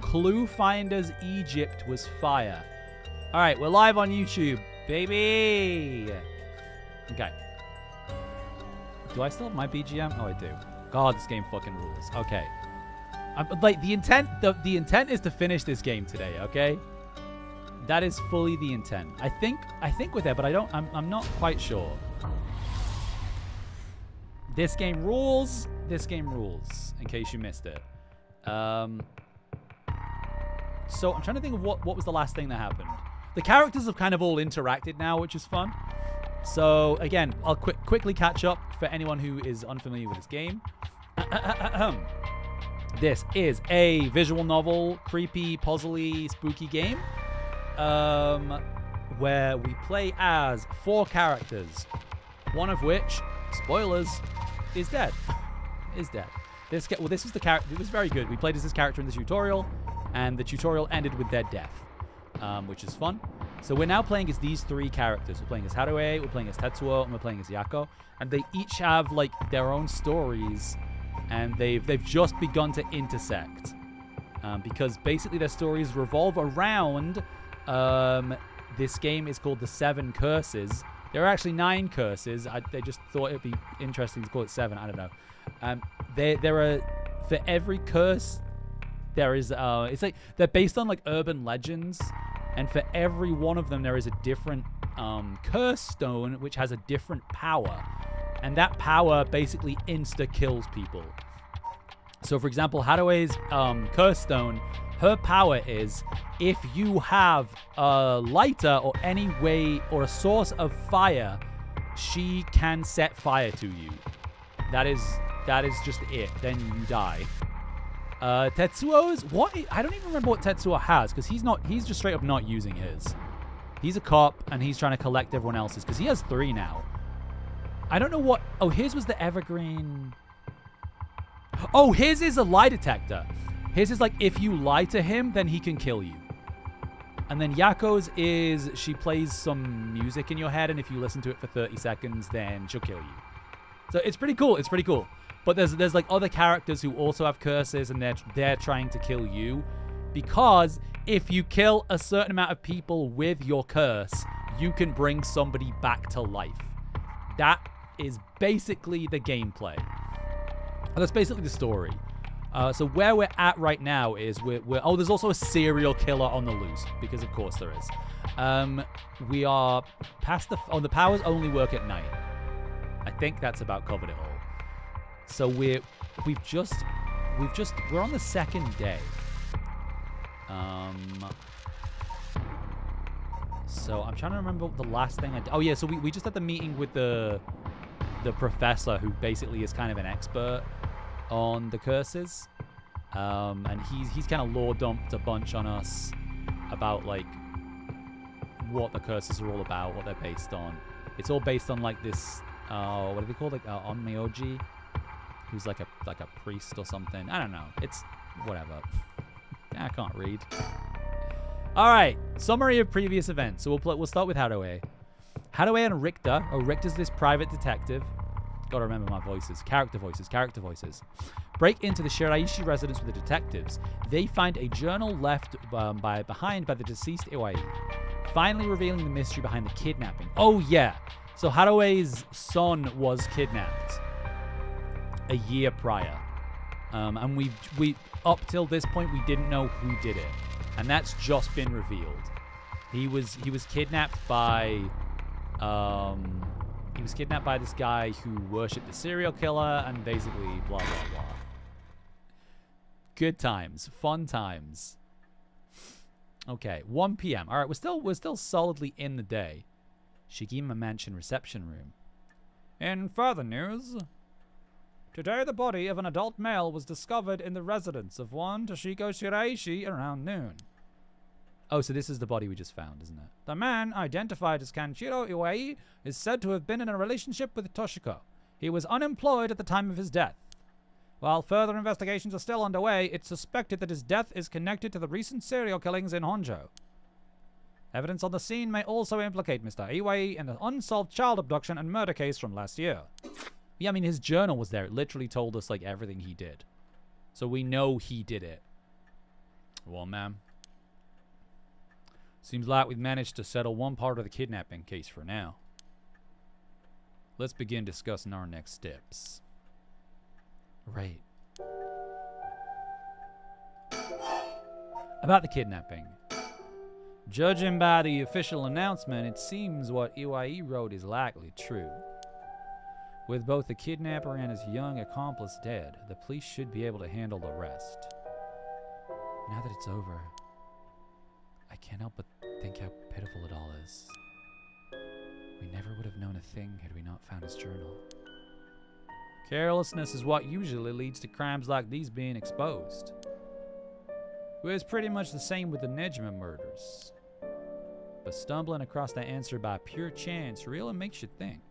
Clue Finders Egypt was fire. All right, we're live on YouTube, baby. Okay. Do I still have my BGM? Oh, I do. God, this game fucking rules. Okay. Like the intent is to finish this game today. Okay. That is fully the intent. I think we're there, but I'm not quite sure. This game rules. This game rules. In case you missed it. So I'm trying to think of what was the last thing that happened. The characters have kind of all interacted now, which is fun. So again, I'll quickly catch up for anyone who is unfamiliar with this game. This is a visual novel, creepy, puzzly, spooky game. Where we play as 4 characters, one of which, spoilers, is dead. This was the character. It was very good. We played as this character in the tutorial, and the tutorial ended with their death, which is fun. So we're now playing as these 3 characters. We're playing as Haruhi, we're playing as Tetsuo, and we're playing as Yako, and they each have like their own stories, and they've just begun to intersect, because basically their stories revolve around. This game is called the 7 Curses. There are actually 9 curses. They just thought it'd be interesting to call it 7. I don't know. There are, for every curse, there is it's like they're based on like urban legends, and for every one of them there is a different curse stone which has a different power, and that power basically insta kills people. So for example, Haruhi's curse stone, her power is if you have a lighter or any way or a source of fire, she can set fire to you. That is just it. Then you die. Tetsuo's what? I don't even remember what Tetsuo has, because he's just straight up not using his. He's a cop and he's trying to collect everyone else's because he has 3 now. I don't know what. Oh, his was the evergreen. Oh, his is a lie detector. His is like, if you lie to him, then he can kill you. And then Yako's is, she plays some music in your head, and if you listen to it for 30 seconds, then she'll kill you. So it's pretty cool. It's pretty cool. But there's like other characters who also have curses, and they're trying to kill you, because if you kill a certain amount of people with your curse, you can bring somebody back to life. That is basically the gameplay. That's basically the story. So where we're at right now is oh, there's also a serial killer on the loose, because of course there is. We are past the powers only work at night. I think that's about covered it all. So we're on the 2nd day. So I'm trying to remember the last thing I did. Oh yeah, so we just had the meeting with the professor, who basically is kind of an expert on the curses, and he's kind of lore dumped a bunch on us about like what the curses are all about, what they're based on. It's all based on like this what do they call, like Onmyoji, who's like a priest or something. I don't know. It's whatever. I can't read. All right, summary of previous events. So we'll start with Haruhi. Haruhi and Richter. Oh, Richter's this private detective. Gotta remember my voices. Character voices. Break into the Shiraishi residence with the detectives. They find a journal left behind by the deceased Iwai, finally revealing the mystery behind the kidnapping. Oh yeah, so Haruhi's son was kidnapped a year prior, and we up till this point we didn't know who did it, and that's just been revealed. He was kidnapped by this guy who worshipped the serial killer, and basically blah, blah, blah. Good times. Fun times. Okay, 1 p.m. All right, we're still solidly in the day. Shigima Mansion reception room. In further news, today the body of an adult male was discovered in the residence of one Toshiko Shiraishi around noon. Oh, so this is the body we just found, isn't it? The man, identified as Kanshiro Iwai, is said to have been in a relationship with Toshiko. He was unemployed at the time of his death. While further investigations are still underway, it's suspected that his death is connected to the recent serial killings in Honjo. Evidence on the scene may also implicate Mr. Iwai in the unsolved child abduction and murder case from last year. Yeah, I mean, his journal was there. It literally told us, like, everything he did. So we know he did it. Well, ma'am. Seems like we've managed to settle one part of the kidnapping case for now. Let's begin discussing our next steps. Right. About the kidnapping. Judging by the official announcement, it seems what Iwai wrote is likely true. With both the kidnapper and his young accomplice dead, the police should be able to handle the rest. Now that it's over, I can't help but think how pitiful it all is. We never would have known a thing had we not found his journal. Carelessness is what usually leads to crimes like these being exposed. It was pretty much the same with the Nejma murders. But stumbling across the answer by pure chance really makes you think.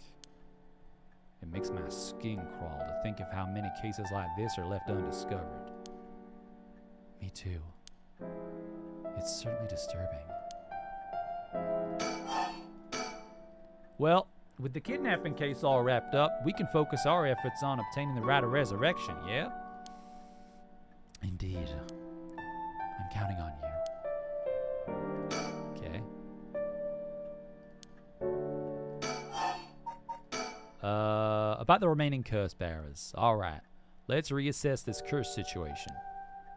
It makes my skin crawl to think of how many cases like this are left undiscovered. Me too. It's certainly disturbing. Well, with the kidnapping case all wrapped up, we can focus our efforts on obtaining the right of resurrection, yeah? Indeed. I'm counting on you. Okay. About the remaining curse bearers. Alright. Let's reassess this curse situation.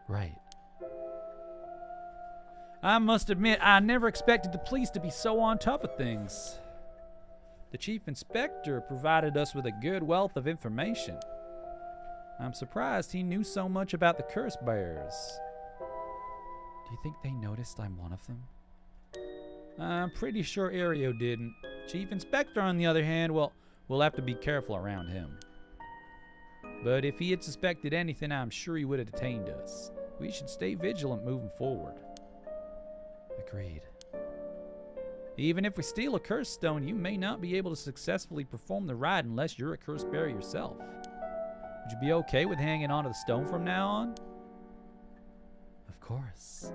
Right. I must admit, I never expected the police to be so on top of things. The chief inspector provided us with a good wealth of information. I'm surprised he knew so much about the curse bearers. Do you think they noticed I'm one of them? I'm pretty sure Ario didn't. Chief Inspector, on the other hand, well, we'll have to be careful around him. But if he had suspected anything, I'm sure he would have detained us. We should stay vigilant moving forward. Agreed. Even if we steal a curse stone, you may not be able to successfully perform the rite unless you're a curse bearer yourself. Would you be okay with hanging onto the stone from now on? Of course.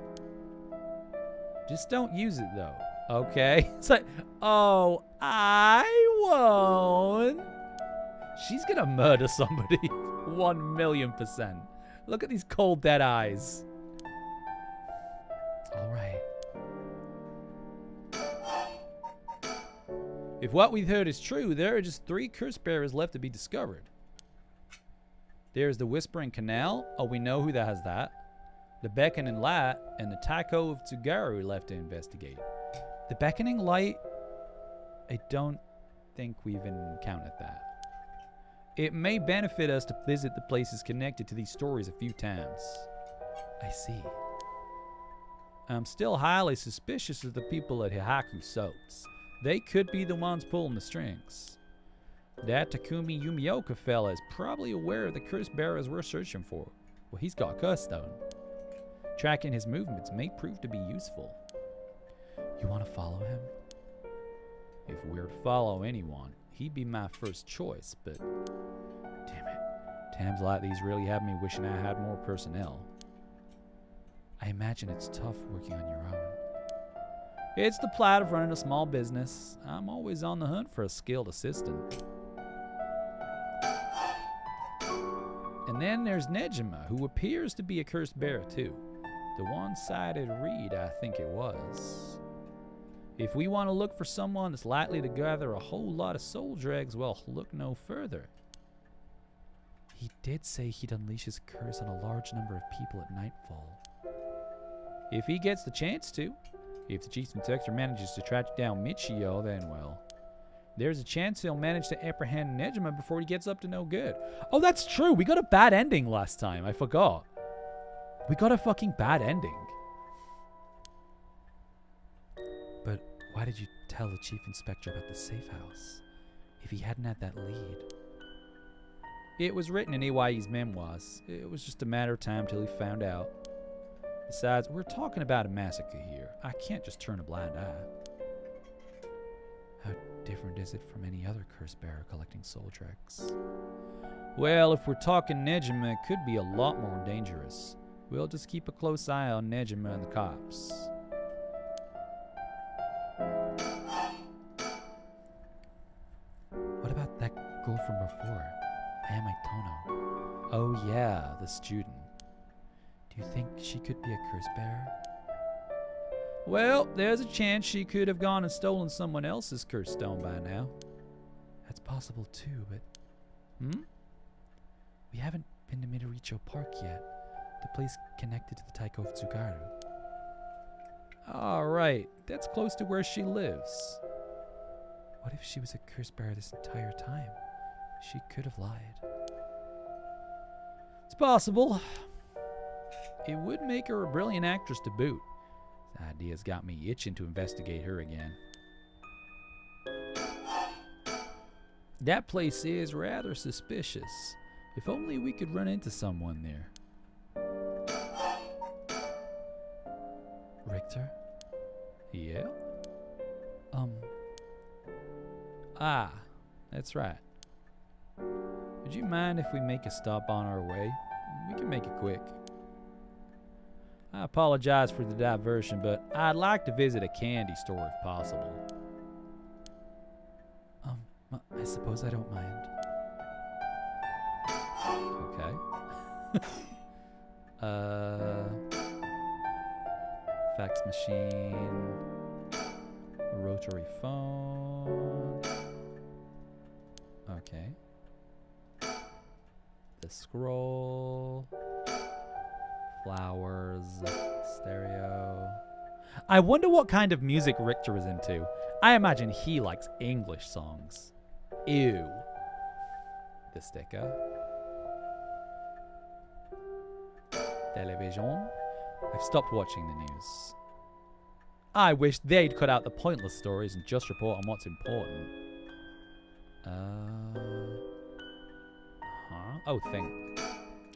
Just don't use it, though. Okay? It's like, oh, I won't. She's gonna murder somebody. 1,000,000%. Look at these cold, dead eyes. All right. If what we've heard is true, there are just 3 curse bearers left to be discovered. There's the Whispering Canal. Oh, we know who that has that. The Beckoning Light, and the Taiko of Tsugaru left to investigate. The Beckoning Light, I don't think we've encountered that. It may benefit us to visit the places connected to these stories a few times. I see. I'm still highly suspicious of the people at Hihaku Soaps. They could be the ones pulling the strings. That Takumi Yumioka fella is probably aware of the curse bearers we're searching for. Well, he's got a curse stone. Tracking his movements may prove to be useful. You want to follow him? If we're to follow anyone, he'd be my first choice, but damn it. Times like these really have me wishing I had more personnel. I imagine it's tough working on your own. It's the plight of running a small business. I'm always on the hunt for a skilled assistant. And then there's Nejima, who appears to be a cursed bearer too. The one-sided read, I think it was. If we want to look for someone that's likely to gather a whole lot of soul dregs, well, look no further. He did say he'd unleash his curse on a large number of people at nightfall. If he gets the chance to. If the chief inspector manages to track down Michio, then, well, there's a chance he'll manage to apprehend Nejima before he gets up to no good. Oh, that's true. We got a bad ending last time. I forgot. We got a fucking bad ending. But why did you tell the chief inspector about the safe house if he hadn't had that lead? It was written in Iwai's memoirs. It was just a matter of time till he found out. Besides, we're talking about a massacre here. I can't just turn a blind eye. How different is it from any other curse bearer collecting soul dregs? Well, if we're talking Nejima, it could be a lot more dangerous. We'll just keep a close eye on Nejima and the cops. girl from before. I am Tono. Oh yeah, the student. Do you think she could be a curse bearer? Well, there's a chance she could have gone and stolen someone else's curse stone by now. That's possible too, but... We haven't been to Midoricho Park yet. The place connected to the Taiko of Tsugaru. Alright, that's close to where she lives. What if she was a curse bearer this entire time? She could have lied. It's possible. It would make her a brilliant actress to boot. This idea's got me itching to investigate her again. That place is rather suspicious. If only we could run into someone there. Richter? Yeah? That's right. Would you mind if we make a stop on our way? We can make it quick. I apologize for the diversion, but I'd like to visit a candy store if possible. I suppose I don't mind. Okay. Fax machine. Rotary phone. Okay. The scroll. Flowers. Stereo. I wonder what kind of music Richter is into. I imagine he likes English songs. Ew. The sticker. Television. I've stopped watching the news. I wish they'd cut out the pointless stories and just report on what's important. Oh, think.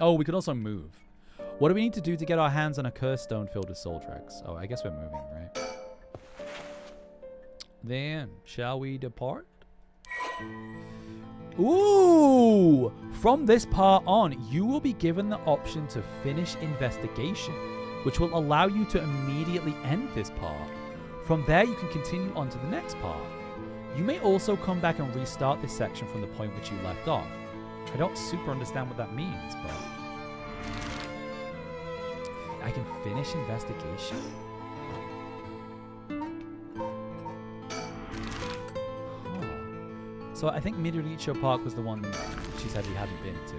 Oh, we could also move. What do we need to do to get our hands on a curse stone filled with soul tracks? Oh, I guess we're moving, right? Then, shall we depart? Ooh! From this part on, you will be given the option to finish investigation, which will allow you to immediately end this part. From there, you can continue on to the next part. You may also come back and restart this section from the point which you left off. I don't super understand what that means, but... I can finish investigation? Huh. So I think Midoricho Park was the one she said we hadn't been to.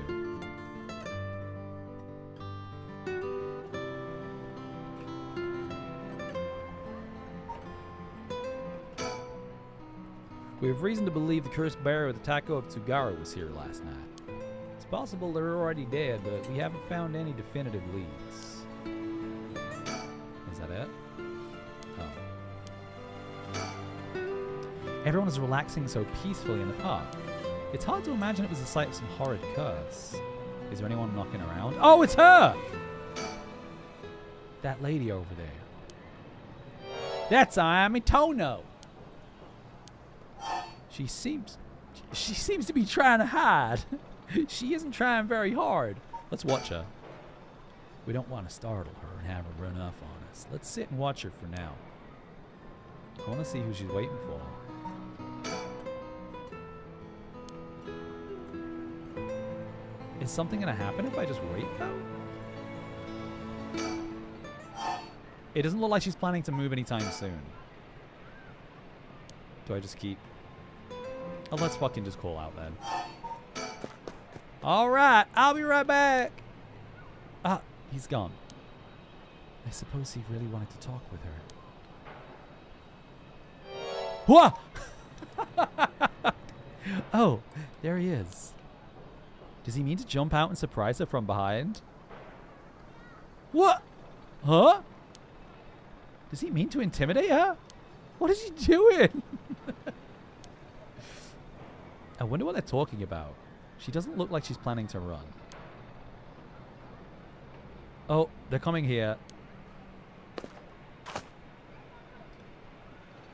We have reason to believe the cursed bearer of the Taiko of Tsugaru was here last night. It's possible they're already dead, but we haven't found any definitive leads. Is that it? Oh. Everyone is relaxing so peacefully in the park. It's hard to imagine it was the site of some horrid curse. Is there anyone knocking around? Oh, it's her! That lady over there. That's Ayami Tono. She seems to be trying to hide. She isn't trying very hard. Let's watch her. We don't want to startle her and have her run off on us. Let's sit and watch her for now. I want to see who she's waiting for. Is something going to happen if I just wait, though? It doesn't look like she's planning to move anytime soon. Do I just keep... Oh, let's fucking just call out then. Alright, I'll be right back. Ah, he's gone. I suppose he really wanted to talk with her. Whoa! Oh, there he is. Does he mean to jump out and surprise her from behind? What? Huh? Does he mean to intimidate her? What is he doing? I wonder what they're talking about. She doesn't look like she's planning to run. Oh, they're coming here.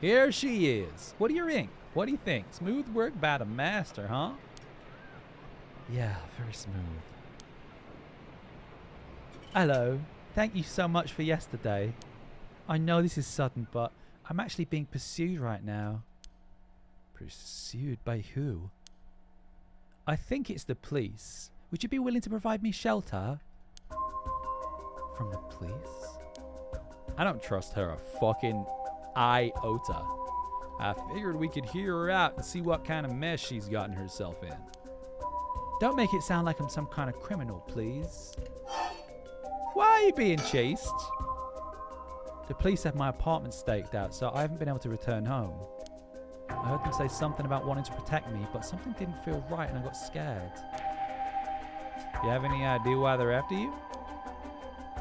Here she is. What do you think? What do you think? Smooth work by the master, huh? Yeah, very smooth. Hello. Thank you so much for yesterday. I know this is sudden, but I'm actually being pursued right now. Pursued by who? I think it's the police. Would you be willing to provide me shelter? From the police? I don't trust her a fucking iota. I figured we could hear her out and see what kind of mess she's gotten herself in. Don't make it sound like I'm some kind of criminal, please. Why are you being chased? The police have my apartment staked out, so I haven't been able to return home. I heard them say something about wanting to protect me, but something didn't feel right and I got scared. You have any idea why they're after you?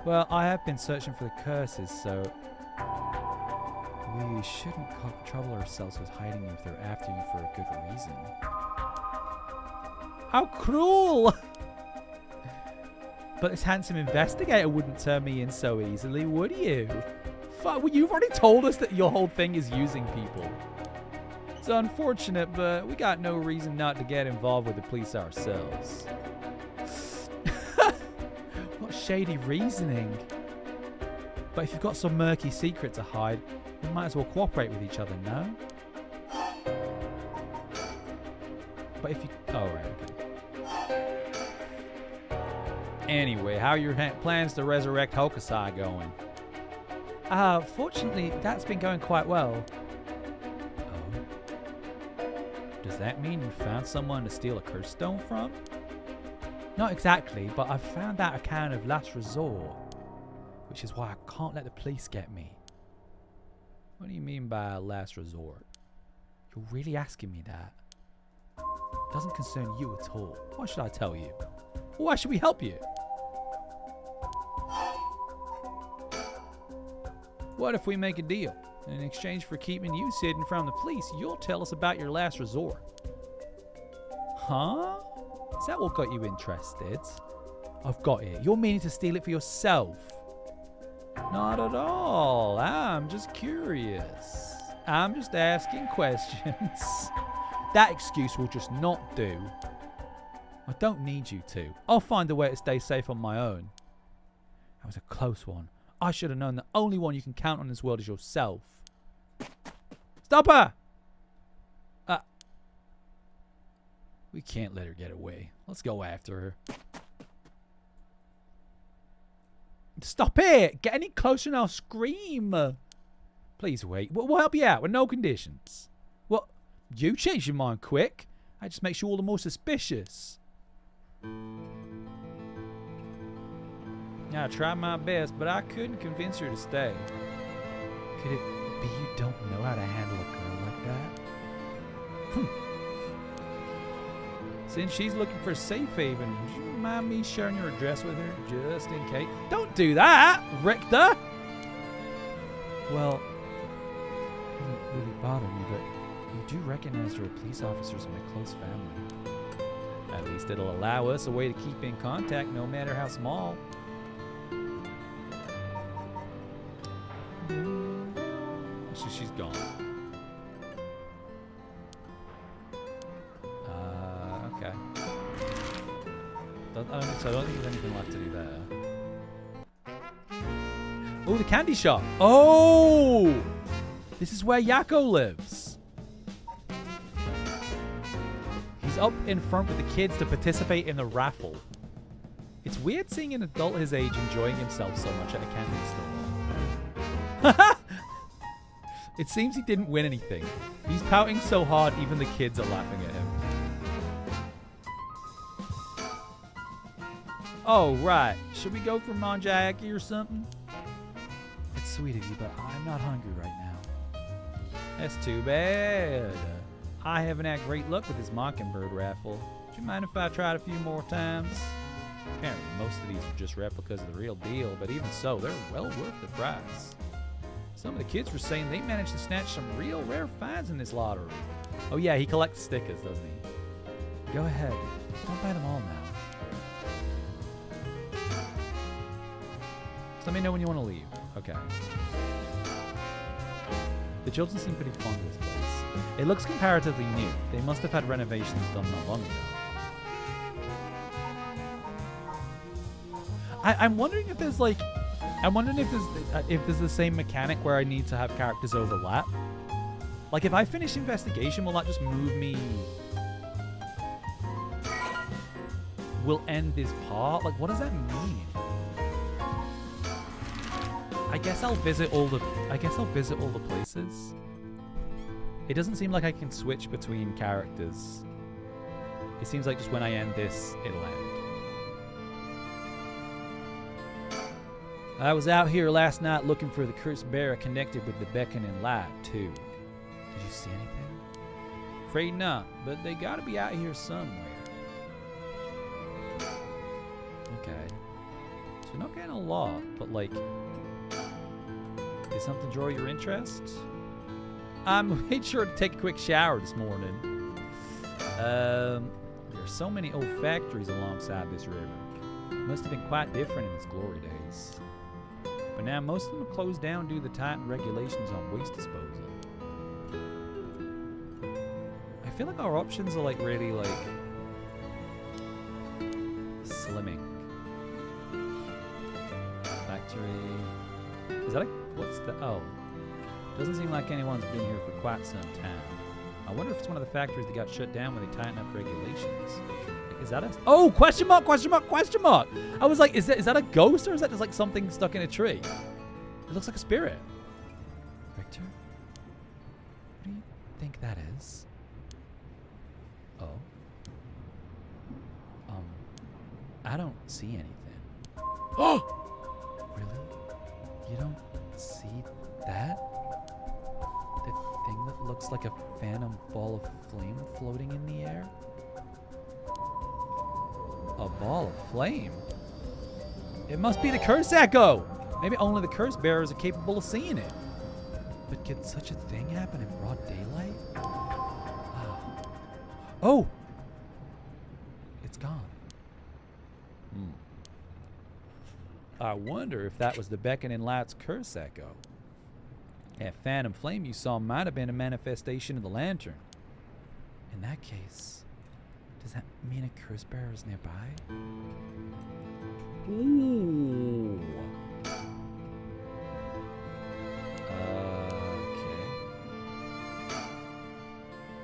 Well, I have been searching for the curses, so we shouldn't trouble ourselves with hiding you if they're after you for a good reason. How cruel! But this handsome investigator wouldn't turn me in so easily, would you? Fuck, well, you've already told us that your whole thing is using people. It's unfortunate, but we got no reason not to get involved with the police ourselves. What shady reasoning. But if you've got some murky secret to hide, we might as well cooperate with each other, no? But if you... Oh, right, okay. Anyway, how are your plans to resurrect Hokusai going? Fortunately, that's been going quite well. Oh. Does that mean you found someone to steal a curse stone from? Not exactly, but I've found that account of last resort. Which is why I can't let the police get me. What do you mean by last resort? You're really asking me that? It doesn't concern you at all. Why should I tell you? Why should we help you? What if we make a deal? In exchange for keeping you hidden from the police, you'll tell us about your last resort. Huh? Is that what got you interested? I've got it. You're meaning to steal it for yourself. Not at all. I'm just curious. I'm just asking questions. That excuse will just not do. I don't need you to. I'll find a way to stay safe on my own. That was a close one. I should have known the only one you can count on in this world is yourself. Stop her! We can't let her get away. Let's go after her. Stop it! Get any closer and I'll scream. Please wait. We'll help you out with no conditions. Well, you change your mind quick. That just makes you all the more suspicious. I tried my best, but I couldn't convince her to stay. Could it be you don't know how to handle a girl like that? Since she's looking for a safe haven, would you mind me sharing your address with her, just in case? Don't do that, Richter! Well, it doesn't really bother me, but you do recognize you're police officers in my close family. At least it'll allow us a way to keep in contact, no matter how small. She's gone. Okay. So I don't think there's anything left to do there. Oh, the candy shop. Oh! This is where Yako lives. He's up in front with the kids to participate in the raffle. It's weird seeing an adult his age enjoying himself so much at a candy store. It seems he didn't win anything. He's pouting so hard, even the kids are laughing at him. Oh, right. Should we go for manjayaki or something? It's sweet of you, but I'm not hungry right now. That's too bad. I haven't had great luck with this Mockingbird raffle. Do you mind if I tried a few more times? Apparently, most of these are just replicas of the real deal, but even so, they're well worth the price. Some of the kids were saying they managed to snatch some real rare finds in this lottery. Oh yeah, he collects stickers, doesn't he? Go ahead. Don't buy them all now. Just let me know when you want to leave. Okay. The children seem pretty fond of this place. It looks comparatively new. They must have had renovations done not long ago. I'm wondering if there's like... I'm wondering if there's the same mechanic where I need to have characters overlap. Like, if I finish investigation, will that just move me will end this part. Like, what does that mean? I guess I'll visit all the places. It doesn't seem like I can switch between characters. It seems like just when I end this, it'll end. I was out here last night looking for the cursed bear connected with the beckoning light, too. Did you see anything? Afraid not, but they gotta be out here somewhere. Okay. So we're not getting a lot, but like... Did something draw your interest? I made sure to take a quick shower this morning. There are so many old factories alongside this river. It must have been quite different in its glory days. But now most of them are closed down due to the tightened regulations on waste disposal. I feel like our options are like really like slimming. Factory. Is that a, what's the, oh. Doesn't seem like anyone's been here for quite some time. I wonder if it's one of the factories that got shut down when they tightened up regulations. Is that a... Oh, question mark, question mark, question mark. I was like, is that a ghost or is that just like something stuck in a tree? It looks like a spirit. Victor? What do you think that is? Oh. I don't see anything. Oh! Really? You don't see that? The thing that looks like a phantom ball of flame floating in the air? A ball of flame? It must be the curse echo! Maybe only the curse bearers are capable of seeing it. But could such a thing happen in broad daylight? Oh! It's gone. I wonder if that was the beckoning light's curse echo. That phantom flame you saw might have been a manifestation of the lantern. In that case, does that mean a curse bearer is nearby? Ooh. Okay.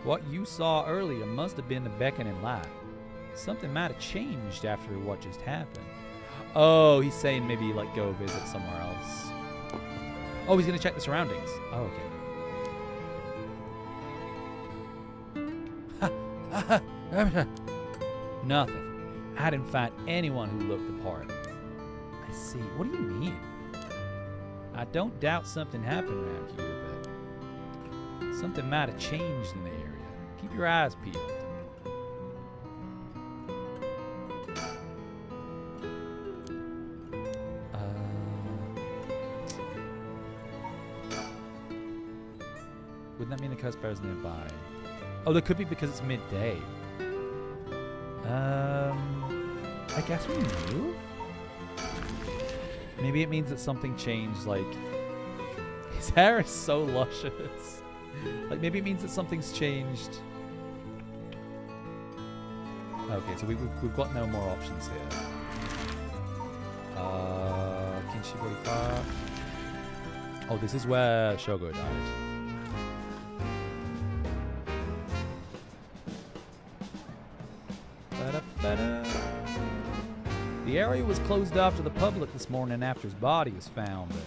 What you saw earlier must have been the beckoning light. Something might have changed after what just happened. Oh, he's saying maybe like go visit somewhere else. Oh, he's gonna check the surroundings. Oh, okay. Nothing. I didn't find anyone who looked the part. I see. What do you mean? I don't doubt something happened around here, but something might have changed in the area. Keep your eyes peeled. Wouldn't that mean the curse bear's nearby? Oh, that could be because it's midday. I guess we move? Maybe it means that something changed, like... His hair is so luscious. Like, maybe it means that something's changed. Okay, so we've got no more options here. Kinshibori Park. Oh, this is where Shogo died. The area was closed off to the public this morning after his body was found, but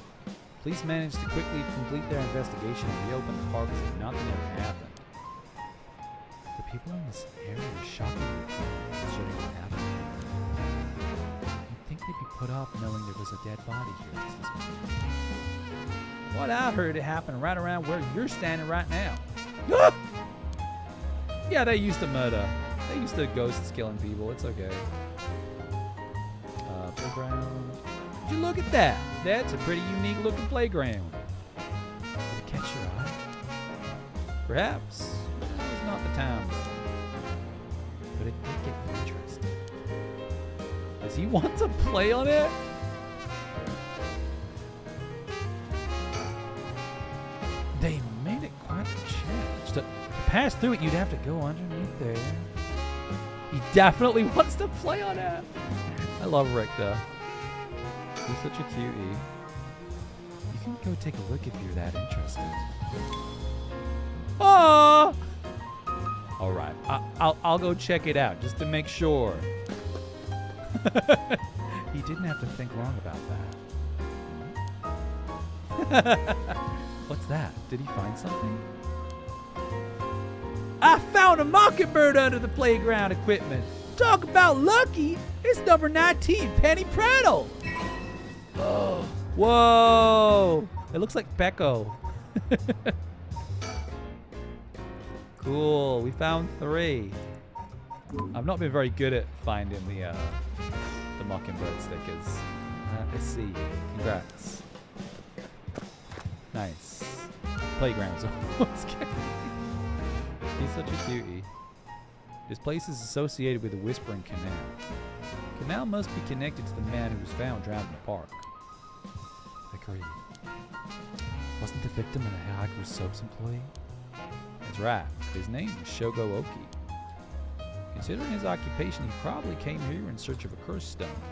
police managed to quickly complete their investigation and reopen the park as if nothing ever happened. The people in this area are shockingly concerning what happened. You'd think they'd be put off knowing there was a dead body here just this morning. What I heard, it happened right around where you're standing right now. Yeah, they used to murder. They used to ghosts killing people. It's okay. Playground. Would you look at that? That's a pretty unique looking playground. Did it catch your eye? Perhaps. Now is not the time, but it did get me interested. Does he want to play on it? They made it quite a challenge. To pass through it, you'd have to go underneath there. He definitely wants to play on it. I love Richter. He's such a cutie. You can go take a look if you're that interested. Oh! All right, I'll go check it out just to make sure. He didn't have to think long about that. What's that? Did he find something? I found a mockingbird under the playground equipment. Talk about lucky. It's number 19, Penny Prattle. Oh, whoa. It looks like Becco. Cool. We found 3. I've not been very good at finding the mockingbird stickers. Let's see. Congrats. Nice. Playgrounds. He's such a cutie. This place is associated with the Whispering Canal. The canal must be connected to the man who was found drowned in the park. Agreed. Wasn't the victim an Hayaku Soaps employee? That's right. His name was Shogo Oki. Considering his occupation, he probably came here in search of a cursed stone.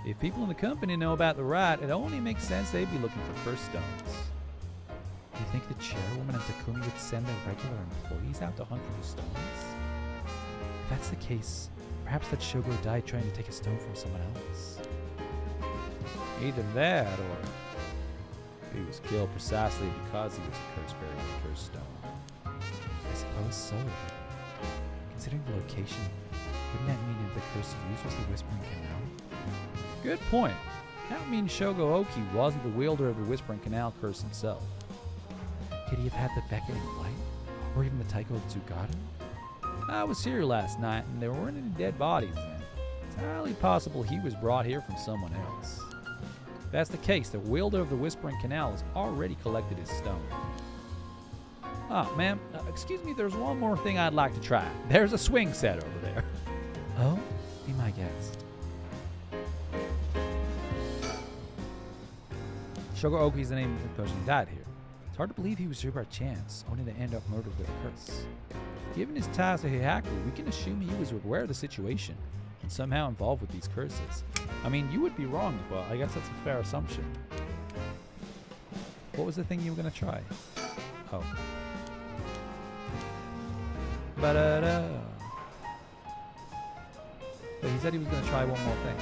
If people in the company know about the rat, it only makes sense they'd be looking for cursed stones. Do you think the chairwoman and Takumi would send their regular employees out to hunt for the stones? If that's the case, perhaps that Shogo died trying to take a stone from someone else. Either that, or he was killed precisely because he was a curse bearer with a cursed stone. I suppose so. Considering the location, wouldn't that mean that the curse used was the Whispering Canal? Good point. That would mean Shogo Oki wasn't the wielder of the Whispering Canal curse himself. Could he have had the Beckoning Light? Or even the Taiko of Tsugaru? I was here last night, and there weren't any dead bodies then. It's entirely possible he was brought here from someone else. If that's the case, the wielder of the Whispering Canal has already collected his stone. Ah, ma'am, excuse me, there's one more thing I'd like to try. There's a swing set over there. Oh? Be my guest. Shogo Oki is the name of the person who died here. It's hard to believe he was here by chance, only to end up murdered with a curse. Given his ties to Heihaku, we can assume he was aware of the situation and somehow involved with these curses. I mean, you would be wrong, but I guess that's a fair assumption. What was the thing you were going to try? Oh. Ba-da-da. But he said he was going to try one more thing.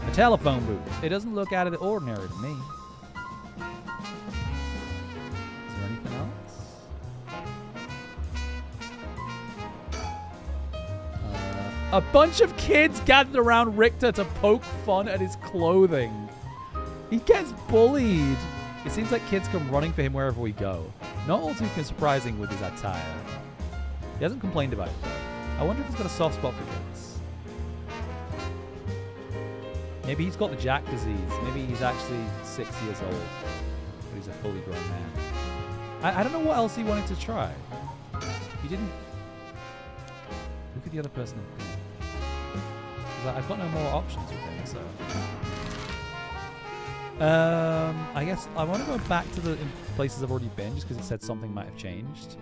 A telephone booth. It doesn't look out of the ordinary to me. Is there anything else? A bunch of kids gathered around Richter to poke fun at his clothing. He gets bullied. It seems like kids come running for him wherever we go. Not all too surprising with his attire. He hasn't complained about it though. I wonder if he's got a soft spot for kids. Maybe he's got the Jack disease. Maybe he's actually 6 years old. But he's a fully grown man. I don't know what else he wanted to try. He didn't... Who could the other person have been? 'Cause I've got no more options with him, so... I guess I want to go back to the places I've already been just because it said something might have changed.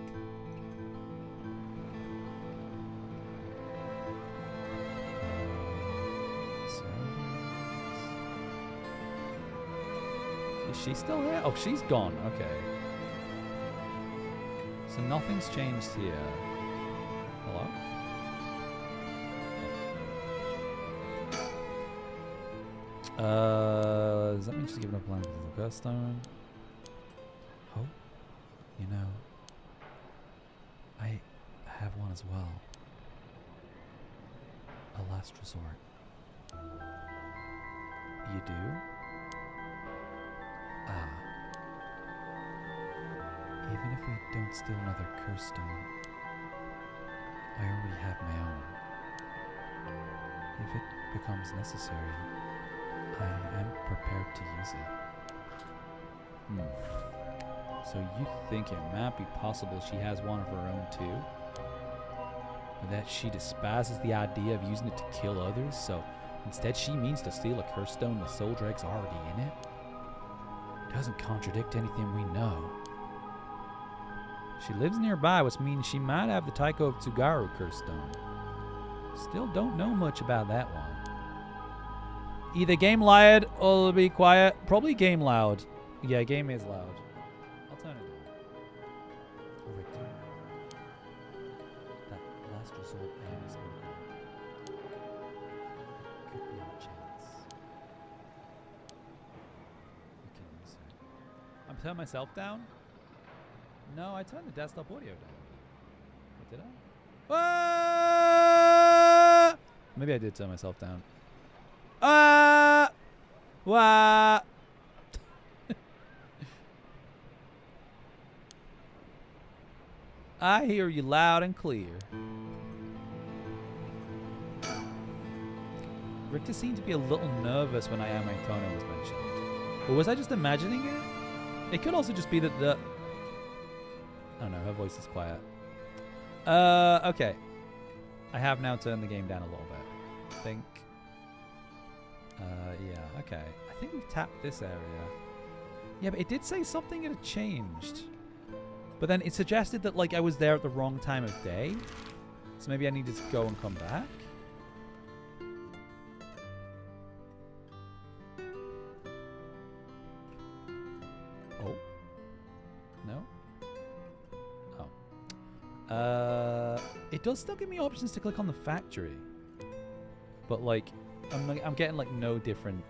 Is she still here? Oh, she's gone. Okay. So nothing's changed here. Hello? Does that mean she's giving up land to the ghost stone? Oh, you know, I have one as well. A last resort. You do? Ah. Even if we don't steal another curse stone, I already have my own. If it becomes necessary, I am prepared to use it. So you think it might be possible she has one of her own too? Or that she despises the idea of using it to kill others, so instead she means to steal a curse stone with soul dregs already in it? Doesn't contradict anything we know. She lives nearby, which means she might have the Taiko of Tsugaru curse stone. Still don't know much about that one. Either game loud or be quiet. Probably game loud. Yeah, game is loud. I'll turn it on. Richter. That last resort Amy spoke of. I'm turning myself down? No, I turned the desktop audio down. What, did I? Maybe I did turn myself down. What? I hear you loud and clear. Richter seemed to be a little nervous when Ayame Tono was mentioned. Or was I just imagining it? It could also just be that the... I don't know, her voice is quiet. Okay. I have now turned the game down a little bit. I think... yeah, okay. I think we've tapped this area. Yeah, but it did say something had changed. But then it suggested that, like, I was there at the wrong time of day. So maybe I needed to go and come back. Oh. No? Oh. It does still give me options to click on the factory. But, like, I'm getting, like, no different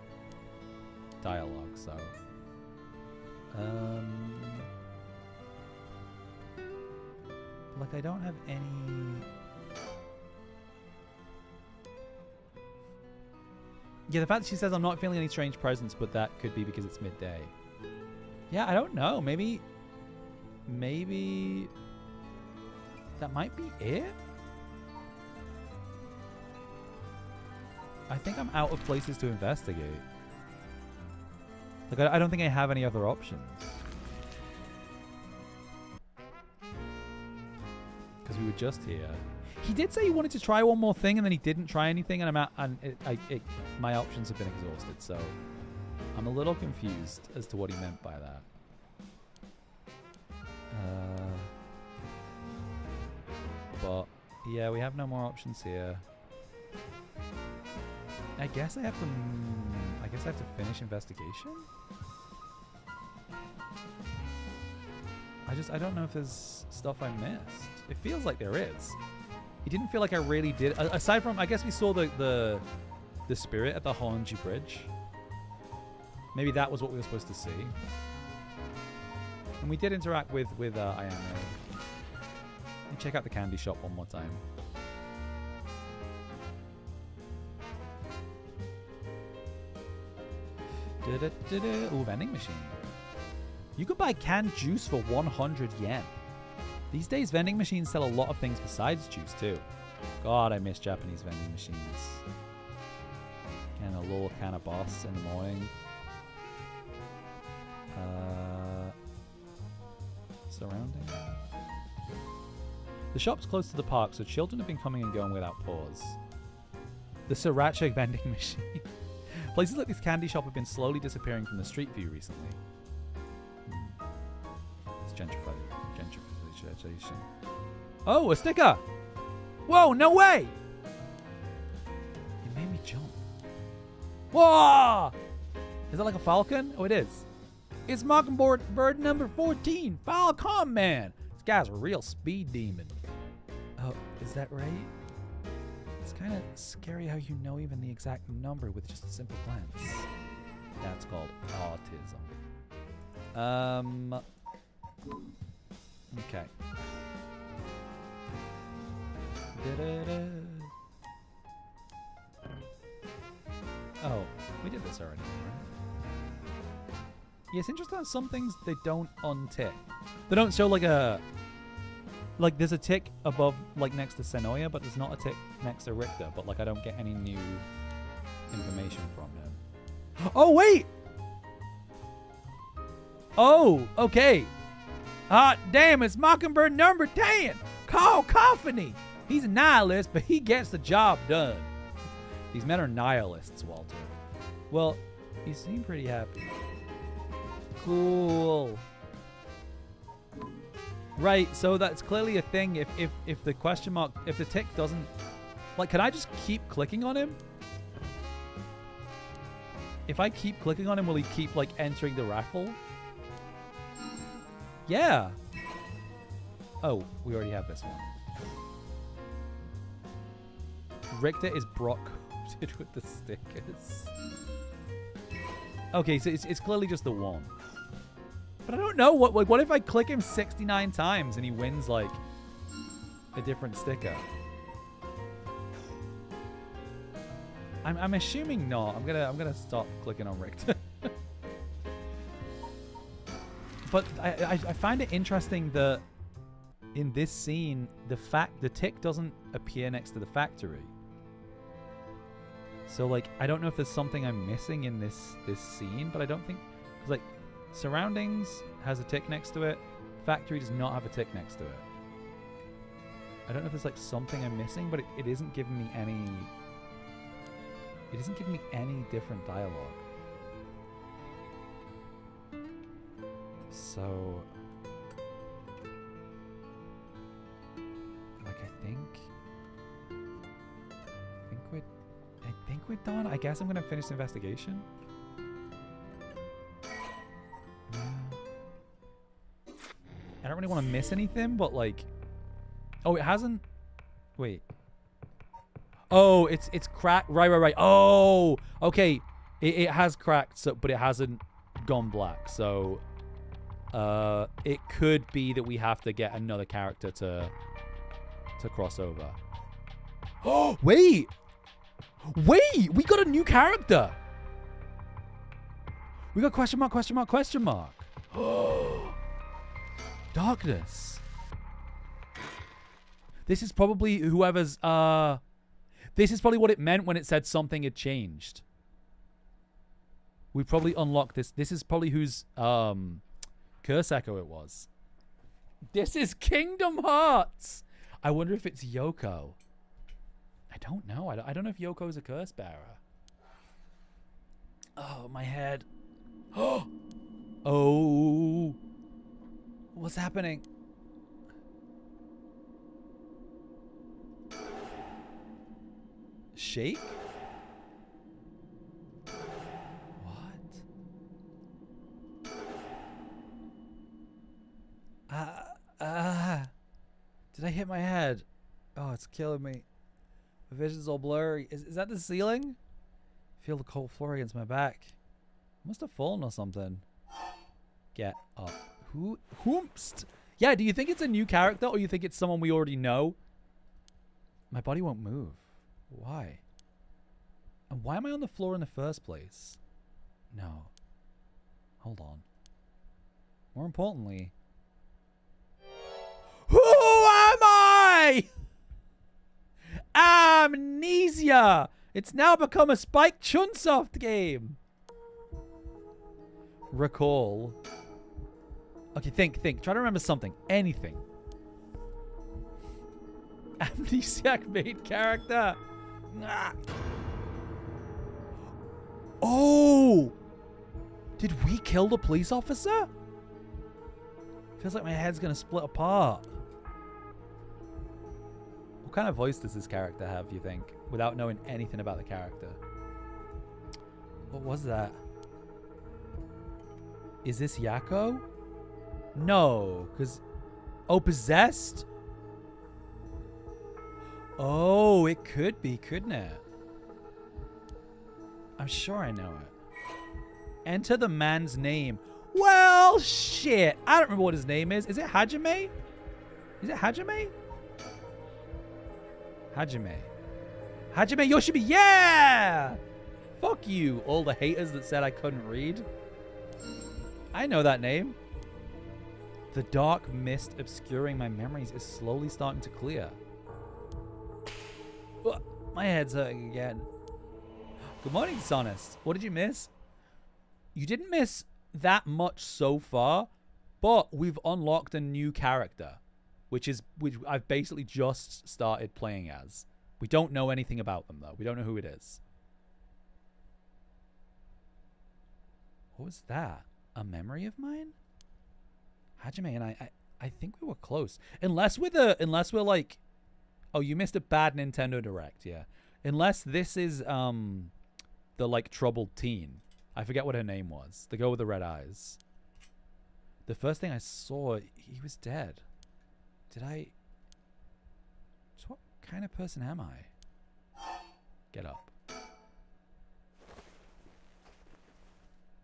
dialogue, so... Like, I don't have any... Yeah, the fact that she says I'm not feeling any strange presence, but that could be because it's midday. Yeah, I don't know. Maybe that might be it? I think I'm out of places to investigate. Like, I don't think I have any other options. Because we were just here. He did say he wanted to try one more thing, and then he didn't try anything, and I'm out, and my options have been exhausted. So I'm a little confused as to what he meant by that. But yeah, we have no more options here. I guess I have to. I guess I have to finish investigation. I don't know if there's stuff I missed. It feels like there is. It didn't feel like I really did. Aside from, I guess we saw the spirit at the Honji Bridge. Maybe that was what we were supposed to see. And we did interact with Ayame. Let me check out the candy shop one more time. Ooh, vending machine. You could buy canned juice for 100 yen. These days, vending machines sell a lot of things besides juice, too. God, I miss Japanese vending machines. And a little can of boss in the morning. Surrounding. The shop's close to the park, so children have been coming and going without pause. The sriracha vending machine. Places like this candy shop have been slowly disappearing from the street view recently. It's gentrification. Oh, a sticker! Whoa, no way! It made me jump. Whoa! Is that like a falcon? Oh, it is. It's Mockingbird number 14, Falcon Man. This guy's a real speed demon. Oh, is that right? It's kind of scary how you know even the exact number with just a simple glance. That's called autism. Okay. Oh, we did this already, right? Yeah, it's interesting how some things they don't untick. They don't show like a... Like, there's a tick above, like, next to Senoya, but there's not a tick next to Richter. But, like, I don't get any new information from him. Oh, wait! Oh, okay. Damn, it's Mockingbird number 10. Call Coffany. He's a nihilist, but he gets the job done. These men are nihilists, Walter. Well, you seem pretty happy. Cool. Right, so that's clearly a thing. If the question mark, if the tick doesn't, like, can I just keep clicking on him? If I keep clicking on him, will he keep, like, entering the raffle? Yeah. Oh, we already have this one. Richter is Brock-coated with the stickers. Okay, so it's clearly just the one. But I don't know. What if I click him 69 times and he wins, like, a different sticker? I'm assuming not. I'm gonna stop clicking on Richter. But I find it interesting that in this scene, the tick doesn't appear next to the factory. So, like, I don't know if there's something I'm missing in this scene, but I don't think... Because, like, surroundings has a tick next to it. Factory does not have a tick next to it. I don't know if there's, like, something I'm missing, but it isn't giving me any... It isn't giving me any different dialogue. So... Like, I think we're done. I guess I'm gonna finish the investigation. Yeah. I don't really want to miss anything, but like, oh, it hasn't. Wait. Oh, it's cracked. Right. Oh, okay. It has cracked, so but it hasn't gone black. So, it could be that we have to get another character to cross over. Oh, wait. Wait, we got a new character. We got question mark, question mark, question mark. Darkness. This is probably whoever's, this is probably what it meant when it said something had changed. We probably unlocked this. This is probably whose, curse echo it was. This is Kingdom Hearts. I wonder if it's Yoko. I don't know. I don't know if Yoko is a curse bearer. Oh, my head. Oh. What's happening? Shake? What? Did I hit my head? Oh, it's killing me. My vision's all blurry. Is that the ceiling? I feel the cold floor against my back. I must have fallen or something. Get up. Whoomst? Yeah, do you think it's a new character or you think it's someone we already know? My body won't move. Why? And why am I on the floor in the first place? No. Hold on. More importantly... Who am I? Amnesia! It's now become a Spike Chunsoft game. Recall. Okay, think. Try to remember something. Anything. Amnesiac main character. Ah. Oh! Did we kill the police officer? Feels like my head's gonna split apart. What kind of voice does this character have, you think? Without knowing anything about the character. What was that? Is this Yako? No, because... Oh, possessed? Oh, it could be, couldn't it? I'm sure I know it. Enter the man's name. Well, shit. I don't remember what his name is. Is it Hajime? Is it Hajime? Hajime Yoshibi. Yeah! Fuck you, all the haters that said I couldn't read. I know that name. The dark mist obscuring my memories is slowly starting to clear. Ugh, my head's hurting again. Good morning, Sonist. What did you miss? You didn't miss that much so far, but we've unlocked a new character, which I've basically just started playing as. We don't know anything about them, though. We don't know who it is. What was that? A memory of mine? Hajime and I think we were close. Unless we're like, oh, you missed a bad Nintendo Direct, yeah. Unless this is the like troubled teen. I forget what her name was. The girl with the red eyes. The first thing I saw, he was dead. Just what kind of person am I? Get up.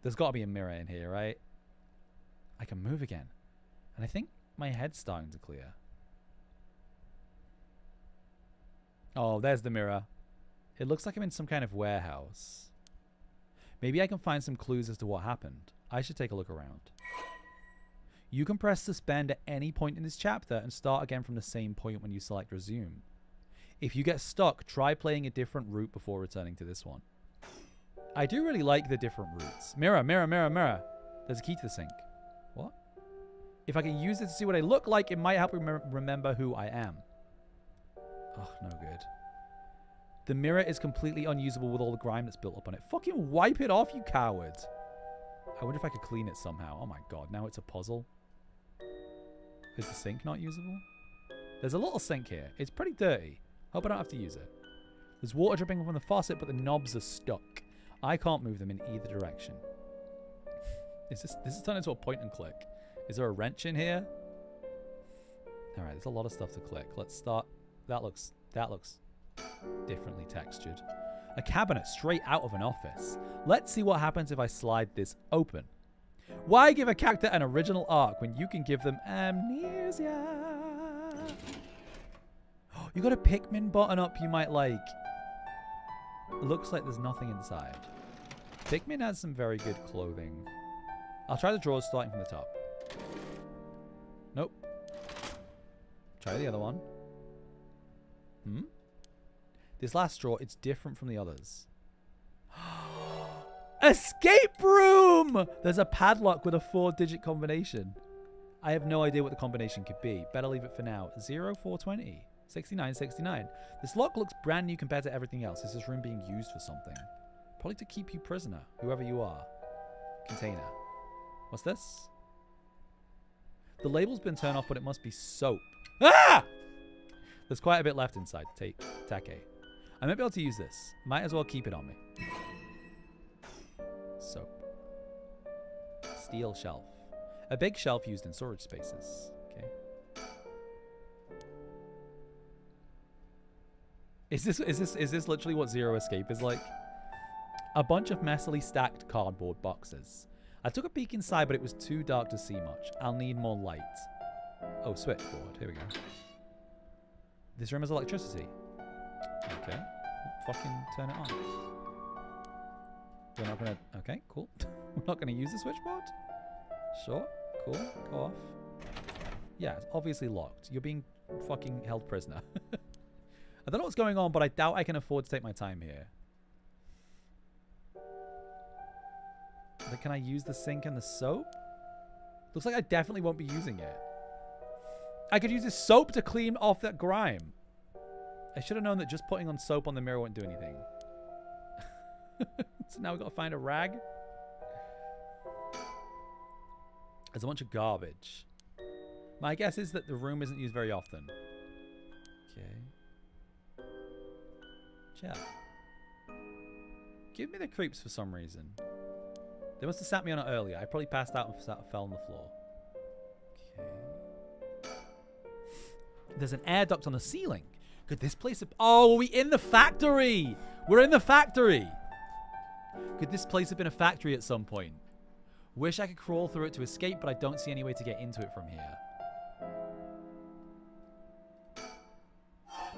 There's got to be a mirror in here, right? I can move again. And I think my head's starting to clear. Oh, there's the mirror. It looks like I'm in some kind of warehouse. Maybe I can find some clues as to what happened. I should take a look around. You can press suspend at any point in this chapter and start again from the same point when you select resume. If you get stuck, try playing a different route before returning to this one. I do really like the different routes. Mirror, mirror, mirror, mirror. There's a key to the sink. What? If I can use it to see what I look like, it might help me remember who I am. Oh, no good. The mirror is completely unusable with all the grime that's built up on it. Fucking wipe it off, you coward. I wonder if I could clean it somehow. Oh my god, now it's a puzzle. Is the sink not usable? There's a little sink here. It's pretty dirty. Hope I don't have to use it. There's water dripping from the faucet, but the knobs are stuck. I can't move them in either direction. This is turned into a point and click. Is there a wrench in here? Alright, there's a lot of stuff to click. Let's start. That looks differently textured. A cabinet straight out of an office. Let's see what happens if I slide this open. Why give a character an original arc when you can give them amnesia? You got a Pikmin button up you might like. It looks like there's nothing inside. Pikmin has some very good clothing. I'll try the drawers starting from the top. Nope. Try the other one. This last drawer, it's different from the others. Escape room! There's a padlock with a 4-digit combination. I have no idea what the combination could be. Better leave it for now. 0420. 6969. This lock looks brand new compared to everything else. Is this room being used for something? Probably to keep you prisoner, whoever you are. Container. What's this? The label's been turned off, but it must be soap. Ah! There's quite a bit left inside. Take. I might be able to use this. Might as well keep it on me. Soap. Steel shelf. A big shelf used in storage spaces. Okay. Is this literally what Zero Escape is like? A bunch of messily stacked cardboard boxes. I took a peek inside, but it was too dark to see much. I'll need more light. Oh, switchboard. Here we go. This room has electricity. Okay. Fucking turn it on. We're not gonna... Okay, cool. We're not gonna use the switchboard? Sure. Cool. Go off. Yeah, it's obviously locked. You're being fucking held prisoner. I don't know what's going on, but I doubt I can afford to take my time here. But can I use the sink and the soap? Looks like I definitely won't be using it. I could use this soap to clean off that grime. I should have known that just putting on soap on the mirror wouldn't do anything. So now we've got to find a rag. There's a bunch of garbage. My guess is that the room isn't used very often. Okay. Chat. Give me the creeps for some reason. They must have sat me on it earlier. I probably passed out and fell on the floor. Okay. There's an air duct on the ceiling. Could this place... Oh, are we in the factory? We're in the factory. Could this place have been a factory at some point? Wish I could crawl through it to escape, but I don't see any way to get into it from here.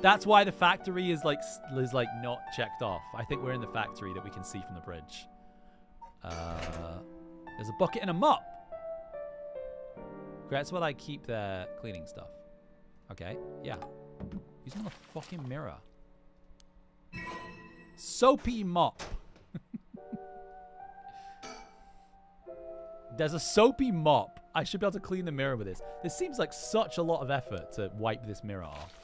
That's why the factory is like not checked off. I think we're in the factory that we can see from the bridge. There's a bucket and a mop. Great, that's where I keep their cleaning stuff. Okay, yeah. Using the fucking mirror. Soapy mop. There's a soapy mop. I should be able to clean the mirror with this. This seems like such a lot of effort to wipe this mirror off.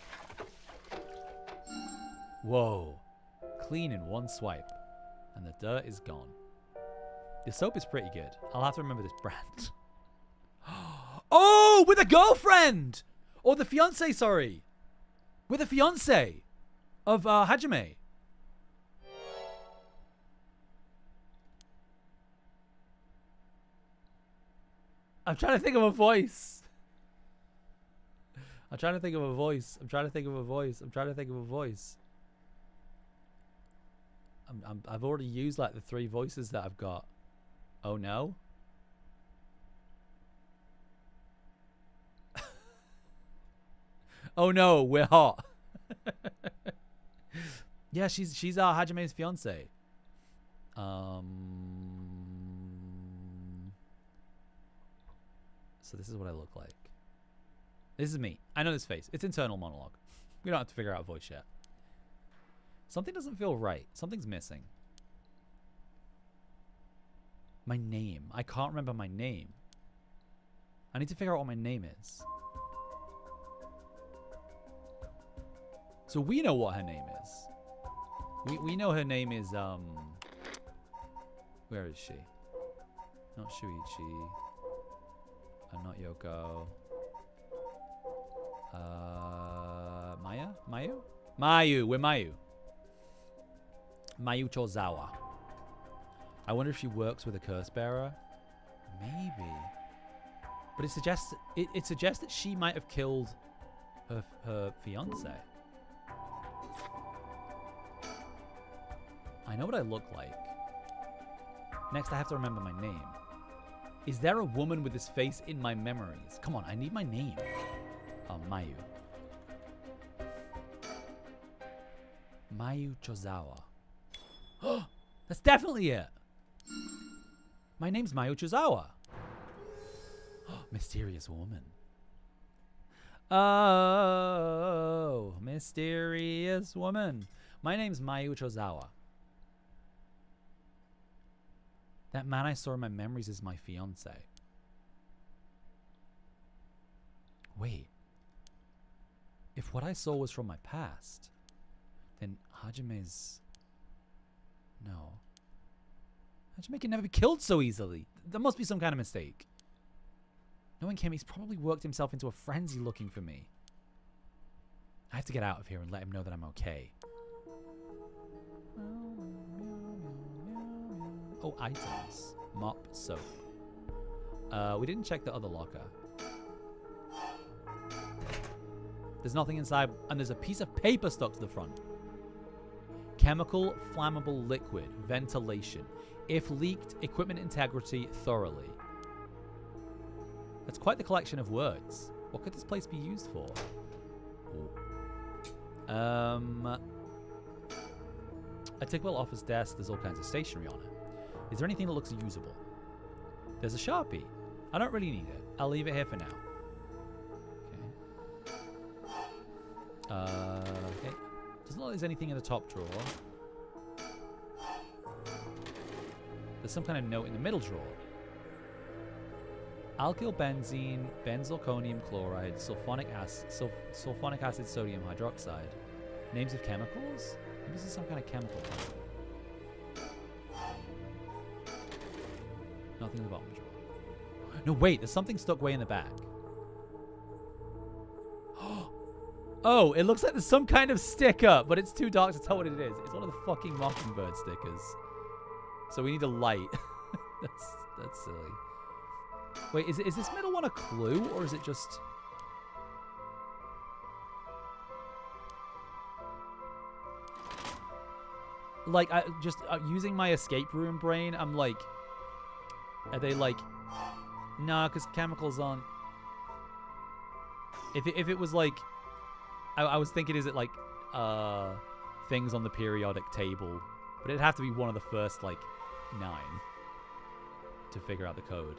Whoa. Clean in one swipe. And the dirt is gone. The soap is pretty good. I'll have to remember this brand. Oh, with a girlfriend! Or the fiance, sorry. With a fiance of Hajime. I'm trying to think of a voice. I've already used like the 3 voices that I've got. Oh no. Oh no, we're hot. Yeah, she's Hajime's fiance. So this is what I look like. This is me. I know this face. It's internal monologue. We don't have to figure out voice yet. Something doesn't feel right. Something's missing. My name. I can't remember my name. I need to figure out what my name is. So we know what her name is. We know her name is, where is she? Not Shuichi. Not Yoko. Maya? Mayu? Mayu. We're Mayu. Mayu Chozawa. I wonder if she works with a curse bearer. Maybe. But it suggests that she might have killed her fiance. I know what I look like. Next, I have to remember my name. Is there a woman with this face in my memories? Come on, I need my name. Mayu. Mayu Chozawa. That's definitely it. My name's Mayu Chozawa. Mysterious woman. Oh, mysterious woman. My name's Mayu Chozawa. That man I saw in my memories is my fiance. Wait. If what I saw was from my past, then Hajime's... No. Hajime can never be killed so easily. There must be some kind of mistake. Knowing him, he's probably worked himself into a frenzy looking for me. I have to get out of here and let him know that I'm okay. Oh, items. Mop, soap. We didn't check the other locker. There's nothing inside, and there's a piece of paper stuck to the front. Chemical, flammable liquid, ventilation. If leaked, equipment integrity thoroughly. That's quite the collection of words. What could this place be used for? Ooh. A Tickwell office desk, there's all kinds of stationery on it. Is there anything that looks usable? There's a Sharpie. I don't really need it. I'll leave it here for now. Okay. Okay. Doesn't look like there's anything in the top drawer. There's some kind of note in the middle drawer. Alkyl benzene, benzalkonium chloride, sulfonic acid, sodium hydroxide. Names of chemicals? Maybe this is some kind of chemical. Nothing in the bottom drawer. No, wait, there's something stuck way in the back. Oh, it looks like there's some kind of sticker, but it's too dark to tell what it is. It's one of the fucking Mockingbird stickers. So we need a light. That's silly. Wait, is this middle one a clue, or is it just... Like, using my escape room brain, I'm like... Are they like... Nah, because chemicals aren't... If it was like... I was thinking, is it like... things on the periodic table? But it'd have to be one of the first, like, 9 to figure out the code.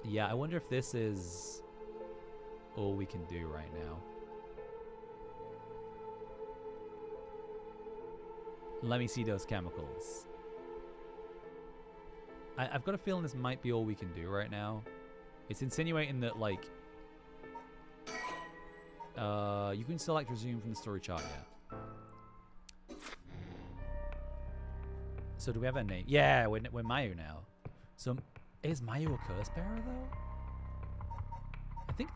Yeah, I wonder if this is all we can do right now. Let me see those chemicals. I've got a feeling this might be all we can do right now. It's insinuating that, like, you can select resume from the story chart, yeah. So do we have a name? Yeah, we're Mayu now. So is Mayu a curse bearer though? I think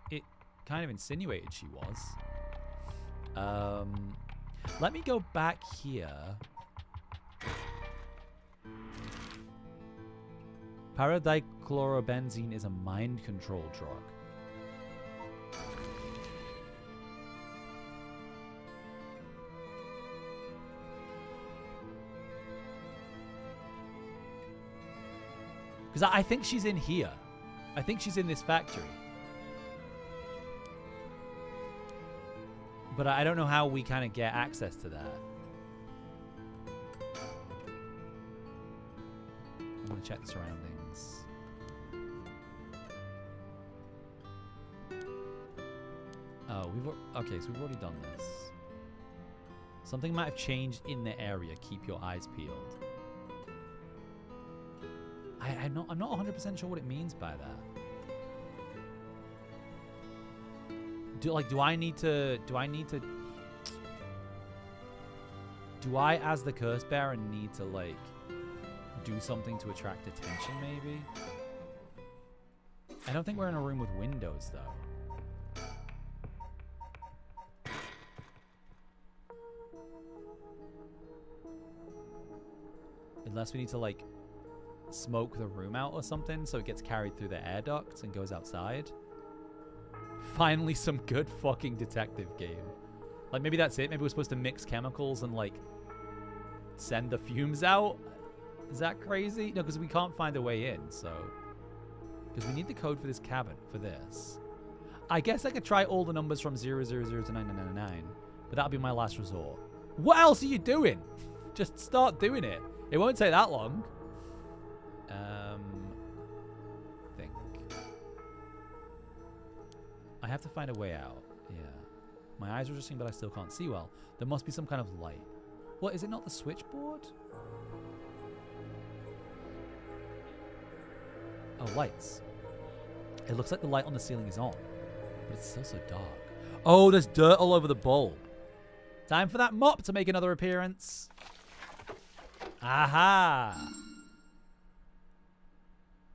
it kind of insinuated she was. Let me go back here. Paradichlorobenzene is a mind control drug. Because I think she's in here. I think she's in this factory. But I don't know how we kind of get access to that. I'm going to check the surroundings. Oh, okay, so we've already done this. Something might have changed in the area. Keep your eyes peeled. I'm not 100% sure what it means by that. Do I as the curse bearer need to like do something to attract attention maybe? I don't think we're in a room with windows though. Unless we need to like smoke the room out or something so it gets carried through the air ducts and goes outside. Finally some good fucking detective game. Like maybe that's it. Maybe we're supposed to mix chemicals and like send the fumes out. Is that crazy? No, because we can't find a way in, so. Because we need the code for this cabin, for this. I guess I could try all the numbers from 000 to 9999, but that'll be my last resort. What else are you doing? Just start doing it. It won't take that long. Think. I have to find a way out. Yeah. My eyes are adjusting, but I still can't see well. There must be some kind of light. What, is it not the switchboard? Oh, lights. It looks like the light on the ceiling is on, but it's still so dark. Oh, there's dirt all over the bulb. Time for that mop to make another appearance. Aha!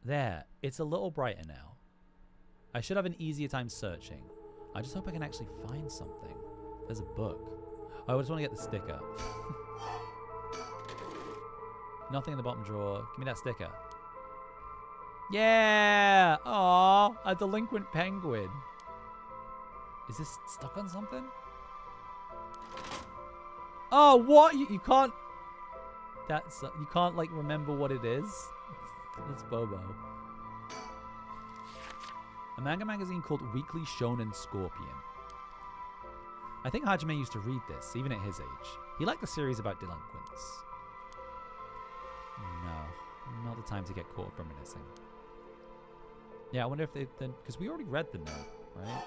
There. It's a little brighter now. I should have an easier time searching. I just hope I can actually find something. There's a book. Oh, I just want to get the sticker. Nothing in the bottom drawer. Give me that sticker. Yeah! Aww, a delinquent penguin. Is this stuck on something? Oh, what? You can't... That's... you can't, like, remember what it is? That's Bobo. A manga magazine called Weekly Shonen Scorpion. I think Hajime used to read this, even at his age. He liked the series about delinquents. No, not the time to get caught reminiscing. Yeah, I wonder if they then... Because we already read the note, right?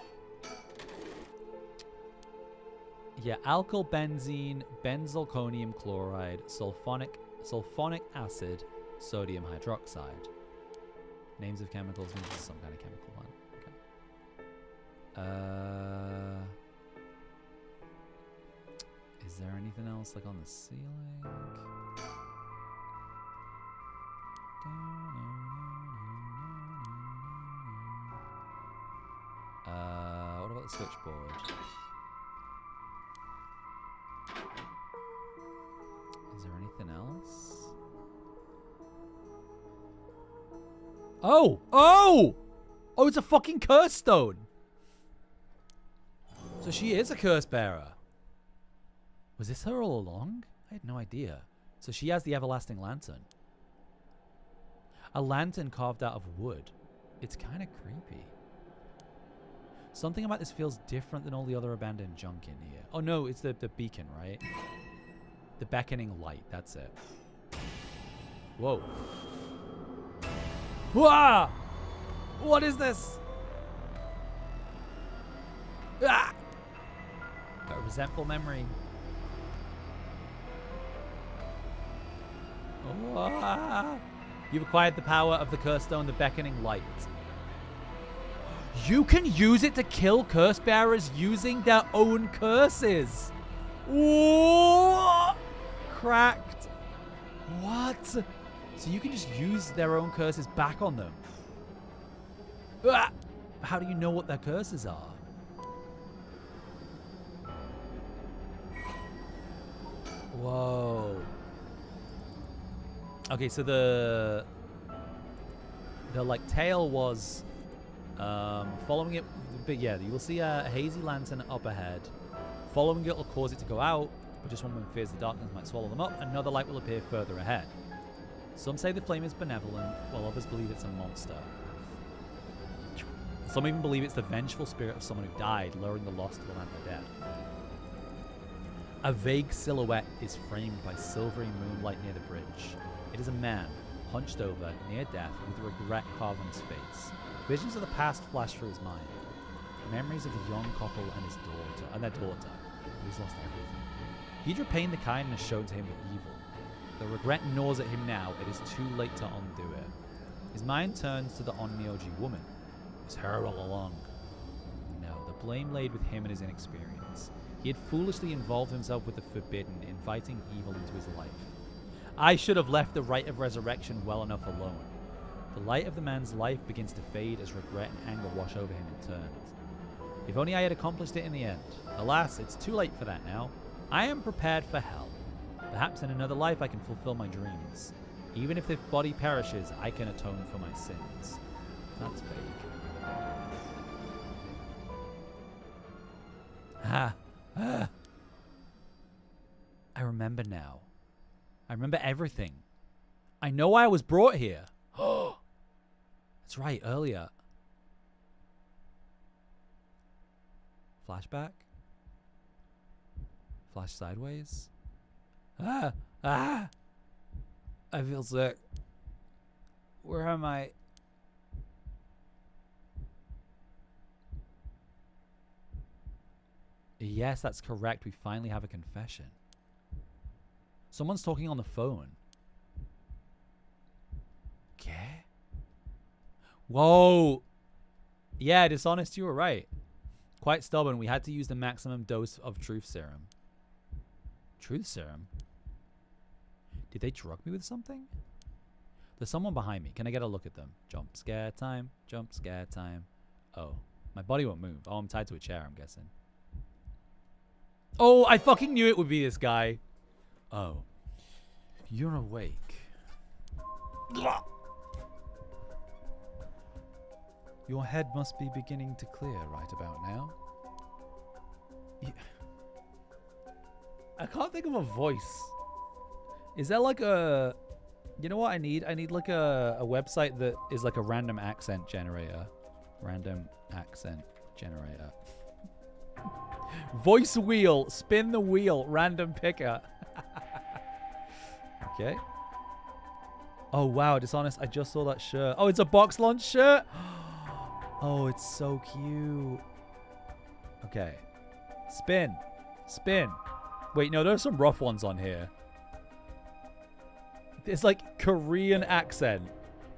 Yeah, alkyl benzene, benzalkonium chloride, sulfonic acid, sodium hydroxide. Names of chemicals means some kind of chemical one. Okay. Is there anything else like on the ceiling? What about the switchboard? Is there anything else? Oh! Oh! Oh, it's a fucking curse stone! So she is a curse bearer. Was this her all along? I had no idea. So she has the everlasting lantern. A lantern carved out of wood. It's kind of creepy. Something about this feels different than all the other abandoned junk in here. Oh no, it's the beacon, right? The beckoning light, that's it. Whoa. Whoa! What is this? Ah! A resentful memory. Oh, you've acquired the power of the curse stone, the beckoning light. You can use it to kill curse bearers using their own curses. Ooh, cracked. What? So you can just use their own curses back on them. Ah! How do you know what their curses are? Whoa. Okay, so the like tail was following it, but yeah, you will see a hazy lantern up ahead. Following it will cause it to go out, but just one man fears the darkness might swallow them up. Another light will appear further ahead. Some say the flame is benevolent, while others believe it's a monster. Some even believe it's the vengeful spirit of someone who died, lowering the lost to the land of the dead. A vague silhouette is framed by silvery moonlight near the bridge. It is a man, hunched over, near death, with regret carved on his face. Visions of the past flash through his mind. Memories of the young couple and their daughter, who's lost everything. He'd repaid the kindness shown to him with evil. The regret gnaws at him now. It is too late to undo it. His mind turns to the Onmyoji woman. It was her all along. No, the blame laid with him and his inexperience. He had foolishly involved himself with the forbidden, inviting evil into his life. I should have left the rite of resurrection well enough alone. The light of the man's life begins to fade as regret and anger wash over him in turns. If only I had accomplished it in the end. Alas, it's too late for that now. I am prepared for hell. Perhaps in another life I can fulfill my dreams. Even if the body perishes, I can atone for my sins. That's vague. I remember now. I remember everything. I know why I was brought here. That's right, earlier. Flashback? Flash sideways? I feel sick. Where am I? Yes, that's correct. We finally have a confession. Someone's talking on the phone. Okay. Whoa. Yeah, dishonest, you were right. Quite stubborn. We had to use the maximum dose of truth serum. Truth serum? Did they drug me with something? There's someone behind me. Can I get a look at them? Jump scare time. Jump scare time. Oh. My body won't move. Oh, I'm tied to a chair, I'm guessing. Oh, I fucking knew it would be this guy. Oh. You're awake. Your head must be beginning to clear right about now. I can't think of a voice. Is there like a... You know what I need? I need like a website that is like a random accent generator. Random accent generator. Voice wheel. Spin the wheel. Random picker. Okay. Oh, wow. Dishonest. I just saw that shirt. Oh, it's a box lunch shirt? Oh, it's so cute. Okay. Spin. Spin. Wait, no, there's some rough ones on here. It's like Korean accent.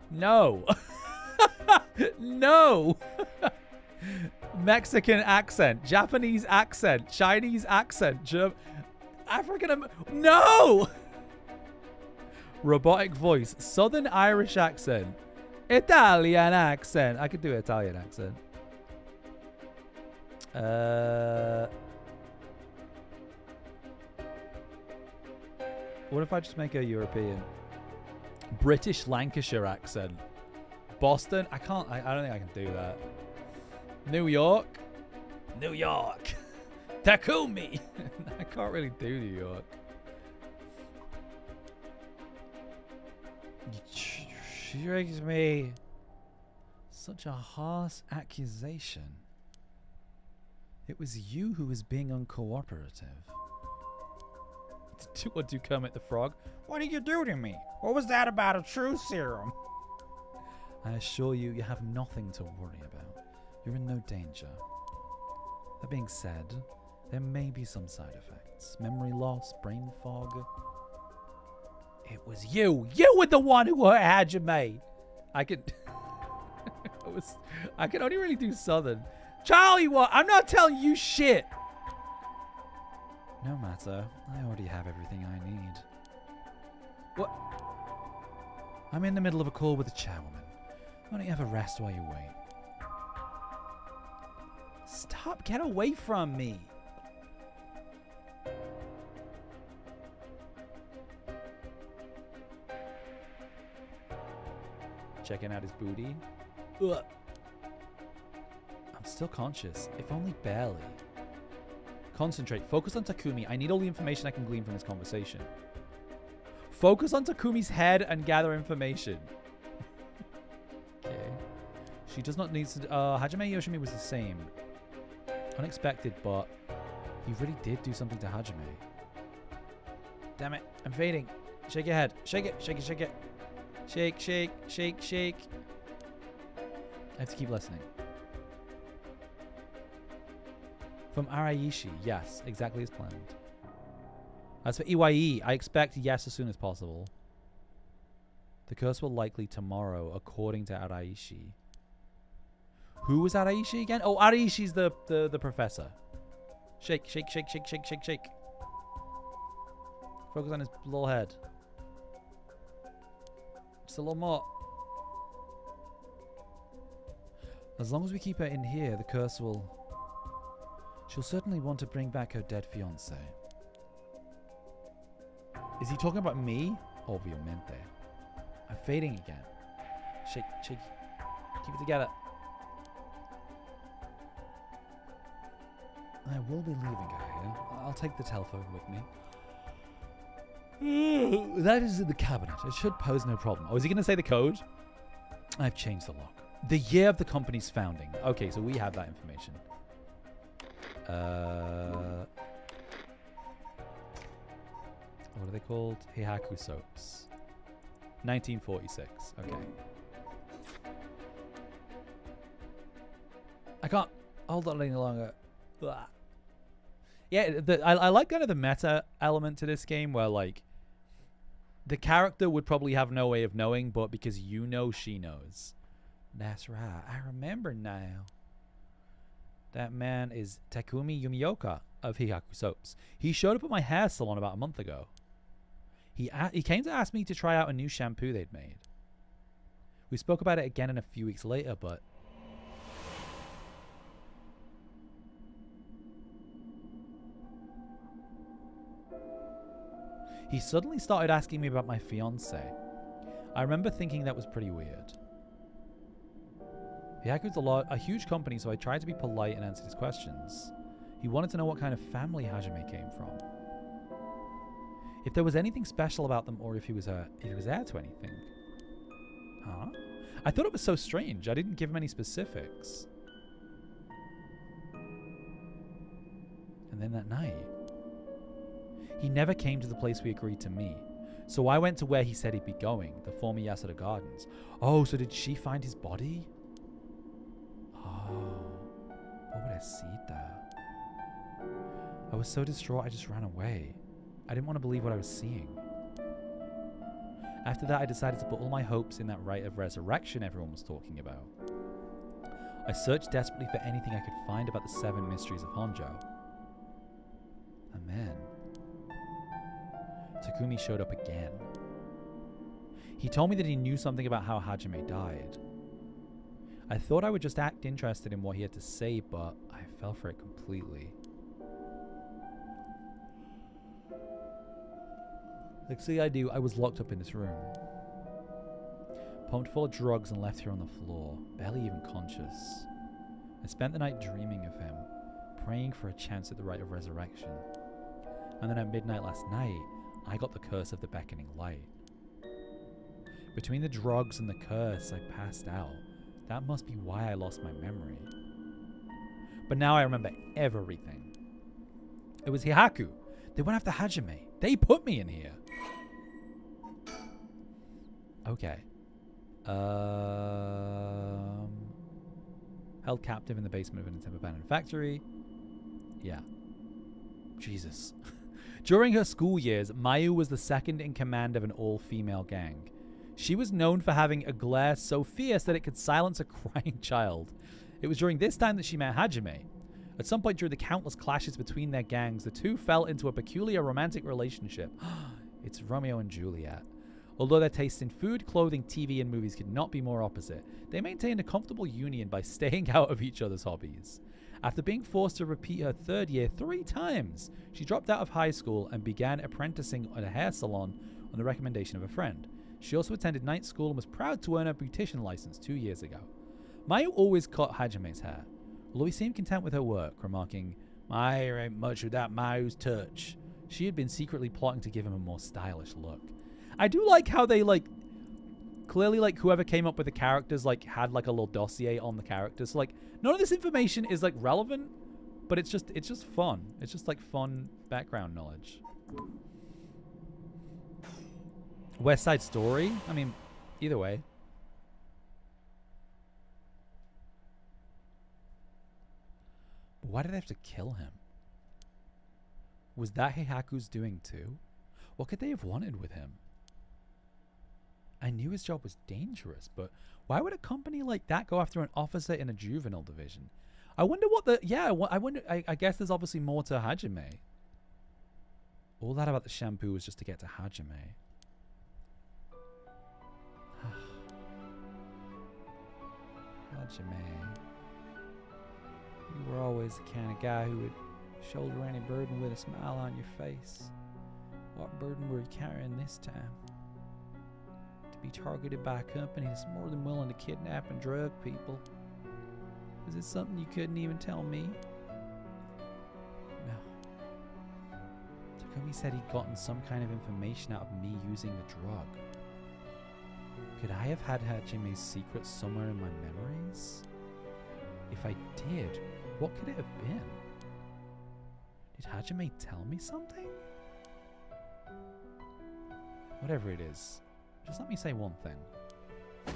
No. No. Mexican accent. Japanese accent. Chinese accent. African... No! Robotic voice. Southern Irish accent. Italian accent. I could do an Italian accent. What if I just make a European? British Lancashire accent. Boston? I can't. I don't think I can do that. New York? New York. Takumi. I can't really do New York. Triggers me. Such a harsh accusation. It was you who was being uncooperative. What do Kermit the Frog? What did you do to me? What was that about a truth serum? I assure you, you have nothing to worry about. You're in no danger. That being said, there may be some side effects. Memory loss, brain fog. It was you. You were the one who had you made. I could... I can only really do Southern. Charlie, what? I'm not telling you shit. No matter. I already have everything I need. What? I'm in the middle of a call with the chairwoman. Why don't you have a rest while you wait? Stop. Get away from me. Checking out his booty. Ugh. I'm still conscious, if only barely. Concentrate. Focus on Takumi. I need all the information I can glean from this conversation. Focus on Takumi's head and gather information. Okay. She does not need to... Hajime Yoshimi was the same. Unexpected, but he really did do something to Hajime. Damn it. I'm fading. Shake your head. Shake it. Shake it. Shake it. Shake, shake, shake, shake. I have to keep listening. From Araishi. Yes, exactly as planned. As for EYE, I expect yes as soon as possible. The curse will likely tomorrow, according to Araishi. Who was Araishi again? Oh, Araishi's the professor. Shake, shake, shake, shake, shake, shake, shake. Focus on his little head. Just a little more. As long as we keep her in here, the curse will... She'll certainly want to bring back her dead fiancé. Is he talking about me? Obviamente. I'm fading again. Shake, shake. Keep it together. I will be leaving her here. I'll take the telephone with me. That is in the cabinet. It should pose no problem. Oh, is he going to say the code? I've changed the lock. The year of the company's founding. Okay, so we have that information. What are they called? Heihaku soaps. 1946. Okay. I can't hold on any longer. Blah. Yeah, I like kind of the meta element to this game where, like, the character would probably have no way of knowing, but because you know, she knows. That's right. I remember now. That man is Takumi Yumioka of Heihaku Soaps. He showed up at my hair salon about a month ago. He came to ask me to try out a new shampoo they'd made. We spoke about it again in a few weeks later, but... He suddenly started asking me about my fiancé. I remember thinking that was pretty weird. Heihaku's a huge company, so I tried to be polite and answer his questions. He wanted to know what kind of family Hajime came from. If there was anything special about them, or if he was heir to anything. Huh? I thought it was so strange. I didn't give him any specifics. And then that night, he never came to the place we agreed to meet. So I went to where he said he'd be going, the former Yasuda Gardens. Oh, so did she find his body? Oh, pobrecita. I was so distraught I just ran away. I didn't want to believe what I was seeing. After that, I decided to put all my hopes in that rite of resurrection everyone was talking about. I searched desperately for anything I could find about the 7 mysteries of Honjo. And then Takumi showed up again. He told me that he knew something about how Hajime died. I thought I would just act interested in what he had to say, but I fell for it completely. Next thing I knew, I was locked up in this room. Pumped full of drugs and left here on the floor, barely even conscious. I spent the night dreaming of him, praying for a chance at the rite of resurrection. And then at midnight last night, I got the curse of the beckoning light. Between the drugs and the curse, I passed out. That must be why I lost my memory. But now I remember everything. It was Heihaku. They went after Hajime. They put me in here. Okay. Held captive in the basement of an abandoned factory. Yeah. Jesus. During her school years, Mayu was the second in command of an all-female gang. She was known for having a glare so fierce that it could silence a crying child. It was during this time that she met Hajime. At some point during the countless clashes between their gangs, the two fell into a peculiar romantic relationship. It's Romeo and Juliet. Although their tastes in food, clothing, TV, and movies could not be more opposite, they maintained a comfortable union by staying out of each other's hobbies. After being forced to repeat her 3rd year 3 times, she dropped out of high school and began apprenticing at a hair salon on the recommendation of a friend. She also attended night school and was proud to earn her beautician license 2 years ago. Mayu always cut Hajime's hair, although he seemed content with her work, remarking, "My hair ain't much without Mayu's touch." She had been secretly plotting to give him a more stylish look. I do like how they, like, clearly, like, whoever came up with the characters, like, had, like, a little dossier on the characters. So, like, none of this information is, like, relevant, but it's just fun. It's just, like, fun background knowledge. West Side Story? I mean, either way. Why did they have to kill him? Was that Heihaku's doing too? What could they have wanted with him? I knew his job was dangerous, but why would a company like that go after an officer in a juvenile division? I wonder what the... Yeah, I wonder... I guess there's obviously more to Hajime. All that about the shampoo was just to get to Hajime. Hajime. You were always the kind of guy who would shoulder any burden with a smile on your face. What burden were you carrying this time? To be targeted by a company that's more than willing to kidnap and drug people. Is it something you couldn't even tell me? No. Takumi said he'd gotten some kind of information out of me using the drug. Could I have had Hajime's secret somewhere in my memories? If I did, what could it have been? Did Hajime tell me something? Whatever it is, just let me say one thing.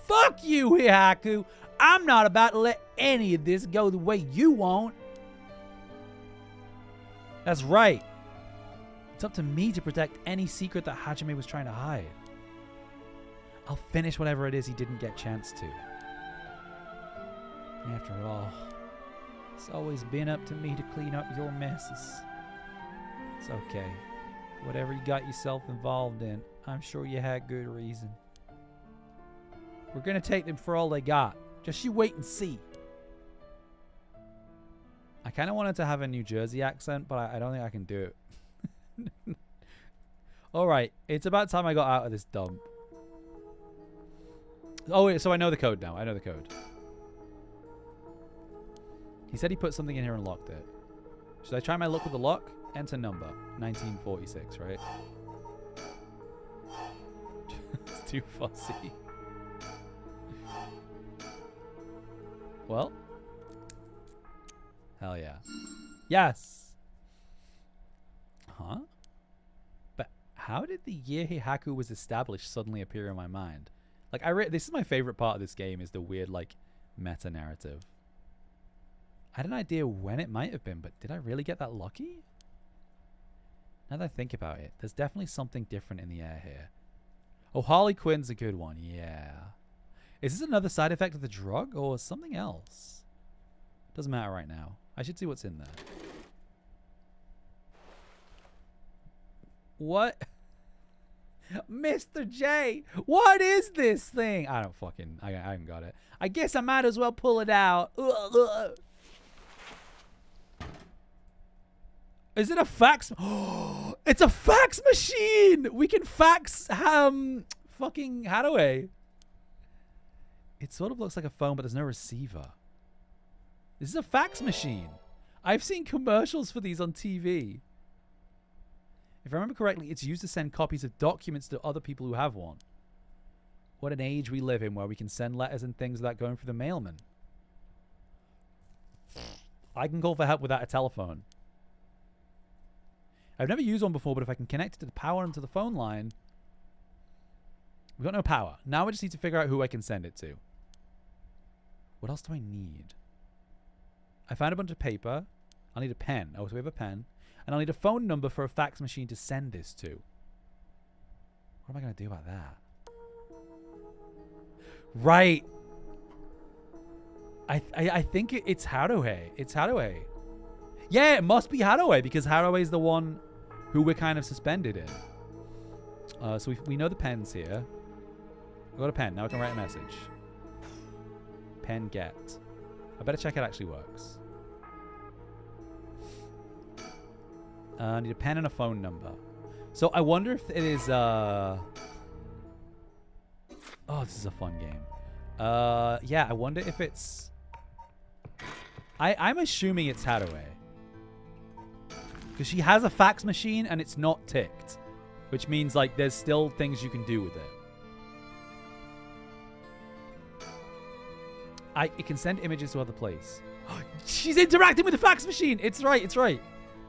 Fuck you, Heihaku! I'm not about to let any of this go the way you want. That's right. It's up to me to protect any secret that Hajime was trying to hide. I'll finish whatever it is he didn't get a chance to. After all, it's always been up to me to clean up your messes. It's okay. Whatever you got yourself involved in, I'm sure you had good reason. We're gonna take them for all they got. Just you wait and see. I kind of wanted to have a New Jersey accent, but I don't think I can do it. Alright, it's about time I got out of this dump. Oh, wait, so I know the code now. I know the code. He said he put something in here and locked it. Should I try my luck with the lock? Enter number. 1946, right? It's too fussy. Well. Hell yeah. Yes! Huh? But how did the year Heihaku was established suddenly appear in my mind? Like, this is my favorite part of this game, is the weird, like, meta-narrative. I had an idea when it might have been, but did I really get that lucky? Now that I think about it, there's definitely something different in the air here. Oh, Harley Quinn's a good one, yeah. Is this another side effect of the drug, or something else? Doesn't matter right now. I should see what's in there. What? Mr. J, what is this thing? I don't fucking... I haven't got it. I guess I might as well pull it out. Is it a fax? Oh, it's a fax machine! We can fax fucking Hadaway. It sort of looks like a phone, but there's no receiver. This is a fax machine. I've seen commercials for these on TV. If I remember correctly, it's used to send copies of documents to other people who have one. What an age we live in where we can send letters and things without going through the mailman. I can call for help without a telephone. I've never used one before, but if I can connect it to the power and to the phone line... We've got no power. Now I just need to figure out who I can send it to. What else do I need? I found a bunch of paper. I'll need a pen. Oh, so we have a pen. And I'll need a phone number for a fax machine to send this to. What am I going to do about that? Right. I think it's Haruhi. It's Haruhi. Yeah, it must be Haruhi because Haruhi is the one who we're kind of suspended in. So we know the pen's here. We've got a pen. Now we can write a message. Pen get. I better check it actually works. I need a pen and a phone number. So I wonder if it is... Oh, this is a fun game. Yeah, I wonder if it's... I'm assuming it's Haruhi. Because she has a fax machine and it's not ticked. Which means, like, there's still things you can do with it. It can send images to other places. She's interacting with the fax machine. It's right. It's right.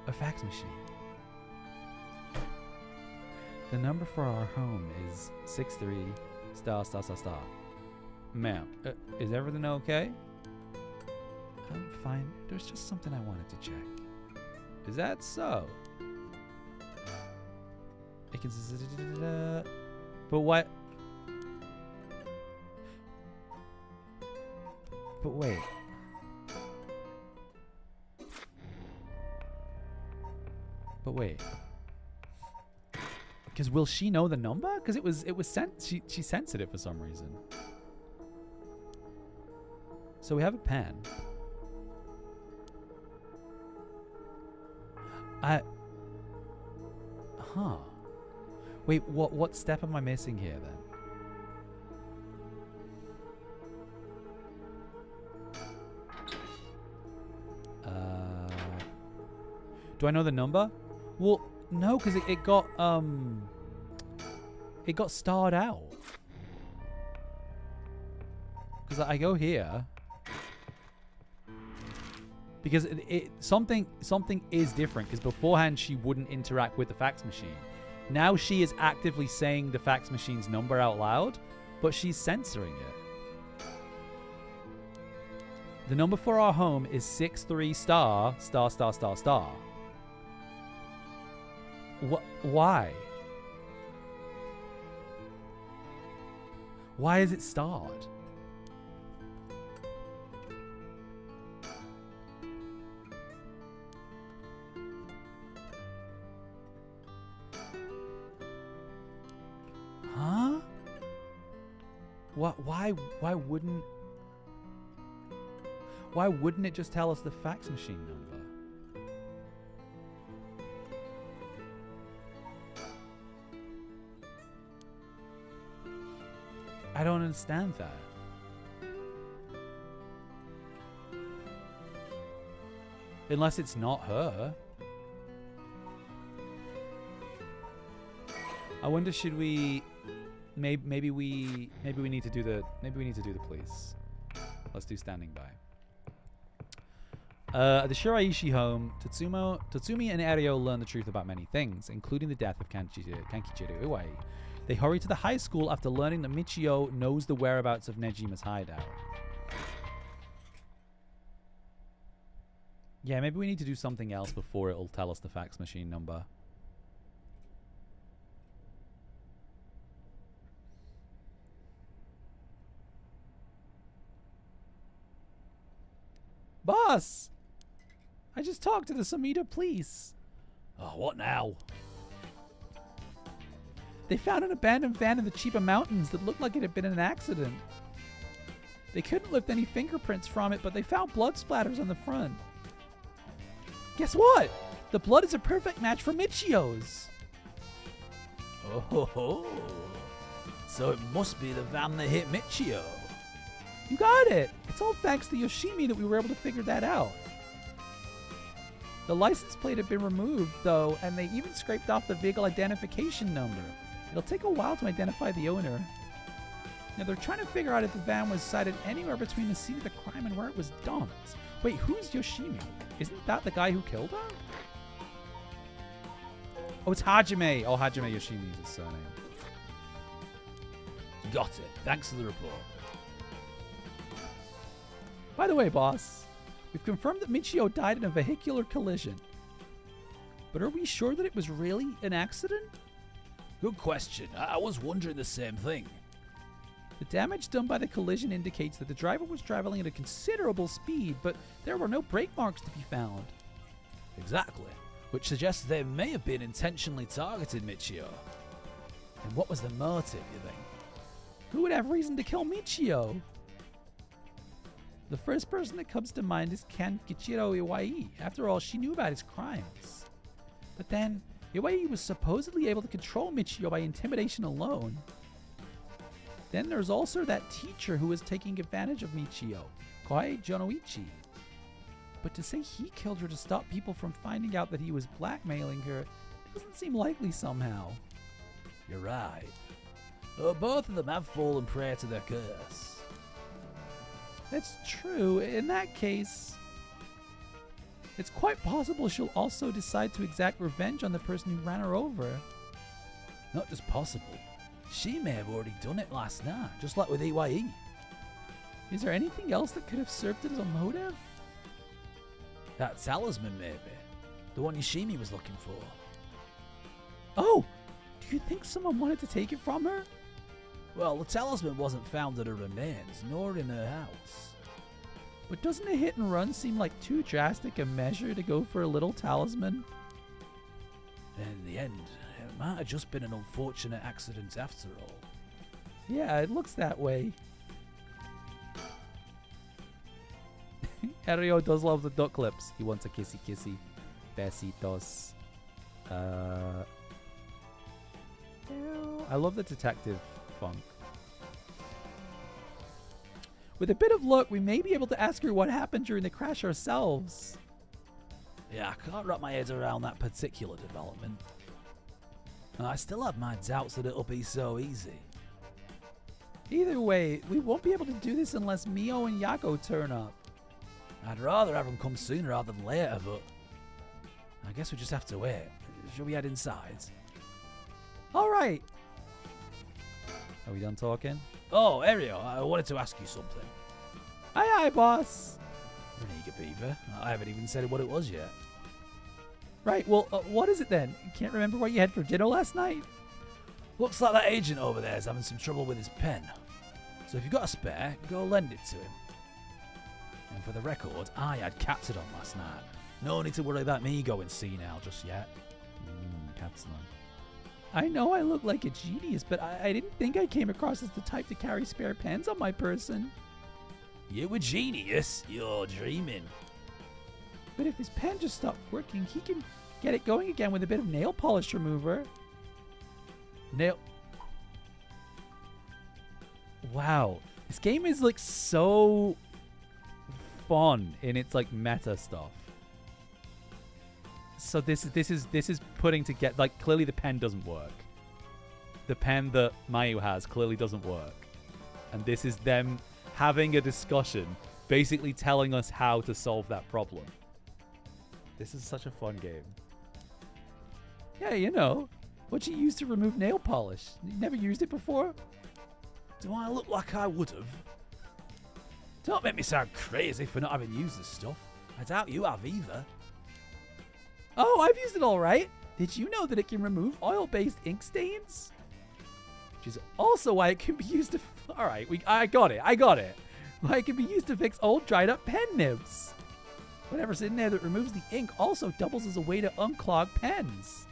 A fax machine. The number for our home is 63 star star star star. Ma'am, is everything okay? I'm fine. There's just something I wanted to check. Is that so? It can. But what? But wait. But wait. Because will she know the number? Because it was sent. She's sensitive for some reason. So we have a pen. Huh. Wait, what step am I missing here then? Do I know the number? Well, no, because it got starred out. Because I go here. Because something is different. Because beforehand she wouldn't interact with the fax machine. Now she is actively saying the fax machine's number out loud, but she's censoring it. The number for our home is 63 star star star star star. Why? Why is it starred? Huh? Why wouldn't it just tell us the fax machine number? I don't understand that. Unless it's not her. I wonder, should we maybe we need to do the police. Let's do standing by. At the Shiraishi home, Tatsumi and Eryo learn the truth about many things, including the death of Kankichiru Iwai. They hurry to the high school after learning that Michio knows the whereabouts of Nejima's hideout. Yeah, maybe we need to do something else before it'll tell us the fax machine number. Boss! I just talked to the Sumida police. Oh, what now? They found an abandoned van in the Chiba Mountains that looked like it had been in an accident. They couldn't lift any fingerprints from it, but they found blood splatters on the front. Guess what? The blood is a perfect match for Michio's. Oh ho ho. So it must be the van that hit Michio. You got it. It's all thanks to Yoshimi that we were able to figure that out. The license plate had been removed, though, and they even scraped off the vehicle identification number. It'll take a while to identify the owner. Now, they're trying to figure out if the van was sighted anywhere between the scene of the crime and where it was dumped. Wait, who's Yoshimi? Isn't that the guy who killed her? Oh, it's Hajime. Oh, Hajime Yoshimi is his surname. Got it. Thanks for the report. By the way, boss, we've confirmed that Michio died in a vehicular collision. But are we sure that it was really an accident? Good question. I was wondering the same thing. The damage done by the collision indicates that the driver was traveling at a considerable speed, but there were no brake marks to be found. Exactly. Which suggests they may have been intentionally targeting Michio. And what was the motive, you think? Who would have reason to kill Michio? The first person that comes to mind is Kankichiro Iwai. After all, she knew about his crimes. But then, Iwai was supposedly able to control Michio by intimidation alone. Then there's also that teacher who was taking advantage of Michio, Kohei Jonoichi. But to say he killed her to stop people from finding out that he was blackmailing her doesn't seem likely somehow. You're right. Both of them have fallen prey to their curse. That's true. In that case, it's quite possible she'll also decide to exact revenge on the person who ran her over. Not just possible. She may have already done it last night, just like with EYE. Is there anything else that could have served as a motive? That talisman, maybe. The one Yoshimi was looking for. Oh! Do you think someone wanted to take it from her? Well, the talisman wasn't found at her remains, nor in her house. But doesn't a hit and run seem like too drastic a measure to go for a little talisman? In the end, it might have just been an unfortunate accident after all. Yeah, it looks that way. Ario does love the duck lips. He wants a kissy kissy. Besitos. I love the detective funk. With a bit of luck, we may be able to ask her what happened during the crash ourselves. Yeah, I can't wrap my head around that particular development. And I still have my doubts that it'll be so easy. Either way, we won't be able to do this unless Mio and Yako turn up. I'd rather have them come sooner rather than later, but I guess we just have to wait. Shall we head inside? Alright. Are we done talking? Oh, Ario, I wanted to ask you something. Aye, boss. You're an eager beaver. I haven't even said what it was yet. Right, well, what is it then? You can't remember what you had for dinner last night? Looks like that agent over there is having some trouble with his pen. So if you've got a spare, go lend it to him. And for the record, I had captured on last night. No need to worry about me going senile just yet. Captain. I know I look like a genius, but I didn't think I came across as the type to carry spare pens on my person. You a genius? You're dreaming. But if his pen just stopped working, he can get it going again with a bit of nail polish remover. Wow. This game is like so fun in its like meta stuff. So this is putting together, like, clearly the pen doesn't work. The pen that Mayu has clearly doesn't work. And this is them having a discussion, basically telling us how to solve that problem. This is such a fun game. Yeah, you know, what you use to remove nail polish. You never used it before? Do I look like I would have? Don't make me sound crazy for not having used this stuff. I doubt you have either. Oh, I've used it all right. Did you know that it can remove oil-based ink stains? Which is also why it can be used to... All right, I got it. Why it can be used to fix old dried-up pen nibs. Whatever's in there that removes the ink also doubles as a way to unclog pens.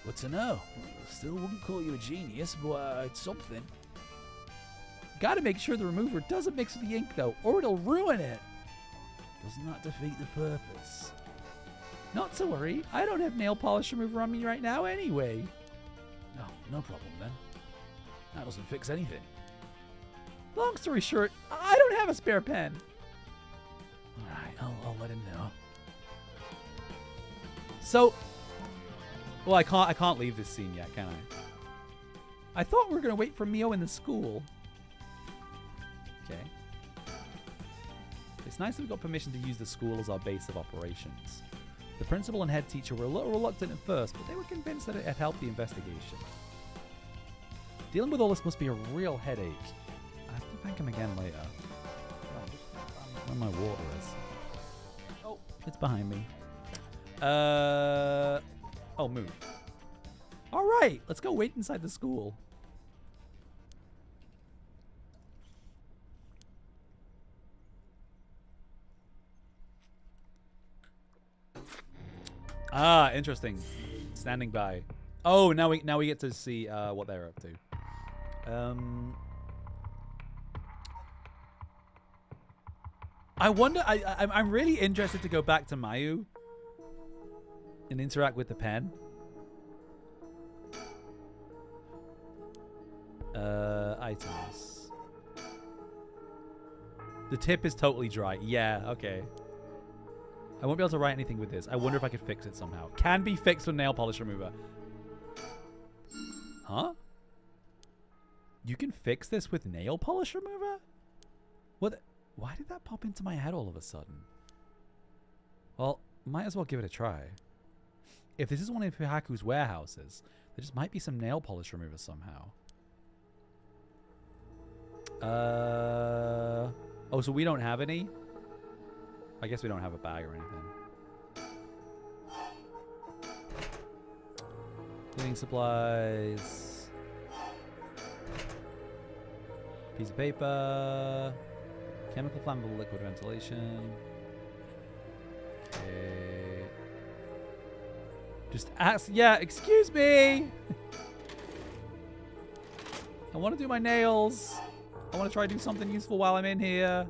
Good to know. Still wouldn't call you a genius, but it's something. Gotta make sure the remover doesn't mix with the ink, though, or it'll ruin it. Doesn't that defeat the purpose? Not to worry. I don't have nail polish remover on me right now anyway. No problem then. That doesn't fix anything. Long story short, I don't have a spare pen. Alright, I'll let him know. So, well, I can't leave this scene yet, can I? I thought we were gonna wait for Mio in the school. Okay. It's nice that we got permission to use the school as our base of operations. The principal and head teacher were a little reluctant at first, but they were convinced that it had helped the investigation. Dealing with all this must be a real headache. I have to thank him again later. Where my water is. Oh, it's behind me. Oh, move. All right, let's go wait inside the school. Ah, interesting. Standing by. Oh, now we get to see what they're up to. I wonder. I'm really interested to go back to Mayu and interact with the pen. Items. The tip is totally dry. Yeah. Okay. I won't be able to write anything with this. I wonder if I could fix it somehow. Can be fixed with nail polish remover. Huh? You can fix this with nail polish remover? What? Why did that pop into my head all of a sudden? Well, might as well give it a try. If this is one of Haku's warehouses, there just might be some nail polish remover somehow. Oh, so we don't have any? I guess we don't have a bag or anything. Cleaning supplies. Piece of paper. Chemical flammable liquid ventilation. Okay. Just ask. Yeah, excuse me. I want to do my nails. I want to try to do something useful while I'm in here.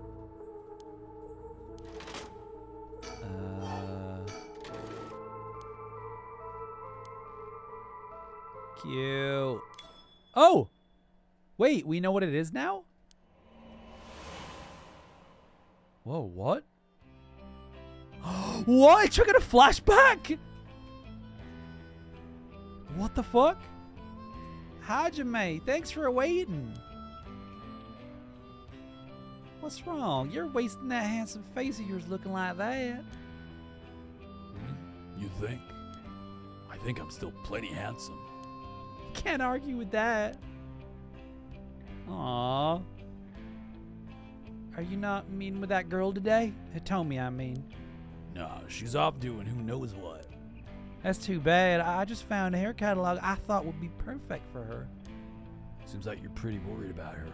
Cute. Oh! Wait, we know what it is now? Whoa, what? What? It triggered a flashback? What the fuck? Hajime, thanks for waiting. What's wrong? You're wasting that handsome face of yours looking like that. You think? I think I'm still plenty handsome. Can't argue with that. Aww. Are you not meeting with that girl today? Hitomi, I mean. Nah, she's off doing who knows what. That's too bad. I just found a hair catalog I thought would be perfect for her. Seems like you're pretty worried about her.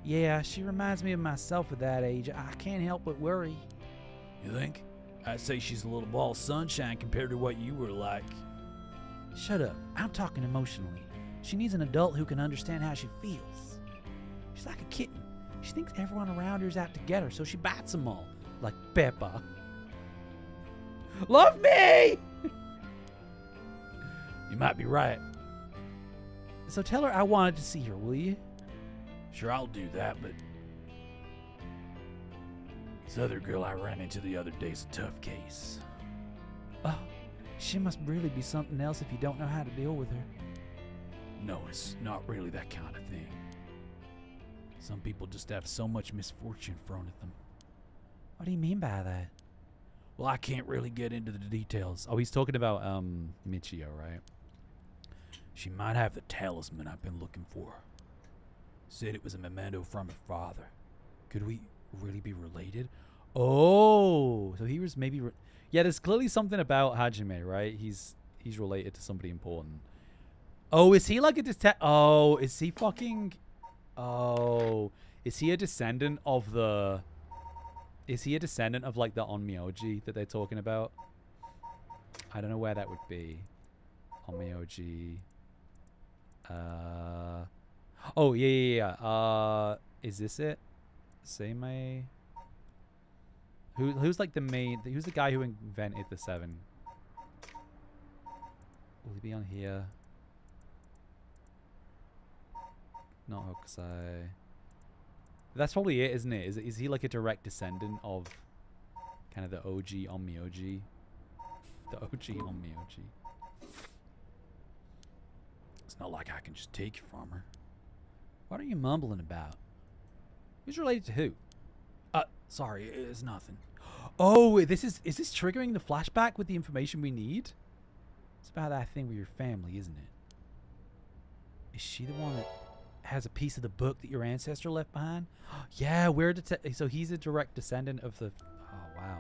Yeah, she reminds me of myself at that age. I can't help but worry. You think? I'd say she's a little ball of sunshine compared to what you were like. Shut up. I'm talking emotionally. She needs an adult who can understand how she feels. She's like a kitten. She thinks everyone around her is out to get her, so she bites them all. Like Peppa. Love me! You might be right. So tell her I wanted to see her, will you? Sure, I'll do that, but this other girl I ran into the other day's a tough case. Oh, she must really be something else if you don't know how to deal with her. No, it's not really that kind of thing. Some people just have so much misfortune thrown at them. What do you mean by that? Well, I can't really get into the details. Oh, he's talking about Michio, right? She might have the talisman I've been looking for. Said it was a memento from her father. Could we really be related? Oh, so he was maybe... yeah, there's clearly something about Hajime, right? He's related to somebody important. Oh, is he like a... oh, is he fucking... oh, is he a descendant of the... is he a descendant of like the Onmyoji that they're talking about? I don't know where that would be. Onmyoji. Oh, yeah. Is this it? Seimei? Who's like the main... who's the guy who invented the 7? Will he be on here? Not Hokusai. That's probably it, isn't it? Is he like a direct descendant of kind of the OG Onmyoji? The OG Onmyoji. It's not like I can just take it from her. What are you mumbling about? Who's related to who? Sorry, it's nothing. Oh, is this triggering the flashback with the information we need? It's about that thing with your family, isn't it? Is she the one that has a piece of the book that your ancestor left behind? Yeah, so he's a direct descendant of the... oh,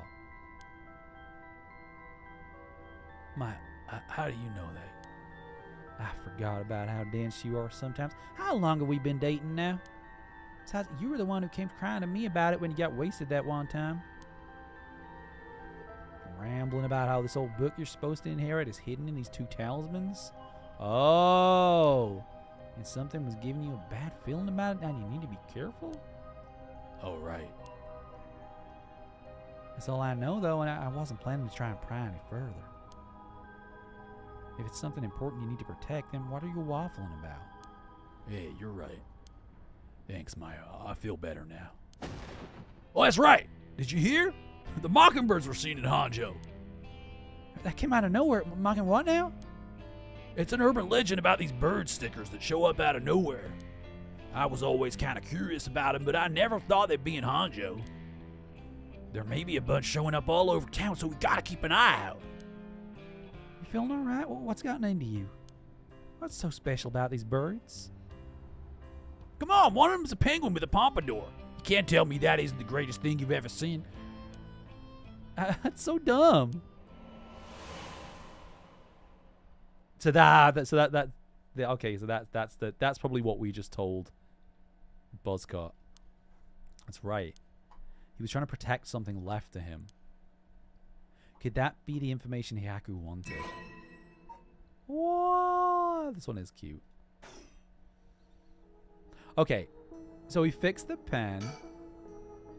wow. How do you know that? I forgot about how dense you are sometimes. How long have we been dating now? Besides, you were the one who came crying to me about it when you got wasted that one time. Rambling about how this old book you're supposed to inherit is hidden in these 2 talismans. Oh, and something was giving you a bad feeling about it and you need to be careful? Oh, right. That's all I know, though, and I wasn't planning to try and pry any further. If it's something important you need to protect, then what are you waffling about? Hey, you're right. Thanks, Maya. I feel better now. Oh, that's right. Did you hear? The mockingbirds were seen in Hanjo. That came out of nowhere. Mocking what now? It's an urban legend about these bird stickers that show up out of nowhere. I was always kind of curious about them, but I never thought they'd be in Honjo. There may be a bunch showing up all over town, so we gotta keep an eye out. You feeling all right? What's gotten into you? What's so special about these birds? Come on, one of them's a penguin with a pompadour. You can't tell me that isn't the greatest thing you've ever seen. That's so dumb. So that's probably what we just told Buzzcott. That's right. He was trying to protect something left to him. Could that be the information Hihaku wanted? What? This one is cute. Okay, so we fixed the pen.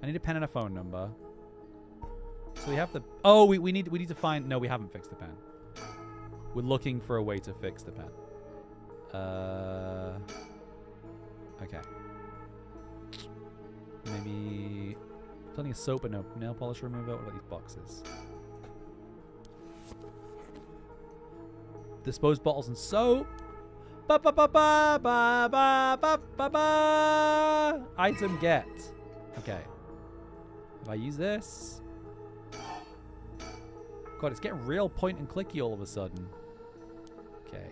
I need a pen and a phone number. So we have the... Oh, we need to find... No, we haven't fixed the pen. We're looking for a way to fix the pen. Okay. Maybe... Plenty of soap and no nail polish remover. What about these boxes? Dispose bottles and soap. Ba ba ba ba ba ba ba ba ba. Item get. Okay. If I use this. God, it's getting real point and clicky all of a sudden. Okay.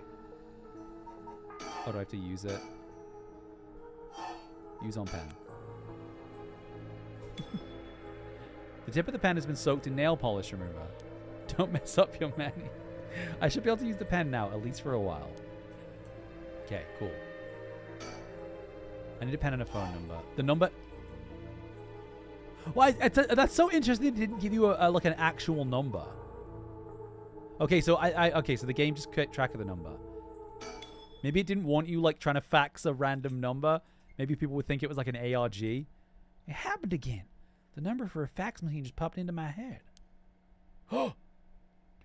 Oh, do I have to use it? Use on pen. The tip of the pen has been soaked in nail polish remover. Don't mess up your mani. I should be able to use the pen now, at least for a while. Okay, cool. I need a pen and a phone number. The number... Well, that's so interesting. It didn't give you like an actual number. Okay, so okay, so the game just kept track of the number. Maybe it didn't want you like trying to fax a random number. Maybe people would think it was like an ARG. It happened again. The number for a fax machine just popped into my head. Oh,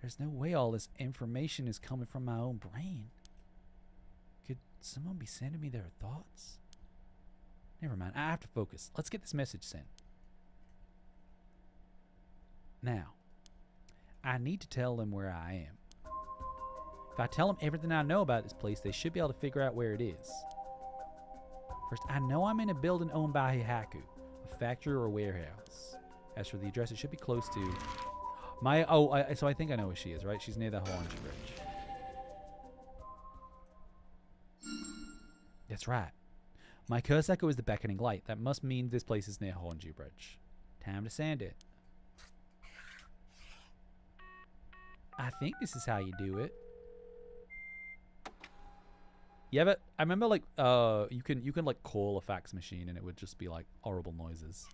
there's no way all this information is coming from my own brain. Could someone be sending me their thoughts? Never mind. I have to focus. Let's get this message sent. Now, I need to tell them where I am. If I tell them everything I know about this place, they should be able to figure out where it is. First, I know I'm in a building owned by Hihaku, a factory or a warehouse. As for the address, it should be close to my... so I think I know where she is, right? She's near the Honji Bridge. That's right. My curse echo is the beckoning light. That must mean this place is near Honji Bridge. Time to send it. I think this is how you do it. Yeah, but I remember like you can like call a fax machine and it would just be like horrible noises.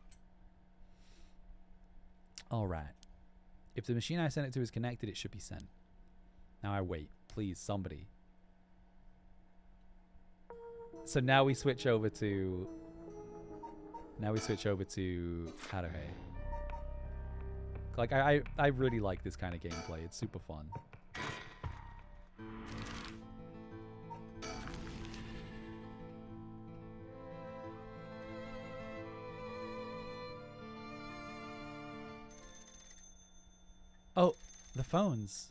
All right. If the machine I sent it to is connected, it should be sent. Now I wait. Please, somebody. So now we switch over to Haruhe. Like I really like this kind of gameplay. It's super fun. Oh, the phones.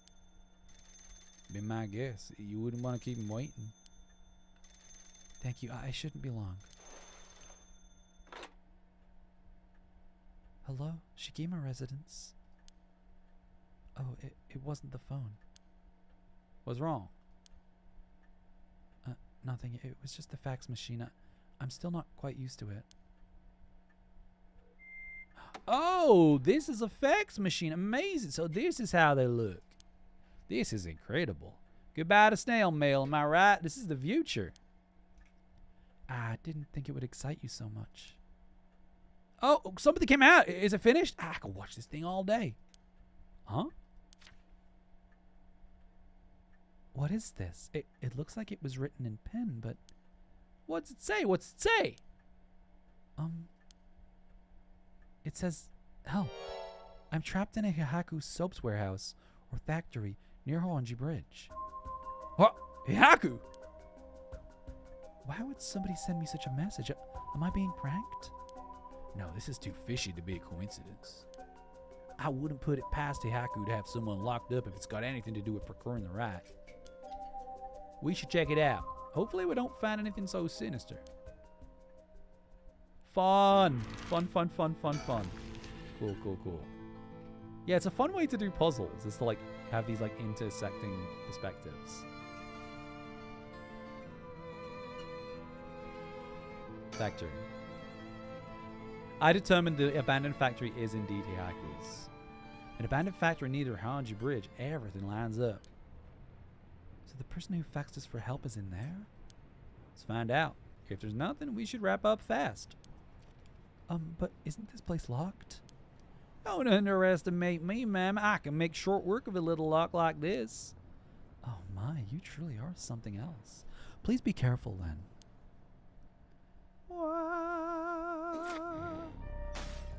Be my guess. You wouldn't want to keep them waiting. Thank you. I shouldn't be long. Hello? Shigema residence. Oh, it wasn't the phone. What's wrong? Nothing. It was just the fax machine. I'm still not quite used to it. Oh, this is a fax machine. Amazing. So this is how they look. This is incredible. Goodbye to snail mail, am I right? This is the future. I didn't think it would excite you so much. Oh, something came out. Is it finished? I could watch this thing all day. Huh? What is this? It looks like it was written in pen, but... What's it say? What's it say? It says, help. I'm trapped in a Hihaku soaps warehouse or factory near Honji Bridge. What? Hihaku? Why would somebody send me such a message? Am I being pranked? No, this is too fishy to be a coincidence. I wouldn't put it past Hihaku to have someone locked up if it's got anything to do with procuring the right. We should check it out. Hopefully we don't find anything so sinister. Fun. Fun, fun, fun, fun, fun. Cool, cool, cool. Yeah, it's a fun way to do puzzles, is to like have these like intersecting perspectives. Factory. I determined the abandoned factory is indeed Hyaku's. An abandoned factory near the Hanji Bridge. Everything lines up. So the person who faxed us for help is in there? Let's find out. If there's nothing, we should wrap up fast. But isn't this place locked? Don't underestimate me, ma'am. I can make short work of a little lock like this. Oh my, you truly are something else. Please be careful then.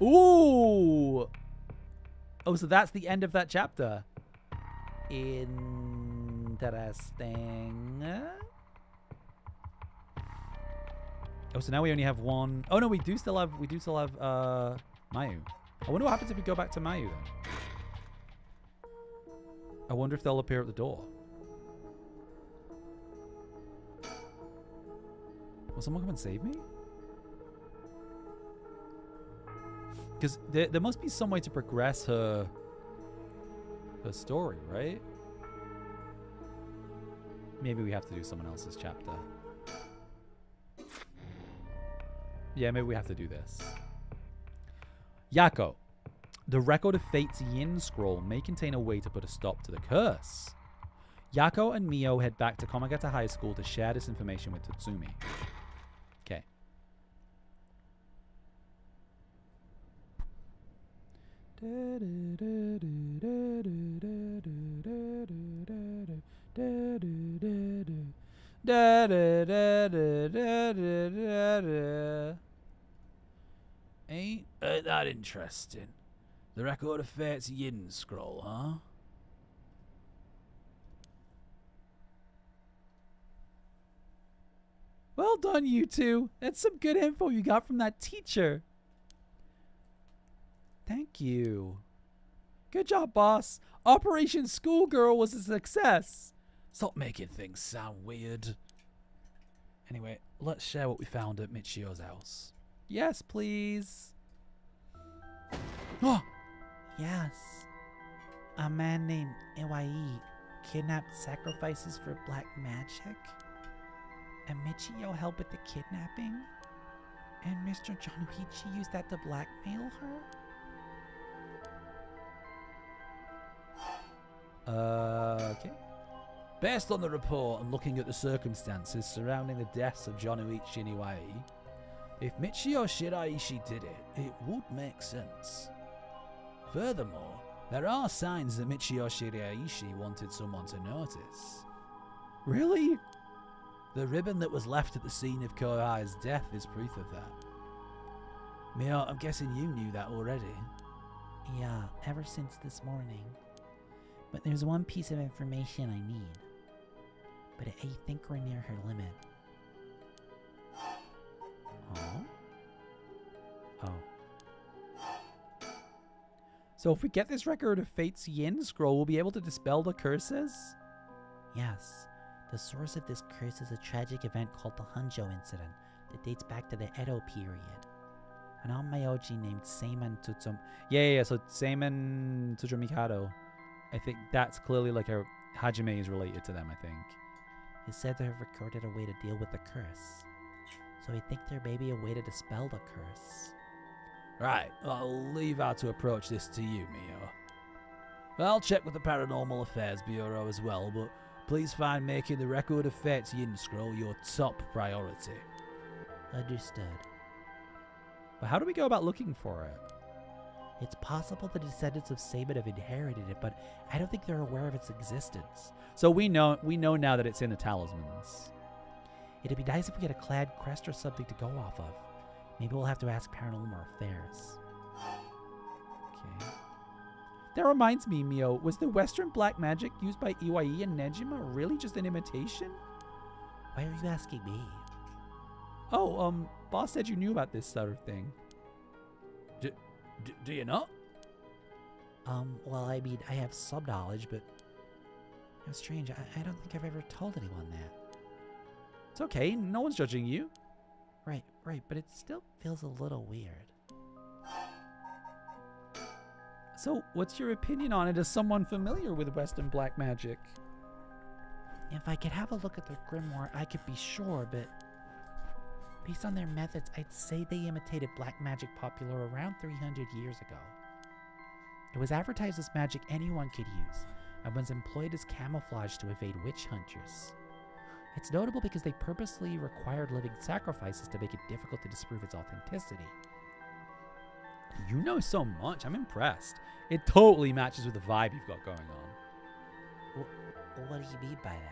Ooh! Oh, so that's the end of that chapter. Interesting. Oh, so now we only have one. Oh no, we do still have Mayu. I wonder what happens if we go back to Mayu then. I wonder if they'll appear at the door. Will someone come and save me? Because there must be some way to progress her story, right? Maybe we have to do someone else's chapter. Yeah, maybe we have to do this. Yako. The record of Fate's Yin scroll may contain a way to put a stop to the curse. Yako and Mio head back to Komagata High School to share this information with Tatsumi. Okay. Ain't that interesting? The record of Fate's Yin scroll, huh? Well done, you two. That's some good info you got from that teacher. Thank you. Good job, boss. Operation Schoolgirl was a success. Stop making things sound weird. Anyway, let's share what we found at Michio's house. Yes, please. Oh! Yes. A man named Iwai kidnapped sacrifices for black magic. And Michio helped with the kidnapping. And Mr. Jonuichi used that to blackmail her. Okay. Based on the report and looking at the circumstances surrounding the deaths of Jonuichi and Iwai, if Michio Shiraishi did it, it would make sense. Furthermore, there are signs that Michio Shiraishi wanted someone to notice. Really? The ribbon that was left at the scene of Kohai's death is proof of that. Mio, I'm guessing you knew that already. Yeah, ever since this morning. But there's one piece of information I need. But I think we're near her limit. Oh. So if we get this record of Fate's Yin scroll, we'll be able to dispel the curses? Yes. The source of this curse is a tragic event called the Hanjo incident that dates back to the Edo period. An Onmyoji named Seiman Tutsum. Yeah. So Seiman Tsuchimikado. I think that's clearly like a Hajime is related to them, I think. Is said to have recorded a way to deal with the curse. So I think there may be a way to dispel the curse. Right, I'll leave how to approach this to you, Mio. I'll check with the Paranormal Affairs Bureau as well, but please find making the record of Fate's Yin scroll your top priority. Understood. But how do we go about looking for it? It's possible the descendants of Seiman have inherited it, but I don't think they're aware of its existence. So we know now that it's in the talismans. It'd be nice if we had a clad crest or something to go off of. Maybe we'll have to ask Paranormal Affairs. Okay. That reminds me, Mio, was the Western black magic used by Iwai and Nejima really just an imitation? Why are you asking me? Oh, boss said you knew about this sort of thing. Do you not? Well, I mean, I have some knowledge, but it's strange. I don't think I've ever told anyone that. It's okay. No one's judging you. Right, but it still feels a little weird. So, what's your opinion on it as someone familiar with Western black magic? If I could have a look at their grimoire, I could be sure, but based on their methods, I'd say they imitated black magic popular around 300 years ago. It was advertised as magic anyone could use, and was employed as camouflage to evade witch hunters. It's notable because they purposely required living sacrifices to make it difficult to disprove its authenticity. You know so much. I'm impressed. It totally matches with the vibe you've got going on. What do you mean by that?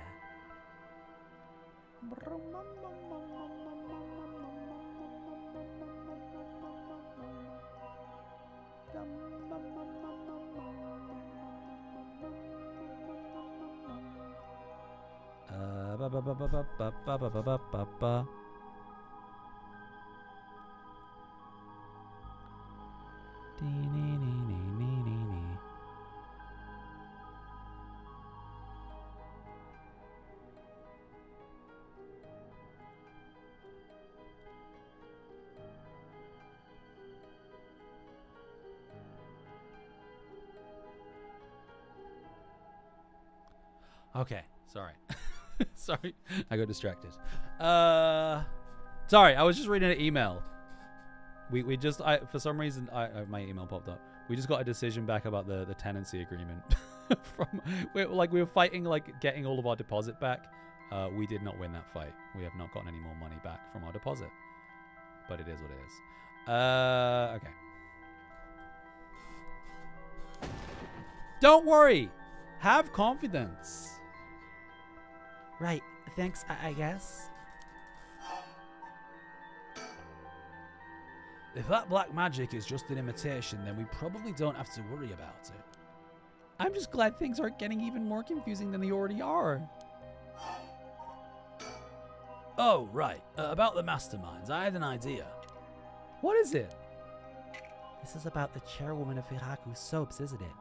Okay, sorry. Sorry, I got distracted. Sorry, I was just reading an email. We just, for some reason, my email popped up. We just got a decision back about the tenancy agreement. We were fighting, like, getting all of our deposit back. We did not win that fight. We have not gotten any more money back from our deposit. But it is what it is. Okay. Don't worry. Have confidence. Right, thanks, I guess. If that black magic is just an imitation, then we probably don't have to worry about it. I'm just glad things aren't getting even more confusing than they already are. Oh, right. About the masterminds, I had an idea. What is it? This is about the chairwoman of Hiraku Soaps, isn't it?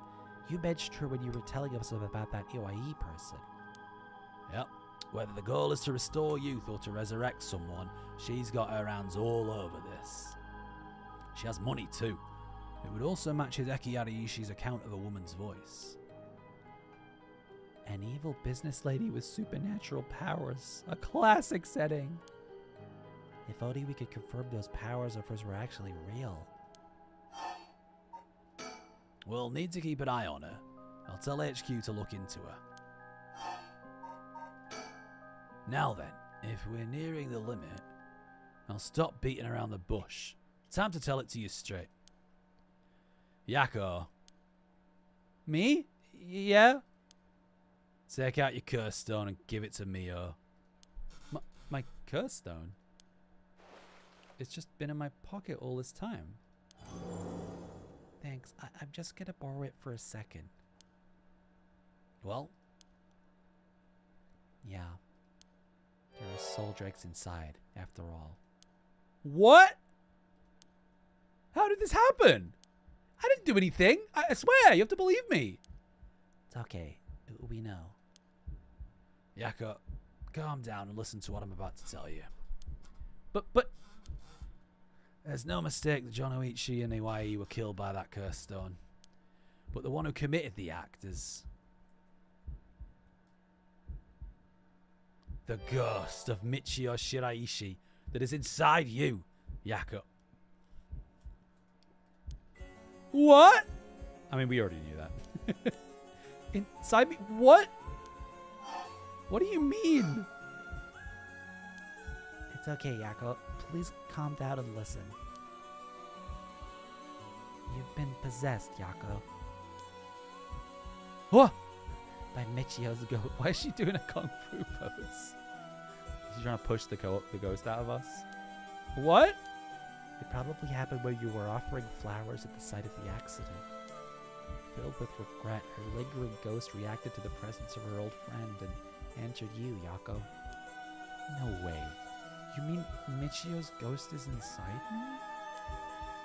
You mentioned her when you were telling us about that Iwai person. Yep. Whether the goal is to restore youth or to resurrect someone, she's got her hands all over this. She has money too. It would also match Hideki Ariishi's account of a woman's voice. An evil business lady with supernatural powers. A classic setting. If only we could confirm those powers of hers were actually real. We'll need to keep an eye on her. I'll tell HQ to look into her. Now then, if we're nearing the limit, I'll stop beating around the bush. Time to tell it to you straight. Yako. Me? Yeah? Take out your curse stone and give it to Mio. My curse stone? It's just been in my pocket all this time. Thanks, I'm just gonna borrow it for a second. Well? Yeah. There are soul dregs inside, after all. What? How did this happen? I didn't do anything. I swear, you have to believe me. It's okay. We know. Yako, calm down and listen to what I'm about to tell you. But... There's no mistake that John Oichi and Iwai were killed by that curse stone. But the one who committed the act is... the ghost of Michio Shiraishi that is inside you, Yako. What? I mean, we already knew that. Inside me? What? What do you mean? It's okay, Yako. Please calm down and listen. You've been possessed, Yako. What? By Michio's ghost. Why is she doing a kung fu pose? Is she trying to push the ghost out of us? What? It probably happened when you were offering flowers at the site of the accident. Filled with regret, her lingering ghost reacted to the presence of her old friend and entered you, Yako. No way. You mean Michio's ghost is inside me?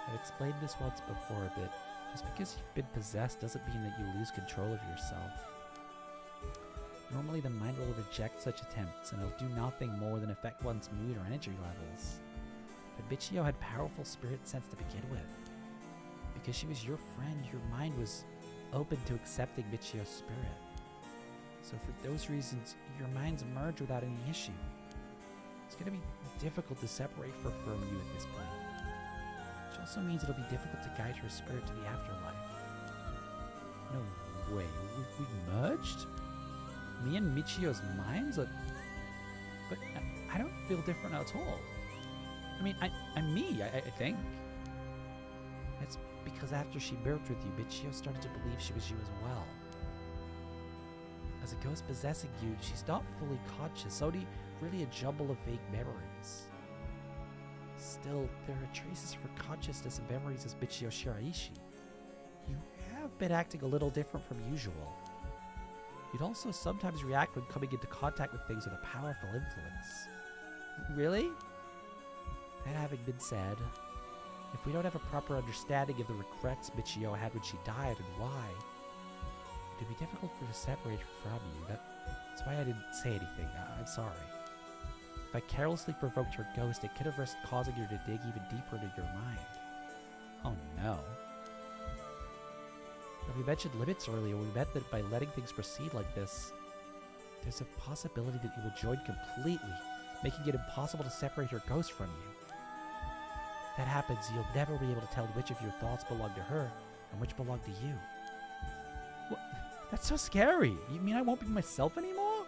I've explained this once before, but just because you've been possessed doesn't mean that you lose control of yourself. Normally the mind will reject such attempts, and it'll do nothing more than affect one's mood or energy levels. But Michio had powerful spirit sense to begin with. Because she was your friend, your mind was open to accepting Michio's spirit. So for those reasons, your minds merge without any issue. It's going to be difficult to separate her from you at this point. Which also means it'll be difficult to guide her spirit to the afterlife. No way. We merged? Me and Michio's minds? But I don't feel different at all. I mean, I'm me, I think. That's because after she merged with you, Michio started to believe she was you as well. As a ghost possessing you, she's not fully conscious, only really a jumble of vague memories. Still, there are traces of her consciousness and memories as Michio Shiraishi. You have been acting a little different from usual. You'd also sometimes react when coming into contact with things with a powerful influence. Really? That having been said, if we don't have a proper understanding of the regrets Michio had when she died and why, it'd be difficult for her to separate from you. That's why I didn't say anything. I'm sorry. If I carelessly provoked her ghost, it could have risked causing her to dig even deeper into your mind. Oh no. When we mentioned limits earlier, we meant that by letting things proceed like this, there's a possibility that you will join completely, making it impossible to separate your ghost from you. If that happens, you'll never be able to tell which of your thoughts belong to her and which belong to you. What? That's so scary. You mean I won't be myself anymore?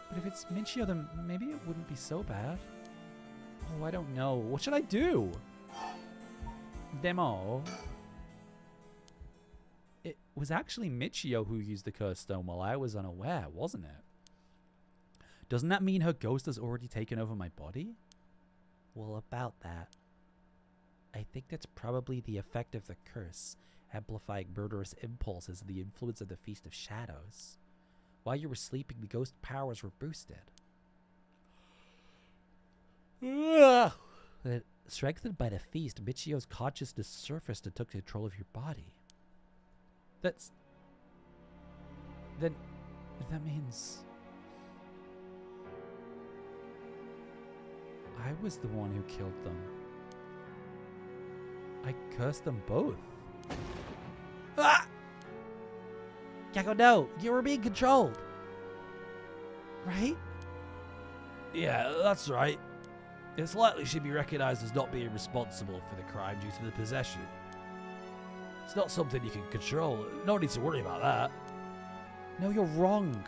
But if it's Michio, then maybe it wouldn't be so bad. Oh, I don't know. What should I do? Demo. It was actually Michio who used the curse stone while I was unaware, wasn't it? Doesn't that mean her ghost has already taken over my body? Well, about that, I think that's probably the effect of the curse, amplifying murderous impulses and the influence of the Feast of Shadows. While you were sleeping, the ghost powers were boosted. Strengthened by the feast, Michio's consciousness surfaced and took control of your body. Then that means I was the one who killed them. I cursed them both. Ah! Yakko, no! You were being controlled! Right? Yeah, that's right. It's likely she'd be recognized as not being responsible for the crime due to the possession. It's not something you can control. No need to worry about that. No, you're wrong.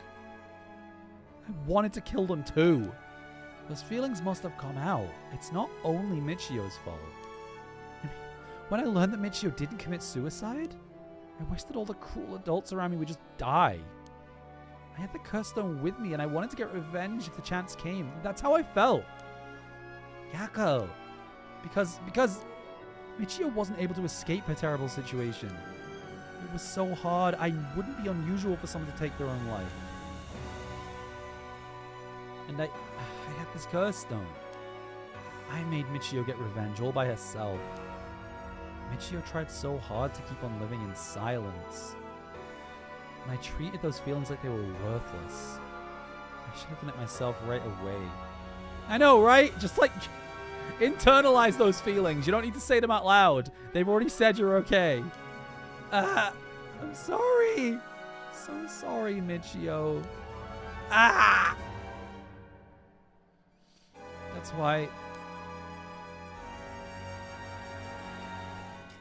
I wanted to kill them too. Those feelings must have come out. It's not only Michio's fault. I mean, when I learned that Michio didn't commit suicide, I wish that all the cruel adults around me would just die. I had the curse stone with me and I wanted to get revenge if the chance came. That's how I felt. Yakko! Because Michio wasn't able to escape her terrible situation. It was so hard. I wouldn't be unusual for someone to take their own life. And I had this curse stone. I made Michio get revenge all by herself. Michio tried so hard to keep on living in silence. And I treated those feelings like they were worthless. I should have done it myself right away. I know, right? Just like internalize those feelings. You don't need to say them out loud. They've already said you're okay. I'm sorry. So sorry, Michio. That's why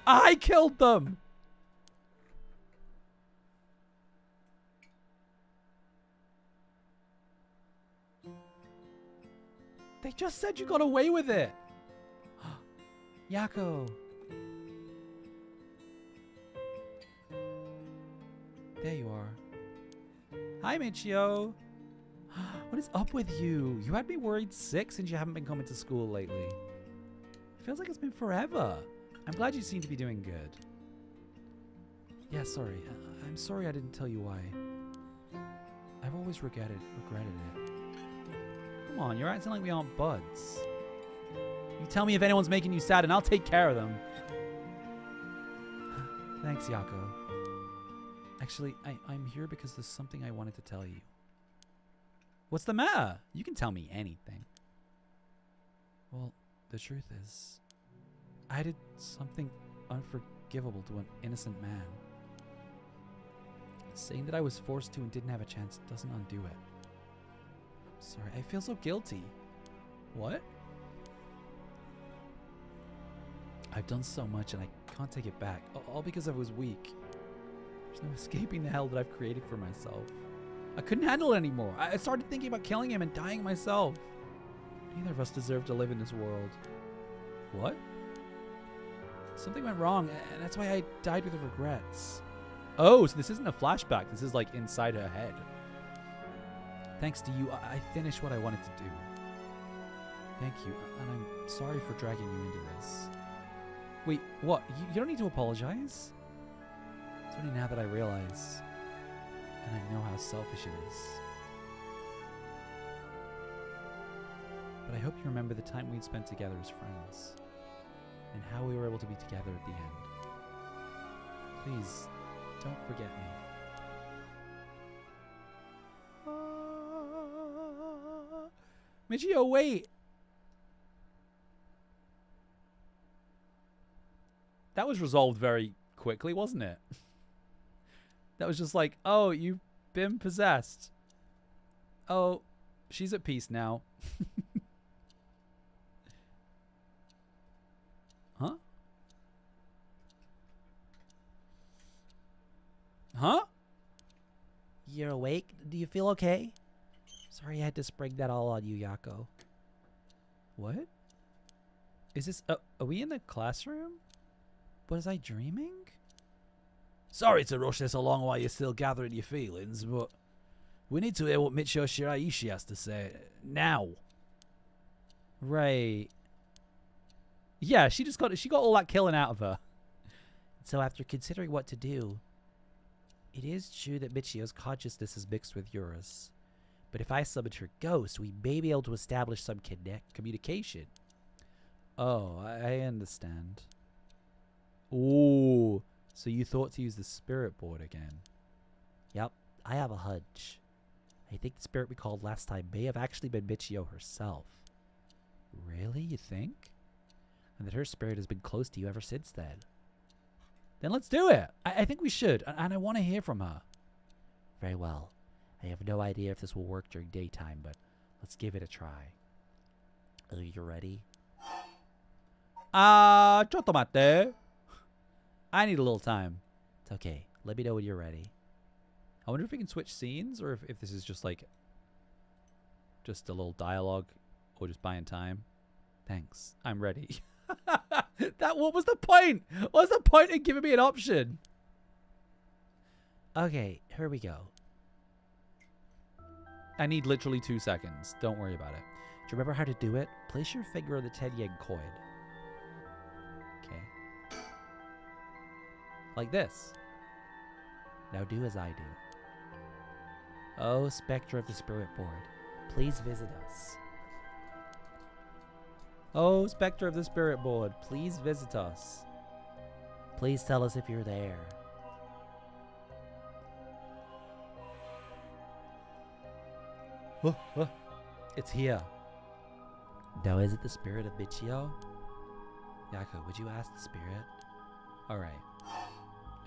I killed them. They just said you got away with it. Yakko. There you are. Hi, Michio. What is up with you? You had me worried sick since you haven't been coming to school lately. It feels like it's been forever. I'm glad you seem to be doing good. Yeah, sorry. I'm sorry I didn't tell you why. I've always regretted it. Come on, you're acting like we aren't buds. You tell me if anyone's making you sad and I'll take care of them. Thanks, Yakko. Actually, I'm here because there's something I wanted to tell you. What's the matter? You can tell me anything. Well, The truth is, I did something unforgivable to an innocent man. Saying that I was forced to and didn't have a chance doesn't undo it. I'm sorry, I feel so guilty. What? I've done so much and I can't take it back, all because I was weak. There's no escaping the hell that I've created for myself. I couldn't handle it anymore. I started thinking about killing him and dying myself. Neither of us deserve to live in this world. What? Something went wrong, and that's why I died with regrets. Oh, so this isn't a flashback. This is like inside her head. Thanks to you, I finished what I wanted to do. Thank you, and I'm sorry for dragging you into this. Wait, what? You don't need to apologize? It's only now that I realize, and I know how selfish it is. But I hope you remember the time we'd spent together as friends, and how we were able to be together at the end. Please, don't forget me. Michio, wait! That was resolved very quickly, wasn't it? That was just like, oh, you've been possessed. Oh, she's at peace now. Huh? Huh? You're awake? Do you feel okay? Sorry I had to spring that all on you, Yako. What? Is this... are we in the classroom? Was I dreaming? Sorry to rush this along while you're still gathering your feelings, but we need to hear what Michio Shiraishi has to say. Now. Right. Yeah, she got all that killing out of her. So after considering what to do, it is true that Michio's consciousness is mixed with Yura's. But if I summoned her ghost, we may be able to establish some communication. Oh, I understand. Ooh, so you thought to use the spirit board again? Yep, I have a hunch. I think the spirit we called last time may have actually been Michio herself. Really, you think? And that her spirit has been close to you ever since then. Then let's do it. I think we should, and I want to hear from her. Very well. I have no idea if this will work during daytime, but let's give it a try. Are you ready? Chotomate. I need a little time. It's okay. Let me know when you're ready. I wonder if we can switch scenes, or if this is just like just a little dialogue, or just buying time. Thanks. I'm ready. What was the point? What was the point in giving me an option? Okay, here we go. I need literally 2 seconds. Don't worry about it. Do you remember how to do it? Place your finger on the 10-yen coin. Okay. Like this. Now do as I do. Oh, Spectre of the Spirit Board, please visit us. Oh, Spectre of the Spirit Board, please visit us. Please tell us if you're there. It's here. Now, is it the spirit of Michio? Yako, would you ask the spirit? Alright.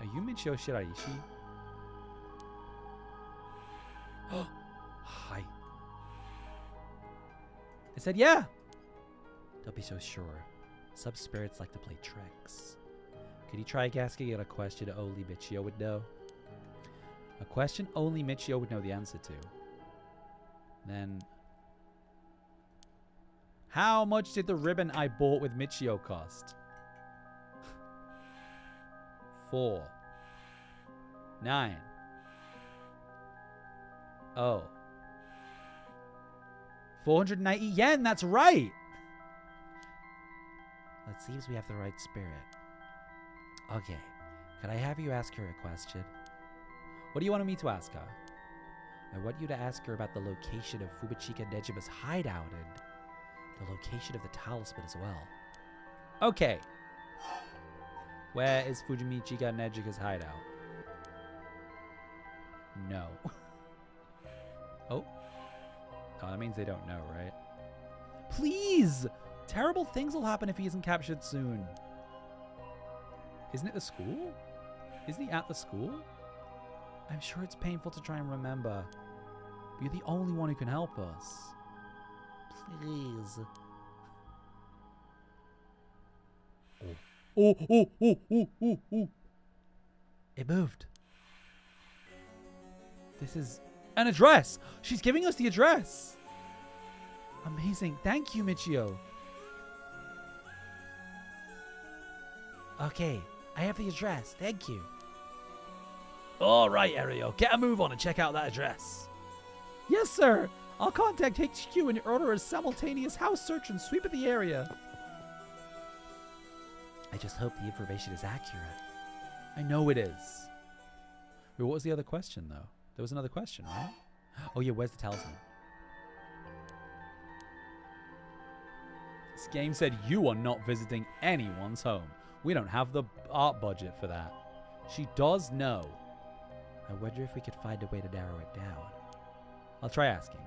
Are you Michio Shiraishi? Hi. I said yeah! Don't be so sure. Some spirits like to play tricks. Could you try asking it a question only Michio would know? A question only Michio would know the answer to. Then... How much did the ribbon I bought with Michio cost? 4. 9. Oh. 490 yen, that's right! It seems we have the right spirit. Okay. Could I have you ask her a question? What do you want me to ask her? I want you to ask her about the location of Fumichika Nejima's hideout and the location of the talisman as well. Okay. Where is Fumichika Nejima's hideout? No. Oh, that means they don't know, right? Please! Terrible things will happen if he isn't captured soon. Isn't it the school? Isn't he at the school? I'm sure it's painful to try and remember. But you're the only one who can help us. Please. Oh. It moved. This is an address. She's giving us the address. Amazing. Thank you, Michio. Okay, I have the address. Thank you. All right, Ario, get a move on and check out that address. Yes, sir. I'll contact HQ and order a simultaneous house search and sweep of the area. I just hope the information is accurate. I know it is. Wait, what was the other question, though? There was another question, right? Oh, yeah, where's the talisman? This game said you are not visiting anyone's home. We don't have the art budget for that. She does know. I wonder if we could find a way to narrow it down. I'll try asking.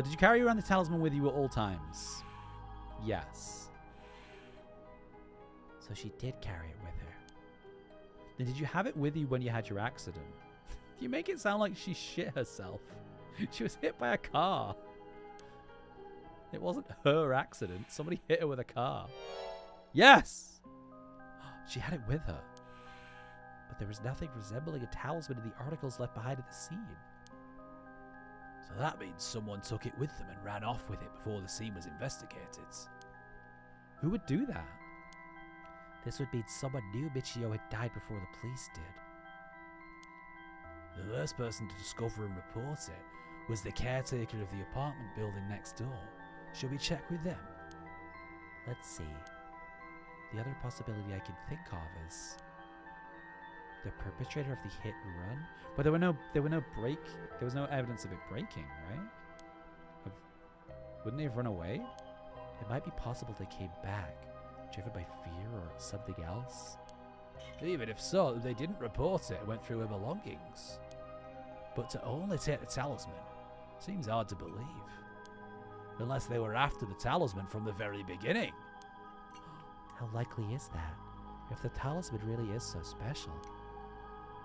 Did you carry around the talisman with you at all times? Yes. So she did carry it with her. Then did you have it with you when you had your accident? You make it sound like she shit herself. She was hit by a car. It wasn't her accident. Somebody hit her with a car. Yes! She had it with her. But there was nothing resembling a talisman in the articles left behind at the scene. So that means someone took it with them and ran off with it before the scene was investigated. Who would do that? This would mean someone knew Michio had died before the police did. The first person to discover and report it was the caretaker of the apartment building next door. Shall we check with them? Let's see. The other possibility I can think of is the perpetrator of the hit and run. But there was no evidence of it breaking, right? Wouldn't they have run away? It might be possible they came back, driven by fear or something else. Even if so, they didn't report it and went through her belongings. But to only take the talisman seems hard to believe. Unless they were after the talisman from the very beginning. How likely is that? If the talisman really is so special.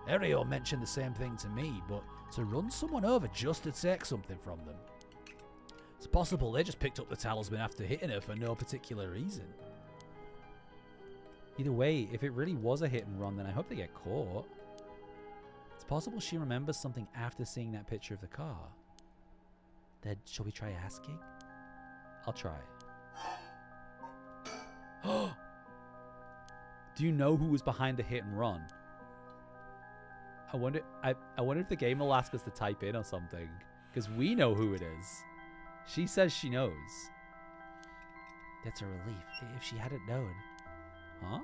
Ario mentioned the same thing to me, but to run someone over just to take something from them. It's possible they just picked up the talisman after hitting her for no particular reason. Either way, if it really was a hit and run, then I hope they get caught. It's possible she remembers something after seeing that picture of the car. Then shall we try asking? I'll try. Do you know who was behind the hit and run? I wonder if the game will ask us to type in or something. Because we know who it is. She says she knows. That's a relief, if she hadn't known. Huh?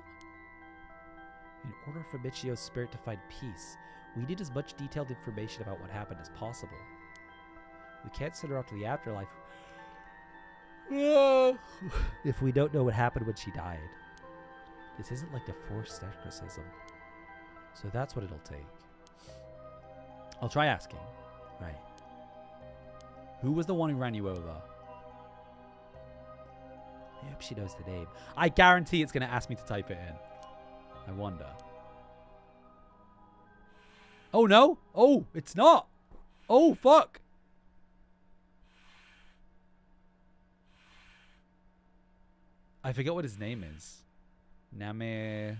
In order for Michio's spirit to find peace, we need as much detailed information about what happened as possible. We can't send her out to the afterlife if we don't know what happened when she died. This isn't like the forced exorcism. So that's what it'll take. I'll try asking. Right. Who was the one who ran you over? I hope she knows the name. I guarantee it's going to ask me to type it in. I wonder. Oh, no. Oh, it's not. Oh, fuck. I forget what his name is. Namagaki?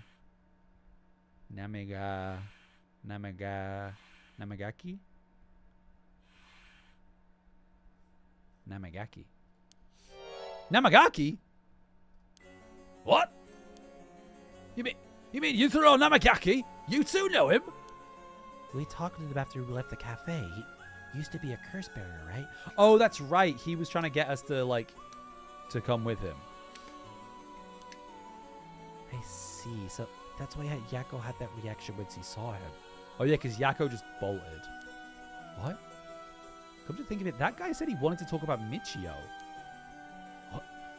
Namagaki? What? You mean Yutaro Namagaki? You two know him? We talked to him after we left the cafe. He used to be a curse bearer, right? Oh, that's right. He was trying to get us to, to come with him. I see. So that's why Yako had that reaction once he saw him. Oh, yeah, because Yako just bolted. What? Come to think of it, that guy said he wanted to talk about Michio.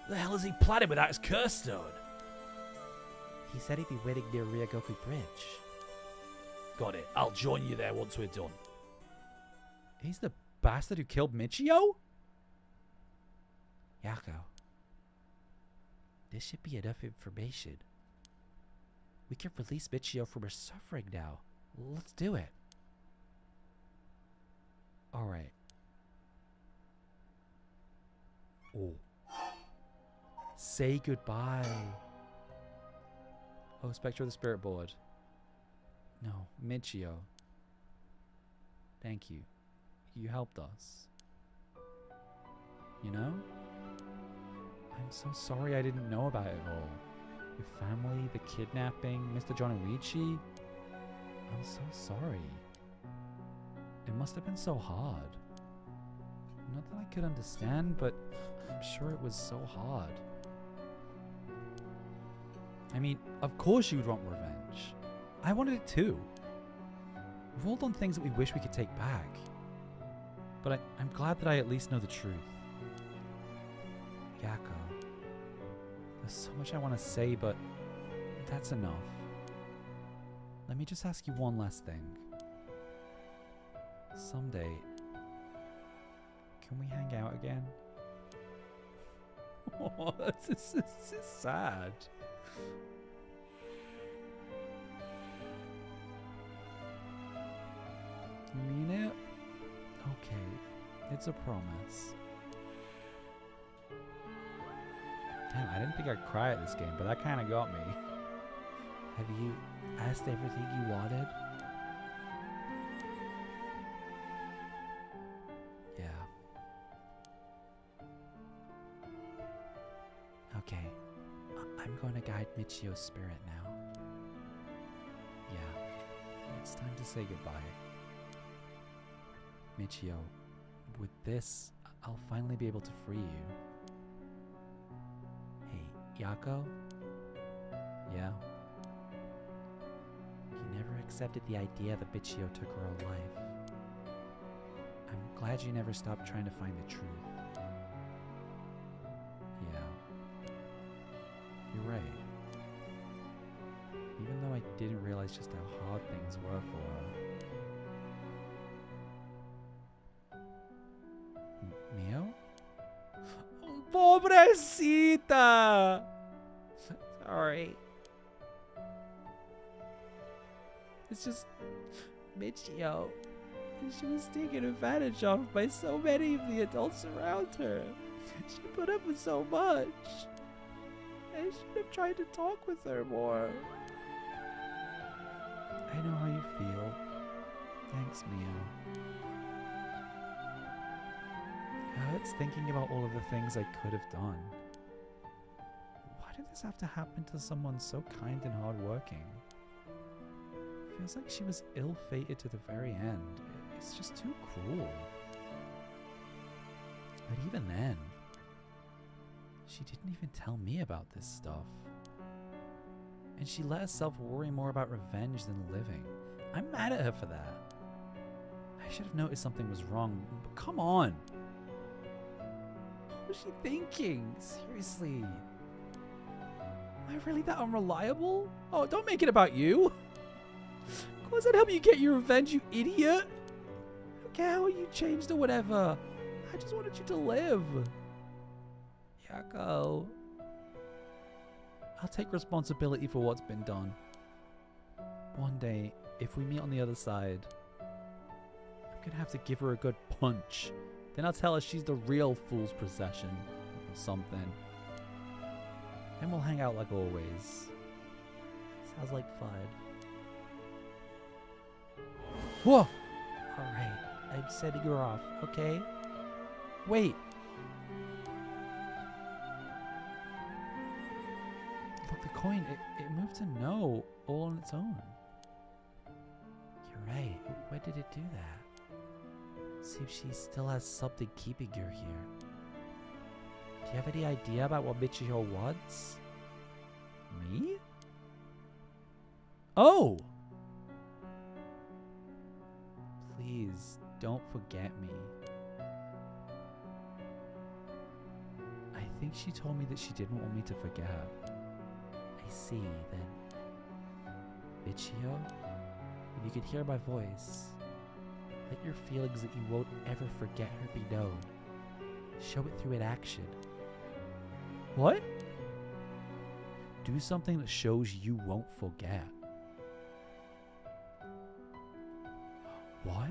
The hell is he planning without his curse stone? He said he'd be waiting near Ryogoku Bridge. Got it. I'll join you there once we're done. He's the bastard who killed Michio? Yako, this should be enough information. We can release Michio from her suffering now. Let's do it. Alright. Oh. Say goodbye. Oh, Spectre of the Spirit Board. No, Michio. Thank you. You helped us. You know? I'm so sorry I didn't know about it all. Your family, the kidnapping, Mr. Jonoichi. I'm so sorry. It must have been so hard. Not that I could understand, but I'm sure it was so hard. I mean, of course you would want revenge. I wanted it too. We've all done things that we wish we could take back. But I'm glad that I at least know the truth. Yako, there's so much I want to say, but that's enough. Let me just ask you one last thing. Someday, can we hang out again? Oh, this is sad. You mean it? Okay, it's a promise. Damn, I didn't think I'd cry at this game, but that kind of got me. Have you asked everything you wanted? Yeah. Okay. I'm going to guide Michio's spirit now. Yeah. It's time to say goodbye. Michio, with this, I'll finally be able to free you. Hey, Yako? Yeah? You never accepted the idea that Michio took her own life. I'm glad you never stopped trying to find the truth. Yeah. You're right. Even though I didn't realize just how hard things were for her. Mio? Pobrecita! Sorry. It's just Michio. She was taken advantage of by so many of the adults around her. She put up with so much. I should have tried to talk with her more. I know how you feel. Thanks, Mio. It hurts thinking about all of the things I could have done. Why did this have to happen to someone so kind and hardworking? Feels like she was ill-fated to the very end. It's just too cruel. But even then, she didn't even tell me about this stuff. And she let herself worry more about revenge than living. I'm mad at her for that. I should have noticed something was wrong, but come on. What was she thinking? Seriously. Am I really that unreliable? Oh, don't make it about you. Of course I'd help you get your revenge, you idiot. I don't care how you changed or whatever. I just wanted you to live. Yako. I'll take responsibility for what's been done. One day, if we meet on the other side, I'm gonna have to give her a good punch. Then I'll tell her she's the real fool's procession or something. Then we'll hang out like always. Sounds like fun. Whoa! Alright, I'm sending her off, okay? Wait! Look, the coin, it moved to no all on its own. You're right. When did it do that? See if she still has something keeping her here. Do you have any idea about what Michio wants? Me? Oh! Please, don't forget me. I think she told me that she didn't want me to forget. I see, then. Michio, if you could hear my voice, let your feelings that you won't ever forget her be known. Show it through an action. What? Do something that shows you won't forget. What?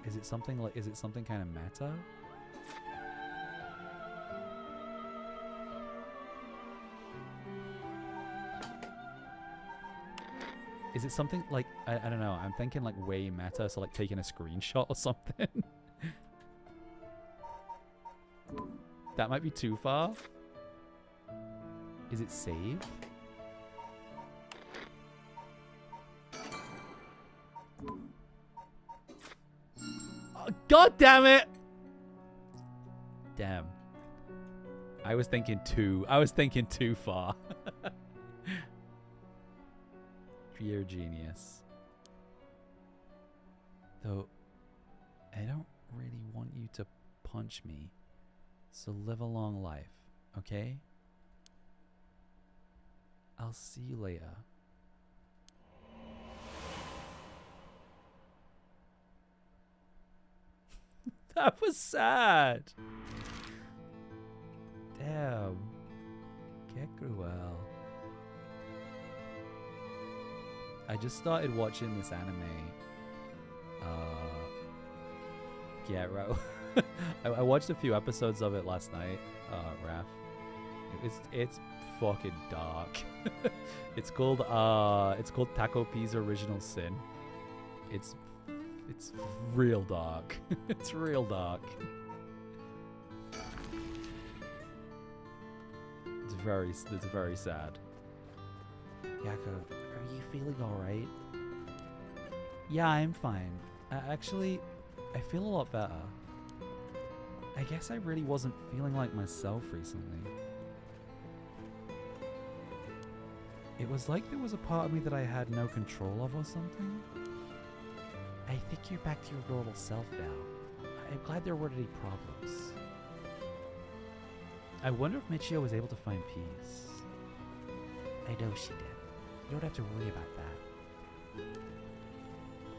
Is it something like, is it something kind of meta? Is it something like, I don't know, I'm thinking like way meta, so like taking a screenshot or something. That might be too far. Is it save? Oh, God damn it! Damn. I was thinking too far. Pure genius. Though, I don't really want you to punch me. So live a long life, okay? I'll see you later. That was sad. Damn. Get cruel. I just started watching this anime. Yeah, right. I watched a few episodes of it last night, Raph. It's fucking dark. It's called Taco P's Original Sin. It's real dark. It's real dark. It's very sad. Yako, are you feeling alright? Yeah, I'm fine. Actually, I feel a lot better. I guess I really wasn't feeling like myself recently. It was like there was a part of me that I had no control of or something. I think you're back to your normal self now. I'm glad there weren't any problems. I wonder if Michio was able to find peace. I know she did. You don't have to worry about that.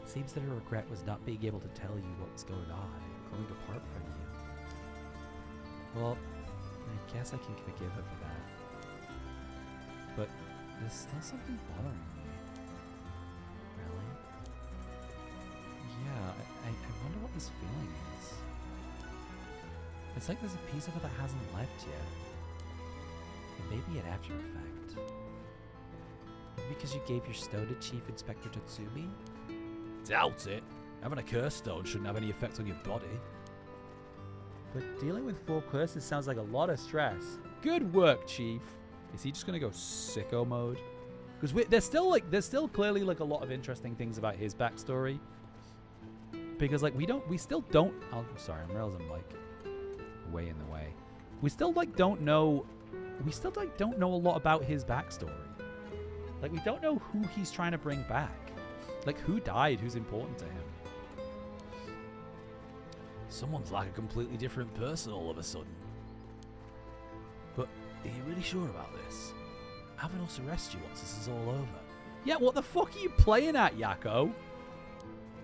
Seems that her regret was not being able to tell you what was going on and growing apart from you. Well, I guess I can forgive her for that. But there's still something bothering me. Really? Yeah, I wonder what this feeling is. It's like there's a piece of it that hasn't left yet. It may be an after effect. Maybe because you gave your stone to Chief Inspector Tatsumi? Doubt it. Having a curse stone shouldn't have any effect on your body. But dealing with 4 curses sounds like a lot of stress. Good work, Chief. Is he just gonna go sicko mode? Because there's still clearly like a lot of interesting things about his backstory. Because like we still don't. Oh, sorry, I'm realizing I'm like way in the way. We still like don't know. We still like don't know a lot about his backstory. Like we don't know who he's trying to bring back. Like who died, who's important to him. Someone's like a completely different person all of a sudden. But are you really sure about this? Having us arrest you once this is all over. Yeah, what the fuck are you playing at, Yako?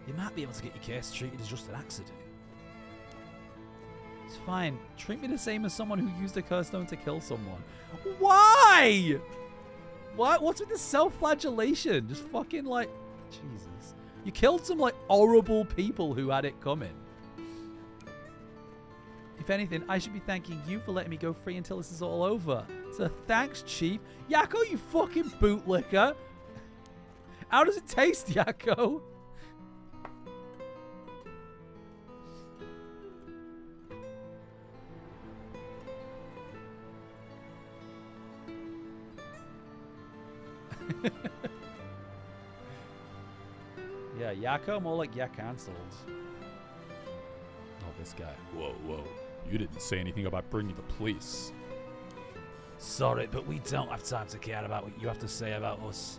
You might be able to get your case treated as just an accident. It's fine. Treat me the same as someone who used a curse stone to kill someone. Why? What? What's with this self-flagellation? Just fucking like... Jesus. You killed some like horrible people who had it coming. If anything, I should be thanking you for letting me go free until this is all over. So thanks, Chief. Yako, you fucking bootlicker. How does it taste, Yako? Yeah, Yako, more like yeah cancelled. Oh, this guy. Whoa, whoa. You didn't say anything about bringing the police. Sorry, but we don't have time to care about what you have to say about us.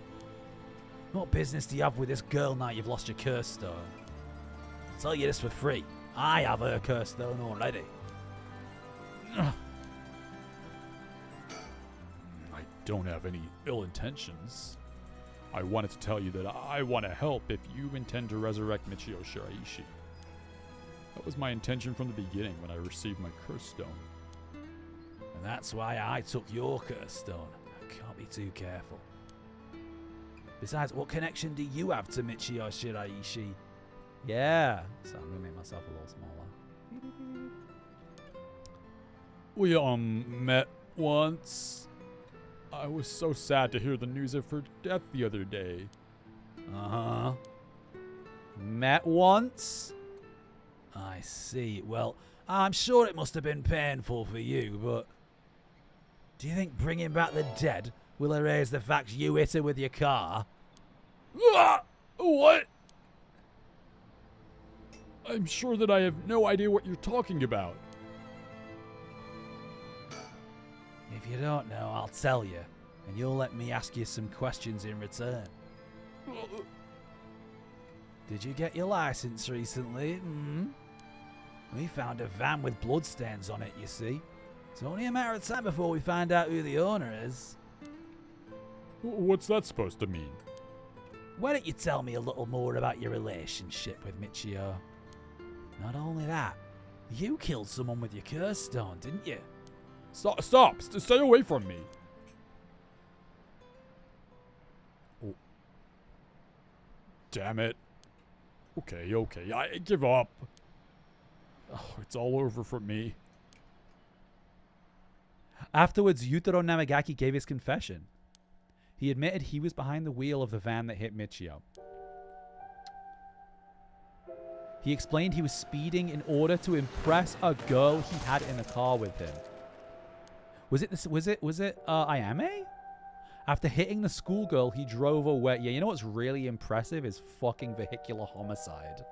What business do you have with this girl now you've lost your curse stone? I'll tell you this for free. I have her curse stone already. I don't have any ill intentions. I wanted to tell you that I want to help if you intend to resurrect Michio Shiraishi. That was my intention from the beginning when I received my curse stone. And that's why I took your curse stone. I can't be too careful. Besides, what connection do you have to Michio Shiraishi? Yeah. So I'm gonna make myself a little smaller. We, met once. I was so sad to hear the news of her death the other day. Uh-huh. Met once? I see. Well, I'm sure it must have been painful for you, but do you think bringing back the dead will erase the fact you hit her with your car? What? I'm sure that I have no idea what you're talking about. If you don't know, I'll tell you, and you'll let me ask you some questions in return. Did you get your license recently? We found a van with bloodstains on it, you see. It's only a matter of time before we find out who the owner is. What's that supposed to mean? Why don't you tell me a little more about your relationship with Michio? Not only that, you killed someone with your curse stone, didn't you? Stop! Stay away from me! Oh. Damn it. Okay, I give up. Oh, it's all over for me. Afterwards, Yutaro Namagaki gave his confession. He admitted he was behind the wheel of the van that hit Michio. He explained he was speeding in order to impress a girl he had in the car with him. Was it Ayame? After hitting the schoolgirl, he drove away. Yeah, you know what's really impressive is fucking vehicular homicide.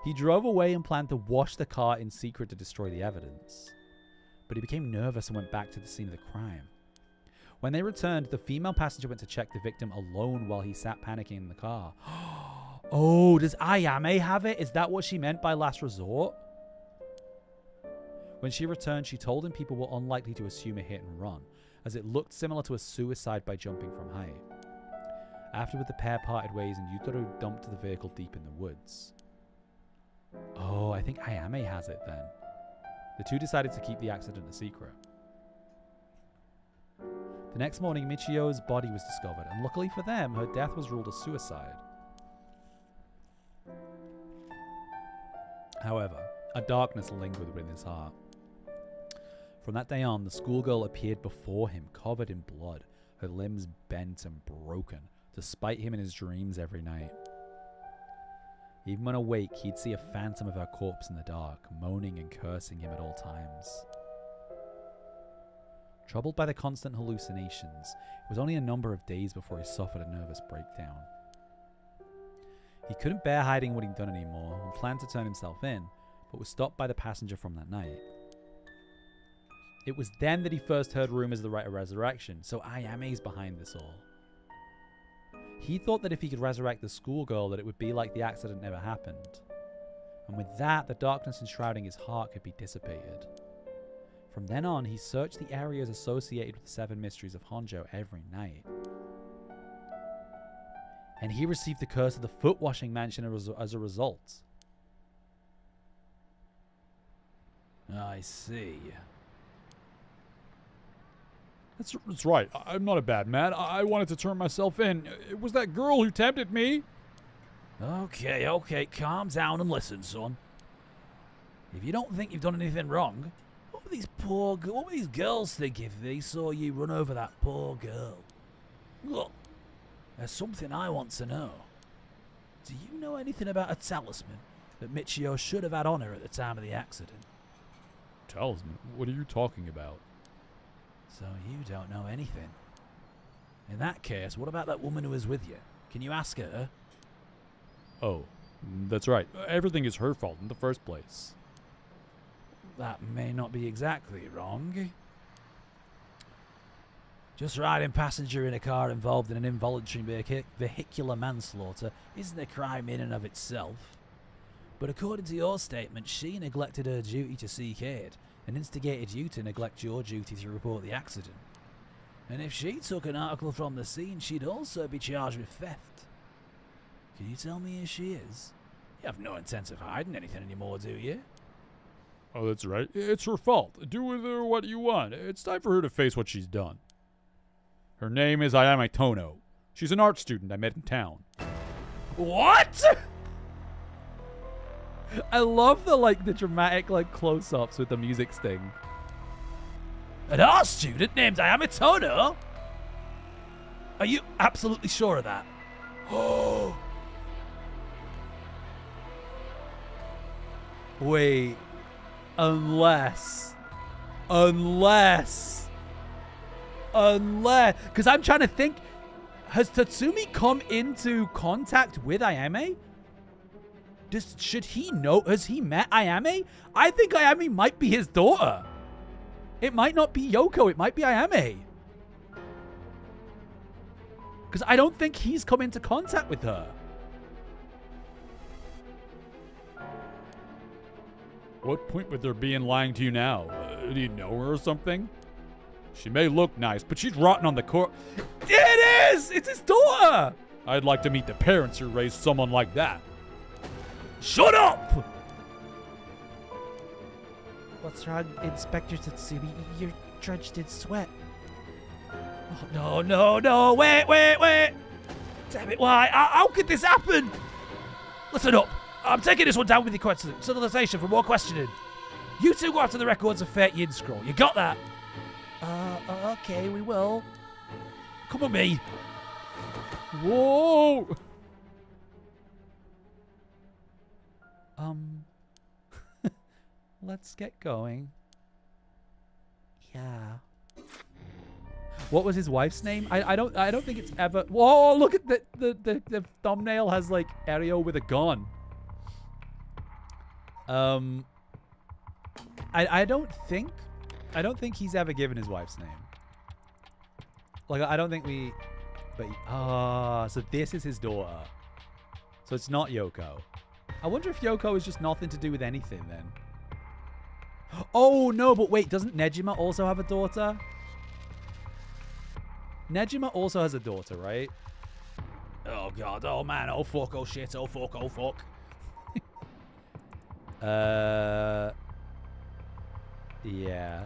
He drove away and planned to wash the car in secret to destroy the evidence. But he became nervous and went back to the scene of the crime. When they returned, the female passenger went to check the victim alone while he sat panicking in the car. Oh, does Ayame have it? Is that what she meant by last resort? When she returned, she told him people were unlikely to assume a hit and run, as it looked similar to a suicide by jumping from height. Afterward, the pair parted ways and Yutaro dumped the vehicle deep in the woods. Oh, I think Ayame has it then. The two decided to keep the accident a secret. The next morning, Michio's body was discovered, and luckily for them, her death was ruled a suicide. However, a darkness lingered within his heart. From that day on, the schoolgirl appeared before him, covered in blood, her limbs bent and broken, to spite him in his dreams every night. Even when awake, he'd see a phantom of her corpse in the dark, moaning and cursing him at all times. Troubled by the constant hallucinations, it was only a number of days before he suffered a nervous breakdown. He couldn't bear hiding what he'd done anymore and planned to turn himself in, but was stopped by the passenger from that night. It was then that he first heard rumors of the rite of resurrection, so Ayame's behind this all. He thought that if he could resurrect the schoolgirl, that it would be like the accident never happened. And with that, the darkness enshrouding his heart could be dissipated. From then on, he searched the areas associated with the 7 mysteries of Honjo every night. And he received the curse of the foot washing mansion as a result. I see. That's right. I'm not a bad man. I wanted to turn myself in. It was that girl who tempted me. Okay, calm down and listen, son. If you don't think you've done anything wrong, what would these girls think if they saw you run over that poor girl? Look, there's something I want to know. Do you know anything about a talisman that Michio should have had on her at the time of the accident? Talisman? What are you talking about? So you don't know anything. In that case, what about that woman who was with you? Can you ask her? Oh, that's right. Everything is her fault in the first place. that may not be exactly wrong. Just riding passenger in a car involved in an involuntary vehicular manslaughter isn't a crime in and of itself. But according to your statement, she neglected her duty to seek aid and instigated you to neglect your duty to report the accident. And if she took an article from the scene, she'd also be charged with theft. Can you tell me who she is? You have no intent of hiding anything anymore, do you? Oh, that's right. It's her fault. Do with her what you want. It's time for her to face what she's done. Her name is Ayame Tono. She's an art student I met in town. What? I love the dramatic close-ups with the music sting. An art student named Ayame Tono? Are you absolutely sure of that? Oh. Wait. Unless. Because I'm trying to think. Has Tatsumi come into contact with Ayame? Should he know? Has he met Ayame? I think Ayame might be his daughter. It might not be Yoko. It might be Ayame. Because I don't think he's come into contact with her. What point would there be in lying to you now? Do you know her or something? She may look nice, but she's rotten on the core. It is! It's his daughter! I'd like to meet the parents who raised someone like that. Shut up! What's wrong, Inspector Tatsumi? You're drenched in sweat. Oh, no, wait. Damn it, why? How could this happen? Listen up. I'm taking this one down with your civilization for more questioning. You two go after the records of Fate Yin Scroll. You got that? Okay, we will. Come on, me. Whoa! Let's get going. Yeah. What was his wife's name? I don't think it's ever. Whoa! Look at the thumbnail has Ario with a gun. I don't think he's ever given his wife's name. I don't think we. But so this is his daughter. So it's not Yoko. I wonder if Yoko is just nothing to do with anything then. Oh no! But wait, doesn't Nejima also have a daughter? Nejima also has a daughter, right? Oh god, oh man, oh fuck, oh shit, oh fuck, oh fuck. Yeah.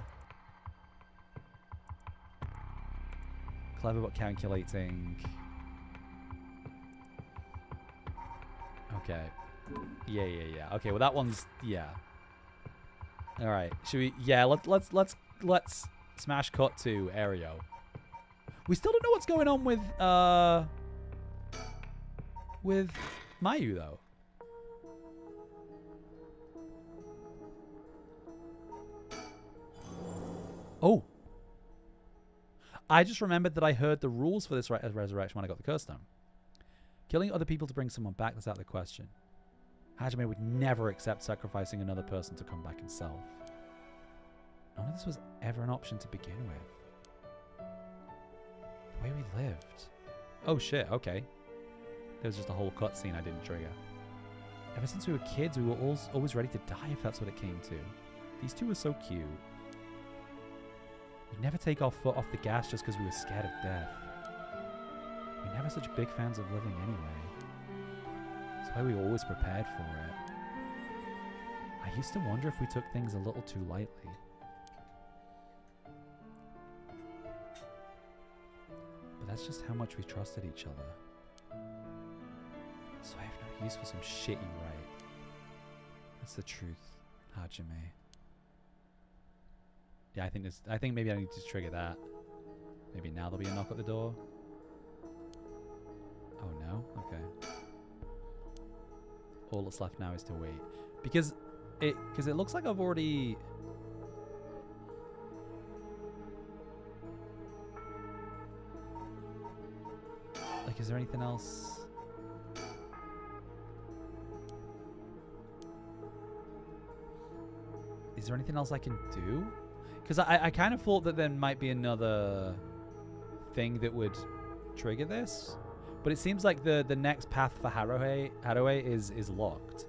Clever but calculating. Okay. Yeah. Okay, well that one's All right. Should we? Yeah. Let's smash cut to Ario. We still don't know what's going on with Mayu though. Oh. I just remembered that I heard the rules for this resurrection when I got the curse stone. Killing other people to bring someone back, that's out of the question. Hajime would never accept sacrificing another person to come back himself. None of this was ever an option to begin with. The way we lived. Oh shit, okay. There was just a whole cutscene I didn't trigger. Ever since we were kids, we were always ready to die if that's what it came to. These two were so cute. We'd never take our foot off the gas just because we were scared of death. We're never such big fans of living anyway. That's why we always prepared for it. I used to wonder if we took things a little too lightly. But that's just how much we trusted each other. So I have no use for some shit you write. That's the truth, Hajime. Yeah, I think maybe I need to trigger that. Maybe now there'll be a knock at the door. Oh no? Okay. All that's left now is to wait. Because it looks like I've already... Is there anything else? Is there anything else I can do? Because I kind of thought that there might be another thing that would trigger this. But it seems like the next path for Haruhi is locked.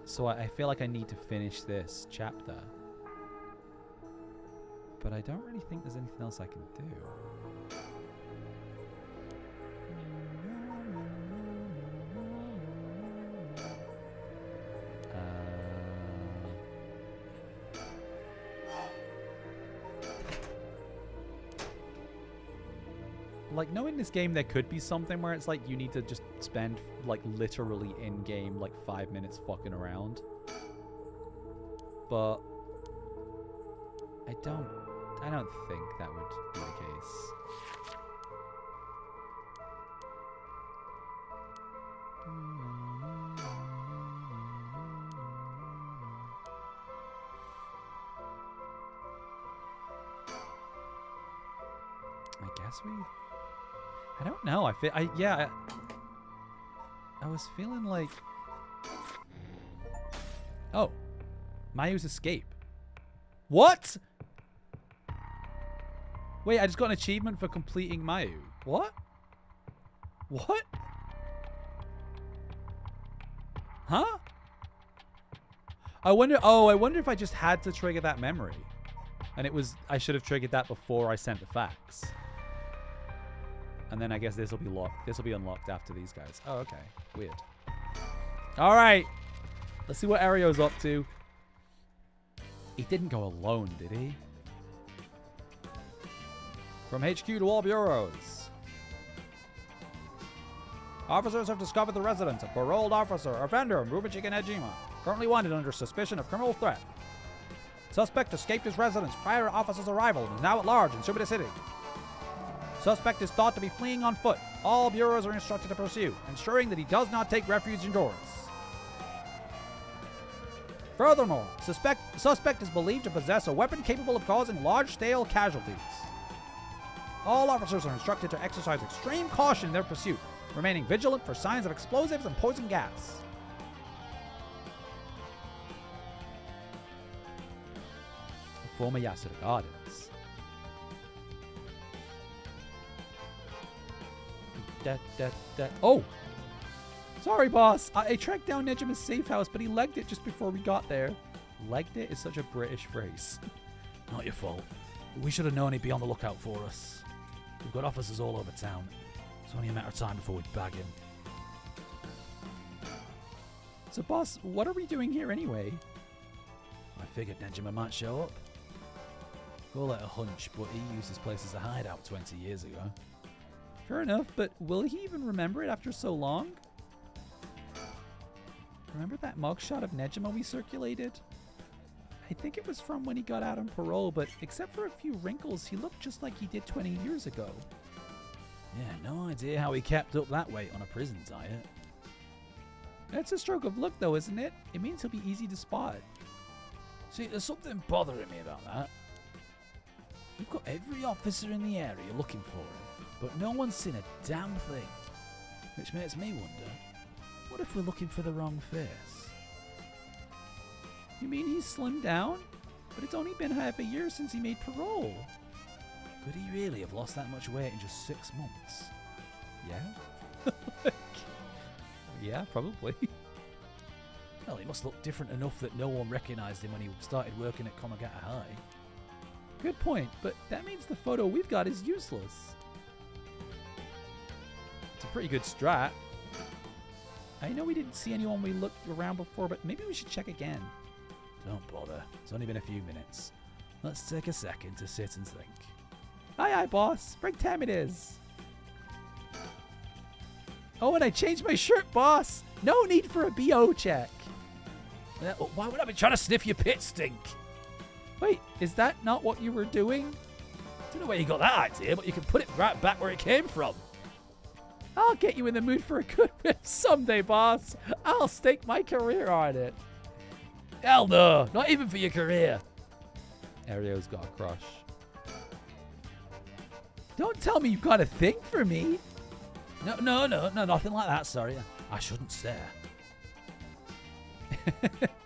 So I feel like I need to finish this chapter. But I don't really think there's anything else I can do. Like, knowing this game, there could be something where it's like you need to just spend, like, literally in-game, like, 5 minutes fucking around. But I don't think that would be the case. I guess I don't know. I was feeling like, oh, Mayu's escape. What? Wait, I just got an achievement for completing Mayu. What? What? Huh? I wonder if I just had to trigger that memory. And I should have triggered that before I sent the fax. And then I guess this will be locked. This will be unlocked after these guys. Oh, okay. Weird. All right. Let's see what Ario's up to. He didn't go alone, did he? From HQ to all bureaus. Officers have discovered the residence of paroled officer, offender Rubichik Ejima, currently wanted under suspicion of criminal threat. Suspect escaped his residence prior to officer's arrival and is now at large in Subida City. Suspect is thought to be fleeing on foot. All bureaus are instructed to pursue, ensuring that he does not take refuge indoors. Furthermore, suspect is believed to possess a weapon capable of causing large-scale casualties. All officers are instructed to exercise extreme caution in their pursuit, remaining vigilant for signs of explosives and poison gas. Former Yasuda Gardens. Oh! Sorry, boss. I tracked down Nejima's safe house, but he legged it just before we got there. Legged it is such a British phrase. Not your fault. We should have known he'd be on the lookout for us. We've got officers all over town. It's only a matter of time before we bag him. So, boss, what are we doing here anyway? I figured Nejima might show up. Call it a hunch, but he used this place as a hideout 20 years ago. Fair enough, but will he even remember it after so long? Remember that mugshot of Nejima we circulated? I think it was from when he got out on parole, but except for a few wrinkles, he looked just like he did 20 years ago. Yeah, no idea how he kept up that weight on a prison diet. That's a stroke of luck, though, isn't it? It means he'll be easy to spot. See, there's something bothering me about that. We've got every officer in the area looking for him, but no one's seen a damn thing. Which makes me wonder, what if we're looking for the wrong face? You mean he's slimmed down? But it's only been half a year since he made parole. Could he really have lost that much weight in just 6 months? Yeah? Yeah, probably. Well, he must look different enough that no one recognised him when he started working at Komagata High. Good point, but that means the photo we've got is useless. It's a pretty good strat. I know we didn't see anyone we looked around before, but maybe we should check again. Don't bother. It's only been a few minutes. Let's take a second to sit and think. Aye, aye, boss. Break time it is. Oh, and I changed my shirt, boss. No need for a BO check. Why would I be trying to sniff your pit stink? Wait, is that not what you were doing? I don't know where you got that idea, but you can put it right back where it came from. I'll get you in the mood for a good whip someday, boss. I'll stake my career on it. Hell no, not even for your career. Ario's got a crush. Don't tell me you've got a thing for me. No, nothing like that, sorry. I shouldn't stare.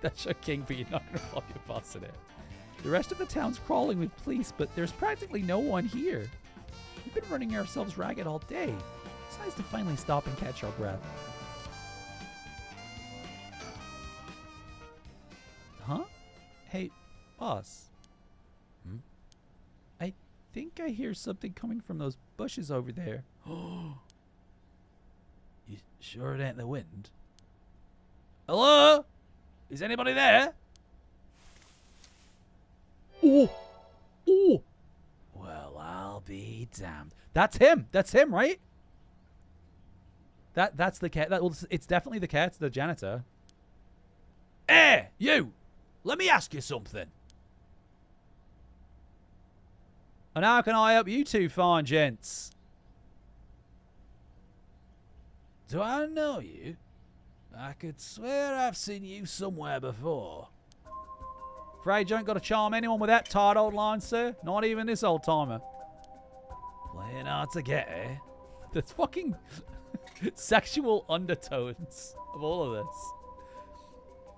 That's your king, but you're not going to flop your boss in it. The rest of the town's crawling with police, but there's practically no one here. We've been running ourselves ragged all day. It's nice to finally stop and catch our breath. Huh? Hey, boss. I think I hear something coming from those bushes over there. You sure it ain't the wind? Hello? Is anybody there? Oh! Oh! Well, I'll be damned. That's him! That's him, right? That's the cat. Well, it's definitely the cat, the janitor. Hey, you! Let me ask you something. And how can I help you two fine gents? Do I know you? I could swear I've seen you somewhere before. Afraid you ain't got to charm anyone with that tired old line, sir. Not even this old timer. Playing hard to get, eh? There's fucking sexual undertones of all of this.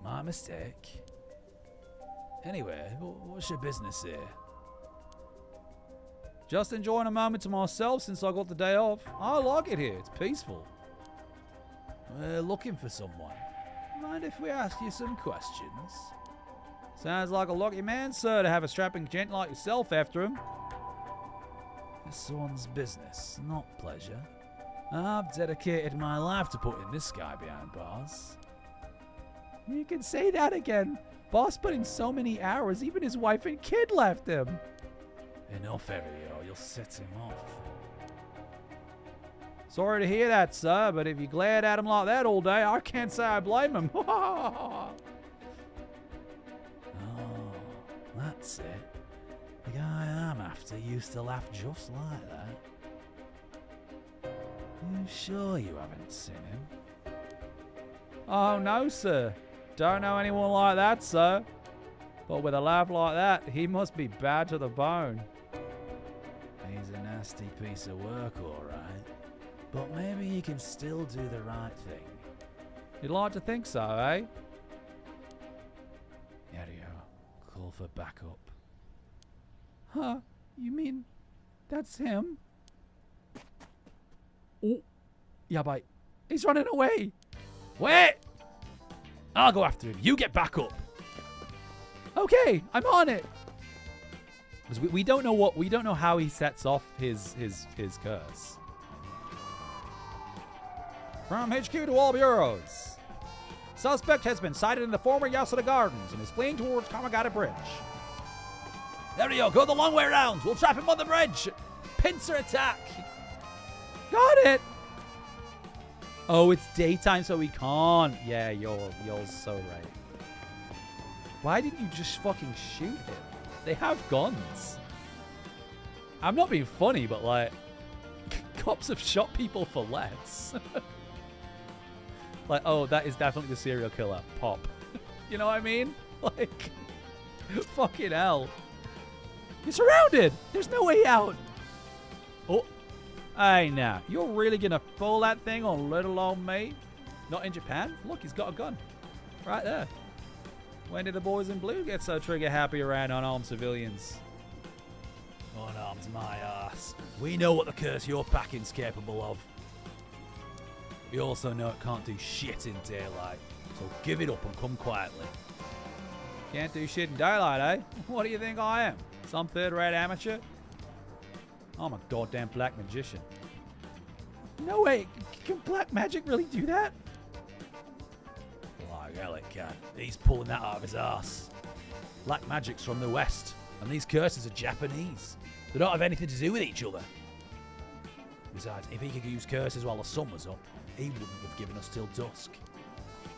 My mistake. Anyway, what's your business here? Just enjoying a moment to myself since I got the day off. I like it here. It's peaceful. We're looking for someone. Mind if we ask you some questions? Sounds like a lucky man, sir, to have a strapping gent like yourself after him. This one's business, not pleasure. I've dedicated my life to putting this guy behind bars. You can say that again. Boss put in so many hours, even his wife and kid left him. Enough, Evie, or you'll set him off. Sorry to hear that, sir, but if you glared at him like that all day, I can't say I blame him. Oh, that's it. The guy I'm after used to laugh just like that. You sure you haven't seen him? Oh, no, sir. Don't know anyone like that, sir. But with a laugh like that, he must be bad to the bone. He's a nasty piece of work, all right. But maybe he can still do the right thing. You'd like to think so, eh? Yario, call for backup. Huh? You mean that's him? Oh, yeah, but he's running away. Wait! I'll go after him. You get back up. Okay, I'm on it. Because we don't know how he sets off his curse. From HQ to all bureaus. Suspect has been sighted in the former Yasuda Gardens and is fleeing towards Kamagata Bridge. There we go. Go the long way around. We'll trap him on the bridge. Pincer attack. Got it. Oh, it's daytime, so we can't. Yeah, you're so right. Why didn't you just fucking shoot him? They have guns. I'm not being funny, but like, cops have shot people for less. Like, oh, that is definitely the serial killer. Pop. You know what I mean? Like, fucking hell. You're surrounded. There's no way out. Oh. Hey, now. You're really going to pull that thing on little old me? Not in Japan? Look, he's got a gun. Right there. When did the boys in blue get so trigger happy around unarmed civilians? Unarmed's my ass. We know what the curse your packing's capable of. We also know it can't do shit in daylight. So give it up and come quietly. Can't do shit in daylight, eh? What do you think I am? Some third-rate amateur? I'm a goddamn black magician. No way. Can black magic really do that? Like hell it can. He's pulling that out of his arse. Black magic's from the West, and these curses are Japanese. They don't have anything to do with each other. Besides, if he could use curses while the sun was up, he wouldn't have given us till dusk.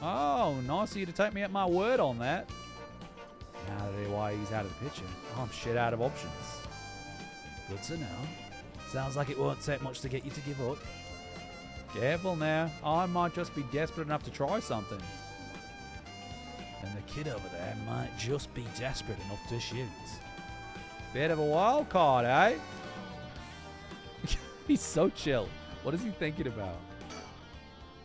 Oh, nice of you to take me at my word on that. Now that why he's out of the picture, I'm shit out of options. Good to know. Sounds like it won't take much to get you to give up. Careful now. I might just be desperate enough to try something. And the kid over there might just be desperate enough to shoot. Bit of a wild card, eh? He's so chill. What is he thinking about?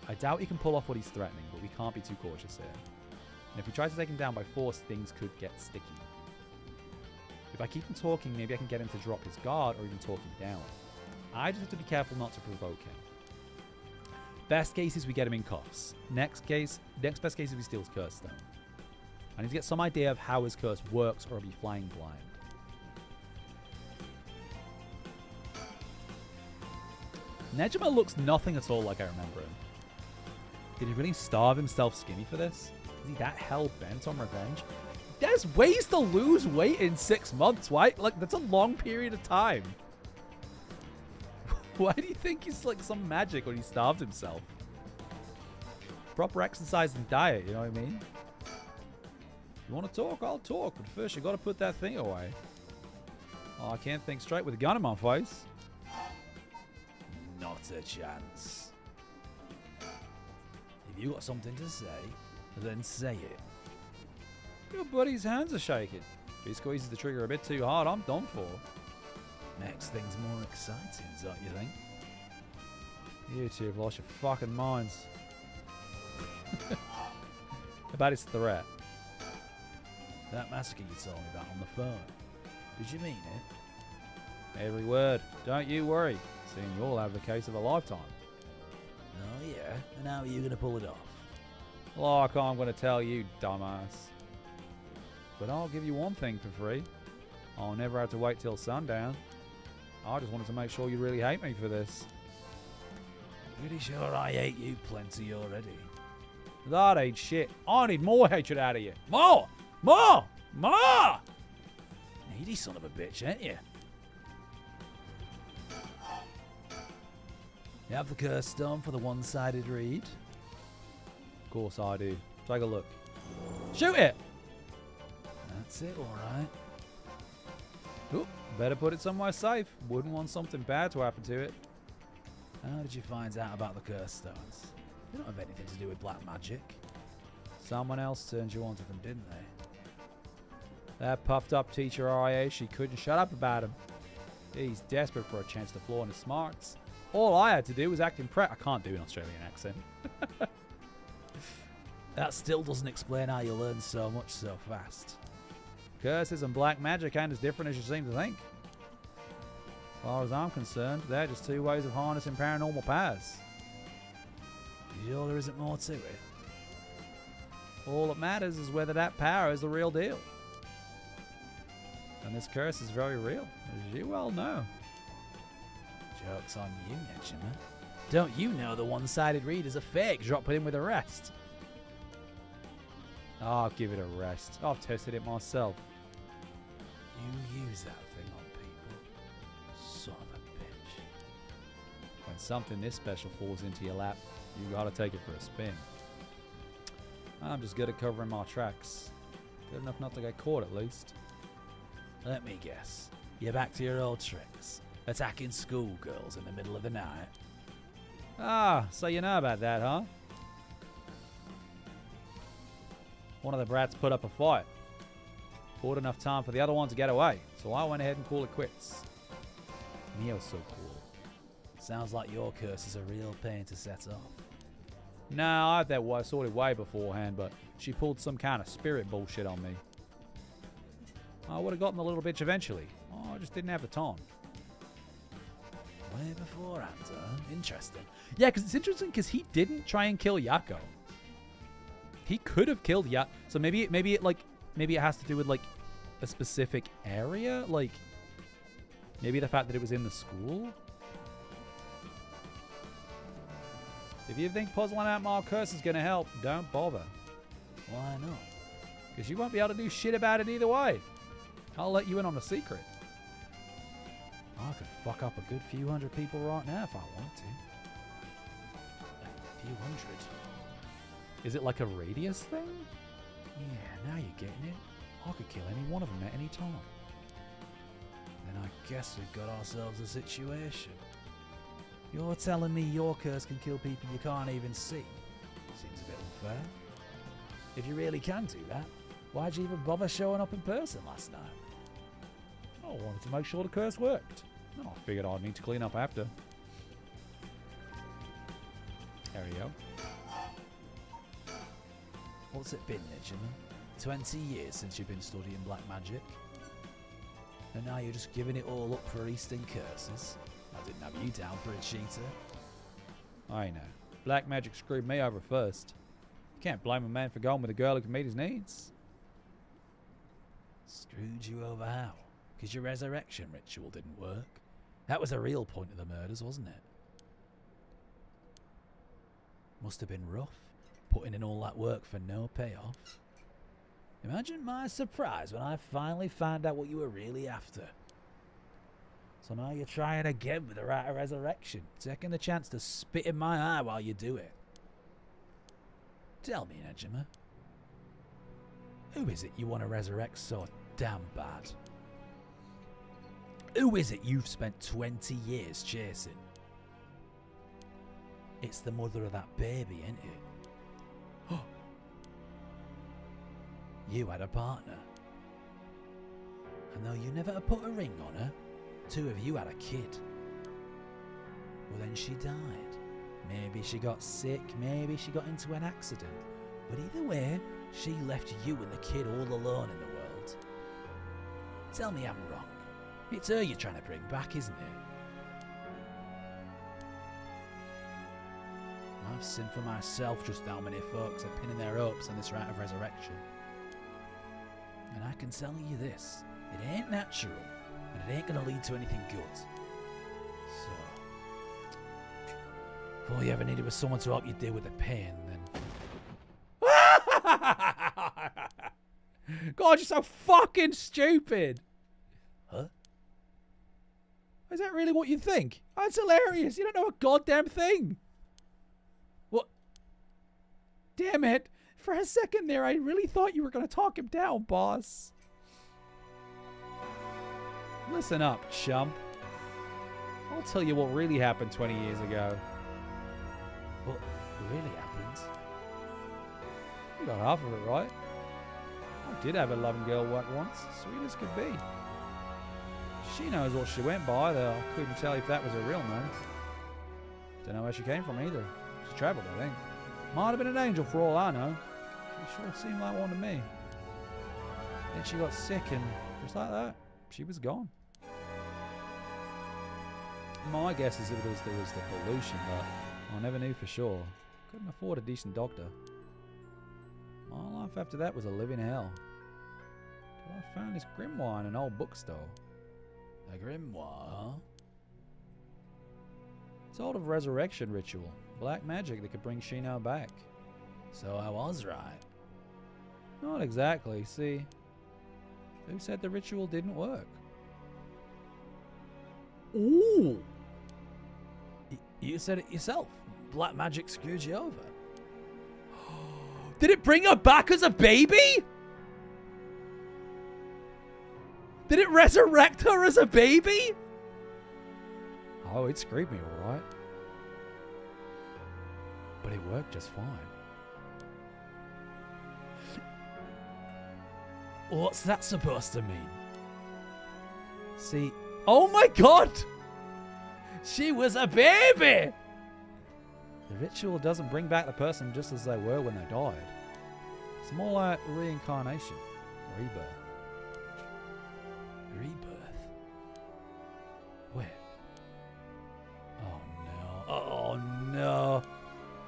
I doubt he can pull off what he's threatening, but we can't be too cautious here. And if we try to take him down by force, things could get sticky. If I keep him talking, maybe I can get him to drop his guard or even talk him down. I just have to be careful not to provoke him. Best case is we get him in cuffs. Next best case is we steal his curse stone. I need to get some idea of how his curse works or I'll be flying blind. Nejima looks nothing at all like I remember him. Did he really starve himself skinny for this? Is he that hell-bent on revenge? There's ways to lose weight in 6 months, right? Like, that's a long period of time. Why do you think he's like some magic when he starved himself? Proper exercise and diet, you know what I mean? You want to talk? I'll talk. But first, you got to put that thing away. Oh, I can't think straight with a gun in my face. Not a chance. If you got something to say, then say it. Your buddy's hands are shaking. If he squeezes the trigger a bit too hard, I'm done for. Makes things more exciting, don't you think? You two have lost your fucking minds. About his threat. That massacre you told me about on the phone. Did you mean it? Every word. Don't you worry. Seeing you'll have the case of a lifetime. Oh yeah? And how are you going to pull it off? Like I'm going to tell you, dumbass. But I'll give you one thing for free. I'll never have to wait till sundown. I just wanted to make sure you really hate me for this. Pretty sure I hate you plenty already. That ain't shit. I need more hatred out of you. More! More! More! Needy son of a bitch, ain't you? You have the curse stone for the one-sided read? Of course I do. Take a look. Shoot it! That's it, alright. Oop, better put it somewhere safe. Wouldn't want something bad to happen to it. How did you find out about the curse stones? They don't have anything to do with black magic. Someone else turned you onto them, didn't they? That puffed up teacher RIA, she couldn't shut up about him. He's desperate for a chance to flaunt his smarts. All I had to do was act impressed. I can't do an Australian accent. That still doesn't explain how you learn so much so fast. Curses and black magic ain't as different as you seem to think. As far as I'm concerned, they're just two ways of harnessing paranormal powers. You sure there isn't more to it? All that matters is whether that power is the real deal. And this curse is very real, as you well know. Joke's on you, Nejima. Don't you know the one-sided read is a fake? Drop it in with the rest. I'll give it a rest. I've tested it myself. You use that thing on people. Son of a bitch. When something this special falls into your lap, you gotta take it for a spin. I'm just good at covering my tracks. Good enough not to get caught, at least. Let me guess. You're back to your old tricks. Attacking schoolgirls in the middle of the night. Ah, so you know about that, huh? One of the brats put up a fight. Bought enough time for the other one to get away, so I went ahead and called it quits. Neo's so cool. Sounds like your curse is a real pain to set off. No, I had that sorted way beforehand, but she pulled some kind of spirit bullshit on me. I would have gotten the little bitch eventually. Oh, I just didn't have the time. Way beforehand, huh? Interesting. Yeah, because it's interesting because he didn't try and kill Yako. He could have killed Yako. So maybe it has to do with like a specific area, like maybe the fact that it was in the school. If you think puzzling out my curse is gonna help, don't bother. Why not? Because you won't be able to do shit about it either way. I'll let you in on a secret. I could fuck up a good few hundred people right now if I want to. A few hundred? Is it like a radius thing? Yeah, now you're getting it. I could kill any one of them at any time. Then I guess we've got ourselves a situation. You're telling me your curse can kill people you can't even see? Seems a bit unfair. If you really can do that, why'd you even bother showing up in person last night? I wanted to make sure the curse worked. I figured I'd need to clean up after. There we go. What's it been, Benjamin? 20 years since you've been studying black magic? And now you're just giving it all up for Eastern curses? I didn't have you down for a cheater. I know. Black magic screwed me over first. You can't blame a man for going with a girl who can meet his needs. Screwed you over how? Because your resurrection ritual didn't work? That was the real point of the murders, wasn't it? Must have been rough, putting in all that work for no payoff. Imagine my surprise when I finally found out what you were really after. So now you're trying again with the right of resurrection, taking the chance to spit in my eye while you do it. Tell me, Nejima, who is it you want to resurrect so damn bad? Who is it you've spent 20 years chasing? It's the mother of that baby, ain't it? You had a partner. And though you never put a ring on her, two of you had a kid. Well, then she died. Maybe she got sick, maybe she got into an accident. But either way, she left you and the kid all alone in the world. Tell me I'm wrong. It's her you're trying to bring back, isn't it? I've seen for myself just how many folks are pinning their hopes on this rite of resurrection. And I can tell you this, it ain't natural, and it ain't going to lead to anything good. So, if all you ever needed was someone to help you deal with the pain, then... God, you're so fucking stupid. Huh? Is that really what you think? That's hilarious. You don't know a goddamn thing. What? Damn it. For a second there, I really thought you were going to talk him down, boss. Listen up, chump. I'll tell you what really happened 20 years ago. What really happened? You got half of it right. I did have a loving girl once, sweet as could be. She knows what she went by, though I couldn't tell if that was her real name. Don't know where she came from either. She travelled, I think. Might have been an angel for all I know. She sure seemed like one to me. Then she got sick and just like that, she was gone. My guess is there was the pollution, but I never knew for sure. Couldn't afford a decent doctor. My life after that was a living hell. Till I found this grimoire in an old bookstore. A grimoire, huh? Told of resurrection ritual. Black magic that could bring Shino back. So I was right. Not exactly, see. Who said the ritual didn't work? Ooh! You said it yourself. Black magic screwed you over. Did it bring her back as a baby? Did it resurrect her as a baby? Oh, it screwed me alright. But it worked just fine. What's that supposed to mean? See, Oh my god! She was a baby! the ritual doesn't bring back the person just as they were when they died. It's more like reincarnation, rebirth. Rebirth? Where? Oh no. Oh no.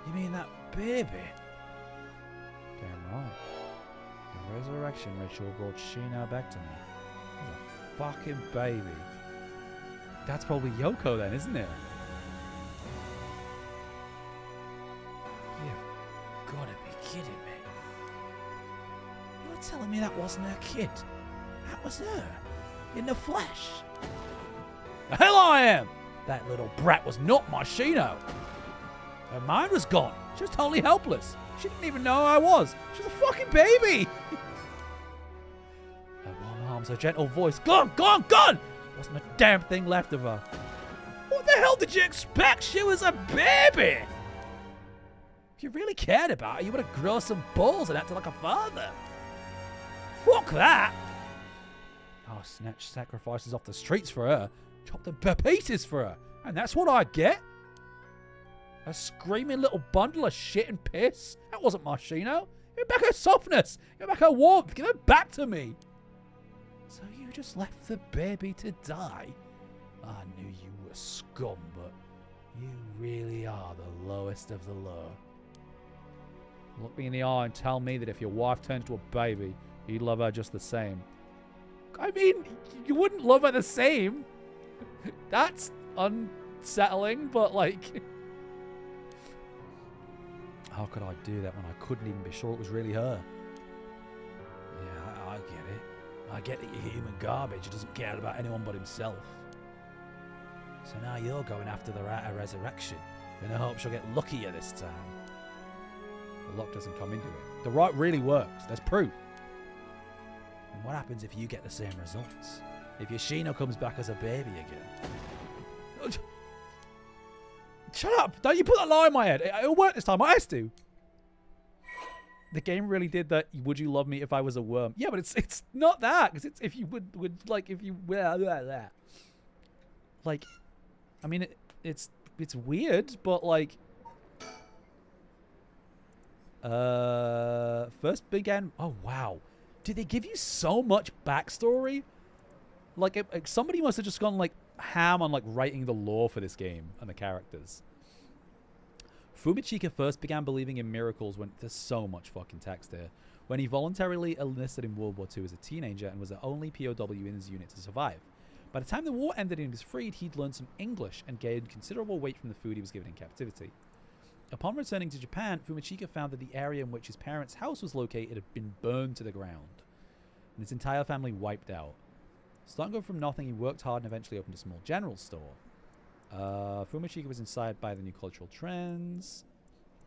You mean that baby? Damn right. The resurrection ritual brought Shino back to me. As a fucking baby. That's probably Yoko then, isn't it? You've got to be kidding me. You're telling me that wasn't her kid? That was her. In the flesh. The hell I am! That little brat was not my Shino. Her mind was gone. She was totally helpless. She didn't even know who I was. She was a fucking baby. Her warm arms, her gentle voice. Gone, gone, gone! Wasn't a damn thing left of her. What the hell did you expect? She was a baby. If you really cared about her, you would have grown some balls and acted like a father. Fuck that. I snatched sacrifices off the streets for her. Chopped them to pieces for her. And that's what I get? A screaming little bundle of shit and piss? That wasn't my Shino. Give me back her softness. Give me back her warmth. Give her back to me. So you just left the baby to die? I knew you were scum, but you really are the lowest of the low. Look me in the eye and tell me that if your wife turns to a baby, you'd love her just the same. I mean, you wouldn't love her the same. That's unsettling, but like... How could I do that when I couldn't even be sure it was really her? Yeah, I get it. I get that you're human garbage who doesn't care about anyone but himself. So now you're going after the right of resurrection in the hope she'll get luckier this time. The luck doesn't come into it. The right really works. There's proof. And what happens if you get the same results? If Yoshino comes back as a baby again? Shut up! Don't you put that lie in my head. It'll work this time. I has to. The game really did that. Would you love me if I was a worm? Yeah, but it's not that, because it's if you would like if you like. I mean, it's weird, but like. First began. Oh wow, did they give you so much backstory? Like, somebody must have just gone like ham on like writing the lore for this game and the characters. Fumichika first began believing in miracles when there's so much fucking text here. When he voluntarily enlisted in World War II as a teenager and was the only POW in his unit to survive. By the time the war ended and he was freed, he'd learned some English and gained considerable weight from the food he was given in captivity. Upon returning to Japan, Fumichika found that the area in which his parents' house was located had been burned to the ground, and his entire family wiped out. Starting from nothing, he worked hard and eventually opened a small general store. Fumichika was inspired by the new cultural trends.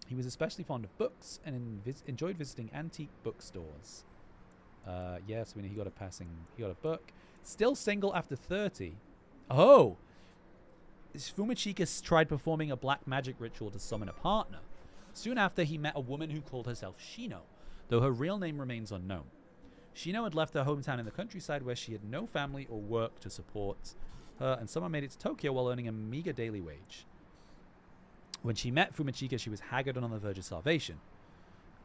He was especially fond of books and enjoyed visiting antique bookstores. Yes, he got a book. Still single after 30. Oh! Fumichika tried performing a black magic ritual to summon a partner. Soon after, he met a woman who called herself Shino, though her real name remains unknown. Shino had left her hometown in the countryside where she had no family or work to support her, and someone made it to Tokyo while earning a meager daily wage. When she met Fumichika, she was haggard and on the verge of starvation.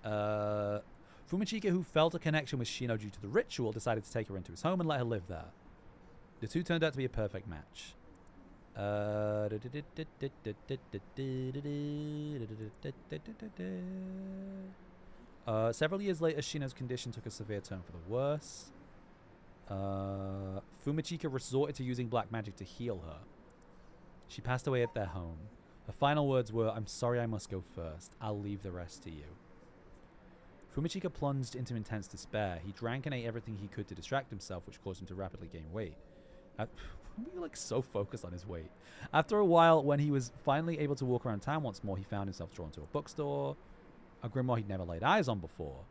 Fumichika, who felt a connection with Shino due to the ritual, decided to take her into his home and let her live there. The two turned out to be a perfect match. Several years later, Shino's condition took a severe turn for the worse. Fumichika resorted to using black magic to heal her. She passed away at their home. Her final words were, "I'm sorry I must go first. I'll leave the rest to you." Fumichika plunged into intense despair. He drank and ate everything he could to distract himself, which caused him to rapidly gain weight. We were like so focused on his weight. After a while, when he was finally able to walk around town once more, he found himself drawn to a bookstore, a grimoire he'd never laid eyes on before.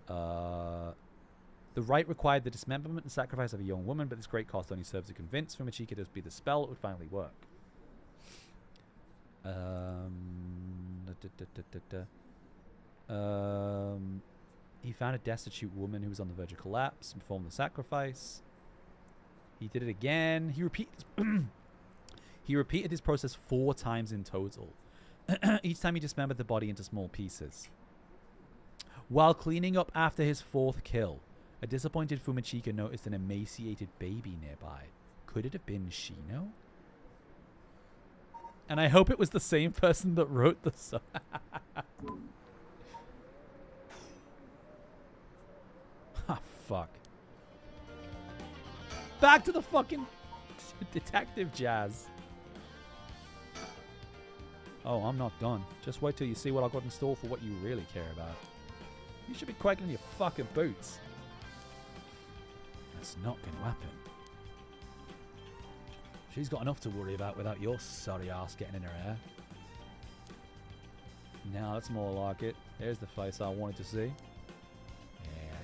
The rite required the dismemberment and sacrifice of a young woman, but this great cost only served to convince Fumichika to be the spell that would finally work. He found a destitute woman who was on the verge of collapse and performed the sacrifice. He did it again. He repeated his process 4 times in total. Each time he dismembered the body into small pieces. While cleaning up after his 4th kill, a disappointed Fumichika noticed an emaciated baby nearby. Could it have been Shino? And I hope it was the same person that wrote the song. Ah, fuck. Back to the fucking detective jazz. Oh, I'm not done. Just wait till you see what I've got in store for what you really care about. You should be quaking in your fucking boots. That's not going to happen. She's got enough to worry about without your sorry ass getting in her hair. Now that's more like it. There's the face I wanted to see.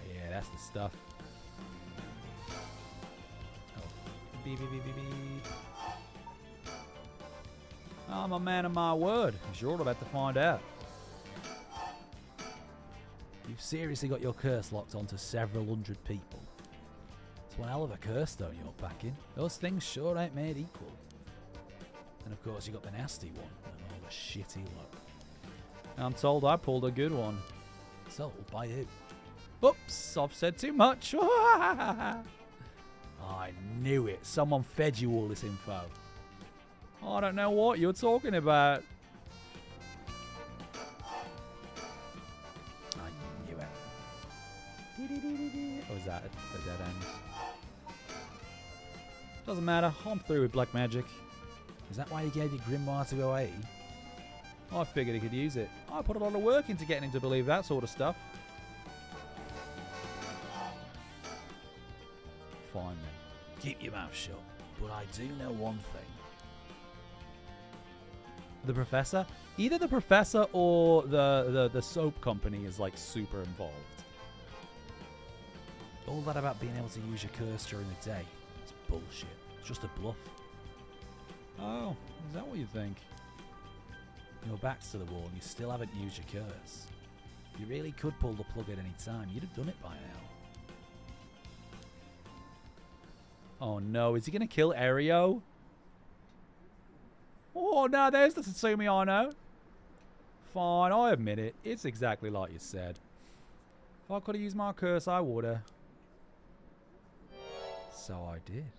Yeah, that's the stuff. Oh. Beep, beep, beep, beep, beep. I'm a man of my word. I'm sure I'm about to find out. You've seriously got your curse locked onto several hundred people. It's one hell of a curse stone you're packing. Those things sure ain't made equal. And of course you got the nasty one and all the shitty luck. I'm told I pulled a good one. Sold by who? Oops, I've said too much. I knew it. Someone fed you all this info. I don't know what you're talking about. I knew it. Or was that a dead end? Doesn't matter. I'm through with black magic. Is that why you gave your grimoire to OAE? I figured he could use it. I put a lot of work into getting him to believe that sort of stuff. Fine then. Keep your mouth shut. But I do know one thing. The professor? Either the professor or the soap company is like super involved. All that about being able to use your curse during the day. It's bullshit. It's just a bluff. Oh, is that what you think? Your back's to the wall and you still haven't used your curse. If you really could pull the plug at any time, you'd have done it by now. Oh no, is he going to kill Aereo? Oh no, there's the Tatsumi I know. Fine, I admit it. It's exactly like you said. If I could have used my curse, I would have. So I did.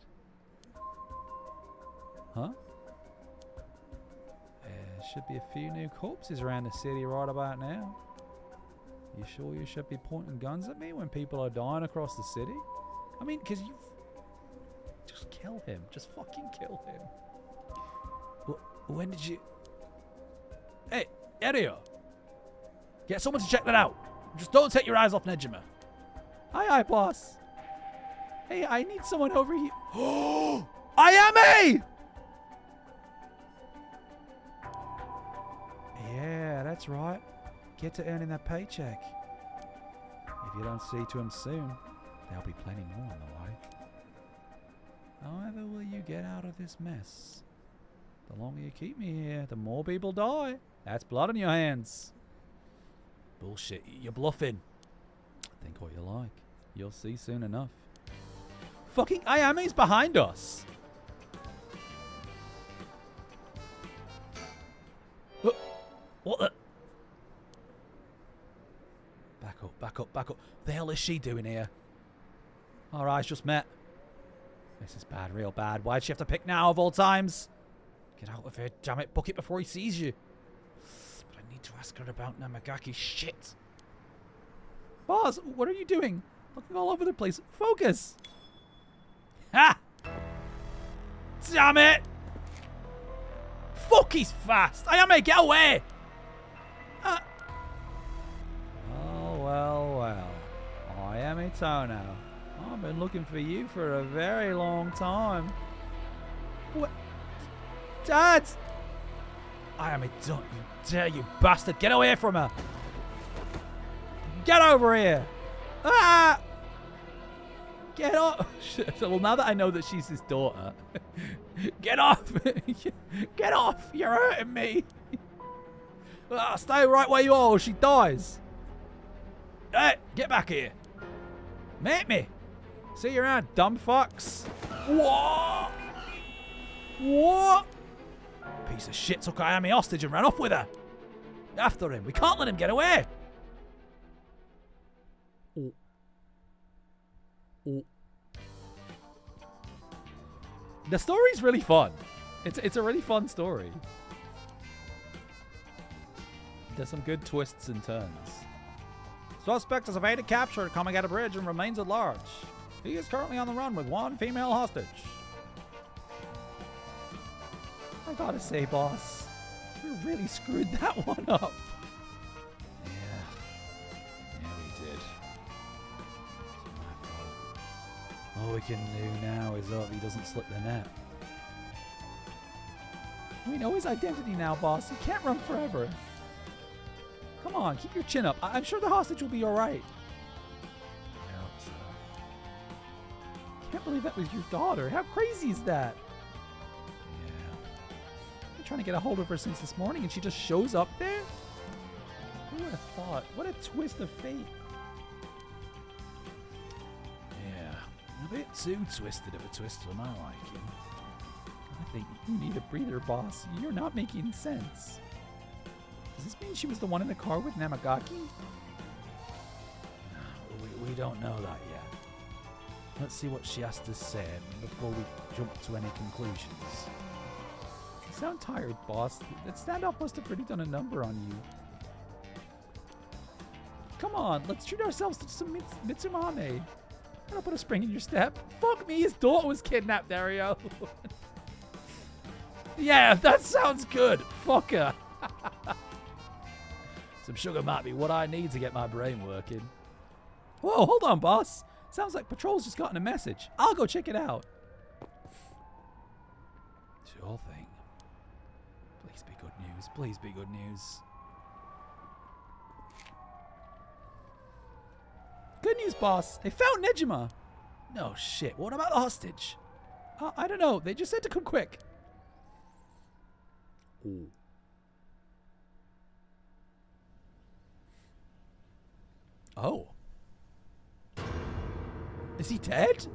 Huh? There should be a few new corpses around the city right about now. You sure you should be pointing guns at me when people are dying across the city? I mean, because you... Just kill him. Just fucking kill him. When did you... Hey, Aereo! Get someone to check that out. Just don't take your eyes off Nejima. Aye, boss. Hey, I need someone over here. Oh! Ayame! Yeah, that's right. Get to earning that paycheck. If you don't see to him soon, there'll be plenty more on the way. However will you get out of this mess? The longer you keep me here, the more people die. That's blood on your hands. Bullshit. You're bluffing. Think what you like. You'll see soon enough. Fucking Ayame's behind us. What the? Back up, back up, back up. The hell is she doing here? Our eyes just met. This is bad, real bad. Why'd she have to pick now of all times? Get out of here, damn it. Book it before he sees you. But I need to ask her about Namagaki's shit. Boss, what are you doing? Looking all over the place. Focus. Ha! Damn it! Fuck, he's fast. Ayame, get away! Oh, well. I am Itono. I've been looking for you for a very long time. What? Dad! Ayame, don't you dare, you bastard. Get away from her. Get over here! Ah! Get off! Well, now that I know that she's his daughter, get off! Get off! You're hurting me! Stay right where you are or she dies! Hey, get back here! Meet me! See you around, dumb fucks! What? What? Piece of shit took Ayame hostage and ran off with her. After him. We can't let him get away. Oh. Oh. The story's really fun. It's a really fun story. There's some good twists and turns. Suspect is evaded capture coming at a bridge and remains at large. He is currently on the run with one female hostage. I gotta say, boss, we really screwed that one up. Yeah, we did. It's my fault. All we can do now is hope he doesn't slip the net. We know his identity now, boss. He can't run forever. Come on, keep your chin up. I'm sure the hostage will be alright. I hope so. Can't believe that was your daughter. How crazy is that? Yeah. I'm trying to get a hold of her since this morning and she just shows up there? Who would have thought? What a twist of fate. Yeah. A bit too twisted of a twist for my liking. I think you need a breather, boss. You're not making sense. Does this mean she was the one in the car with Namagaki? don't know that yet. Let's see what she has to say before we jump to any conclusions. You sound tired, boss. That standoff must have really done a number on you. Come on, let's treat ourselves to some Mitsumame. I'll put a spring in your step. Fuck me, his daughter was kidnapped, Dario. Yeah, that sounds good. Fuck her. Some sugar might be what I need to get my brain working. Whoa, hold on, boss. Sounds like Patrol's just gotten a message. I'll go check it out. Sure thing. Please be good news. Please be good news. Good news, boss. They found Nejima. No shit. What about the hostage? I don't know. They just said to come quick. Oh. Oh. Is he dead?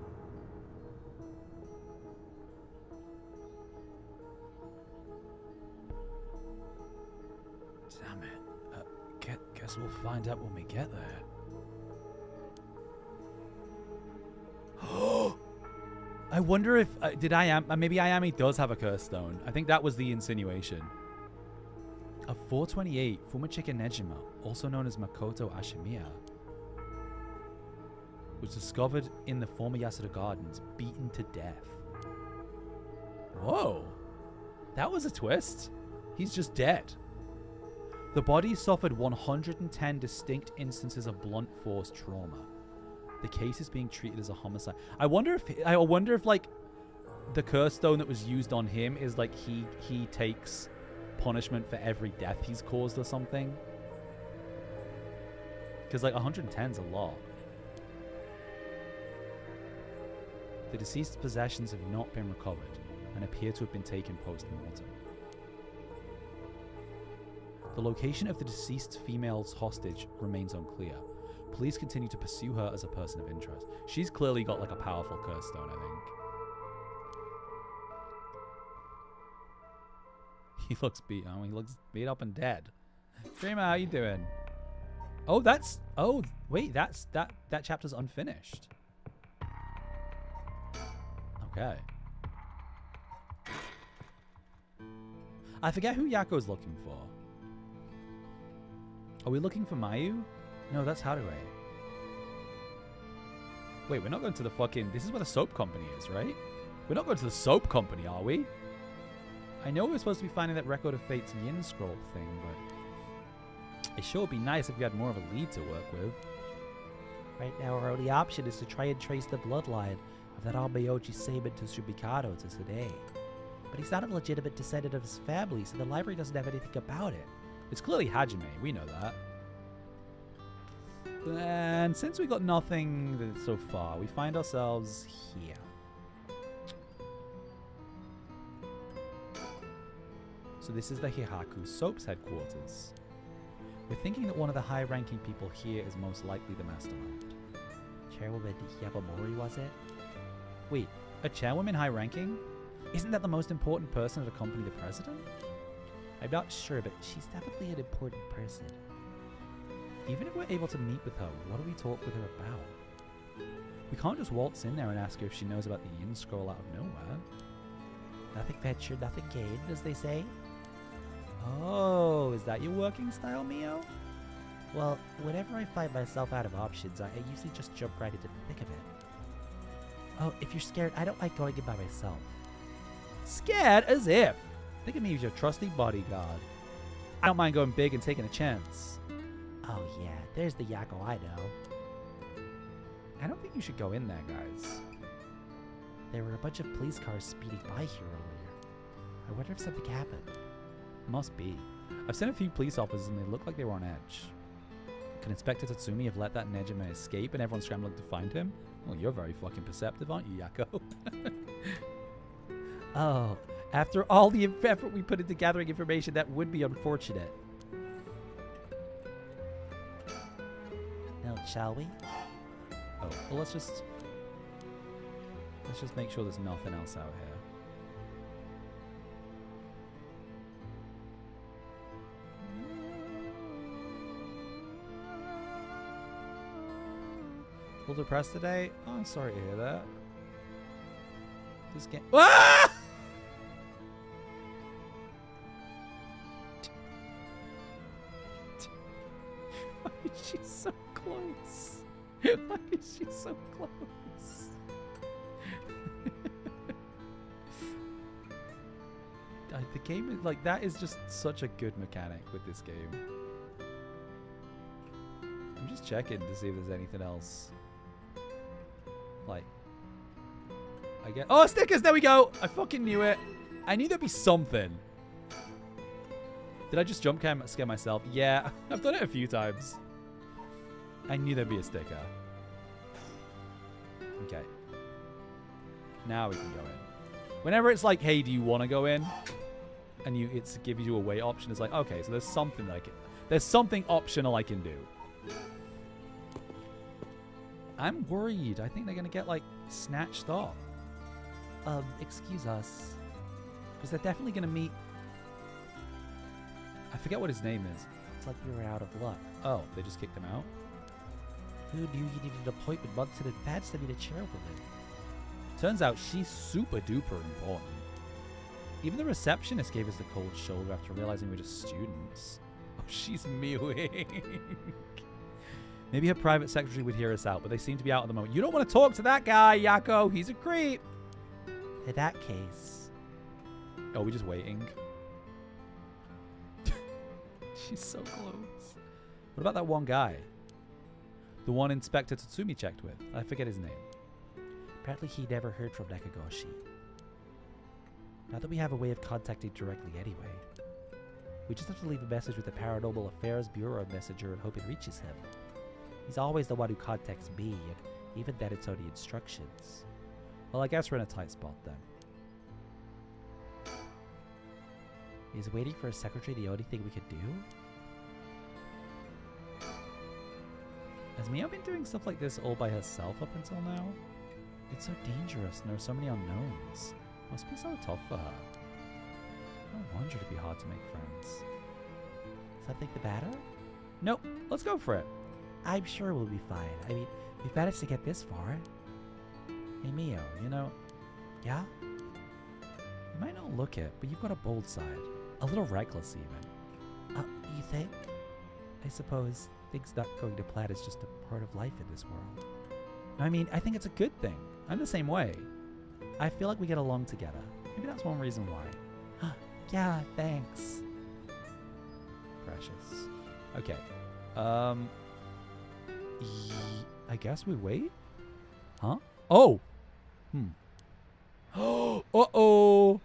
Damn it. Guess we'll find out when we get there. I wonder if maybe Ayami does have a curse stone. I think that was the insinuation. A 428 Fumachika Nejima, also known as Makoto Ashimiya, was discovered in the former Yasuda Gardens, beaten to death. Whoa. That was a twist. He's just dead. The body suffered 110 distinct instances of blunt force trauma. The case is being treated as a homicide. I wonder if like the curse stone that was used on him is like he takes punishment for every death he's caused or something. Because like 110 is a lot. The deceased's possessions have not been recovered and appear to have been taken post-mortem. The location of the deceased female's hostage remains unclear. Police continue to pursue her as a person of interest. She's clearly got like a powerful curse stone, I think. He looks beat. Oh, he looks beat up and dead. Dreamer, how you doing? Oh, wait, that chapter's unfinished. Okay. I forget who Yako's looking for. Are we looking for Mayu? No, that's Haruhi. Wait, we're not going to the fucking... This is where the soap company is, right? We're not going to the soap company, are we? I know we're supposed to be finding that Record of Fate's Yin Scroll thing, but... It sure would be nice if we had more of a lead to work with. Right now, our only option is to try and trace the bloodline of that Almayoji Seiban to Tsubikado to today. But he's not a legitimate descendant of his family, so the library doesn't have anything about it. It's clearly Hajime, we know that. And since we got nothing so far, we find ourselves here. So this is the Hihaku Soap's headquarters. We're thinking that one of the high-ranking people here is most likely the mastermind. Chairwoman Yamamori, was it? Wait, a chairwoman high-ranking? Isn't that the most important person at a company, the president? I'm not sure, but she's definitely an important person. Even if we're able to meet with her, what do we talk with her about? We can't just waltz in there and ask her if she knows about the Yin Scroll out of nowhere. Nothing ventured, nothing gained, as they say. Oh, is that your working style, Mio? Well, whenever I find myself out of options, I usually just jump right into the thick of it. Oh, if you're scared, I don't like going in by myself. Scared as if! Think of me as your trusty bodyguard. I don't mind going big and taking a chance. Oh yeah, there's the Yako I know. I don't think you should go in there, guys. There were a bunch of police cars speeding by here earlier. I wonder if something happened. Must be. I've seen a few police officers and they look like they were on edge. Can Inspector Tatsumi have let that Nejima escape and everyone's scrambling to find him? Well, you're very fucking perceptive, aren't you, Yako? Oh, after all the effort we put into gathering information, that would be unfortunate. Now, shall we? Oh, well, let's just make sure there's nothing else out here. A little depressed today? Oh, I'm sorry to hear that. This game. Ah! Why is she so close? Why is she so close? The game is like, that is just such a good mechanic with this game. I'm just checking to see if there's anything else. Like, I get. Oh, stickers! There we go! I fucking knew it. I knew there'd be something. Did I just jump scare myself? Yeah, I've done it a few times. I knew there'd be a sticker. Okay. Now we can go in. Whenever it's like, hey, do you want to go in? And it gives you a wait option. It's like, okay, so there's something that there's something optional I can do. I'm worried. I think they're gonna get like snatched off. Excuse us. Because they're definitely gonna meet. I forget what his name is. It's like we were out of luck. Oh, they just kicked him out? Who knew you needed an appointment months in advance to meet a chairwoman? Turns out she's super duper important. Even the receptionist gave us the cold shoulder after realizing we're just students. Oh, she's mewing. Maybe her private secretary would hear us out, but they seem to be out at the moment. You don't want to talk to that guy, Yako. He's a creep. In that case. Oh, we're just waiting. She's so close. What about that one guy? The one Inspector Tatsumi checked with. I forget his name. Apparently he never heard from Nakagoshi. Now that we have a way of contacting directly anyway, we just have to leave a message with the Paranormal Affairs Bureau messenger and hope it reaches him. He's always the one who contacts me, and even then it's only instructions. Well, I guess we're in a tight spot then. Is waiting for a secretary the only thing we could do? Has Mio been doing stuff like this all by herself up until now? It's so dangerous and there are so many unknowns. It must be so tough for her. No wonder it'd be hard to make friends. Something the matter? Nope, let's go for it. I'm sure we'll be fine. I mean, we've managed to get this far. Hey Mio, you know, Yeah? you might not look it, but you've got a bold side. A little reckless even. You think? I suppose things not going to plan is just a part of life in this world. I mean, I think it's a good thing. I'm the same way. I feel like we get along together. Maybe that's one reason why. Yeah, thanks. Precious. Okay. I guess we wait? Huh? Oh! Uh-oh!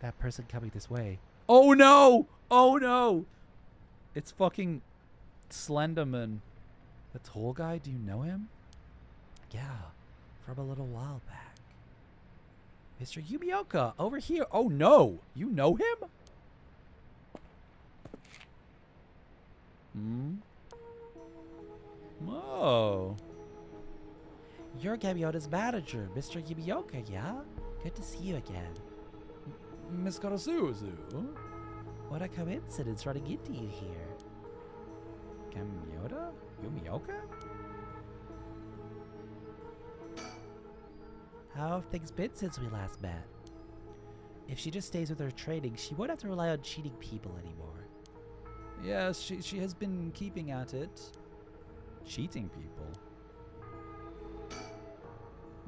That person coming this way. Oh no! Oh no! It's fucking Slenderman. The tall guy, do you know him? Yeah, from a little while back. Mr. Yumioka, over here. Oh no! You know him? Oh. You're Gamiota's manager, Mr. Yumioka, yeah? Good to see you again. Miss Karasuzu? What a coincidence running into you here. Gamiota? Yumioka? How have things been since we last met? If she just stays with her training, she won't have to rely on cheating people anymore. Yes, she has been keeping at it. Cheating people?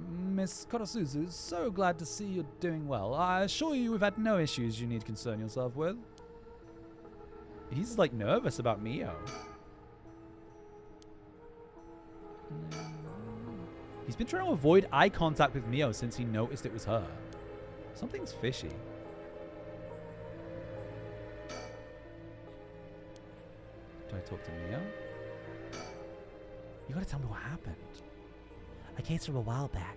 Miss Karasuzu, so glad to see you're doing well. I assure you we've had no issues you need to concern yourself with. He's like nervous about Mio. He's been trying to avoid eye contact with Mio since he noticed it was her. Something's fishy. Do I talk to Mio? You gotta tell me what happened. A case from a while back.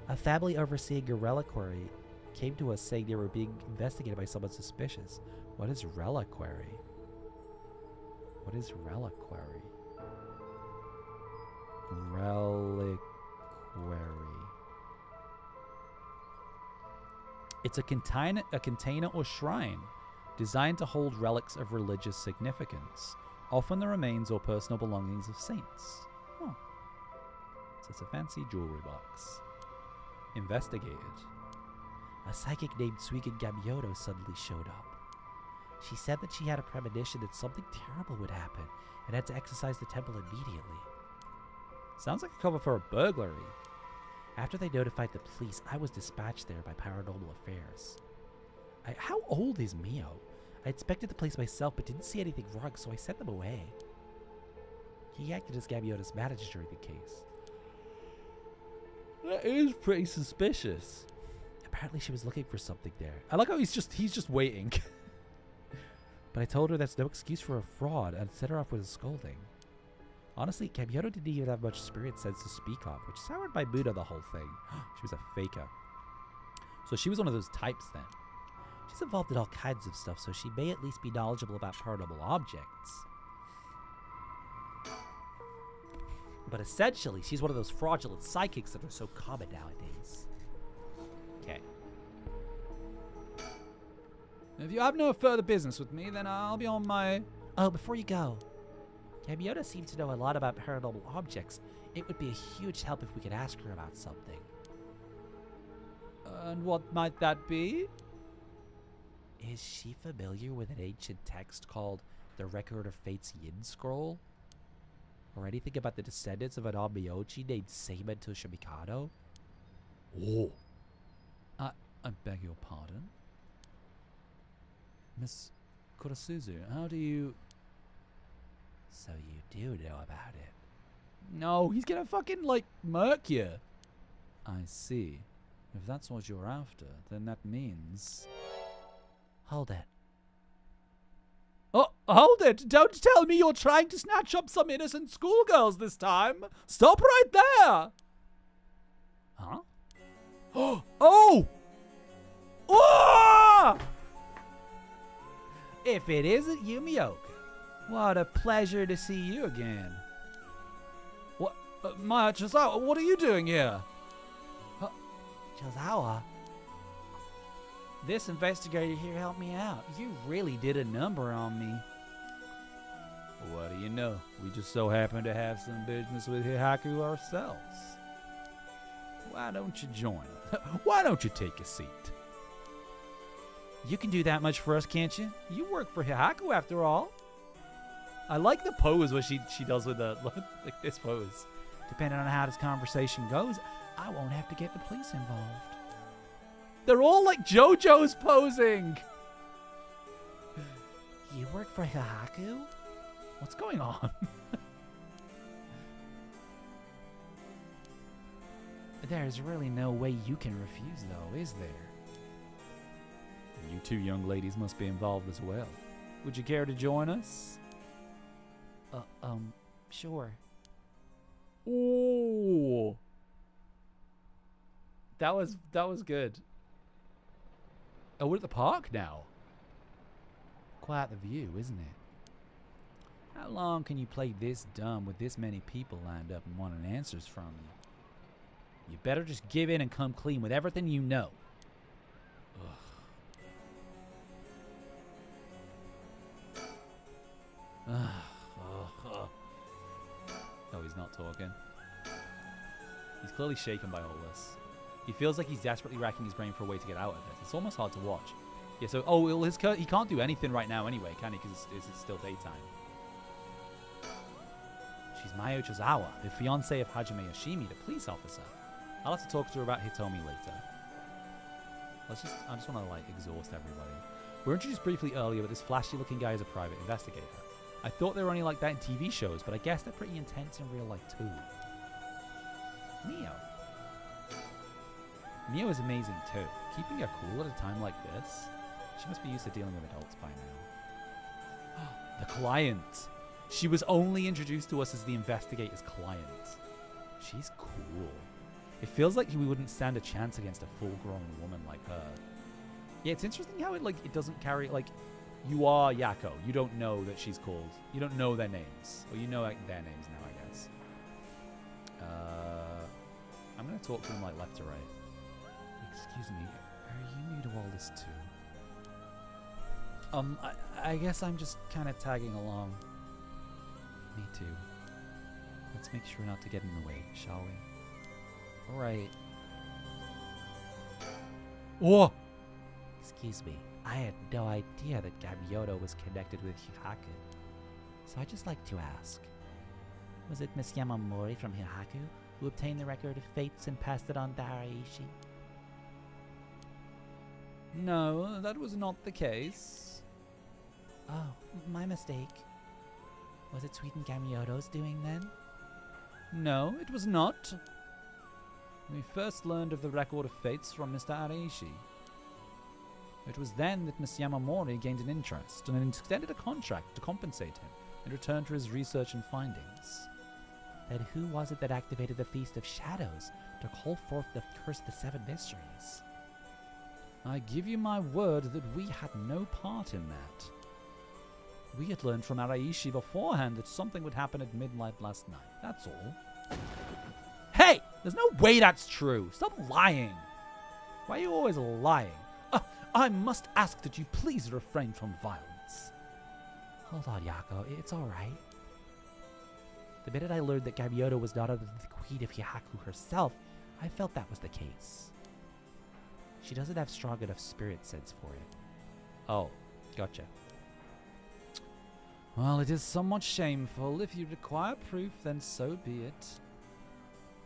A family overseeing a reliquary came to us saying they were being investigated by someone suspicious. What is reliquary? What is reliquary? Reliquary. It's a container or shrine designed to hold relics of religious significance, often the remains or personal belongings of saints. Oh. So it's a fancy jewelry box. Investigated. A psychic named Suigan Gamyoto suddenly showed up. She said that she had a premonition that something terrible would happen and had to exorcise the temple immediately. Sounds like a cover for a burglary. After they notified the police, I was dispatched there by Paranormal Affairs. How old is Mio? I inspected the place myself but didn't see anything wrong, so I sent them away. He acted as Gamyoto's manager during the case. That is pretty suspicious. Apparently she was looking for something there. I like how he's just waiting. But I told her that's no excuse for a fraud and set her off with a scolding. Honestly, Gamyoto didn't even have much spirit sense to speak of, which soured my mood on the whole thing. She was a faker. So she was one of those types then. She's involved in all kinds of stuff, so she may at least be knowledgeable about paranormal objects. But essentially, she's one of those fraudulent psychics that are so common nowadays. Okay. If you have no further business with me, then I'll be on my... Oh, before you go. Gamyoto seems to know a lot about paranormal objects. It would be a huge help if we could ask her about something. And what might that be? Is she familiar with an ancient text called the Record of Fate's Yin Scroll? Or anything about the descendants of an Onmyoji named Seiman Toshimikado? Oh. I beg your pardon? Miss Kurasuzu, how do you... So you do know about it. No, he's gonna fucking, like, murk you. I see. If that's what you're after, then that means... Hold it. Oh, hold it! Don't tell me you're trying to snatch up some innocent schoolgirls this time! Stop right there! Huh? Oh! Oh! If it isn't Yumioka, what a pleasure to see you again. What? Maya Chisawa, what are you doing here? Chisawa? This investigator here helped me out. You really did a number on me. What do you know? We just so happen to have some business with Hihaku ourselves. Why don't you join? Why don't you take a seat? You can do that much for us, can't you? You work for Hihaku after all. I like the pose where she does with the like this pose. Depending on how this conversation goes, I won't have to get the police involved. They're all like JoJo's posing. You work for Hihaku? What's going on? There's really no way you can refuse, though, is there? You two young ladies must be involved as well. Would you care to join us? Sure. Ooh. That was good. Oh, we're at the park now. Quite the view, isn't it? How long can you play this dumb with this many people lined up and wanting answers from you? You better just give in and come clean with everything you know. Oh, he's not talking. He's clearly shaken by all this. He feels like he's desperately racking his brain for a way to get out of it. It's almost hard to watch. Yeah, so, he can't do anything right now anyway, can he? Because it's still daytime. She's Mayo Chizawa, the fiancée of Hajime Yoshimi, the police officer. I'll have to talk to her about Hitomi later. I just want to, like, exhaust everybody. We were introduced briefly earlier, but this flashy-looking guy is a private investigator. I thought they were only like that in TV shows, but I guess they're pretty intense in real life, too. Mio is amazing, too. Keeping her cool at a time like this. She must be used to dealing with adults by now. The client. She was only introduced to us as the investigator's client. She's cool. It feels like we wouldn't stand a chance against a full-grown woman like her. Yeah, it's interesting how it doesn't carry, like, you are Yako. You don't know that she's called. You don't know their names. Well, you know their names now, I guess. I'm going to talk to him, like, left to right. Excuse me, are you new to all this, too? I guess I'm just kind of tagging along. Me too. Let's make sure not to get in the way, shall we? Alright. Oh! Excuse me, I had no idea that Gamyoto was connected with Hihaku. So I'd just like to ask, was it Miss Yamamori from Hihaku who obtained the record of fates and passed it on to Araishi? No, that was not the case. Oh, my mistake. Was it Sweet and Gamyoto's doing then? No, it was not. We first learned of the record of fates from Mr. Araishi. It was then that Miss Yamamori gained an interest and extended a contract to compensate him in return for his research and findings. Then who was it that activated the Feast of Shadows to call forth the Curse of the Seven Mysteries? I give you my word that we had no part in that. We had learned from Araishi beforehand that something would happen at midnight last night. That's all. Hey! There's no way that's true. Stop lying. Why are you always lying? I must ask that you please refrain from violence. Hold on, Yako. It's all right. The minute I learned that Gamyoto was not under the Queen of Hihaku herself, I felt that was the case. She doesn't have strong enough spirit sense for it. Oh, gotcha. Well, it is somewhat shameful. If you require proof, then so be it.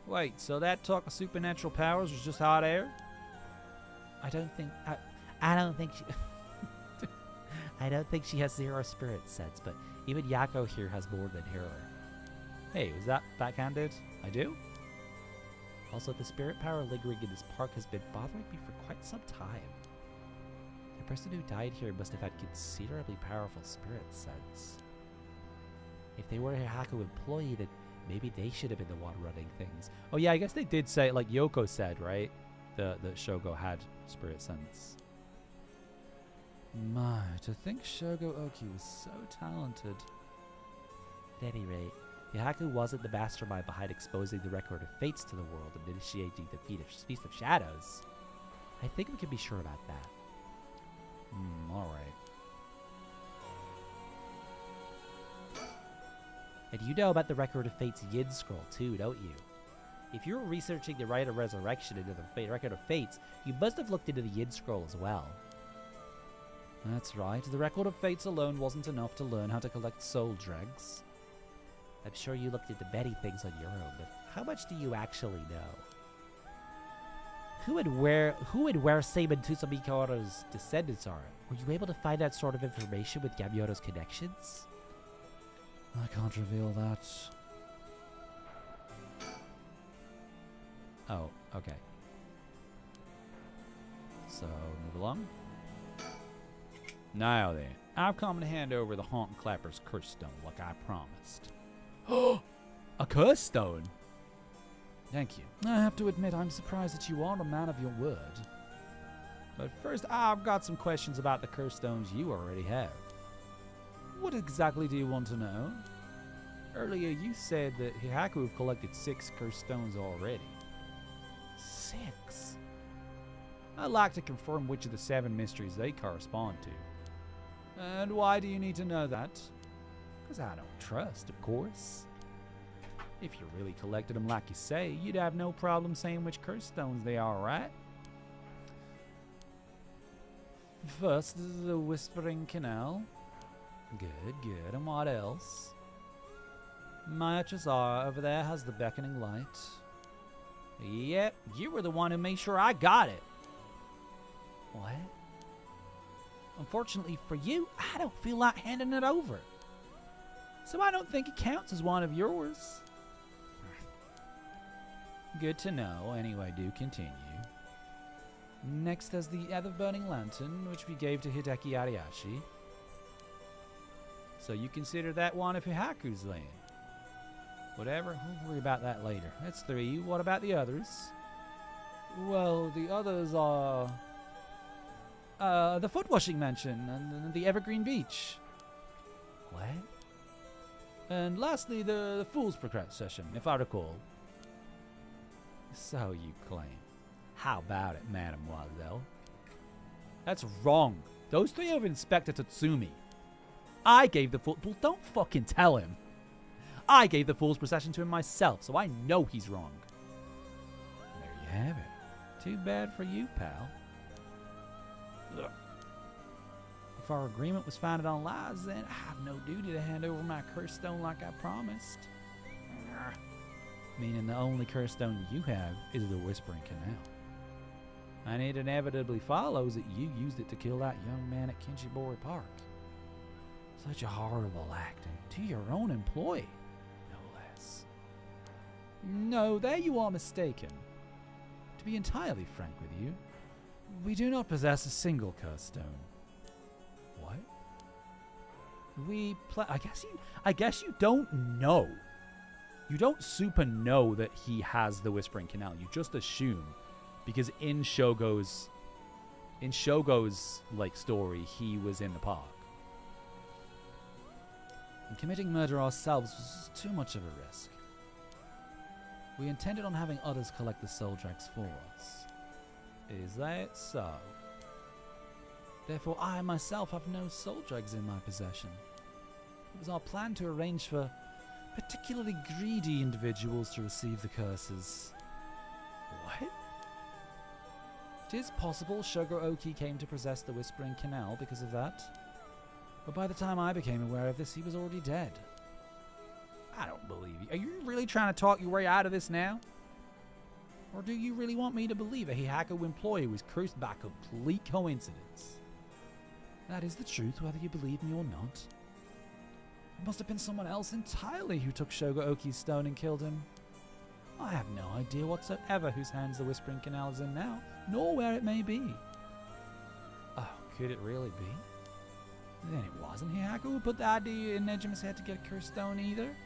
Wait, so that talk of supernatural powers was just hot air? I don't think she I don't think she has zero spirit sense, but even Yako here has more than her. Hey, was that backhanded? I do? Also, the spirit power lingering in this park has been bothering me for quite some time. The person who died here must have had considerably powerful spirit sense. If they were a Hihaku employee, then maybe they should have been the one running things. Oh yeah, I guess they did say, like Yoko said, right? The Shogo had spirit sense. My, to think Shogo Oki was so talented. At any rate, Hihaku wasn't the mastermind behind exposing the record of fates to the world and initiating the Feast of Shadows. I think we can be sure about that. Alright. And you know about the record of fate's Yin scroll too, don't you? If you're researching the Rite of Resurrection into the record of fates, you must have looked into the Yin scroll as well. That's right. The record of fates alone wasn't enough to learn how to collect soul dregs. I'm sure you looked into many things on your own, but how much do you actually know? Who and where Seiban Tsusamikawa's descendants are? Were you able to find that sort of information with Gamyoto's connections? I can't reveal that. Oh, okay. So, move along. Now then, I've come to hand over the Haunt and Clapper's curse stone like I promised. A curse stone? Thank you. I have to admit I'm surprised that you are a man of your word. But first, I've got some questions about the curse stones you already have. What exactly do you want to know? Earlier you said that Hihaku have collected 6 curse stones already. 6? I'd like to confirm which of the 7 mysteries they correspond to. And why do you need to know that? Because I don't trust, of course. If you really collected them like you say, you'd have no problem saying which curse stones they are, right? First, the Whispering Canal. Good, good. And what else? My Chazara over there has the Beckoning Light. Yep, you were the one who made sure I got it. What? Unfortunately for you, I don't feel like handing it over. So I don't think it counts as one of yours. Good to know. Anyway, do continue. Next, there's the Ever Burning Lantern, which we gave to Hideki Ariashi. So you consider that one of Hihaku's then? Whatever, we'll worry about that later. That's 3. What about the others? Well, the others are... the Foot Washing Mansion and the Evergreen Beach. What? And lastly, the Fool's Procession, if I recall. So you claim. How about it, mademoiselle? That's wrong. Those 3 are Inspector Tatsumi. I gave the football. Don't fucking tell him. I gave the fool's procession to him myself, so I know he's wrong. There you have it. Too bad for you, pal. Ugh. If our agreement was founded on lies, then I have no duty to hand over my curse stone like I promised. Meaning the only curse stone you have is the Whispering Canal. And it inevitably follows that you used it to kill that young man at Kinshibori Park. Such a horrible act, and to your own employee, no less. No, there you are mistaken. To be entirely frank with you, we do not possess a single curse stone. What? I guess you don't know. You don't super know that he has the Whispering Canal. You just assume, because in Shogo's like story, he was in the park. And committing murder ourselves was too much of a risk. We intended on having others collect the soul dregs for us. Is that so? Therefore, I myself have no soul dregs in my possession. It was our plan to arrange for particularly greedy individuals to receive the curses. What? It is possible Shogo Oki came to possess the Whispering Canal because of that. But by the time I became aware of this, he was already dead. I don't believe you. Are you really trying to talk your way out of this now? Or do you really want me to believe a Hihako employee was cursed by complete coincidence? That is the truth, whether you believe me or not. It must have been someone else entirely who took Shogo Oki's stone and killed him. I have no idea whatsoever whose hands the Whispering Canal is in now, nor where it may be. Oh, could it really be? Then it wasn't Hihako who put the idea in Nejima's head to get a cursed stone either.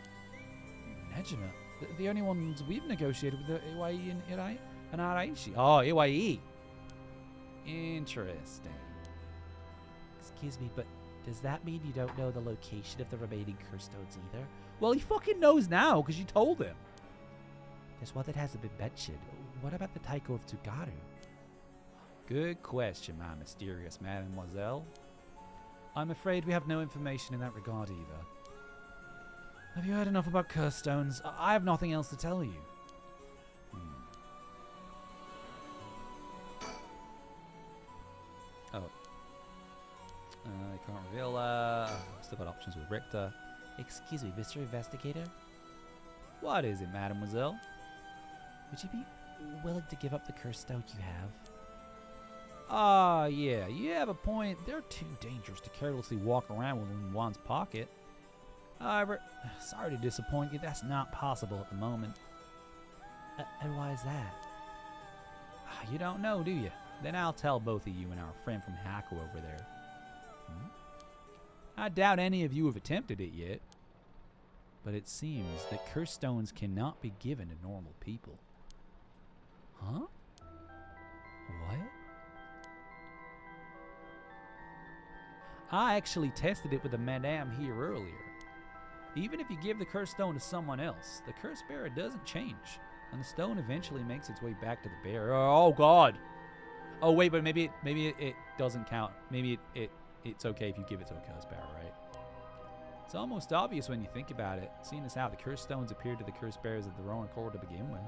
Nejima? The only ones we've negotiated with are Iwai and Araishi. Oh, Iwai. Interesting. Excuse me, but does that mean you don't know the location of the remaining curse stones either? Well, he fucking knows now because you told him. There's one that hasn't been mentioned. What about the Taiko of Tsugaru? Good question, my mysterious mademoiselle. I'm afraid we have no information in that regard either. Have you heard enough about curse stones? I have nothing else to tell you. Oh. I can't reveal. Still got options with Richter. Excuse me, Mr. Investigator? What is it, mademoiselle? Would you be willing to give up the cursed stone you have? Ah, yeah, you have a point. They're too dangerous to carelessly walk around with in one's pocket. However, sorry to disappoint you, that's not possible at the moment. And why is that? You don't know, do you? Then I'll tell both of you and our friend from Hako over there. I doubt any of you have attempted it yet. But it seems that cursed stones cannot be given to normal people. Huh? What? I actually tested it with a madame here earlier. Even if you give the cursed stone to someone else, the curse bearer doesn't change, and the stone eventually makes its way back to the bearer. Oh God! Oh wait, but maybe it doesn't count. Maybe it's okay if you give it to a curse bearer, right? It's almost obvious when you think about it, seeing as how the cursed stones appeared to the curse bearers of their own accord to begin with.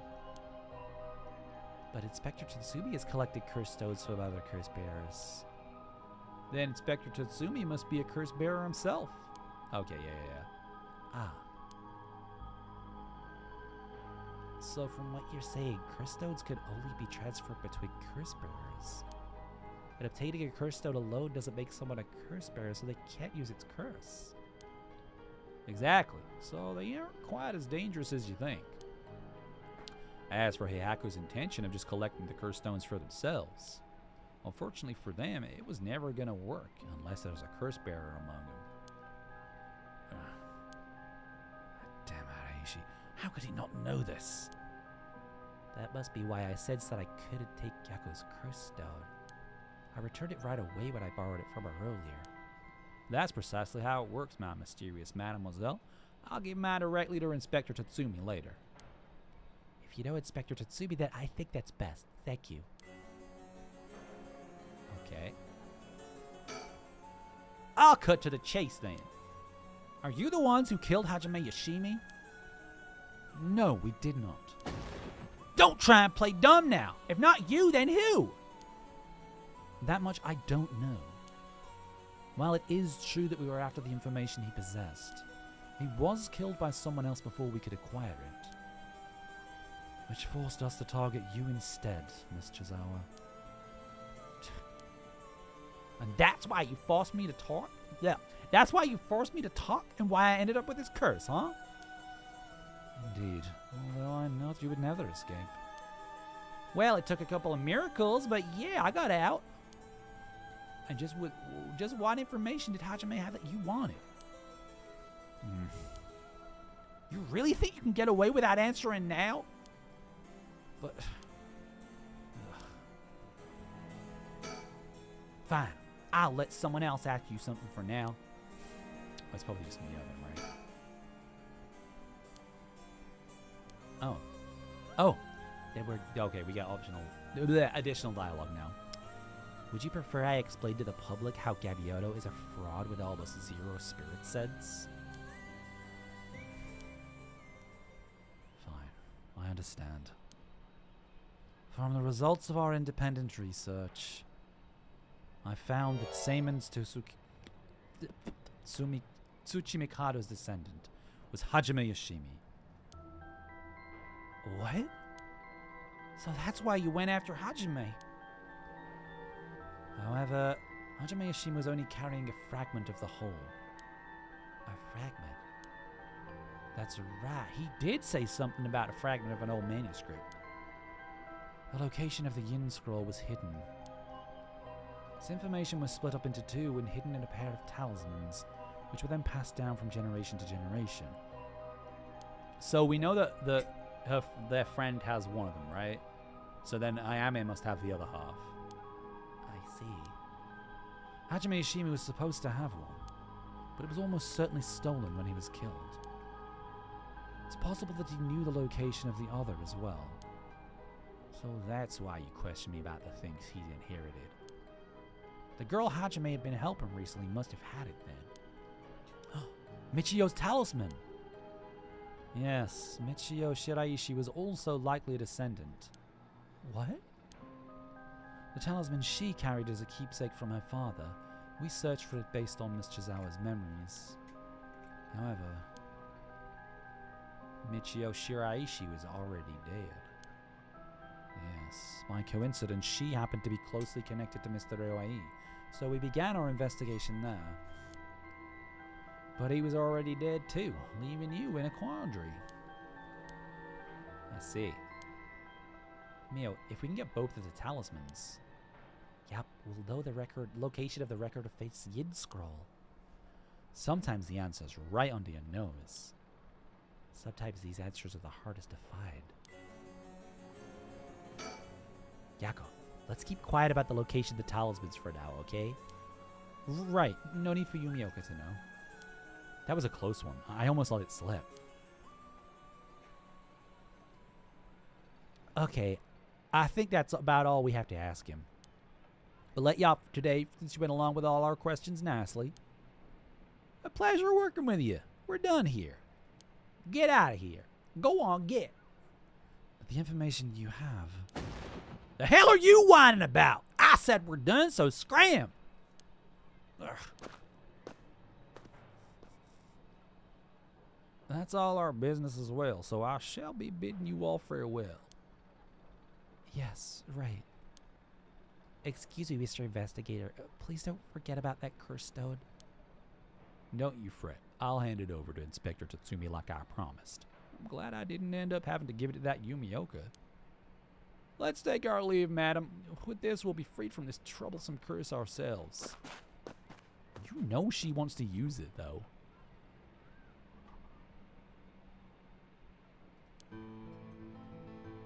But Inspector Tatsumi has collected cursed stones from other curse bearers. Then Inspector Tatsumi must be a curse bearer himself. Okay, yeah. Ah. So from what you're saying, curse stones could only be transferred between curse bearers. And obtaining a curse stone alone doesn't make someone a curse bearer, so they can't use its curse. Exactly. So they aren't quite as dangerous as you think. As for Heihaku's intention of just collecting the curse stones for themselves, unfortunately for them, it was never going to work unless there's a curse bearer among them. Damn Araishi, how could he not know this? That must be why I sensed that I couldn't take Yako's curse stone. I returned it right away when I borrowed it from her earlier. That's precisely how it works, my mysterious mademoiselle. I'll give mine directly to Inspector Tatsumi later. If you know Inspector Tatsumi, then I think that's best. Thank you. Okay. I'll cut to the chase then. Are you the ones who killed Hajime Yoshimi? No, we did not. Don't try and play dumb now. If not you, then who? That much I don't know. While it is true that we were after the information he possessed, he was killed by someone else before we could acquire it. Which forced us to target you instead, Miss Chizawa. And that's why you forced me to talk? Yeah, that's why you forced me to talk and why I ended up with this curse, huh? Indeed. Although I know you would never escape. Well, it took a couple of miracles, but yeah, I got out. And just what information did Hajime have that you wanted? You really think you can get away without answering now? But... Fine. I'll let someone else ask you something for now. That's probably just me, right? Oh. Okay, we got additional dialogue now. Would you prefer I explain to the public how Gabioto is a fraud with almost zero spirit sense? Fine, I understand. From the results of our independent research, I found that Seimon's Tsuchimikado's descendant was Hajime Yoshimi. What? So that's why you went after Hajime. However, Hajime Yoshimi was only carrying a fragment of the whole. A fragment? That's right. He did say something about a fragment of an old manuscript. The location of the Yin scroll was hidden. This information was split up into two and hidden in a pair of talismans, which were then passed down from generation to generation. So we know that their friend has one of them, right? So then Ayame must have the other half. I see. Hajime Yoshimi was supposed to have one, but it was almost certainly stolen when he was killed. It's possible that he knew the location of the other as well. So that's why you question me about the things he inherited. The girl Hajime had been helping recently must have had it then. Michio's talisman! Yes, Michio Shiraishi was also likely a descendant. What? The talisman she carried as a keepsake from her father. We searched for it based on Miss Chizawa's memories. However, Michio Shiraishi was already dead. Yes, by coincidence, she happened to be closely connected to Mr. Iwai, so we began our investigation there. But he was already dead too, leaving you in a quandary. I see. Mio, if we can get both of the talismans, yep, we'll know the location of the record of Fate's Yin scroll. Sometimes the answer's right under your nose. Sometimes these answers are the hardest to find. Yako, let's keep quiet about the location of the talismans for now, okay? Right, no need for Yumioka to know. That was a close one. I almost let it slip. Okay, I think that's about all we have to ask him. We'll let you off for today since you went along with all our questions nicely. A pleasure working with you. We're done here. Get out of here. Go on, get. But the information you have... The hell are you whining about? I said we're done, so scram. Ugh. That's all our business as well, so I shall be bidding you all farewell. Yes, right. Excuse me, Mr. Investigator. Please don't forget about that cursed stone. Don't you fret. I'll hand it over to Inspector Tatsumi like I promised. I'm glad I didn't end up having to give it to that Yumioka. Let's take our leave, madam. With this, we'll be freed from this troublesome curse ourselves. You know she wants to use it, though.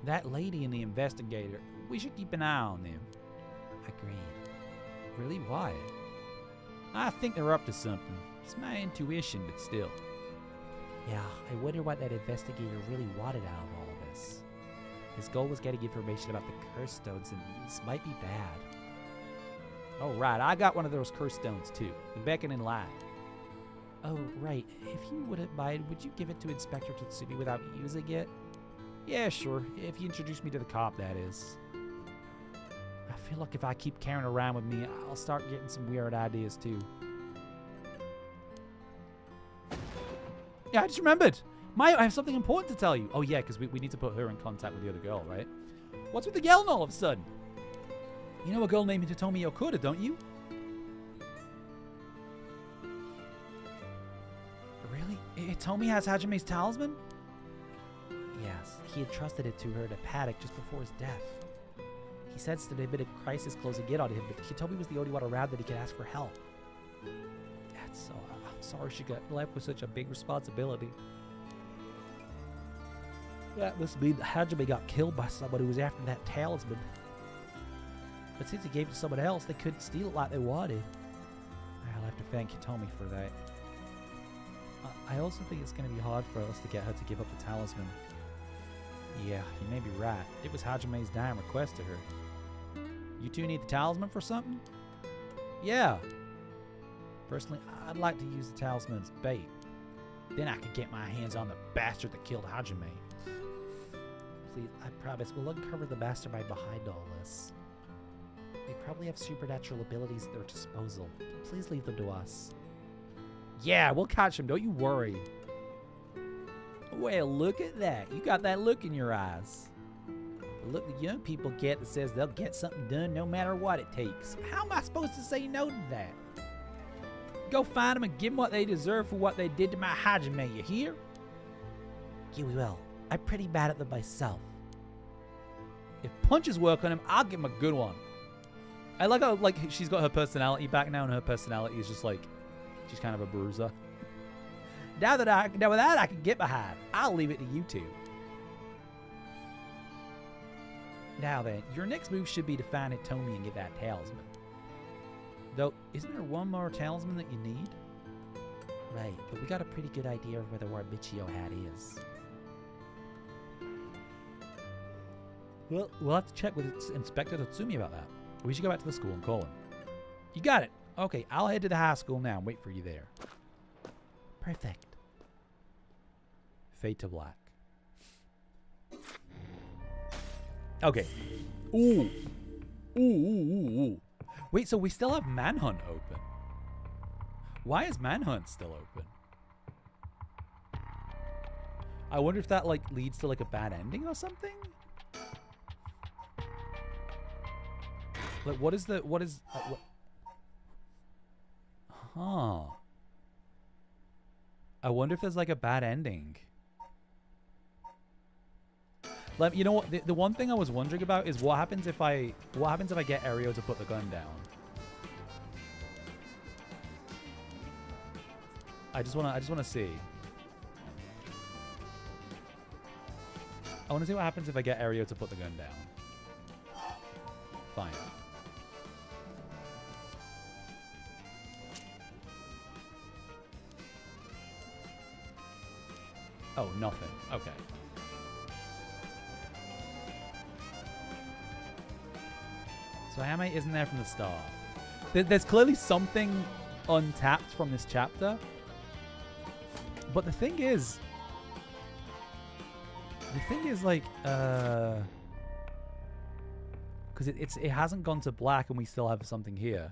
That lady and the investigator, we should keep an eye on them. Agreed. Really? Why? I think they're up to something. It's my intuition, but still. Yeah, I wonder what that investigator really wanted out of all of this. His goal was getting information about the curse stones, and this might be bad. Oh, right, I got one of those curse stones, too. The beckoning light. Oh, right. If you wouldn't mind, would you give it to Inspector Tatsumi without using it? Yeah, sure. If you introduce me to the cop, that is. I feel like if I keep carrying it around with me, I'll start getting some weird ideas too. Yeah, I just remembered. I have something important to tell you. Oh, yeah, because we need to put her in contact with the other girl, right? What's with the yelling all of a sudden? You know a girl named Hitomi Okuda, don't you? Really? Hitomi has Hajame's talisman? Yes, he had trusted it to her in a paddock just before his death. He sensed an imminent crisis closing in on him, but Hitomi was the only one around that he could ask for help. That's so... I'm sorry she got left with such a big responsibility. That must mean that Hajime got killed by someone who was after that talisman. But since he gave it to someone else, they couldn't steal it like they wanted. I'll have to thank Hitomi for that. I also think it's going to be hard for us to get her to give up the talisman. Yeah, you may be right. It was Hajame's dying request to her. You two need the talisman for something? Yeah. Personally, I'd like to use the talisman as bait. Then I could get my hands on the bastard that killed Hajime. Please, I promise, we'll uncover the mastermind behind all this. They probably have supernatural abilities at their disposal. Please leave them to us. Yeah, we'll catch him. Don't you worry. Well, look at that. You got that look in your eyes. The look the young people get that says they'll get something done no matter what it takes. How am I supposed to say no to that? Go find them and give them what they deserve for what they did to my Hajime, you hear? Yeah, we will. I'm pretty bad at them myself. If punches work on him, I'll give him a good one. I like how she's got her personality back now, and her personality is just like she's kind of a bruiser. Now with that I can get behind. I'll leave it to you two. Now then, your next move should be to find Hitomi and get that talisman. Though, isn't there one more talisman that you need? Right, but we got a pretty good idea of where the word Michio hat is. Well, we'll have to check with Inspector Tatsumi about that. We should go back to the school and call him. You got it. Okay, I'll head to the high school now and wait for you there. Perfect. Fade to black. Okay. Ooh. Ooh. Wait, so we still have Manhunt open. Why is Manhunt still open? I wonder if that leads to a bad ending or something? What is Huh. I wonder if there's a bad ending. You know what? The one thing I was wondering about is what happens if I get Ario to put the gun down. I just wanna see. I wanna see what happens if I get Ario to put the gun down. Fine. Oh, nothing. Okay. So Hame isn't there from the start. There's clearly something untapped from this chapter. But the thing is because it hasn't gone to black and we still have something here.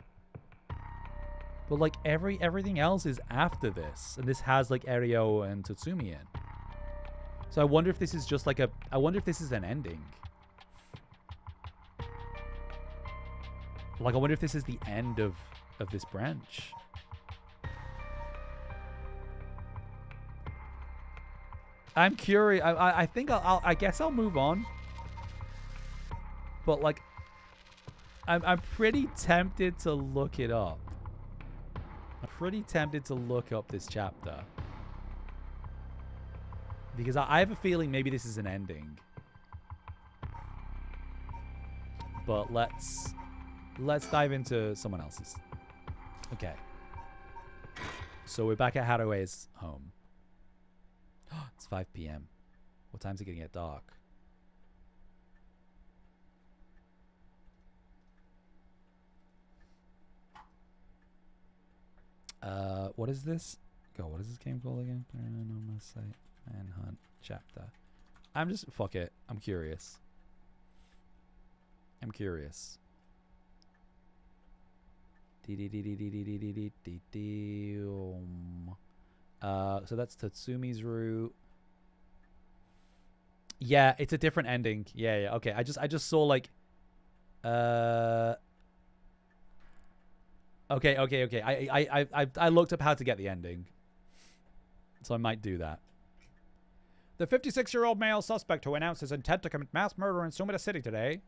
But everything else is after this, and this has Ario and Tatsumi in. So I wonder if this is just I wonder if this is an ending. I wonder if this is the end of this branch. I'm curious. I think I guess I'll move on. But I'm pretty tempted to look it up. I'm pretty tempted to look up this chapter. Because I have a feeling maybe this is an ending. But let's dive into someone else's. Okay. So we're back at Harue's home. It's 5 p.m. What time's it gonna get dark? What is this? God, what is this game called again? Paranormasight Manhunt Chapter. I'm just... Fuck it. I'm curious. I'm curious. So that's Tatsumi's route. Yeah, it's a different ending. Yeah, yeah. Okay, I just saw like... Okay. I looked up how to get the ending. So I might do that. The 56-year-old male suspect who announced his intent to commit mass murder in Sumida City today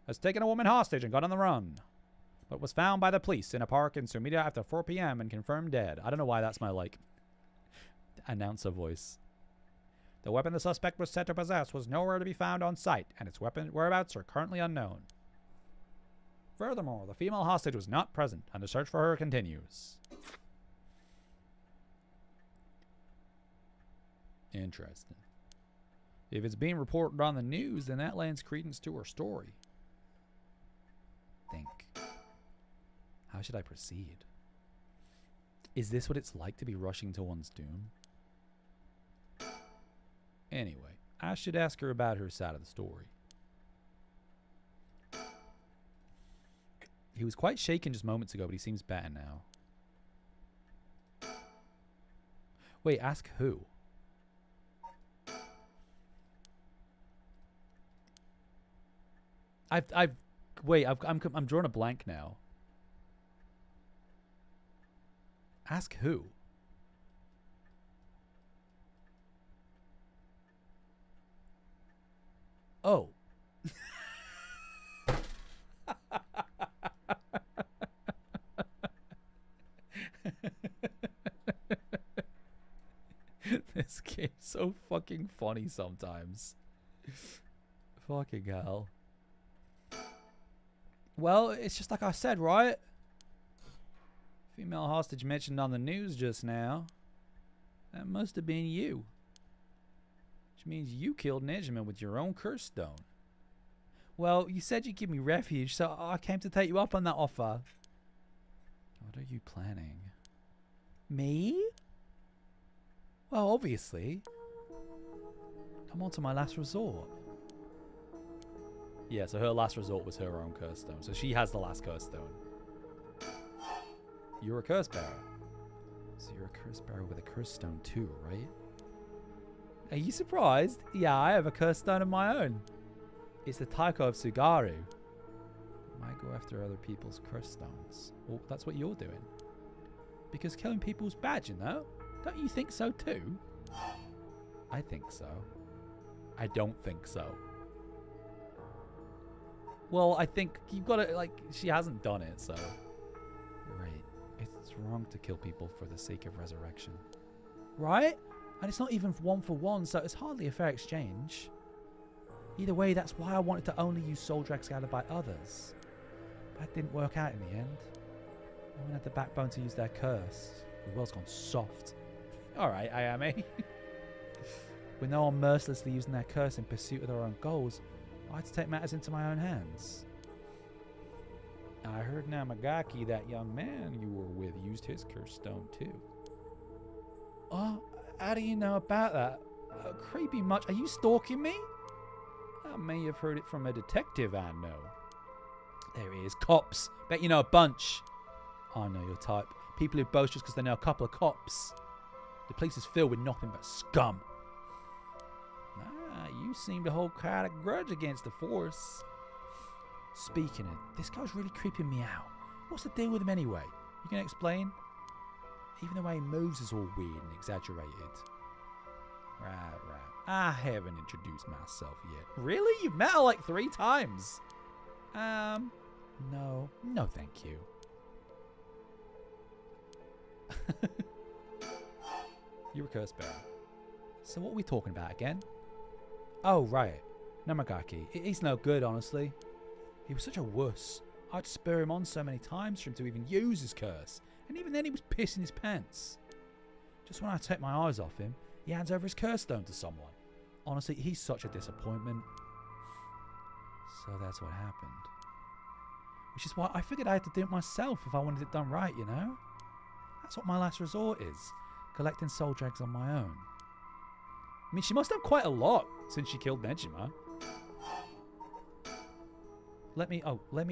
has taken a woman hostage and gone on the run, but was found by the police in a park in Sumida after 4 p.m. and confirmed dead. I don't know why that's my, like, announcer voice. The weapon the suspect was said to possess was nowhere to be found on site, and its weapon whereabouts are currently unknown. Furthermore, the female hostage was not present, and the search for her continues. Interesting. If it's being reported on the news, then that lends credence to her story. Think. How should I proceed? Is this what it's like to be rushing to one's doom? Anyway, I should ask her about her side of the story. He was quite shaken just moments ago, but he seems better now. Wait, ask who? I'm drawing a blank now. Ask who? Oh. This game's so fucking funny sometimes. Fucking hell. Well, it's just like I said, right? Female hostage mentioned on the news just now. That must have been you. Which means you killed Nejima with your own curse stone. Well, you said you'd give me refuge, so I came to take you up on that offer. What are you planning? Me? Well, obviously. I'm on to my last resort. Yeah, so her last resort was her own curse stone. So she has the last curse stone. You're a curse bearer. So you're a curse bearer with a curse stone too, right? Are you surprised? Yeah, I have a curse stone of my own. It's the Taiko of Tsugaru. Why go after other people's curse stones? Well, that's what you're doing. Because killing people's bad, you know? Don't you think so too? I think so. I don't think so. Well, I think you've got to, like, she hasn't done it, so. Right. It's wrong to kill people for the sake of resurrection. Right? And it's not even 1 for 1, so it's hardly a fair exchange. Either way, that's why I wanted to only use soul drags gathered by others. But that didn't work out in the end. No one had the backbone to use their curse. The world's gone soft. Alright, Ayame. With no one mercilessly using their curse in pursuit of their own goals, I had to take matters into my own hands. I heard Namagaki, that young man you were with, used his curse stone too. Oh, how do you know about that? Creepy much. Are you stalking me? I may have heard it from a detective I know. There he is. Cops. Bet you know a bunch. I know your type. People who boast just because they know a couple of cops. The place is filled with nothing but scum. Ah, you seem to hold quite a grudge against the Force. Speaking of, this guy's really creeping me out. What's the deal with him anyway? You can explain? Even the way he moves is all weird and exaggerated. Right. I haven't introduced myself yet. Really? You've met her like 3 times. No, thank you. You're a curse bearer. So what are we talking about again? Oh, right. Namagaki. He's no good, honestly. He was such a wuss. I'd spur him on so many times for him to even use his curse. And even then he was pissing his pants. Just when I take my eyes off him, he hands over his curse stone to someone. Honestly, he's such a disappointment. So that's what happened. Which is why I figured I had to do it myself if I wanted it done right, you know? That's what my last resort is. Collecting soul dregs on my own. I mean, she must have quite a lot since she killed Nejima. Let me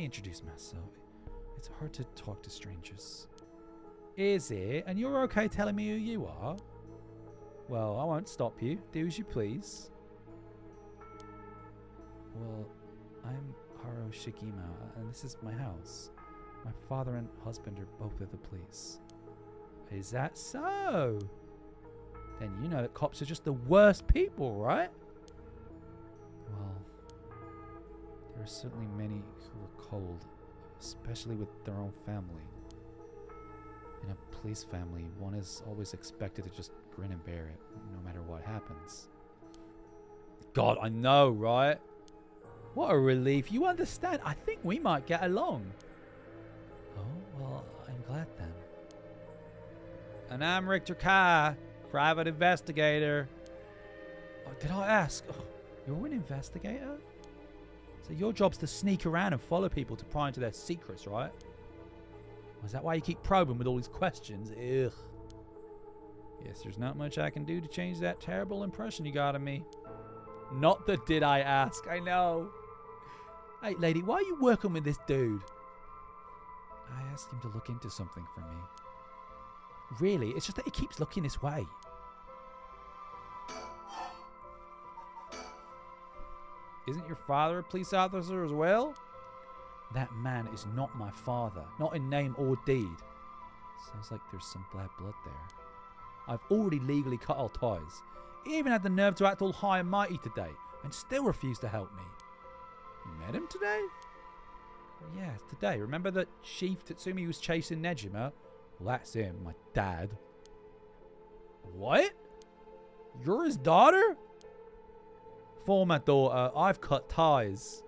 introduce myself. It's hard to talk to strangers. Is it? And you're okay telling me who you are? Well, I won't stop you. Do as you please. Well, I'm Haro Shigima, and this is my house. My father and husband are both with the police. Is that so? Then you know that cops are just the worst people, right? Well, there are certainly many who are cold, especially with their own family. In a police family, one is always expected to just grin and bear it, no matter what happens. God, I know, right? What a relief. You understand. I think we might get along. Oh, well, I'm glad then. And I'm Richter Kai, private investigator. Oh, did I ask? Oh, you're an investigator? So your job's to sneak around and follow people to pry into their secrets, right? Is that why you keep probing with all these questions? Ugh. Yes, there's not much I can do to change that terrible impression you got of me. Not the did I ask, I know. Hey, lady, why are you working with this dude? I asked him to look into something for me. Really? It's just that he keeps looking this way. Isn't your father a police officer as well? That man is not my father, not in name or deed. Sounds like there's some bad blood there. I've already legally cut our ties. He even had the nerve to act all high and mighty today, and still refused to help me. You met him today? Well, yeah, today. Remember that Chief Tatsumi was chasing Nejima? Well, that's him, my dad. What? You're his daughter? For my daughter, I've cut ties.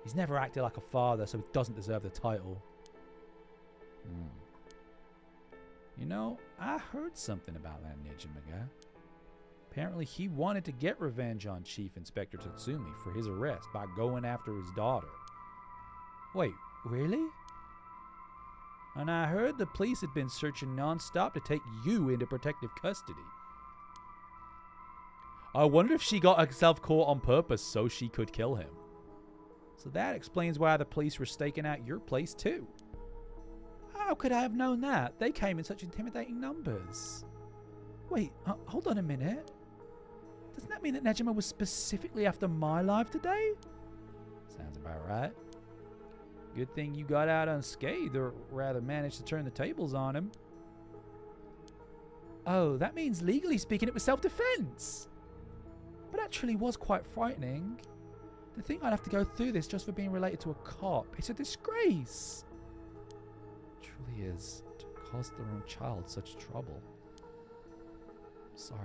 He's never acted like a father, so he doesn't deserve the title. You know, I heard something about that Nejima guy. Apparently he wanted to get revenge on Chief Inspector Tatsumi for his arrest by going after his daughter. Wait, really? And I heard the police had been searching non-stop to take you into protective custody. I wonder if she got herself caught on purpose so she could kill him. So that explains why the police were staking out your place too. How could I have known that? They came in such intimidating numbers. Wait, hold on a minute. Doesn't that mean that Nejima was specifically after my life today? Sounds about right. Good thing you got out unscathed, or rather managed to turn the tables on him. Oh, that means legally speaking it was self-defense. But that truly was quite frightening. To think I'd have to go through this just for being related to a cop. It's a disgrace. It truly is. To cause their own child such trouble. Sorry.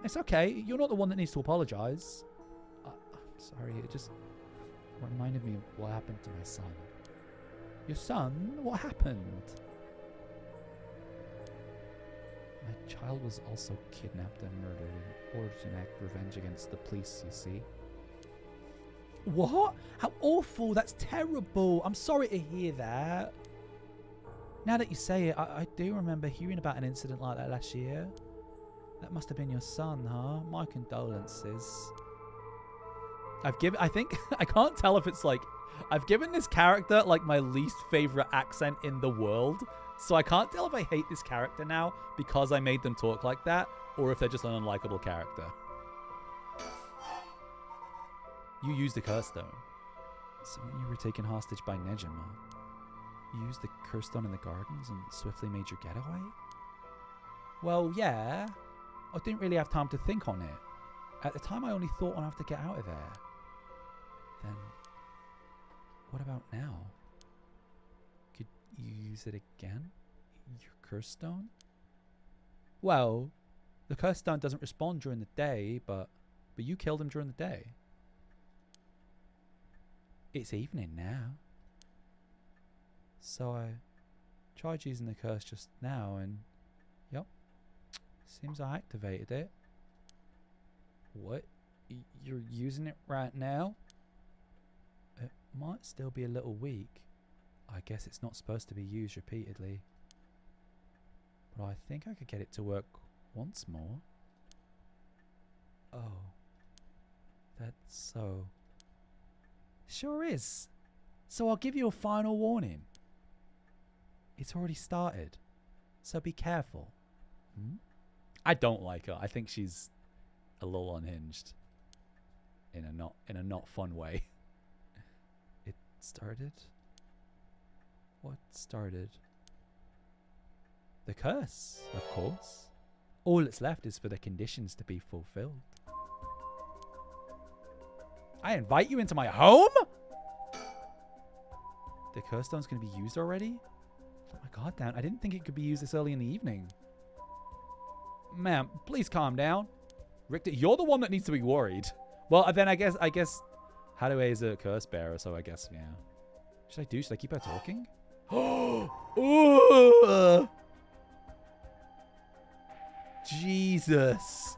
It's okay. You're not the one that needs to apologize. I'm sorry. It just reminded me of what happened to my son. Your son? What happened? My child was also kidnapped and murdered in order to enact revenge against the police, you see. What? How awful. That's terrible. I'm sorry to hear that. Now that you say it, I do remember hearing about an incident like that last year. That must have been your son, huh? My condolences. I think, I can't tell if it's like, I've given this character like my least favorite accent in the world. So I can't tell if I hate this character now because I made them talk like that, or if they're just an unlikable character. You used the curse stone. So when you were taken hostage by Nejima, you used the curse stone in the gardens and swiftly made your getaway? Well, yeah. I didn't really have time to think on it. At the time, I only thought on how to get out of there. Then, what about now? Could you use it again? Your curse stone? Well, the curse stone doesn't respond during the day, but you killed him during the day. It's evening now. So I tried using the curse just now and, yep, seems I activated it. What? You're using it right now? It might still be a little weak. I guess it's not supposed to be used repeatedly. But I think I could get it to work once more. Oh. That's so... Sure is. So I'll give you a final warning. It's already started. So be careful. Hmm? I don't like her. I think she's a little unhinged. In a not fun way. It started? What started? The curse, of course. All that's left is for the conditions to be fulfilled. I invite you into my home? The curse stone's going to be used already? Oh my god, Dan. I didn't think it could be used this early in the evening. Ma'am, please calm down. Richter, you're the one that needs to be worried. Well, then I guess Hadaway is a curse bearer, so I guess, yeah. Should I do? Should I keep her talking? Ooh. Jesus.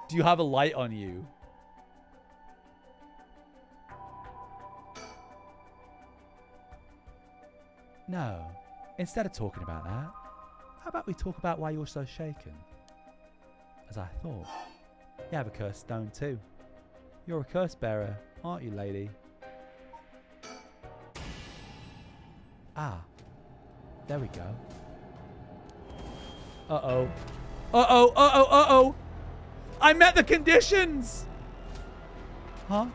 Do you have a light on you? No. Instead of talking about that, how about we talk about why you're so shaken? As I thought, you have a cursed stone too. You're a curse bearer, aren't you, lady? Ah, there we go. Uh-oh. Uh-oh, uh-oh, uh-oh. I met the conditions. Huh?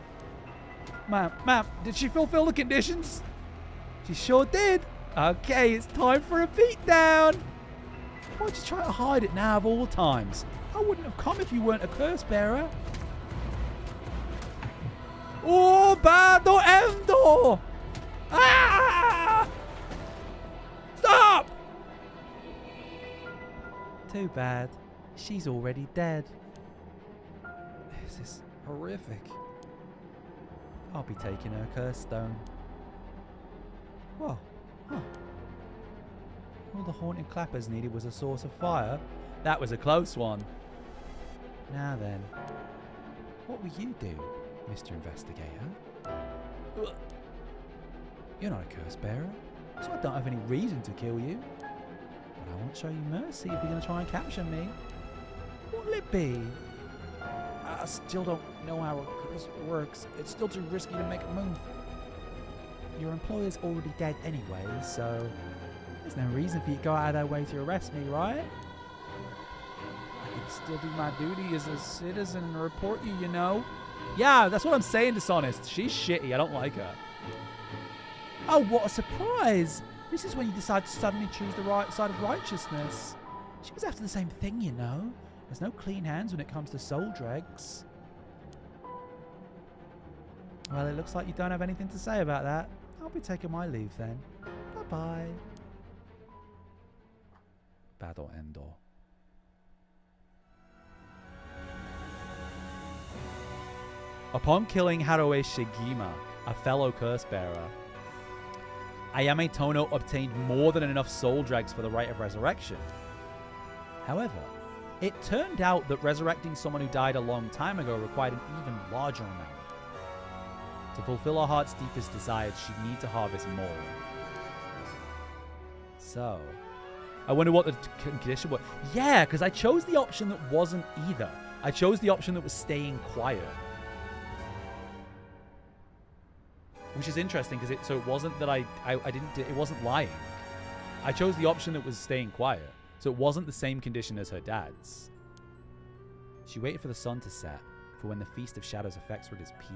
Ma'am, did she fulfill the conditions? She sure did. Okay, it's time for a beatdown. Why'd you try to hide it now of all times? I wouldn't have come if you weren't a curse bearer. Oh, Bado Endo! Ah! Stop! Too bad. She's already dead. This is horrific. I'll be taking her cursed stone. Whoa. Huh. All the haunted clappers needed was a source of fire. That was a close one. Now then, what will you do, Mr. Investigator? You're not a curse bearer, so I don't have any reason to kill you. But I won't show you mercy if you're going to try and capture me. What will it be? I still don't know how a curse works. It's still too risky to make a move. Your employer's already dead anyway, so there's no reason for you to go out of their way to arrest me, right? I can still do my duty as a citizen and report you, you know? Yeah, that's what I'm saying, Dishonest. She's shitty. I don't like her. Oh, what a surprise! This is when you decide to suddenly choose the right side of righteousness. She was after the same thing, you know. There's no clean hands when it comes to soul dregs. Well, it looks like you don't have anything to say about that. I'll be taking my leave then. Bye-bye. Battle Endor. Upon killing Haruo Shigima, a fellow curse bearer, Ayame Tono obtained more than enough soul dregs for the rite of resurrection. However, it turned out that resurrecting someone who died a long time ago required an even larger amount. To fulfill her heart's deepest desires, she'd need to harvest more. So, I wonder what the condition was. Yeah, because I chose the option that wasn't either. I chose the option that was staying quiet. Which is interesting because it wasn't that it wasn't lying. I chose the option that was staying quiet. So it wasn't the same condition as her dad's. She waited for the sun to set, for when the Feast of Shadows effects were at its peak.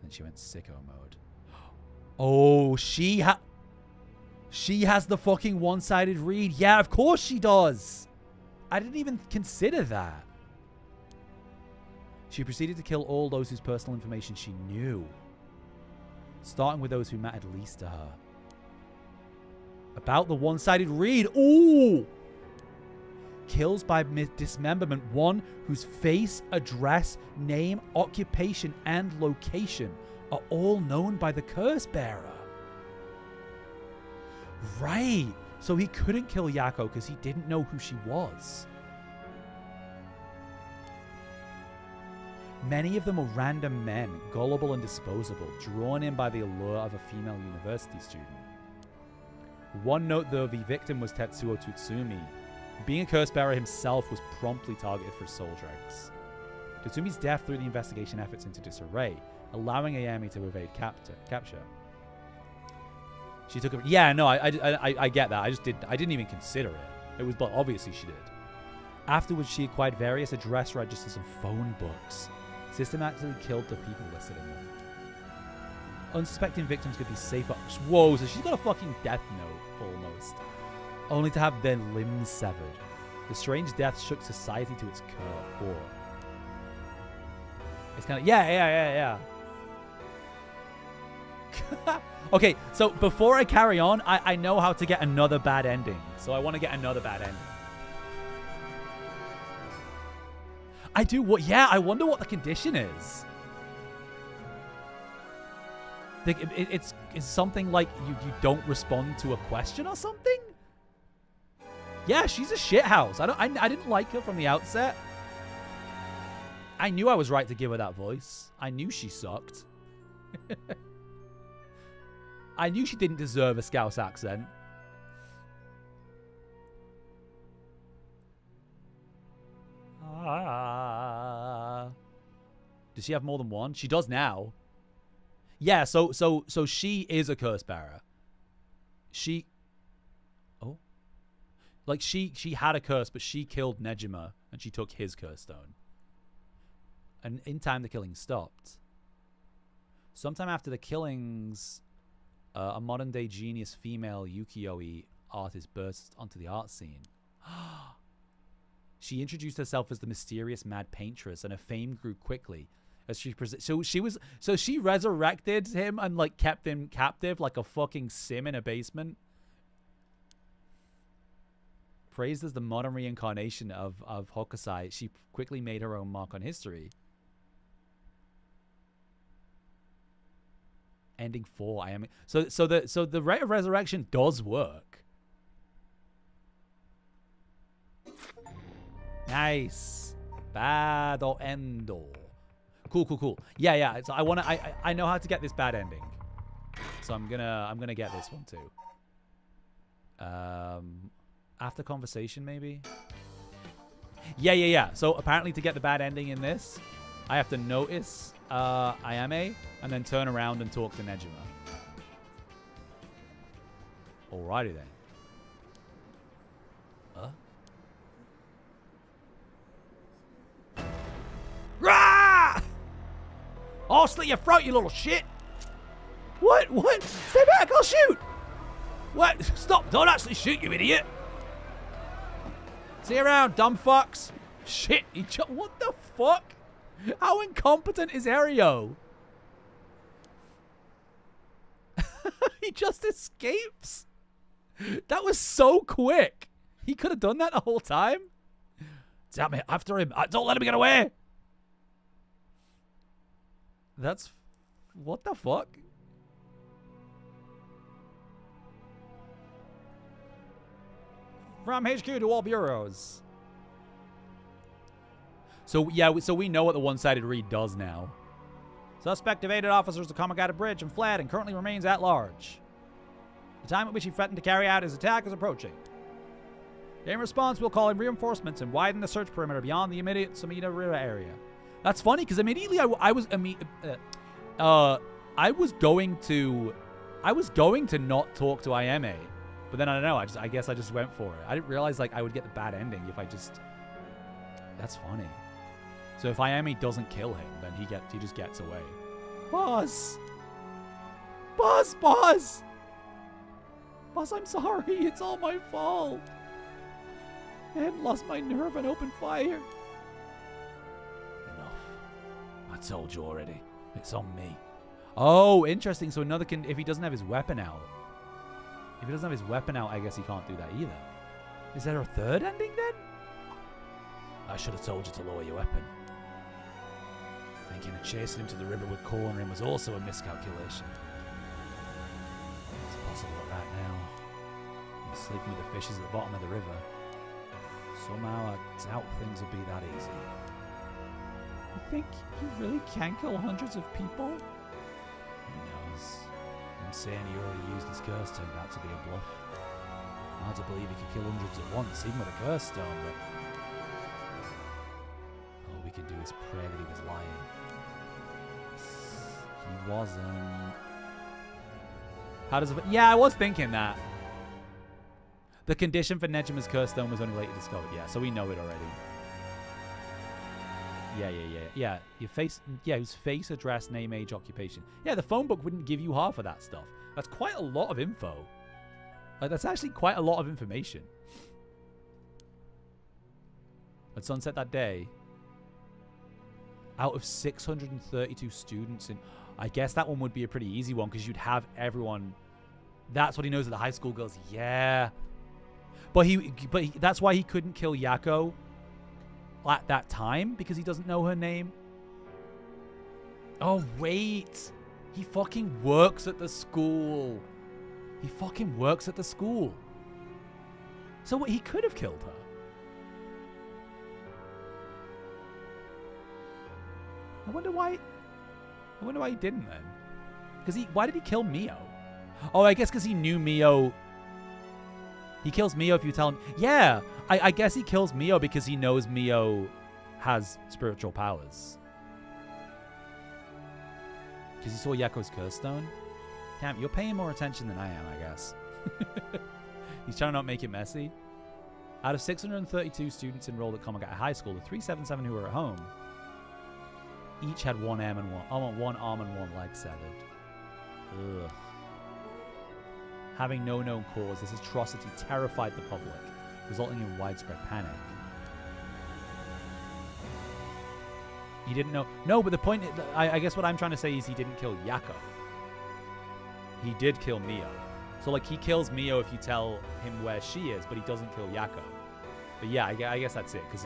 Then she went sicko mode. Oh, she has the fucking one-sided read. Yeah, of course she does. I didn't even consider that. She proceeded to kill all those whose personal information she knew, starting with those who mattered least to her. About the one-sided read. Ooh! Kills by dismemberment. One whose face, address, name, occupation, and location are all known by the curse bearer. Right. So he couldn't kill Yako because he didn't know who she was. Many of them were random men, gullible and disposable, drawn in by the allure of a female university student. One note, though, the victim was Tetsuo Tsutsumi. Being a curse bearer himself was promptly targeted for soul dregs. Tsutsumi death threw the investigation efforts into disarray, allowing Ayami to evade capture. She took it. Yeah, no, I get that. I didn't even consider it. It was, but obviously she did. Afterwards, she acquired various address registers and phone books, systematically killed the people listed in them. Unsuspecting victims could be safer. Whoa, so she's got a fucking death note, almost. Only to have their limbs severed. The strange death shook society to its core. It's kind of, yeah. Okay, so before I carry on, I know how to get another bad ending. So I want to get another bad ending. I do what? Yeah, I wonder what the condition is. It's something like you don't respond to a question or something? Yeah, she's a shithouse. I didn't like her from the outset. I knew I was right to give her that voice. I knew she sucked. I knew she didn't deserve a Scouse accent. Does she have more than one? She does now. Yeah, so she is a curse bearer. She had a curse, but she killed Nejima and she took his curse stone. And in time the killing stopped. Sometime after the killings, a modern day genius female ukiyo-e artist burst onto the art scene. She introduced herself as the mysterious mad paintress, and her fame grew quickly as she she resurrected him and like kept him captive like a fucking sim in a basement. Praised as the modern reincarnation of Hokusai, she quickly made her own mark on history. Ending 4, I am so the rite of resurrection does work. Nice. Bad or endo. Cool. Yeah. So I know how to get this bad ending. So I'm gonna get this one too. After conversation, maybe? Yeah. So apparently to get the bad ending in this, I have to notice Ayame and then turn around and talk to Nejima. Alrighty then. Rah! I'll slit your throat, you little shit! What? Stay back, I'll shoot! What? Stop, don't actually shoot, you idiot! See you around, dumb fucks! Shit, what the fuck? How incompetent is Ario? He just escapes? That was so quick! He could have done that the whole time? Damn it, after him! Don't let him get away! That's... what the fuck? From HQ to all bureaus. So, yeah, so we know what the one-sided read does now. Suspect evaded officers to Kamagata Bridge and fled and currently remains at large. The time at which he threatened to carry out his attack is approaching. In response, we'll call in reinforcements and widen the search perimeter beyond the immediate Sumida River area. That's funny, because immediately I was going to not talk to Ayame, but then I don't know. I guess I just went for it. I didn't realize like I would get the bad ending if I just. That's funny. So if Ayame doesn't kill him, then he just gets away. Boss, I'm sorry. It's all my fault. I hadn't lost my nerve and opened fire. I told you already. It's on me. Oh, interesting. So another if he doesn't have his weapon out. If he doesn't have his weapon out, I guess he can't do that either. Is there a third ending then? I should have told you to lower your weapon. Thinking of chasing him to the river would corner him was also a miscalculation. It's possible that right now he's sleeping with the fishes at the bottom of the river. Somehow I doubt things would be that easy. You think he really can kill hundreds of people? Who knows? Him saying he already used his curse turned out to be a bluff. Hard to believe he could kill hundreds at once, even with a curse stone, but all we can do is pray that he was lying. He wasn't. How does it... Yeah, I was thinking that. The condition for Nejima's curse stone was only later discovered. Yeah, so we know it already. Yeah. Your face... Yeah, whose face, address, name, age, occupation. Yeah, the phone book wouldn't give you half of that stuff. That's quite a lot of info. Like, that's actually quite a lot of information. At sunset that day, out of 632 students in... I guess that one would be a pretty easy one because you'd have everyone... That's what he knows at the high school girls. Yeah. But that's why he couldn't kill Yako at that time, because he doesn't know her name. Oh, wait. He fucking works at the school. He fucking works at the school. So he could have killed her. I wonder why he didn't then. Why did he kill Mio? Oh, I guess because he knew Mio. He kills Mio if you tell him. Yeah, I guess he kills Mio because he knows Mio has spiritual powers. Because he saw Yako's curse stone. Cam, you're paying more attention than I am, I guess. He's trying to not make it messy. Out of 632 students enrolled at Komagata High School, the 377 who were at home each had one arm and one leg severed. Ugh. Having no known cause, this atrocity terrified the public, resulting in widespread panic. He didn't know. No, but the point, I guess what I'm trying to say is he didn't kill Yako. He did kill Mio. So, like, he kills Mio if you tell him where she is, but he doesn't kill Yako. But yeah, I guess that's it, because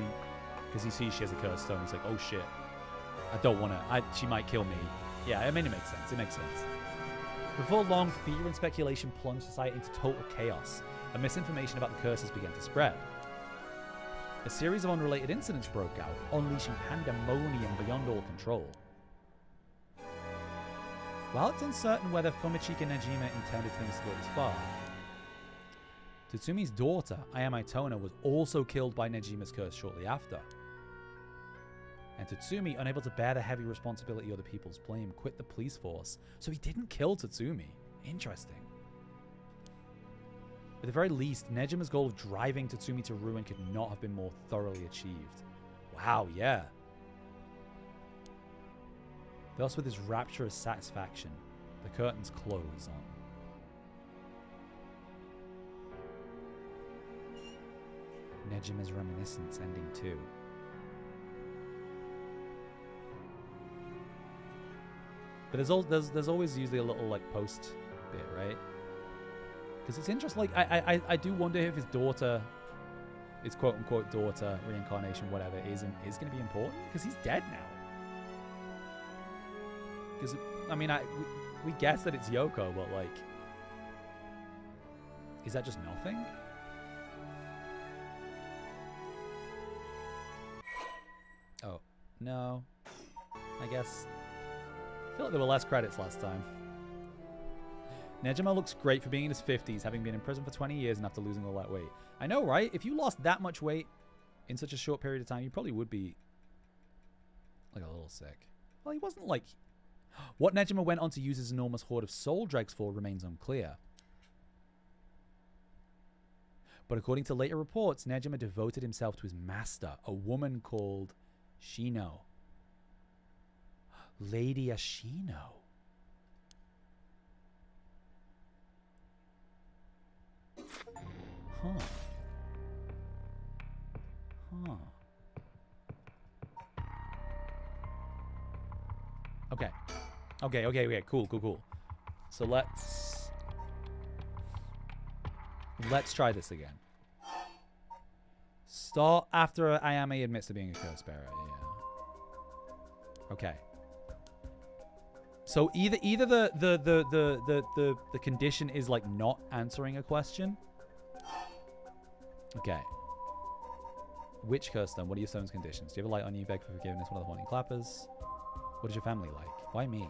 he sees she has a curse stone. He's like, oh shit, I don't want to. She might kill me. Yeah, I mean, it makes sense. It makes sense. Before long, fear and speculation plunged society into total chaos, and misinformation about the curses began to spread. A series of unrelated incidents broke out, unleashing pandemonium beyond all control. While it's uncertain whether Fumichika Nejima intended things to go this far, Tatsumi's daughter, Ayame Tona, was also killed by Nejima's curse shortly after. And Tatsumi, unable to bear the heavy responsibility of the people's blame, quit the police force, so he didn't kill Tatsumi. Interesting. At the very least, Nejima's goal of driving Tatsumi to ruin could not have been more thoroughly achieved. Wow, yeah. Thus, with his rapturous satisfaction, the curtains close on Nejima's reminiscence ending too. But there's always usually a little like post bit, right? Because it's interesting. Like I do wonder if his daughter, his quote unquote daughter, reincarnation, whatever, is going to be important because he's dead now. Because I mean, we guess that it's Yoko, but like, is that just nothing? Oh no, I guess. I feel like there were less credits last time. Nejima looks great for being in his 50s, having been in prison for 20 years and after losing all that weight. I know, right? If you lost that much weight in such a short period of time, you probably would be like a little sick. Well, he wasn't like... What Nejima went on to use his enormous hoard of soul dregs for remains unclear. But according to later reports, Nejima devoted himself to his master, a woman called Shino. Lady Ashino. Huh. Huh. Okay. Cool. So let's try this again. Start after Ayame admits to being a curse bearer. Yeah. Okay. So either the condition is like not answering a question. Okay. Which curse stone? What are your stone's conditions? Do you have a light on you? Beg for forgiveness? One of the haunting clappers? What is your family like? Why me?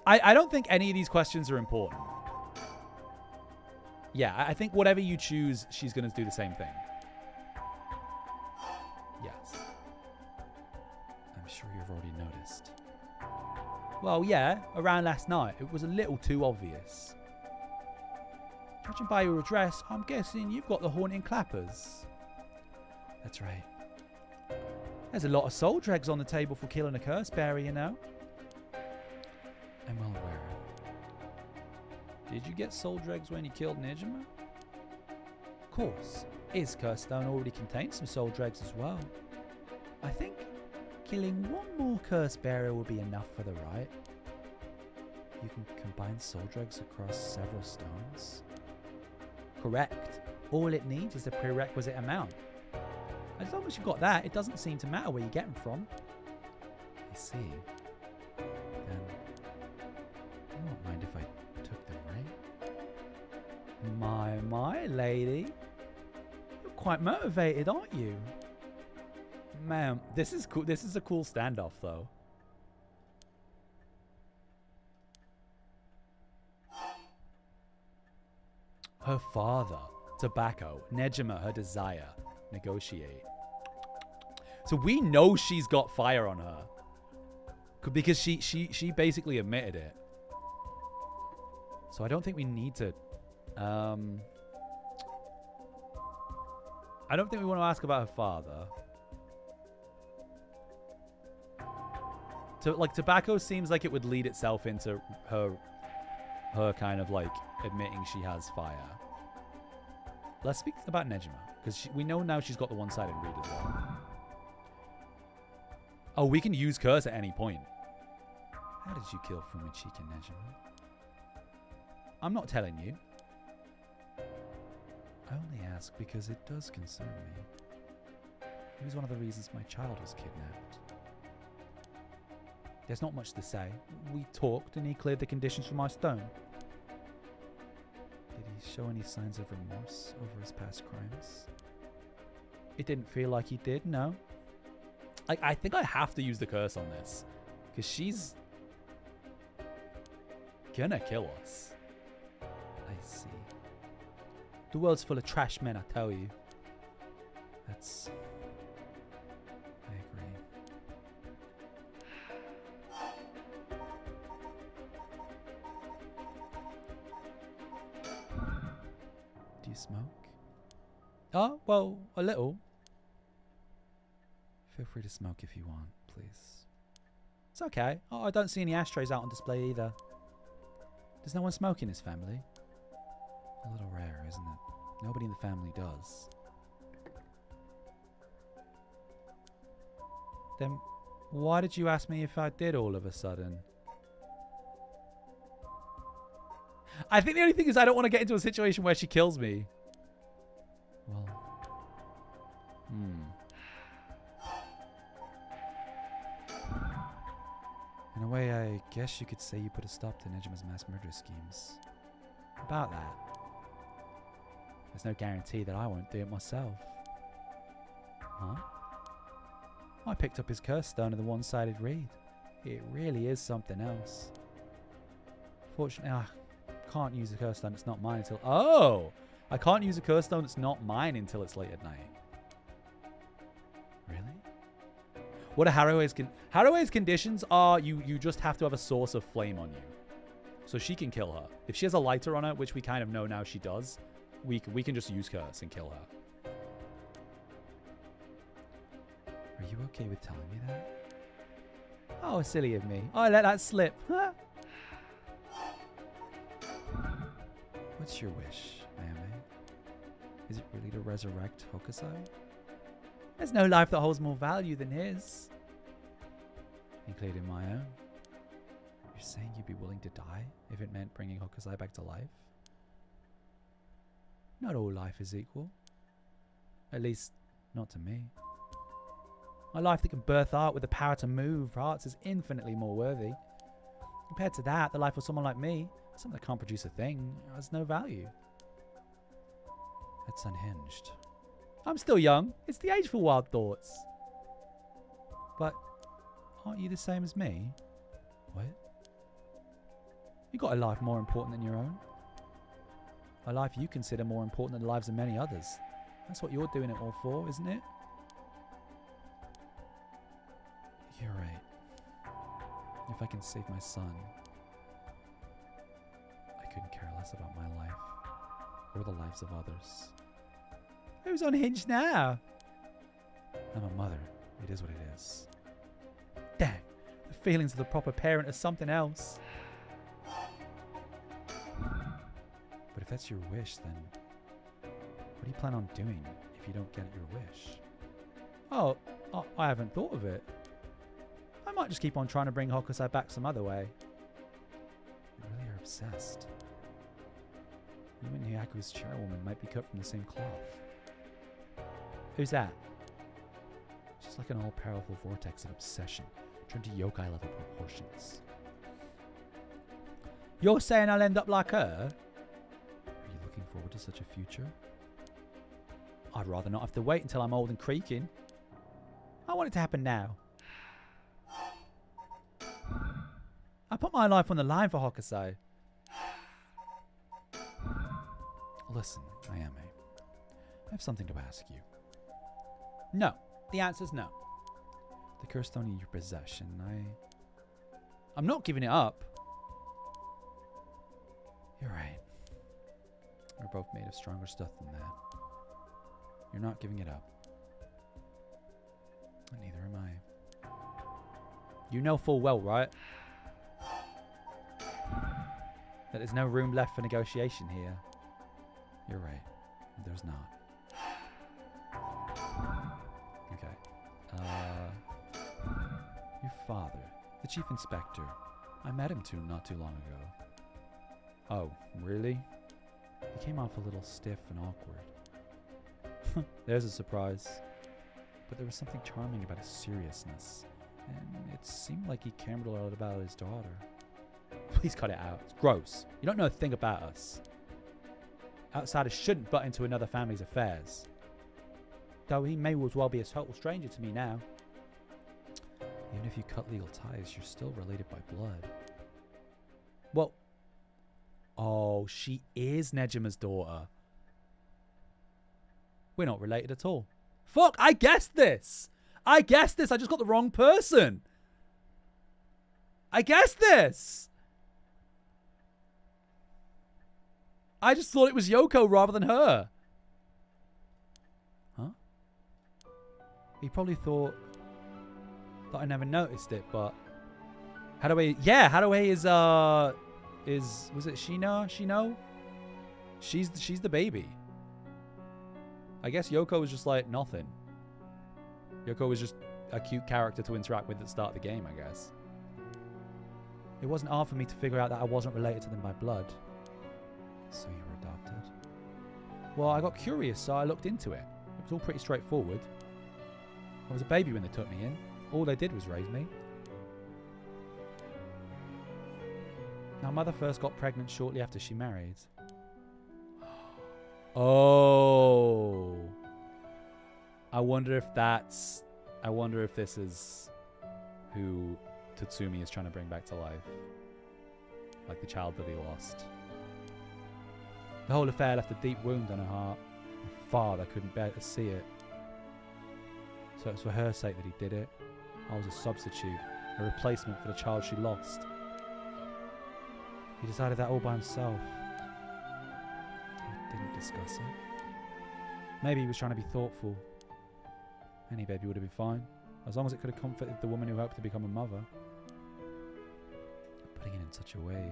I don't think any of these questions are important. Yeah, I think whatever you choose, she's going to do the same thing. Yes. I'm sure you've already noticed. Well, yeah, around last night, it was a little too obvious. Judging by your address, I'm guessing you've got the haunting clappers. That's right. There's a lot of soul dregs on the table for killing a curse bearer, you know. I'm well aware. Did you get soul dregs when you killed Nejima? Of course. His curse stone already contains some soul dregs as well. I think killing one more curse bearer will be enough for the rite. You can combine soul dregs across several stones. Correct. All it needs is the prerequisite amount. As long as you've got that, it doesn't seem to matter where you get them from. I see. Then, you won't mind if I took them, right? My lady. You're quite motivated, aren't you? Man, this is cool. This is a cool standoff, though. Her father, tobacco, Nejima, her desire, negotiate. So we know she's got fire on her because she basically admitted it. So I don't think we need to. I don't think we want to ask about her father. So like tobacco seems like it would lead itself into her kind of like admitting she has fire. Let's speak about Nejima, because we know now she's got the one-sided read as well. Oh, we can use curse at any point. How did you kill Fumichika, Nejima? I'm not telling you. I only ask because it does concern me. It was one of the reasons my child was kidnapped. There's not much to say. We talked and he cleared the conditions for my stone. Did he show any signs of remorse over his past crimes? It didn't feel like he did, no. I think I have to use the curse on this. Because she's gonna kill us. I see. The world's full of trash men, I tell you. That's... I agree. Do you smoke? Oh, well, a little. Feel free to smoke if you want, please. It's okay. Oh, I don't see any ashtrays out on display either. Does no one smoke in his family? A little rare, isn't it? Nobody in the family does. Then why did you ask me if I did all of a sudden? I think the only thing is I don't want to get into a situation where she kills me. Well, in a way, I guess you could say you put a stop to Nejima's mass murder schemes. About that. There's no guarantee that I won't do it myself. Huh? I picked up his curse stone and the one-sided reed. It really is something else. Fortunately, I can't use a curse stone that's not mine until... Oh! I can't use a curse stone that's not mine until it's late at night. Really? What are Haraway's conditions are you just have to have a source of flame on you. So she can kill her. If she has a lighter on her, which we kind of know now she does, we can just use curse and kill her. Are you okay with telling me that? Oh, silly of me. I let that slip. What's your wish, Mayame? Is it really to resurrect Hokusai? There's no life that holds more value than his. Including my own. You're saying you'd be willing to die if it meant bringing Hokusai back to life? Not all life is equal. At least, not to me. A life that can birth art with the power to move hearts is infinitely more worthy. Compared to that, the life of someone like me, someone that can't produce a thing, has no value. That's unhinged. I'm still young. It's the age for wild thoughts. But aren't you the same as me? What? You got a life more important than your own. A life you consider more important than the lives of many others. That's what you're doing it all for, isn't it? You're right. If I can save my son, I couldn't care less about my life or the lives of others. Who's unhinged now? I'm a mother. It is what it is. Dang, the feelings of the proper parent are something else. But if that's your wish, then what do you plan on doing if you don't get your wish? Oh, I haven't thought of it. I might just keep on trying to bring Hokusai back some other way. You really are obsessed. You and Hyaku's chairwoman might be cut from the same cloth. Who's that? She's like an all-powerful vortex of obsession, turned to yokai-level proportions. You're saying I'll end up like her? Are you looking forward to such a future? I'd rather not have to wait until I'm old and creaking. I want it to happen now. I put my life on the line for Hokusai. Listen, Ayame, I have something to ask you. No. The answer's no. The curse stone in your possession, I'm not giving it up. You're right. We're both made of stronger stuff than that. You're not giving it up. And neither am I. You know full well, right? That there's no room left for negotiation here. You're right. There's not. Okay. Your father, the chief inspector. I met him not too long ago. Oh, really? He came off a little stiff and awkward. There's a surprise. But there was something charming about his seriousness. And it seemed like he cared a lot about his daughter. Please cut it out. It's gross. You don't know a thing about us. Outsiders shouldn't butt into another family's affairs. Though he may as well be a total stranger to me now. Even if you cut legal ties, you're still related by blood. Well, oh, she is Nejima's daughter. We're not related at all. Fuck, I guessed this. I guessed this. I just got the wrong person. I guessed this. I just thought it was Yoko rather than her. Huh? He probably thought that I never noticed it, but Hadaway, yeah, Hadaway was it Shino? Shino? She's the baby. I guess Yoko was just like nothing. Yoko was just a cute character to interact with at the start of the game, I guess. It wasn't hard for me to figure out that I wasn't related to them by blood. So you were adopted? Well, I got curious, so I looked into it. It was all pretty straightforward. I was a baby when they took me in. All they did was raise me. Our mother first got pregnant shortly after she married. Oh. I wonder if this is who Tatsumi is trying to bring back to life. Like the child that he lost. The whole affair left a deep wound on her heart. Her father couldn't bear to see it. So it was for her sake that he did it. I was a substitute, a replacement for the child she lost. He decided that all by himself. He didn't discuss it. Maybe he was trying to be thoughtful. Any baby would have been fine, as long as it could have comforted the woman who hoped to become a mother. Putting it in such a way,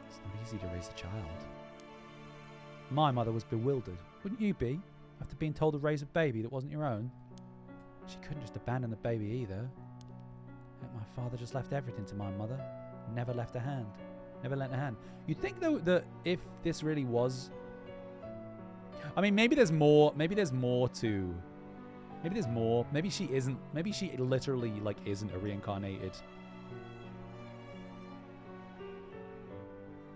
it's not easy to raise a child. My mother was bewildered. Wouldn't you be, after being told to raise a baby that wasn't your own? She couldn't just abandon the baby either. Yet my father just left everything to my mother. Never left a hand. Never lent a hand. You'd think though that if this really was, I mean, maybe there's more to, maybe there's more. Maybe she isn't. Maybe she literally like isn't a reincarnated.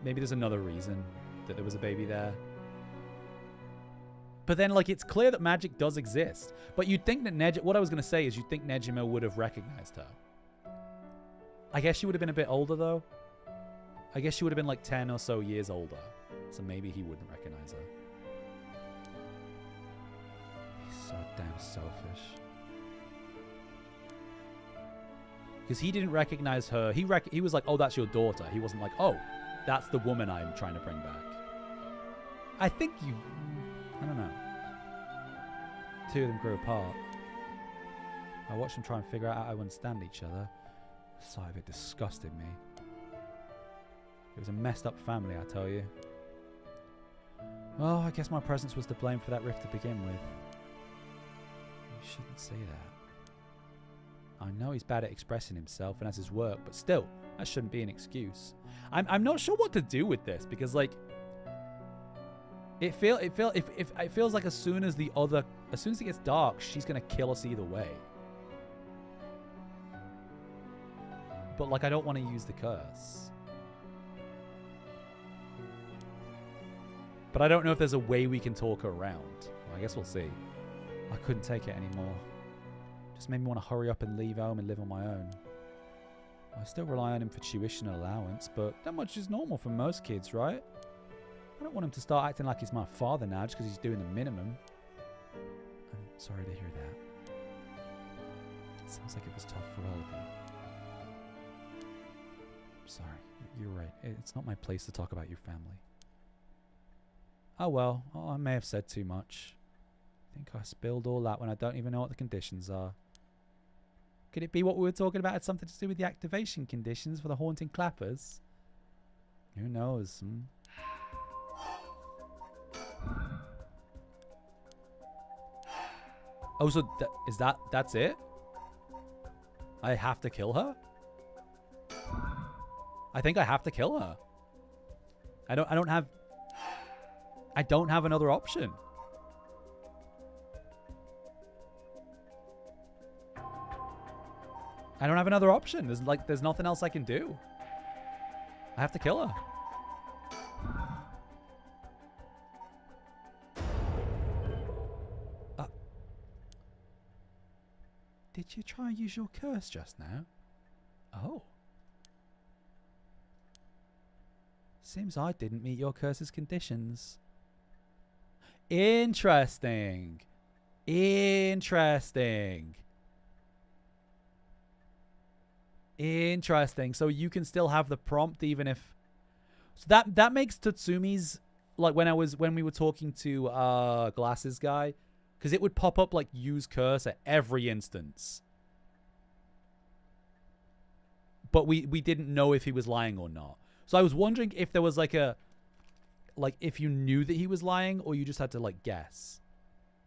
Maybe there's another reason that there was a baby there. But then, like, it's clear that magic does exist. But you'd think that what I was going to say is you'd think Nejima would have recognized her. I guess she would have been a bit older, though. I guess she would have been like 10 or so years older. So maybe he wouldn't recognize her. He's so damn selfish. Because he didn't recognize her. He was like, oh, that's your daughter. He wasn't like, oh, that's the woman I'm trying to bring back. I think you... I don't know. Two of them grew apart. I watched them try and figure out how to understand each other. The sight of it disgusted me. It was a messed up family, I tell you. Well, I guess my presence was to blame for that rift to begin with. You shouldn't say that. I know he's bad at expressing himself and that's his work, but still, that shouldn't be an excuse. I'm not sure what to do with this because, like, it feels like as soon as it gets dark, she's gonna kill us either way. But, like, I don't want to use the curse. But I don't know if there's a way we can talk her around. Well, I guess we'll see. I couldn't take it anymore. Just made me want to hurry up and leave home and live on my own. I still rely on him for tuition and allowance, but that much is normal for most kids, right? I don't want him to start acting like he's my father now just because he's doing the minimum. I'm sorry to hear that. It sounds like it was tough for all of you. I'm sorry. You're right. It's not my place to talk about your family. Oh well, I may have said too much. I think I spilled all that when I don't even know what the conditions are. Could it be what we were talking about had something to do with the activation conditions for the haunting clappers? Who knows? Oh, so that's it? I have to kill her? I think I have to kill her. I don't have another option. I don't have another option. There's nothing else I can do. I have to kill her. Did you try and use your curse just now? Oh. Seems I didn't meet your curse's conditions. Interesting. Interesting. Interesting. So you can still have the prompt even if... So that makes Tatsumi's... Like when we were talking to Glasses guy... Because it would pop up like use curse at every instance. But we didn't know if he was lying or not. So I was wondering if there was like a... Like if you knew that he was lying or you just had to like guess.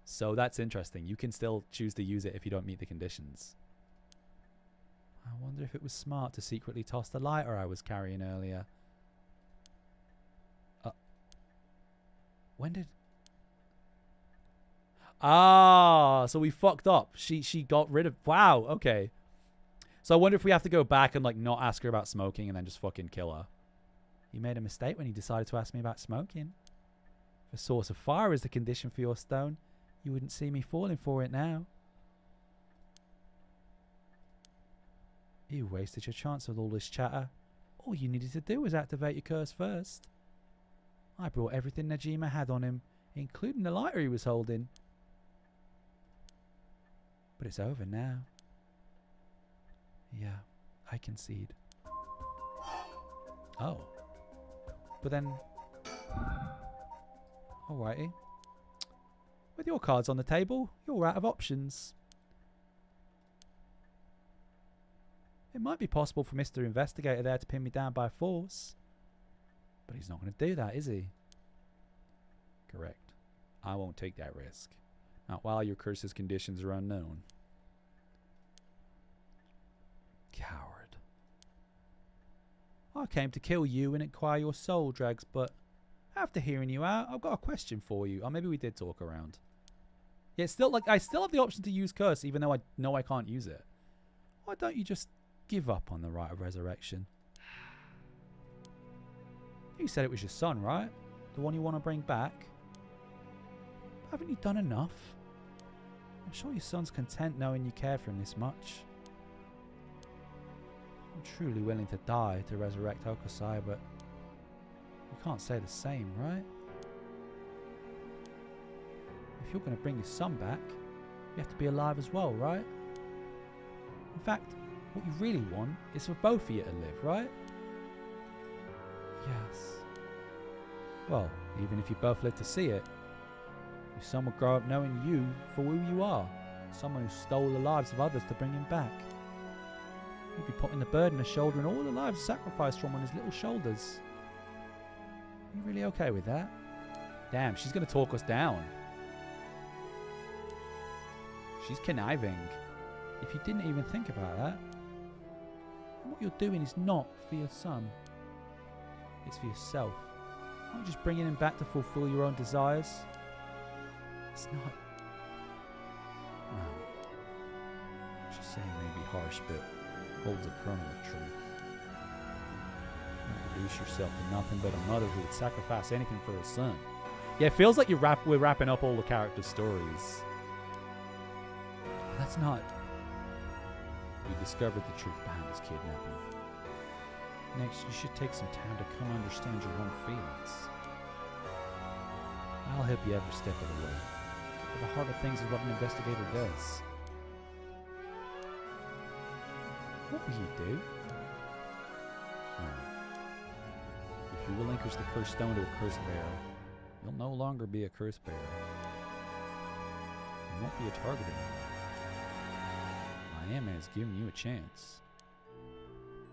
So that's interesting. You can still choose to use it if you don't meet the conditions. I wonder if it was smart to secretly toss the lighter I was carrying earlier. When did... Ah, so we fucked up. She got rid of... Wow, okay. So I wonder if we have to go back and like not ask her about smoking and then just fucking kill her. You made a mistake when you decided to ask me about smoking. If a source of fire is the condition for your stone, you wouldn't see me falling for it now. You wasted your chance with all this chatter. All you needed to do was activate your curse first. I brought everything Nejima had on him, including the lighter he was holding. But it's over now. Yeah, I concede. Oh. But then... Alrighty. With your cards on the table, you're out of options. It might be possible for Mr. Investigator there to pin me down by force. But he's not going to do that, is he? Correct. I won't take that risk. Not while your curse's conditions are unknown. Coward. I came to kill you and acquire your soul, Dregs, but after hearing you out, I've got a question for you. Or maybe we did talk around. Yeah, it's still like I still have the option to use curse, even though I know I can't use it. Why don't you just give up on the right of resurrection? You said it was your son, right? The one you want to bring back? Haven't you done enough? I'm sure your son's content knowing you care for him this much. I'm truly willing to die to resurrect Hokusai, but you can't say the same, right? If you're going to bring your son back, you have to be alive as well, right? In fact, what you really want is for both of you to live, right? Yes. Well, even if you both live to see it, your son will grow up knowing you for who you are. Someone who stole the lives of others to bring him back. He'd be putting the burden of shouldering all the lives sacrificed from on his little shoulders. Are you really okay with that? Damn, she's going to talk us down. She's conniving. If you didn't even think about that, then what you're doing is not for your son. It's for yourself. Aren't you just bringing him back to fulfill your own desires? It's not. Well, what she's saying may be harsh, but holds a kernel of truth. You reduce yourself to nothing but a mother who would sacrifice anything for her son. Yeah, it feels like we're wrapping up all the characters' stories. That's not. You discovered the truth behind his kidnapping. Next, you should take some time to come understand your own feelings. I'll help you every step of the way. But the heart of things is what an investigator does. What will you do? If you relinquish the cursed stone to a cursed bearer, you'll no longer be a cursed bearer. You won't be a target anymore. Miami has given you a chance.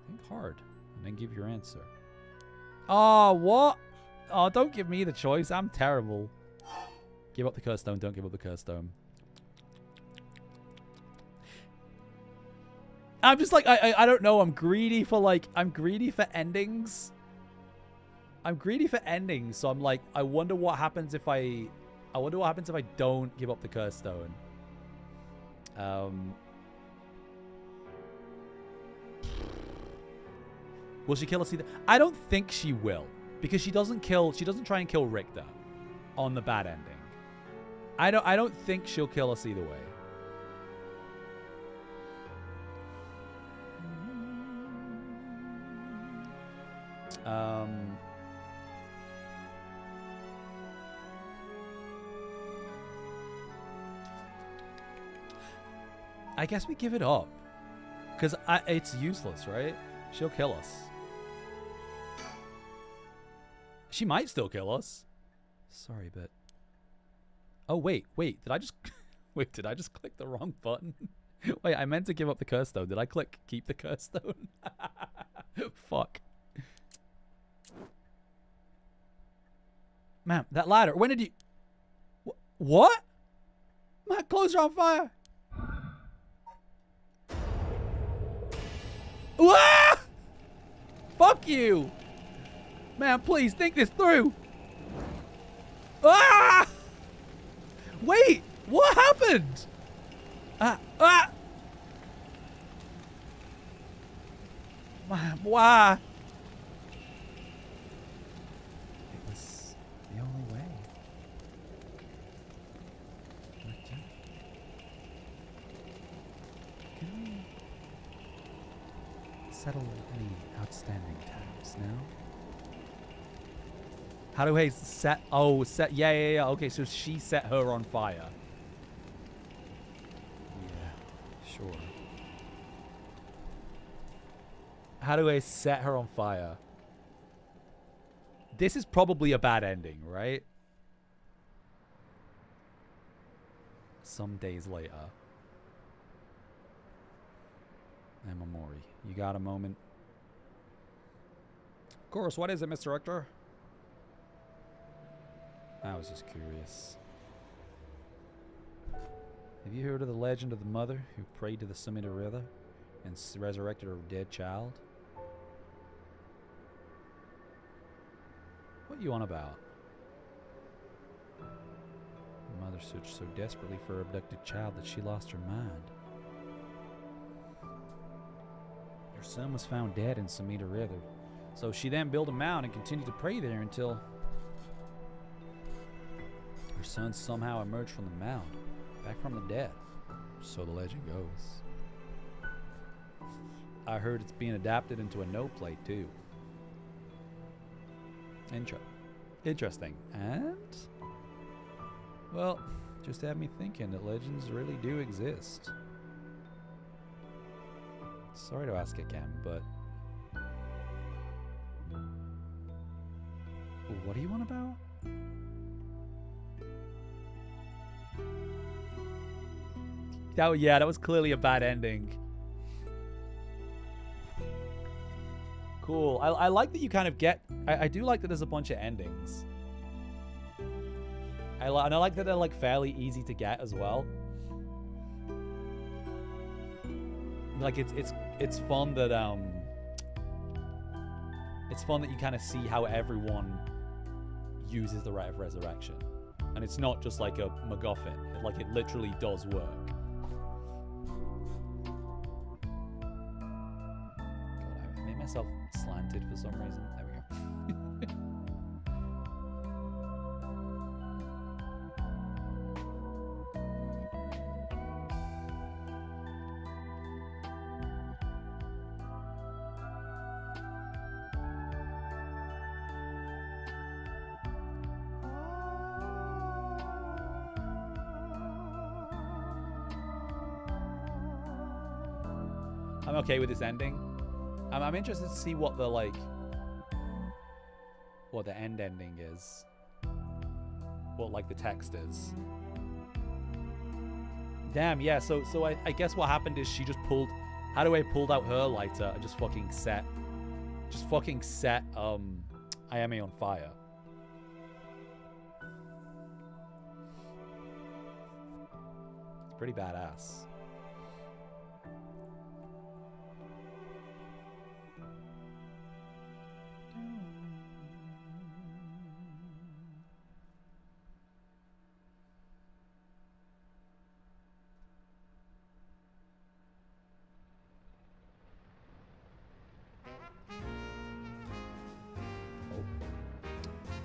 Think hard, and then give your answer. Oh, what? Oh, don't give me the choice. I'm terrible. Give up the cursed stone. Don't give up the cursed stone. I'm just like, I don't know. I'm greedy for endings. I'm greedy for endings, so I'm like, I wonder what happens if I don't give up the cursed stone. Will she kill us either? I don't think she will, because she doesn't try and kill Richter on the bad ending. I don't think she'll kill us either way. I guess we give it up, because it's useless, right? She'll kill us. She might still kill us. Sorry, but... Oh, wait. Did I just... Wait, did I just click the wrong button? Wait, I meant to give up the curse stone. Did I click keep the curse stone? Fuck. Man, that ladder. When did you... What? My clothes are on fire. Ah! Fuck you. Man, please think this through. Ah! Wait, what happened? Man, why? It was the only way. Can we settle any outstanding tabs now? How do I set? Oh, set. Yeah. Okay, so she set her on fire. Yeah, sure. How do I set her on fire? This is probably a bad ending, right? Some days later. Emma Mori, you got a moment? Of course, what is it, Mr. Richter? I was just curious. Have you heard of the legend of the mother who prayed to the Sumida River and resurrected her dead child? What you on about? The mother searched so desperately for her abducted child that she lost her mind. Her son was found dead in Sumida River, so she then built a mound and continued to pray there until Her son somehow emerged from the mound, back from the dead. So the legend goes. I heard it's being adapted into a no play too. Interesting. And? Well, just had me thinking that legends really do exist. Sorry to ask again, but... What are you on about? Yeah, that was clearly a bad ending. Cool. I like that you kind of get... I do like that there's a bunch of endings. And I like that they're like fairly easy to get as well. Like it's fun that it's fun that you kind of see how everyone uses the rite of resurrection, and it's not just like a MacGuffin. Like it literally does work. God, I made myself slanted for some reason. There we go. I'm okay with this ending. I'm interested to see what the end ending is. What like the text is. Damn, yeah, so I guess what happened is she just pulled Hadaway pulled out her lighter and just fucking set Ayame on fire. It's pretty badass.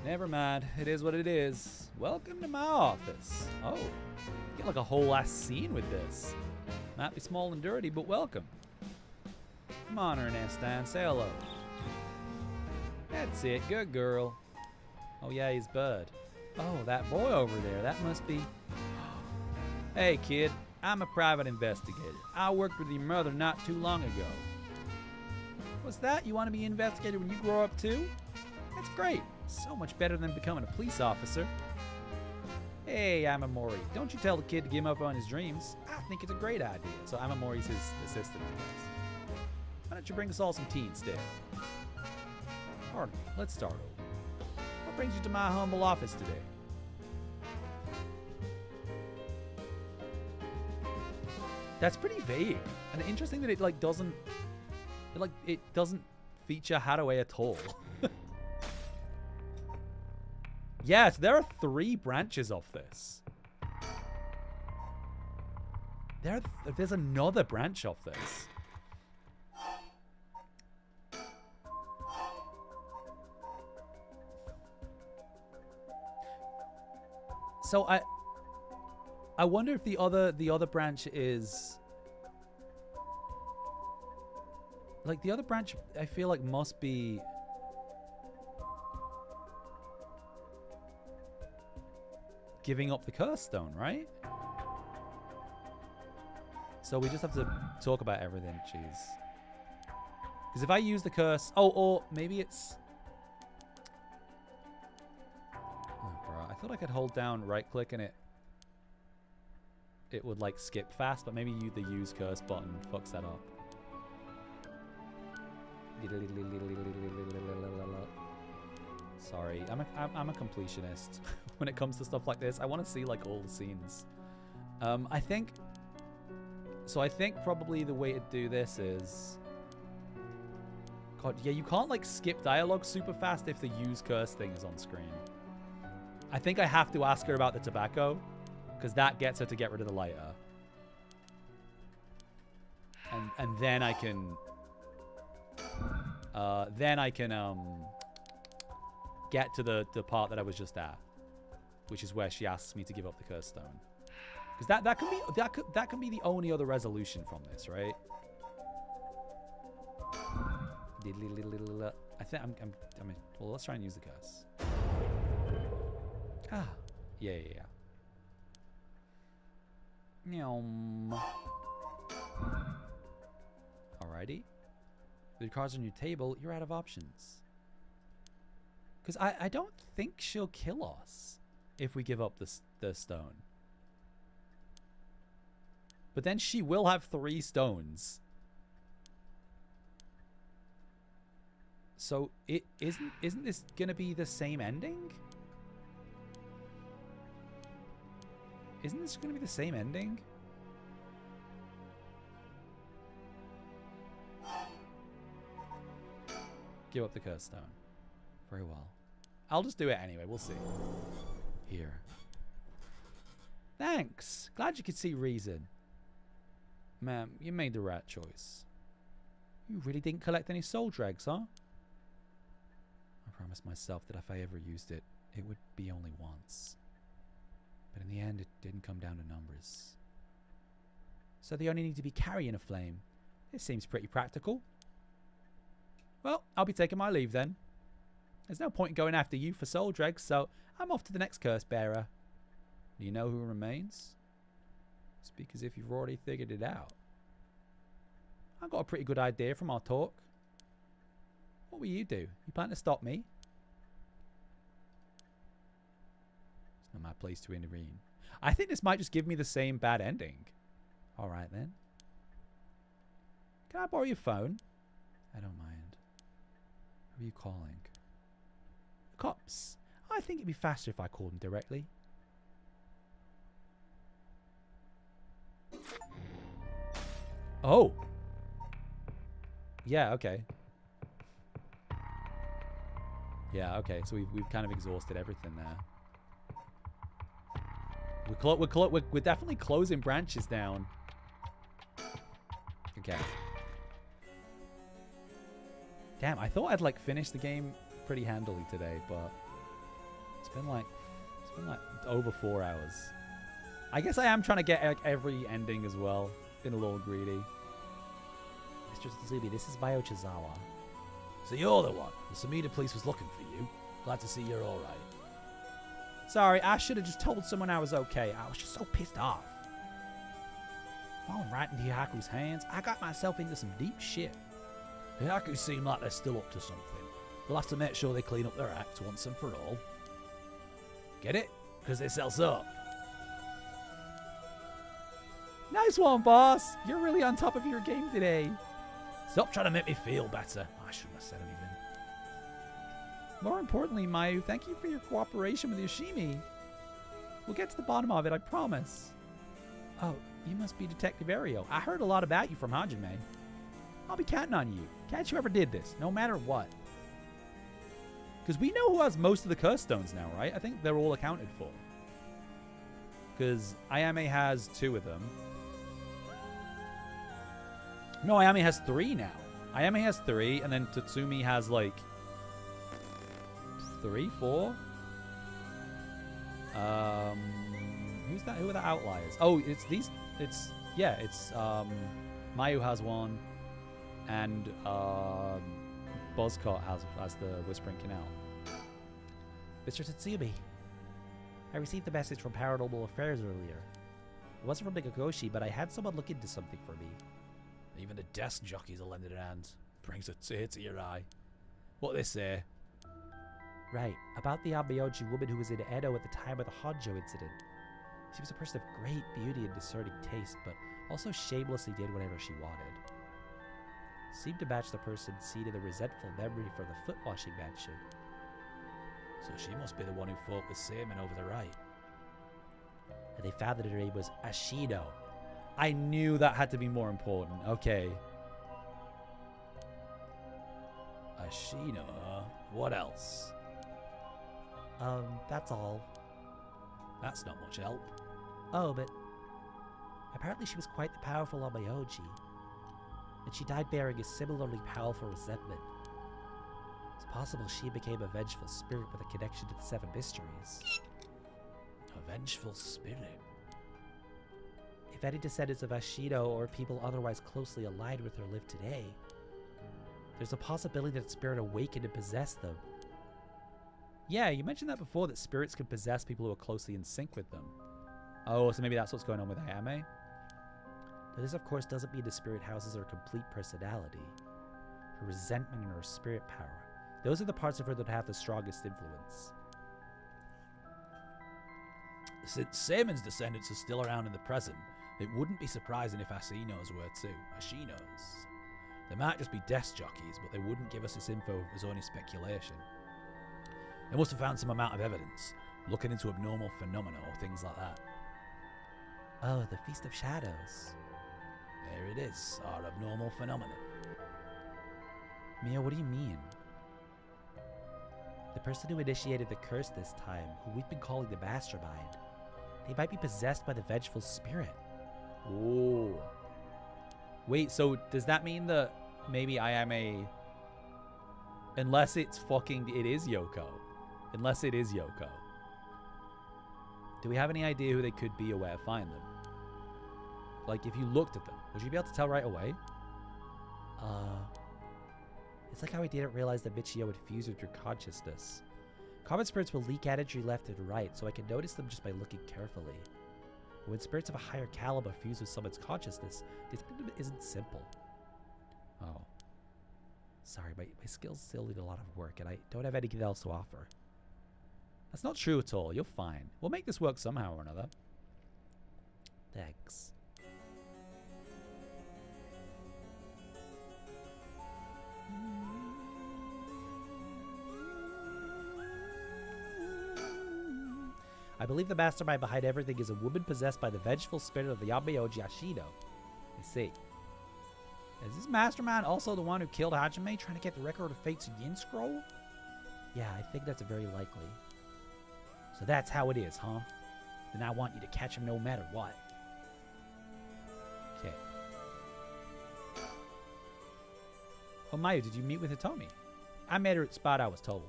Never mind. It is what it is. Welcome to my office. Oh, get like a whole ass scene with this. Might be small and dirty, but welcome. Come on, Ernestine. Say hello. That's it. Good girl. Oh, yeah, he's Bud. Oh, that boy over there. That must be... Hey, kid. I'm a private investigator. I worked with your mother not too long ago. What's that? You want to be investigated when you grow up, too? That's great. So much better than becoming a police officer. Hey, Amamori, don't you tell the kid to give up on his dreams. I think it's a great idea. So Amamori's his assistant, I guess. Why don't you bring us all some tea instead? Pardon me, let's start over. What brings you to my humble office today? That's pretty vague. And interesting that it doesn't feature Hadaway at all. Yes, there are 3 branches of this. There's another branch of this. So I wonder if the other branch is like the other branch. I feel like must be. Giving up the curse stone, right? So we just have to talk about everything. Jeez. Because if I use the curse... Oh, or maybe it's... Oh, bro. I thought I could hold down right-click and it would, like, skip fast, but maybe the use curse button fucks that up. Sorry, I'm a completionist when it comes to stuff like this. I want to see like all the scenes. I think probably the way to do this is, God, yeah, you can't like skip dialogue super fast if the use curse thing is on screen. I think I have to ask her about the tobacco because that gets her to get rid of the lighter, and then I can get to the part that I was just at. which is where she asks me to give up the cursed stone. Because that can be the only other resolution from this, right? I think well, let's try and use the curse. Ah, yeah. Alrighty. With cards on your table, you're out of options. Because I don't think she'll kill us if we give up the stone. But then she will have 3 stones. So isn't this gonna be the same ending? Isn't this gonna be the same ending? Give up the cursed stone. Very well. I'll just do it anyway. We'll see. Here. Thanks. Glad you could see reason. Ma'am, you made the right choice. You really didn't collect any soul dregs, huh? I promised myself that if I ever used it, it would be only once. But in the end, it didn't come down to numbers. So they only need to be carrying a flame. This seems pretty practical. Well, I'll be taking my leave then. There's no point in going after you for soul dregs, so I'm off to the next curse bearer. Do you know who remains? Speak as if you've already figured it out. I've got a pretty good idea from our talk. What will you do? You plan to stop me? It's not my place to intervene. I think this might just give me the same bad ending. Alright then. Can I borrow your phone? I don't mind. Who are you calling? The cops. I think it'd be faster if I called them directly. Oh. Yeah, okay. Yeah, okay. So we've kind of exhausted everything there. We're definitely closing branches down. Okay. Damn, I thought I'd like finish the game pretty handily today, but it's been like over 4 hours. I guess I am trying to get every ending as well. Been a little greedy. Mr. Tsubi, this is Bayo Chizawa. So you're the one. The Sumida police was looking for you. Glad to see you're alright. Sorry, I should have just told someone I was okay. I was just so pissed off. Falling right into Hyaku's hands, I got myself into some deep shit. The Hyaku seem like they're still up to something. We'll have to make sure they clean up their act once and for all. Get it? Because they sell soap. Nice one, boss. You're really on top of your game today. Stop trying to make me feel better. I shouldn't have said anything. More importantly, Mayu, thank you for your cooperation with Yoshimi. We'll get to the bottom of it, I promise. Oh, you must be Detective Ario. I heard a lot about you from Hajime. I'll be counting on you. Catch whoever did this, no matter what. Because we know who has most of the curse stones now, right? I think they're all accounted for. Because Ayame has 2 of them. No, Ayame has 3 now. Ayame has 3, and then Tatsumi has like 3, 4. Who's that? Who are the outliers? Oh, it's these. It's Mayu has 1, and Buzzcott has the Whispering Canal. Mr. Tsubi, I received a message from Paranormal Affairs earlier. It wasn't from Bigotry, but I had someone look into something for me. Even the desk jockeys are lending a hand. Brings a tear to your eye. What they say? Right, about the Abayoji woman who was in Edo at the time of the Honjo incident. She was a person of great beauty and discerning taste, but also shamelessly did whatever she wanted. Seemed to match the person seen in the resentful memory from the foot-washing mansion. So she must be the one who fought with Seaman over the right. And they found that her name was Ashino. I knew that had to be more important. Okay. Ashino, huh? What else? That's all. That's not much help. Oh, but apparently she was quite the powerful Abayoji. And she died bearing a similarly powerful resentment. It's possible she became a vengeful spirit with a connection to the 7 mysteries. A vengeful spirit. If any descendants of Ashido or people otherwise closely aligned with her live today, there's a possibility that spirit awakened and possessed them. Yeah, you mentioned that before, that spirits can possess people who are closely in sync with them. Oh, so maybe that's what's going on with Ayame? But this, of course, doesn't mean the spirit houses her complete personality. Her resentment and her spirit power. Those are the parts of her that have the strongest influence. Since Seimon's descendants are still around in the present, it wouldn't be surprising if Ashinos were too. Ashinos. They might just be desk jockeys, but they wouldn't give us this info if it was only speculation. They must have found some amount of evidence, looking into abnormal phenomena or things like that. Oh, the Feast of Shadows. There it is, our abnormal phenomena. Mia, what do you mean? The person who initiated the curse this time, who we've been calling the Mastermind, they might be possessed by the vengeful spirit. Oh. Wait, so does that mean that maybe Ayame... Unless it's fucking... It is Yoko. Unless it is Yoko. Do we have any idea who they could be or where to find them? Like, if you looked at them, would you be able to tell right away? It's like how I didn't realize that Michio would fuse with your consciousness. Common spirits will leak energy left and right, so I can notice them just by looking carefully. But when spirits of a higher caliber fuse with someone's consciousness, detecting them isn't simple. Oh. Sorry, my skills still need a lot of work, and I don't have anything else to offer. That's not true at all. You're fine. We'll make this work somehow or another. Thanks. I believe the mastermind behind everything is a woman possessed by the vengeful spirit of the Yamayoji Ashido. I see. Is this mastermind also the one who killed Hajime trying to get the record of Fate's Yin scroll? Yeah, I think that's very likely. So that's how it is, huh? Then I want you to catch him no matter what. Okay. Oh, Mayu, did you meet with Hitomi? I met her at the spot I was told.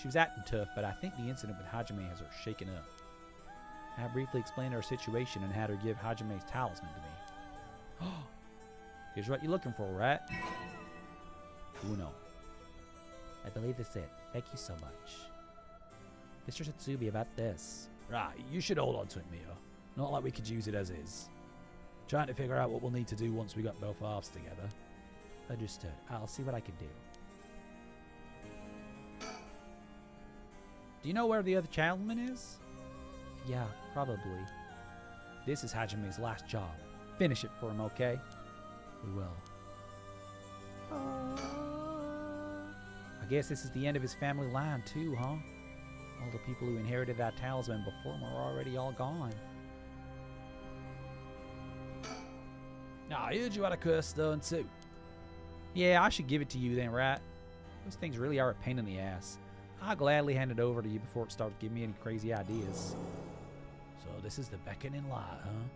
She was acting tough, but I think the incident with Hajime has her shaken up. I briefly explained her situation and had her give Hajime's talisman to me. Oh, here's what you're looking for, right? Uno. I believe that's it. Thank you so much. Mr. Tatsubi, about this. Right, you should hold on to it, Mio. Not like we could use it as is. Trying to figure out what we'll need to do once we got both halves together. Understood. I'll see what I can do. Do you know where the other gentleman is? Yeah, probably. This is Hajime's last job. Finish it for him, okay? We will. I guess this is the end of his family line too, huh? All the people who inherited that talisman before him are already all gone. Now, I heard you had a curse stone too. Yeah, I should give it to you then, right? Those things really are a pain in the ass. I'll gladly hand it over to you before it starts giving me any crazy ideas. So this is the beckoning light, huh?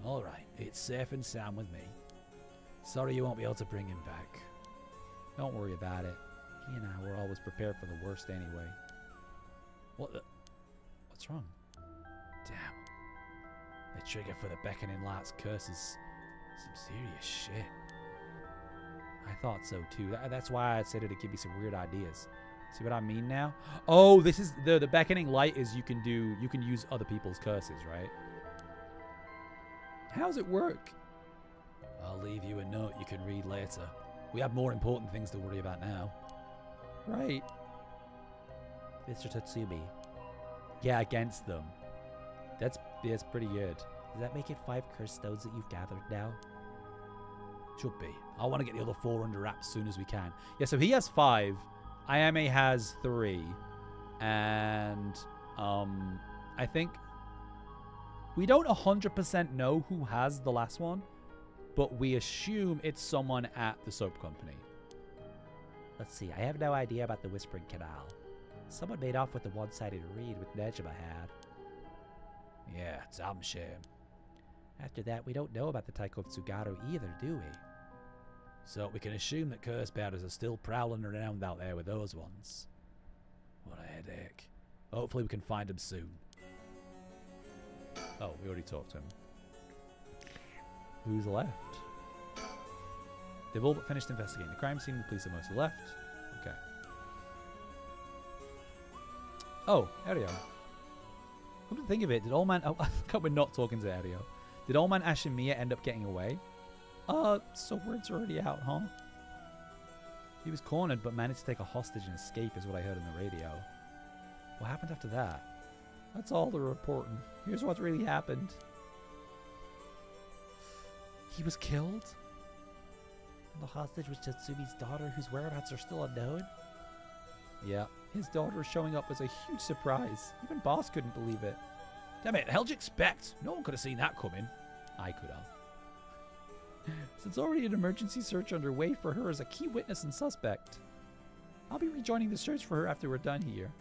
Alright, it's safe and sound with me. Sorry you won't be able to bring him back. Don't worry about it. He and I were always prepared for the worst anyway. What the? What's wrong? Damn. The trigger for the beckoning light's curse is some serious shit. I thought so too. That's why I said it'd give me some weird ideas. See what I mean now? Oh, this is the beckoning light is you can use other people's curses, right? How's it work? I'll leave you a note you can read later. We have more important things to worry about now. Right. Mr. Tatsubi. Yeah, against them. That's pretty good. Does that make it 5 curse stones that you've gathered now? Should be. I want to get the other 4 under wraps as soon as we can. Yeah, so he has 5. Ayame has 3. And I think we don't 100% know who has the last one, but we assume it's someone at the soap company. Let's see, I have no idea about the Whispering Canal. Someone made off with the one-sided reed with Nejima had. Yeah, it's a damn shame. After that, we don't know about the Taiko of Tsugaru either, do we? So we can assume that curse bearers are still prowling around out there with those ones. What a headache. Hopefully we can find him soon. Oh, we already talked to him. Who's left? They've all but finished investigating the crime scene. The police are mostly left. Okay. Oh, Ario. Come to think of it, did old man... Oh, I forgot we're not talking to Ario. Did old man Ash and Mia end up getting away? So word's already out, huh? He was cornered but managed to take a hostage and escape is what I heard on the radio. What happened after that? That's all they're reporting. Here's what really happened. He was killed? And the hostage was Tatsumi's daughter, whose whereabouts are still unknown? Yeah, his daughter showing up was a huge surprise. Even Boss couldn't believe it. Damn it, the hell did you expect? No one could have seen that coming. I could have. Since already an emergency search underway for her as a key witness and suspect. I'll be rejoining the search for her after we're done here.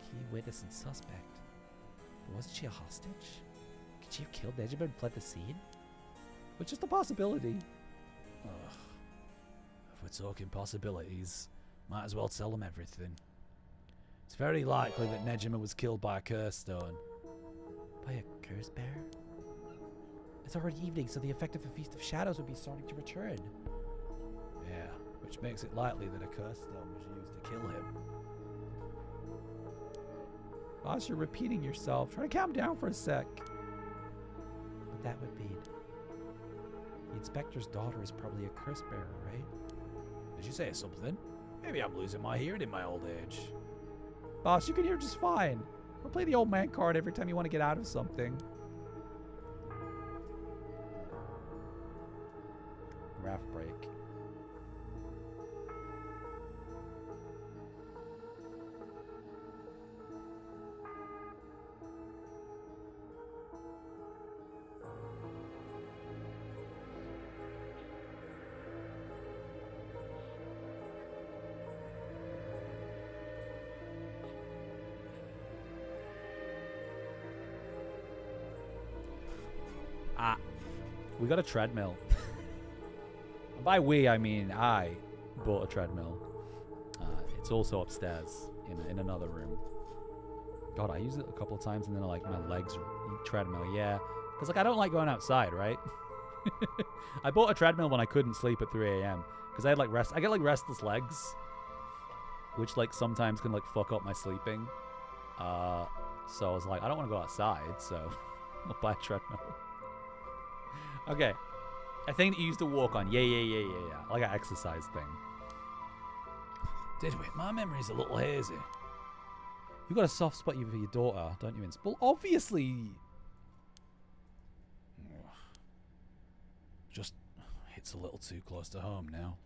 Key witness and suspect? But wasn't she a hostage? Could she have killed Nejima and fled the scene? It's just a possibility. Ugh. If we're talking possibilities, might as well tell them everything. It's very likely that Nejima was killed by a curse stone. By a curse bear? It's already evening, so the effect of the Feast of Shadows would be starting to return. Yeah, which makes it likely that a curse stone was used to kill him. Boss, you're repeating yourself. Try to calm down for a sec. But that would mean the inspector's daughter is probably a curse bearer, right? Did you say something? Maybe I'm losing my hearing in my old age. Boss, you can hear just fine. I'll play the old man card every time you want to get out of something. Graph break. We got a treadmill. By we, I mean I bought a treadmill. It's also upstairs in another room. God, I used it a couple of times and then like my legs treadmill, yeah. Because like I don't like going outside, right? I bought a treadmill when I couldn't sleep at 3 a.m. Because I had like I get like restless legs, which like sometimes can like fuck up my sleeping. So I was like, I don't want to go outside, so I'll buy a treadmill. Okay. A thing that you used to walk on. Yeah. Like an exercise thing. Did we? My memory's a little hazy. You got a soft spot for your daughter, don't you, Well, obviously. Just hits a little too close to home now.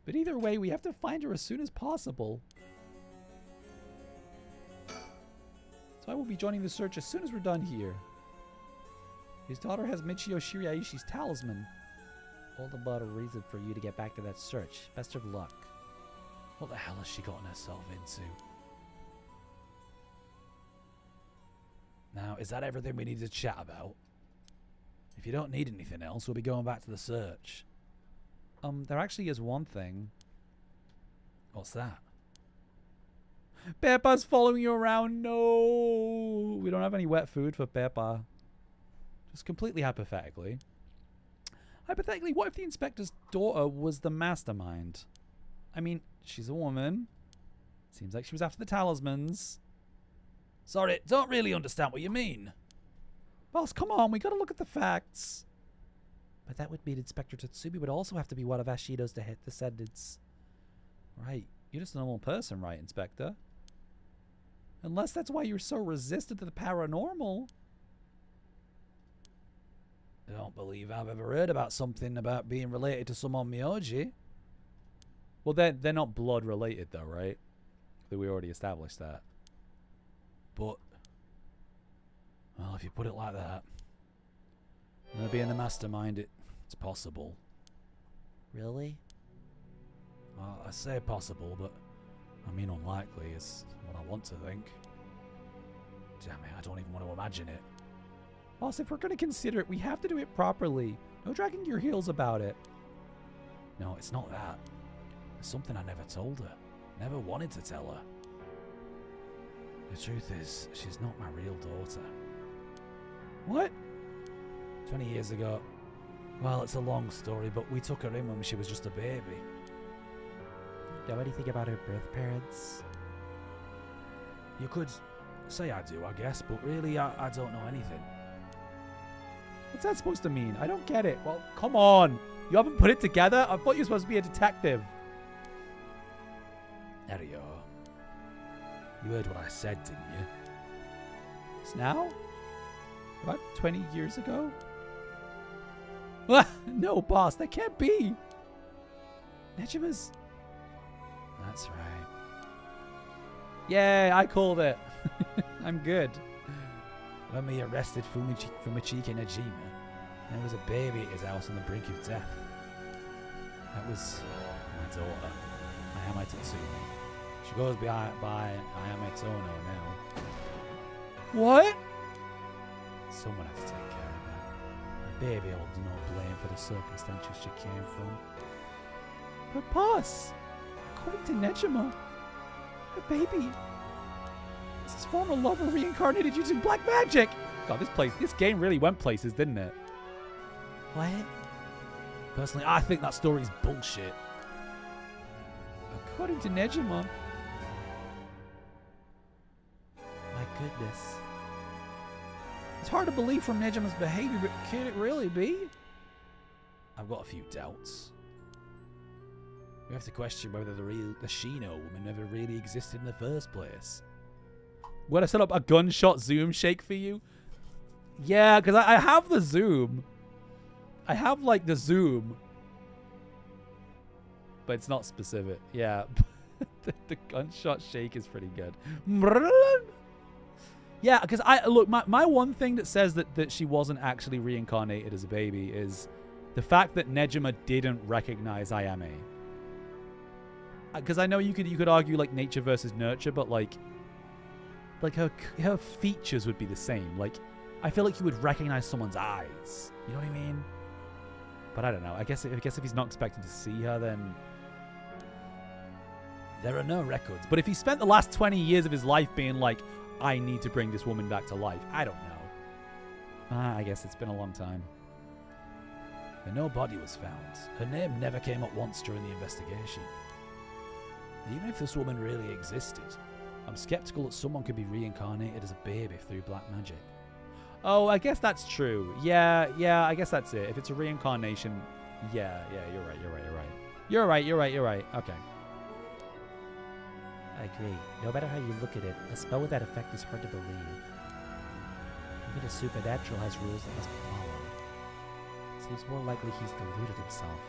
But either way, we have to find her as soon as possible. So I will be joining the search as soon as we're done here. His daughter has Michio Shiraiishi's talisman. All the more reason for you to get back to that search. Best of luck. What the hell has she gotten herself into? Now, is that everything we need to chat about? If you don't need anything else, we'll be going back to the search. There actually is one thing. What's that? Peppa's following you around. No. We don't have any wet food for Peppa. Just completely hypothetically. Hypothetically, what if the inspector's daughter was the mastermind? I mean, she's a woman. Seems like she was after the talismans. Sorry, don't really understand what you mean. Boss, come on, we gotta look at the facts. But that would mean Inspector Tatsumi would also have to be one of Ashido's descendants. Right, you're just a normal person, right, Inspector? Unless that's why you're so resistant to the paranormal. I don't believe I've ever heard about something about being related to someone Myoji. Well, they're not blood related, though, right? We already established that. But, well, if you put it like that, being the mastermind, it's possible. Really? Well, I say possible, but I mean unlikely is what I want to think. Damn it, I don't even want to imagine it. Boss, if we're going to consider it, we have to do it properly. No dragging your heels about it. No, it's not that. It's something I never told her. Never wanted to tell her. The truth is, she's not my real daughter. What? 20 years ago. Well, it's a long story, but we took her in when she was just a baby. Know anything about her birth parents? You could say I do, I guess, but really I don't know anything. What's that supposed to mean? I don't get it. Well, come on. You haven't put it together? I thought you were supposed to be a detective. There you are. You heard what I said, didn't you? It's now? About 20 years ago? No, boss, that can't be. Nejima's... That's right. Yay, I called it. I'm good. When we arrested Fumichika Nejima, there was a baby at his house on the brink of death. That was my daughter, Ayame Tatsumi. She goes by Ayame Tono now. What? Someone had to take care of her. The baby holds no blame for the circumstances she came from. But boss, according to Nejima, the baby is his former lover reincarnated using black magic. God, this game really went places, didn't it? What? Personally, I think that story's bullshit. According to Nejima. My goodness. It's hard to believe from Nejima's behavior, but could it really be? I've got a few doubts. We have to question whether the Shino woman ever really existed in the first place. Would I set up a gunshot zoom shake for you? Yeah, because I have the zoom. I have, like, the zoom. But it's not specific. Yeah. the gunshot shake is pretty good. Yeah, because look, my one thing that says that she wasn't actually reincarnated as a baby is the fact that Nejima didn't recognize Ayame. Because I know you could argue like nature versus nurture, but like her features would be the same. Like, I feel like you would recognize someone's eyes. You know what I mean? But I don't know. I guess if he's not expecting to see her, then there are no records. But if he spent the last 20 years of his life being like, I need to bring this woman back to life, I don't know. I guess it's been a long time. And no body was found. Her name never came up once during the investigation. Even if this woman really existed, I'm skeptical that someone could be reincarnated as a baby through black magic. Oh, I guess that's true. Yeah, I guess that's it. If it's a reincarnation, yeah, you're right. Okay. I agree. No matter how you look at it, a spell with that effect is hard to believe. Even a supernatural has rules that must be followed. Seems more likely he's deluded himself,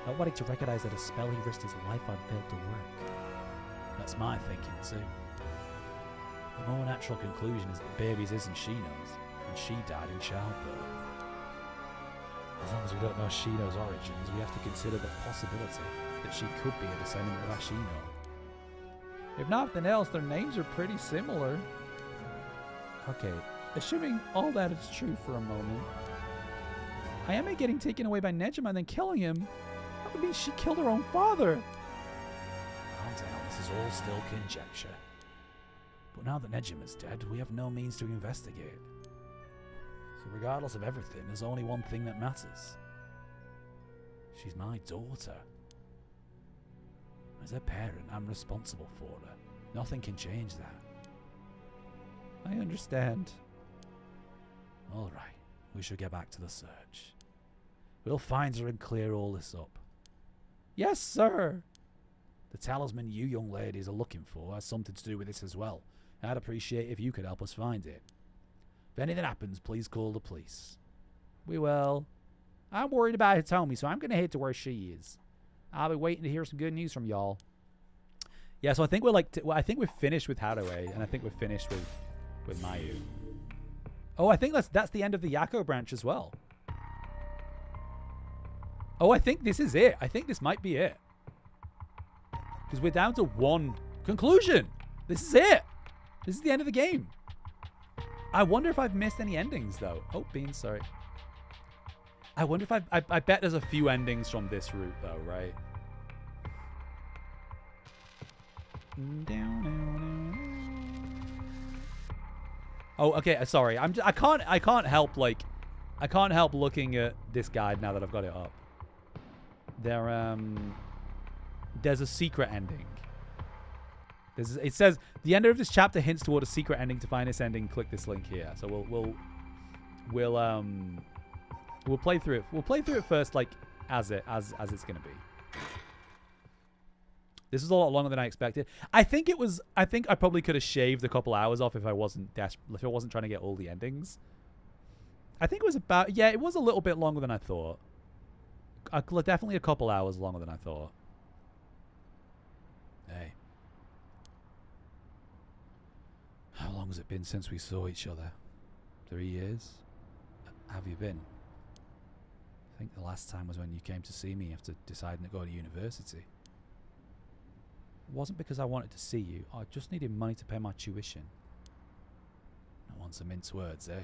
not wanting to recognize that a spell he risked his life on failed to work. That's my thinking too. The more natural conclusion is that babies isn't Shino's, and she died in childbirth. As long as we don't know Shino's origins, we have to consider the possibility that she could be a descendant of Ashino. If nothing else, their names are pretty similar. Okay, assuming all that is true for a moment, Ayame getting taken away by Nejima and then killing him, that would mean she killed her own father. Calm down, this is all still conjecture. But now that Nejima's dead, we have no means to investigate. So regardless of everything, there's only one thing that matters. She's my daughter. As a parent, I'm responsible for her. Nothing can change that. I understand. All right, we should get back to the search. We'll find her and clear all this up. Yes, sir. The talisman you young ladies are looking for has something to do with this as well. I'd appreciate if you could help us find it. If anything happens, please call the police. We will. I'm worried about Hitomi, so I'm going to head to where she is. I'll be waiting to hear some good news from y'all. Yeah, so I think I think we're finished with Haruhi, and I think we're finished with Mayu. Oh, I think that's the end of the Yako branch as well. Oh, I think this is it. I think this might be it. Because we're down to one conclusion. This is it. This is the end of the game. I wonder if I've missed any endings, though. Oh, Bean, sorry. I wonder if I bet there's a few endings from this route, though, right? Oh, okay. Sorry. I can't help looking at this guide now that I've got it up. There's a secret ending. It says the end of this chapter hints toward a secret ending. To find this ending, click this link here. So we'll play through it. We'll play through it first, like as it's gonna be. This is a lot longer than I expected. I think I probably could have shaved a couple hours off if I wasn't trying to get all the endings. I think it was it was a little bit longer than I thought. Definitely a couple hours longer than I thought. Hey. How long has it been since we saw each other? 3 years? How have you been? I think the last time was when you came to see me after deciding to go to university. It wasn't because I wanted to see you. I just needed money to pay my tuition. I want some mince words, eh?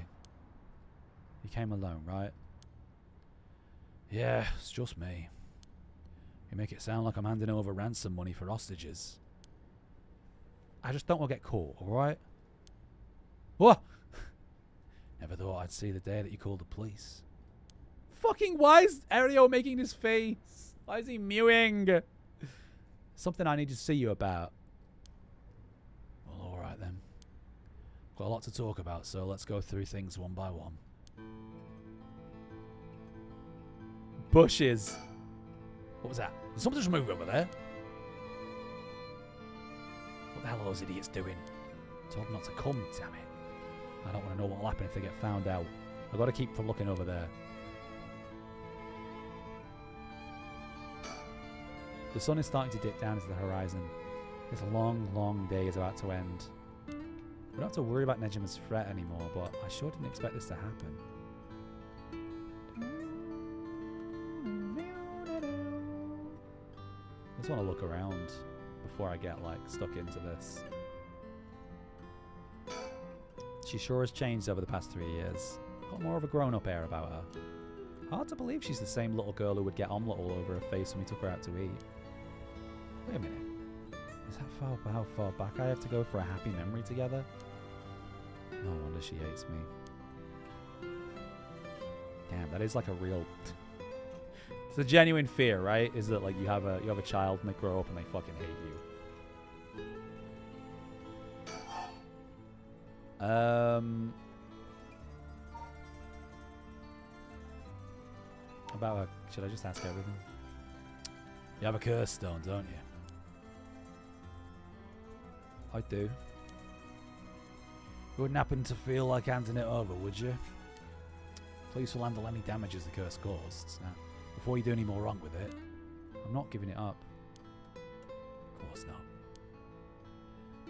You came alone, right? Yeah, it's just me. You make it sound like I'm handing over ransom money for hostages. I just don't want to get caught, alright? What? Never thought I'd see the day that you called the police. Fucking why is Aereo making this face? Why is he mewing? Something I need to see you about. Well, alright then. Got a lot to talk about, so let's go through things one by one. Bushes. What was that? Did something just move over there? What the hell are those idiots doing? Told them not to come, damn it. I don't want to know what will happen if they get found out. I've got to keep from looking over there. The sun is starting to dip down into the horizon. This long, long day is about to end. We don't have to worry about Nejima's threat anymore, but I sure didn't expect this to happen. I just want to look around before I get, like, stuck into this. She sure has changed over the past 3 years. Got more of a grown-up air about her. Hard to believe she's the same little girl who would get omelette all over her face when we took her out to eat. Wait a minute. Is that how far back I have to go for a happy memory together? No wonder she hates me. Damn, that is like a real... It's a genuine fear, right? Is that like you have a child and they grow up and they fucking hate you. About her, should I just ask everything? You have a curse stone, don't you? I do. You wouldn't happen to feel like handing it over, would you? Police will handle any damages the curse caused. Now, before you do any more wrong with it, I'm not giving it up. Of course not.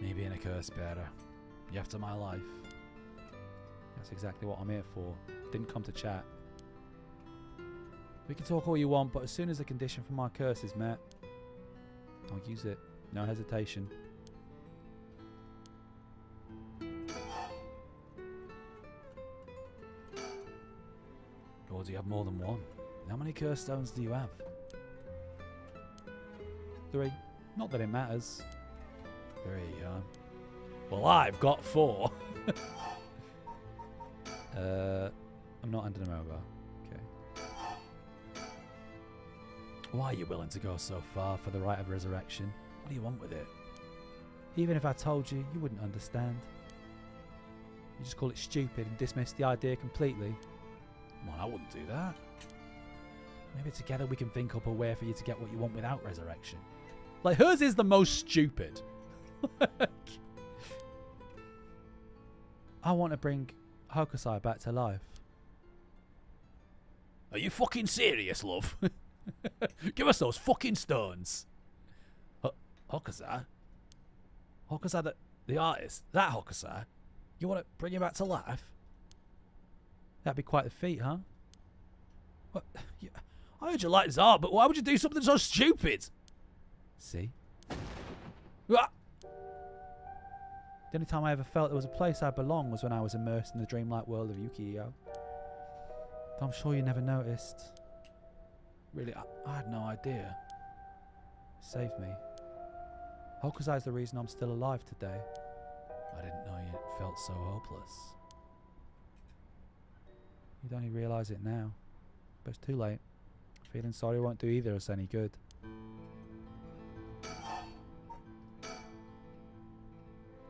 Me being a curse bearer. You after my life. That's exactly what I'm here for. Didn't come to chat. We can talk all you want, but as soon as the condition for my curse is met, I'll use it. No hesitation. Or do you have more than one? How many curse stones do you have? 3. Not that it matters. 3, huh? Well, I've got 4. I'm not handing them over. Okay. Why are you willing to go so far for the right of resurrection? What do you want with it? Even if I told you, you wouldn't understand. You just call it stupid and dismiss the idea completely. Come on, I wouldn't do that. Maybe together we can think up a way for you to get what you want without resurrection. Like, hers is the most stupid. I want to bring Hokusai back to life. Are you fucking serious, love? Give us those fucking stones. Hokusai? Hokusai, the artist? That Hokusai? You want to bring him back to life? That'd be quite the feat, huh? What? Yeah, I heard you like his art, but why would you do something so stupid? See? Ah! The only time I ever felt there was a place I belonged was when I was immersed in the dreamlike world of Yuki-Io. I'm sure you never noticed. Really, I had no idea. Saved me. Hokusai's the reason I'm still alive today. I didn't know you felt so hopeless. You'd only realise it now. But it's too late. Feeling sorry won't do either of us any good.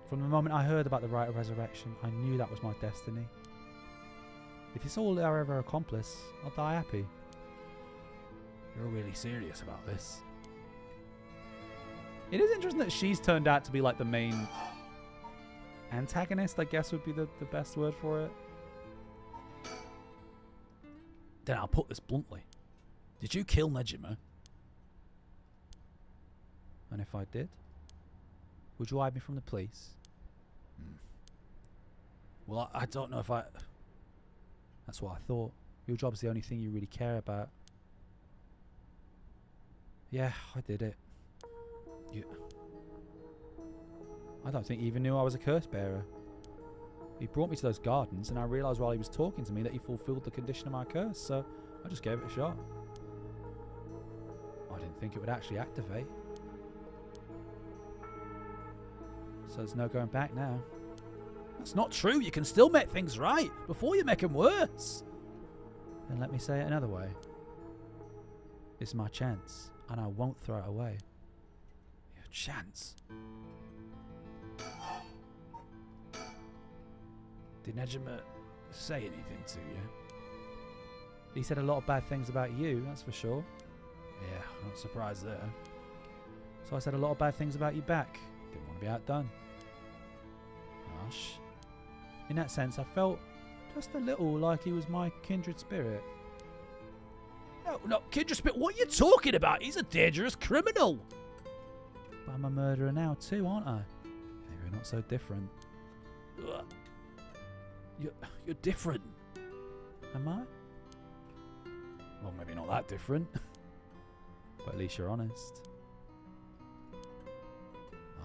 From the moment I heard about the rite of resurrection, I knew that was my destiny. If it's all I ever accomplish, I'll die happy. You're really serious about this. It is interesting that she's turned out to be like the main antagonist, I guess would be the best word for it. Then I'll put this bluntly. Did you kill Nejima? And if I did, would you hide me from the police? Well, I don't know if I... That's what I thought. Your job's the only thing you really care about. Yeah, I did it. I don't think he even knew I was a curse bearer. He brought me to those gardens, and I realised while he was talking to me that he fulfilled the condition of my curse, so I just gave it a shot. I didn't think it would actually activate. So there's no going back now. That's not true. You can still make things right before you make them worse. Then let me say it another way. This is my chance, and I won't throw it away. Your chance? Did Nejima say anything to you? He said a lot of bad things about you, that's for sure. Yeah, I'm not surprised there. So I said a lot of bad things about you back. Didn't want to be outdone. Gosh. In that sense, I felt just a little like he was my kindred spirit. No, kindred spirit, what are you talking about? He's a dangerous criminal. But I'm a murderer now too, aren't I? Maybe we're not so different. You're different. Am I? Well, maybe not that different. But at least you're honest.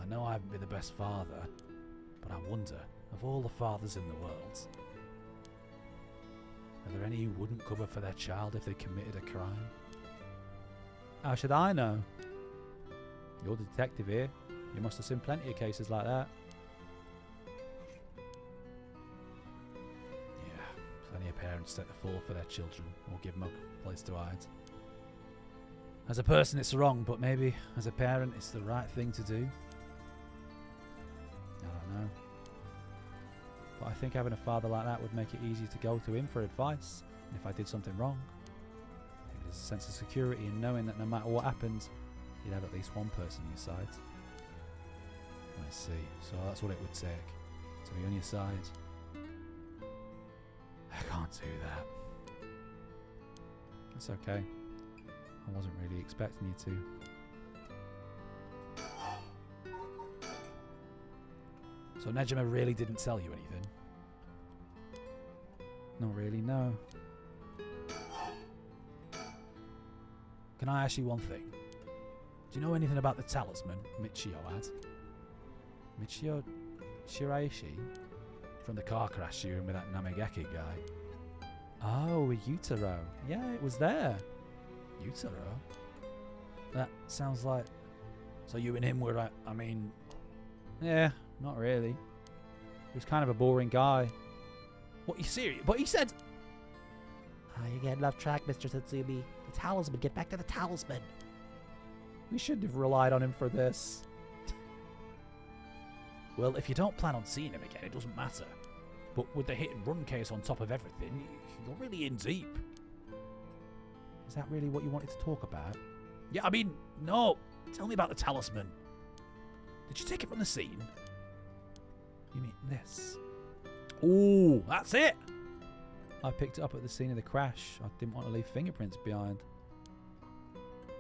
I know I haven't been the best father, but I wonder, of all the fathers in the world, are there any who wouldn't cover for their child if they committed a crime? How should I know? You're the detective here. You must have seen plenty of cases like that. Yeah, plenty of parents take the fall for their children or give them a place to hide. As a person, it's wrong, but maybe as a parent, it's the right thing to do. I don't know. But I think having a father like that would make it easy to go to him for advice. And if I did something wrong, I think there's a sense of security in knowing that no matter what happens, you'd have at least one person on your side. I see. So that's what it would take to be on your side. I can't do that. That's okay. I wasn't really expecting you to. So Nejima really didn't tell you anything? Not really, no. Can I ask you one thing? Do you know anything about the talisman Michio had? Michio Shiraishi? From the car crash you were in with that Namegeki guy. Oh, a Utaro. Yeah, it was there. Utaro? That sounds like... So you and him were, I mean... Yeah, not really. He was kind of a boring guy. What, you serious? But he said... You're getting off track, Mr. Tatsumi. The talisman. Get back to the talisman. We shouldn't have relied on him for this. Well, if you don't plan on seeing him again, it doesn't matter. But with the hit and run case on top of everything, you're really in deep. Is that really what you wanted to talk about? Yeah, I mean, no. Tell me about the talisman. Did you take it from the scene? You mean this? Ooh, that's it. I picked it up at the scene of the crash. I didn't want to leave fingerprints behind.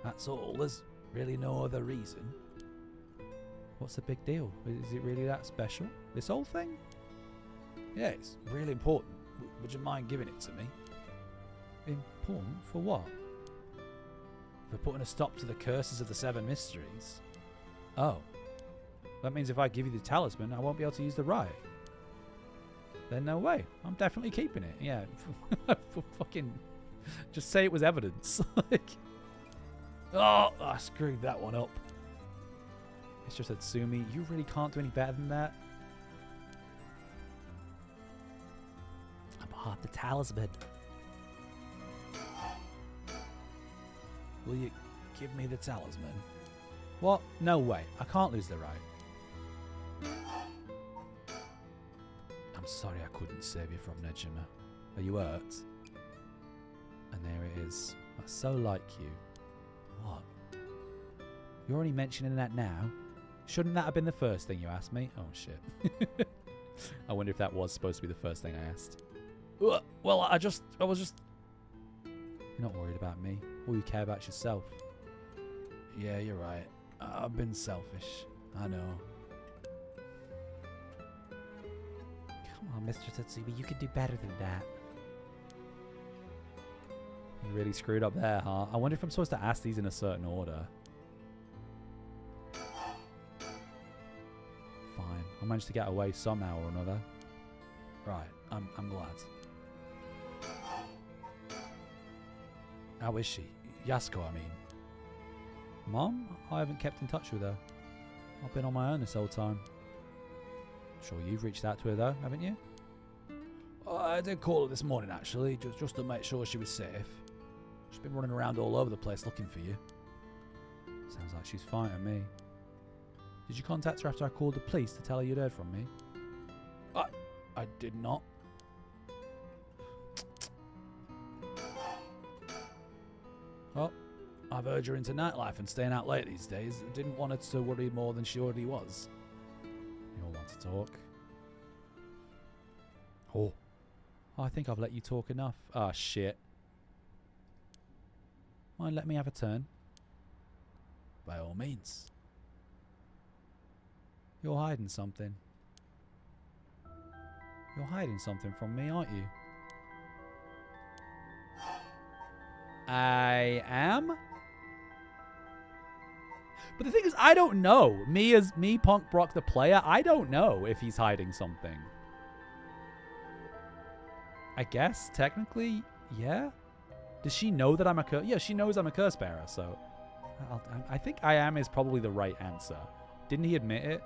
That's all. There's really no other reason. What's the big deal? Is it really that special? This whole thing? Yeah, it's really important. Would you mind giving it to me? Important? For what? For putting a stop to the curses of the 7 mysteries. Oh. That means if I give you the talisman, I won't be able to use the rite. Then no way. I'm definitely keeping it. Yeah. Fucking... Just say it was evidence. Oh, I screwed that one up. Mr. Tatsumi, you really can't do any better than that. Oh, the talisman. Will you give me the talisman? What? No way. I can't lose the right. I'm sorry I couldn't save you from Nejima. Are you hurt? And there it is. That's so like you. What? You're already mentioning that now. Shouldn't that have been the first thing you asked me? Oh, shit. I wonder if that was supposed to be the first thing I asked. Well, I was just... You're not worried about me. All you care about is yourself. Yeah, you're right. I've been selfish. I know. Come on, Mr. Tatsubi, you could do better than that. You really screwed up there, huh? I wonder if I'm supposed to ask these in a certain order. Fine. I managed to get away somehow or another. Right, I'm glad. How is she? Yasuko, I mean. Mom? I haven't kept in touch with her. I've been on my own this whole time. Sure you've reached out to her though, haven't you? I did call her this morning, actually, just to make sure she was safe. She's been running around all over the place looking for you. Sounds like she's fine with me. Did you contact her after I called the police to tell her you'd heard from me? I did not. Well, I've urged her into nightlife and staying out late these days. I didn't want her to worry more than she already was. You all want to talk? Oh, I think I've let you talk enough. Ah, shit. Mind let me have a turn? By all means. You're hiding something. You're hiding something from me, aren't you? I am? But the thing is, I don't know. Me, Punk Brock the player, I don't know if he's hiding something. I guess, technically, yeah? Does she know that I'm a curse? Yeah, she knows I'm a curse bearer, so... I think I am is probably the right answer. Didn't he admit it?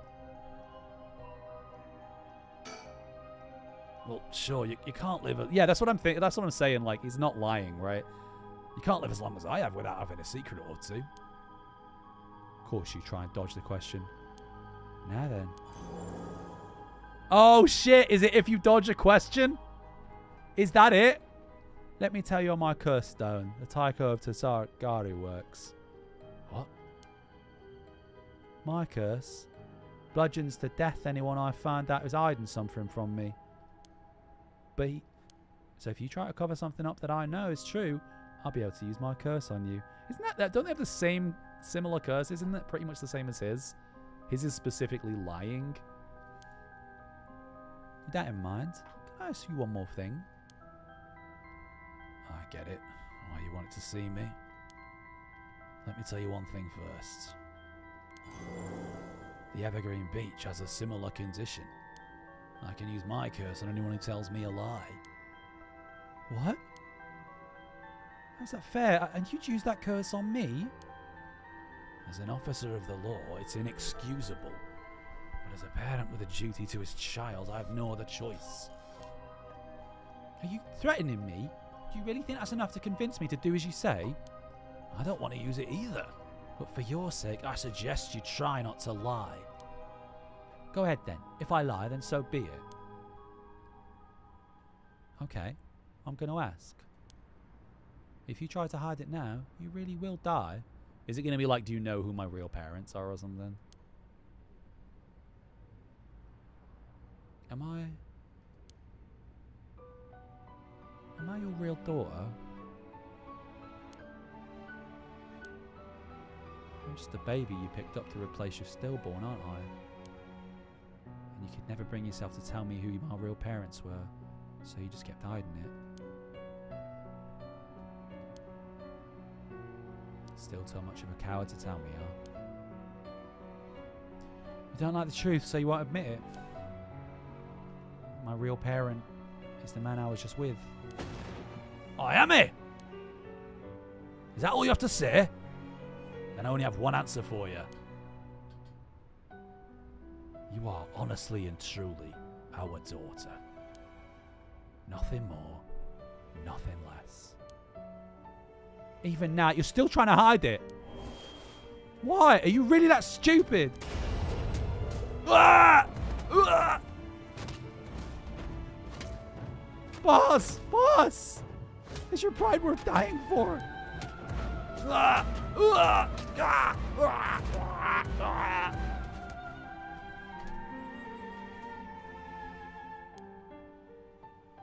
Well, sure, you can't live... Yeah, that's what I'm thinking. That's what I'm saying. Like, he's not lying, right? You can't live as long as I have without having a secret or two. Of course you try and dodge the question. Now then. Oh, shit. Is it if you dodge a question? Is that it? Let me tell you on my curse stone. The Taiko of Tasagaru works. What? My curse bludgeons to death anyone I find out is hiding something from me. But so if you try to cover something up that I know is true, I'll be able to use my curse on you. Isn't that don't they have the same similar curse? Isn't that pretty much the same as his? His is specifically lying. With that in mind, can I ask you one more thing? I get it. Why you wanted to see me. Let me tell you one thing first. The Evergreen Beach has a similar condition. I can use my curse on anyone who tells me a lie. What? How's that fair? And you'd use that curse on me? As an officer of the law, it's inexcusable. But as a parent with a duty to his child, I have no other choice. Are you threatening me? Do you really think that's enough to convince me to do as you say? I don't want to use it either. But for your sake, I suggest you try not to lie. Go ahead then. If I lie, then so be it. Okay, I'm going to ask. If you try to hide it now, you really will die. Is it going to be like, do you know who my real parents are or something? Am I your real daughter? I'm just a baby you picked up to replace your stillborn, aren't I? And you could never bring yourself to tell me who my real parents were, so you just kept hiding it. Still too much of a coward to tell me, huh? You don't like the truth, so you won't admit it. My real parent is the man I was just with. I am it! Is that all you have to say? Then I only have one answer for you. You are honestly and truly our daughter. Nothing more, nothing less. Even now, you're still trying to hide it. Why? Are you really that stupid? Ah! Ah! Boss! Boss! Is your pride worth dying for? Ah! Ah! Ah! Ah! Ah! Ah!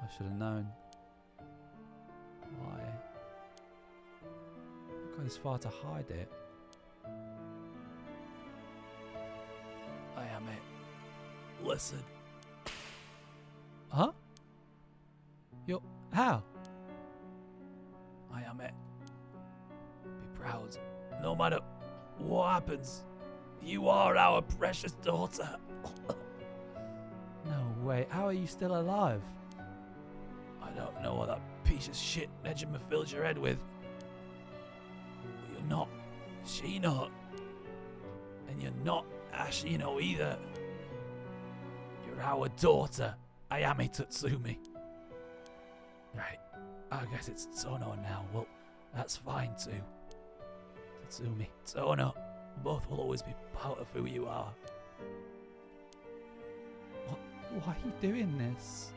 I should have known. Why? I go this far to hide it. I am it. Listen. Huh? You're... How? I am it. Be proud. No matter what happens, you are our precious daughter. No way. How are you still alive? I don't know what that piece of shit Benjamin fills your head with. But you're not Shino. And you're not Ashino either. You're our daughter, Ayame Tatsumi. Right, I guess it's Tono now. Well, that's fine too. Tatsumi, Tono, both will always be part of who you are. Why are you doing this?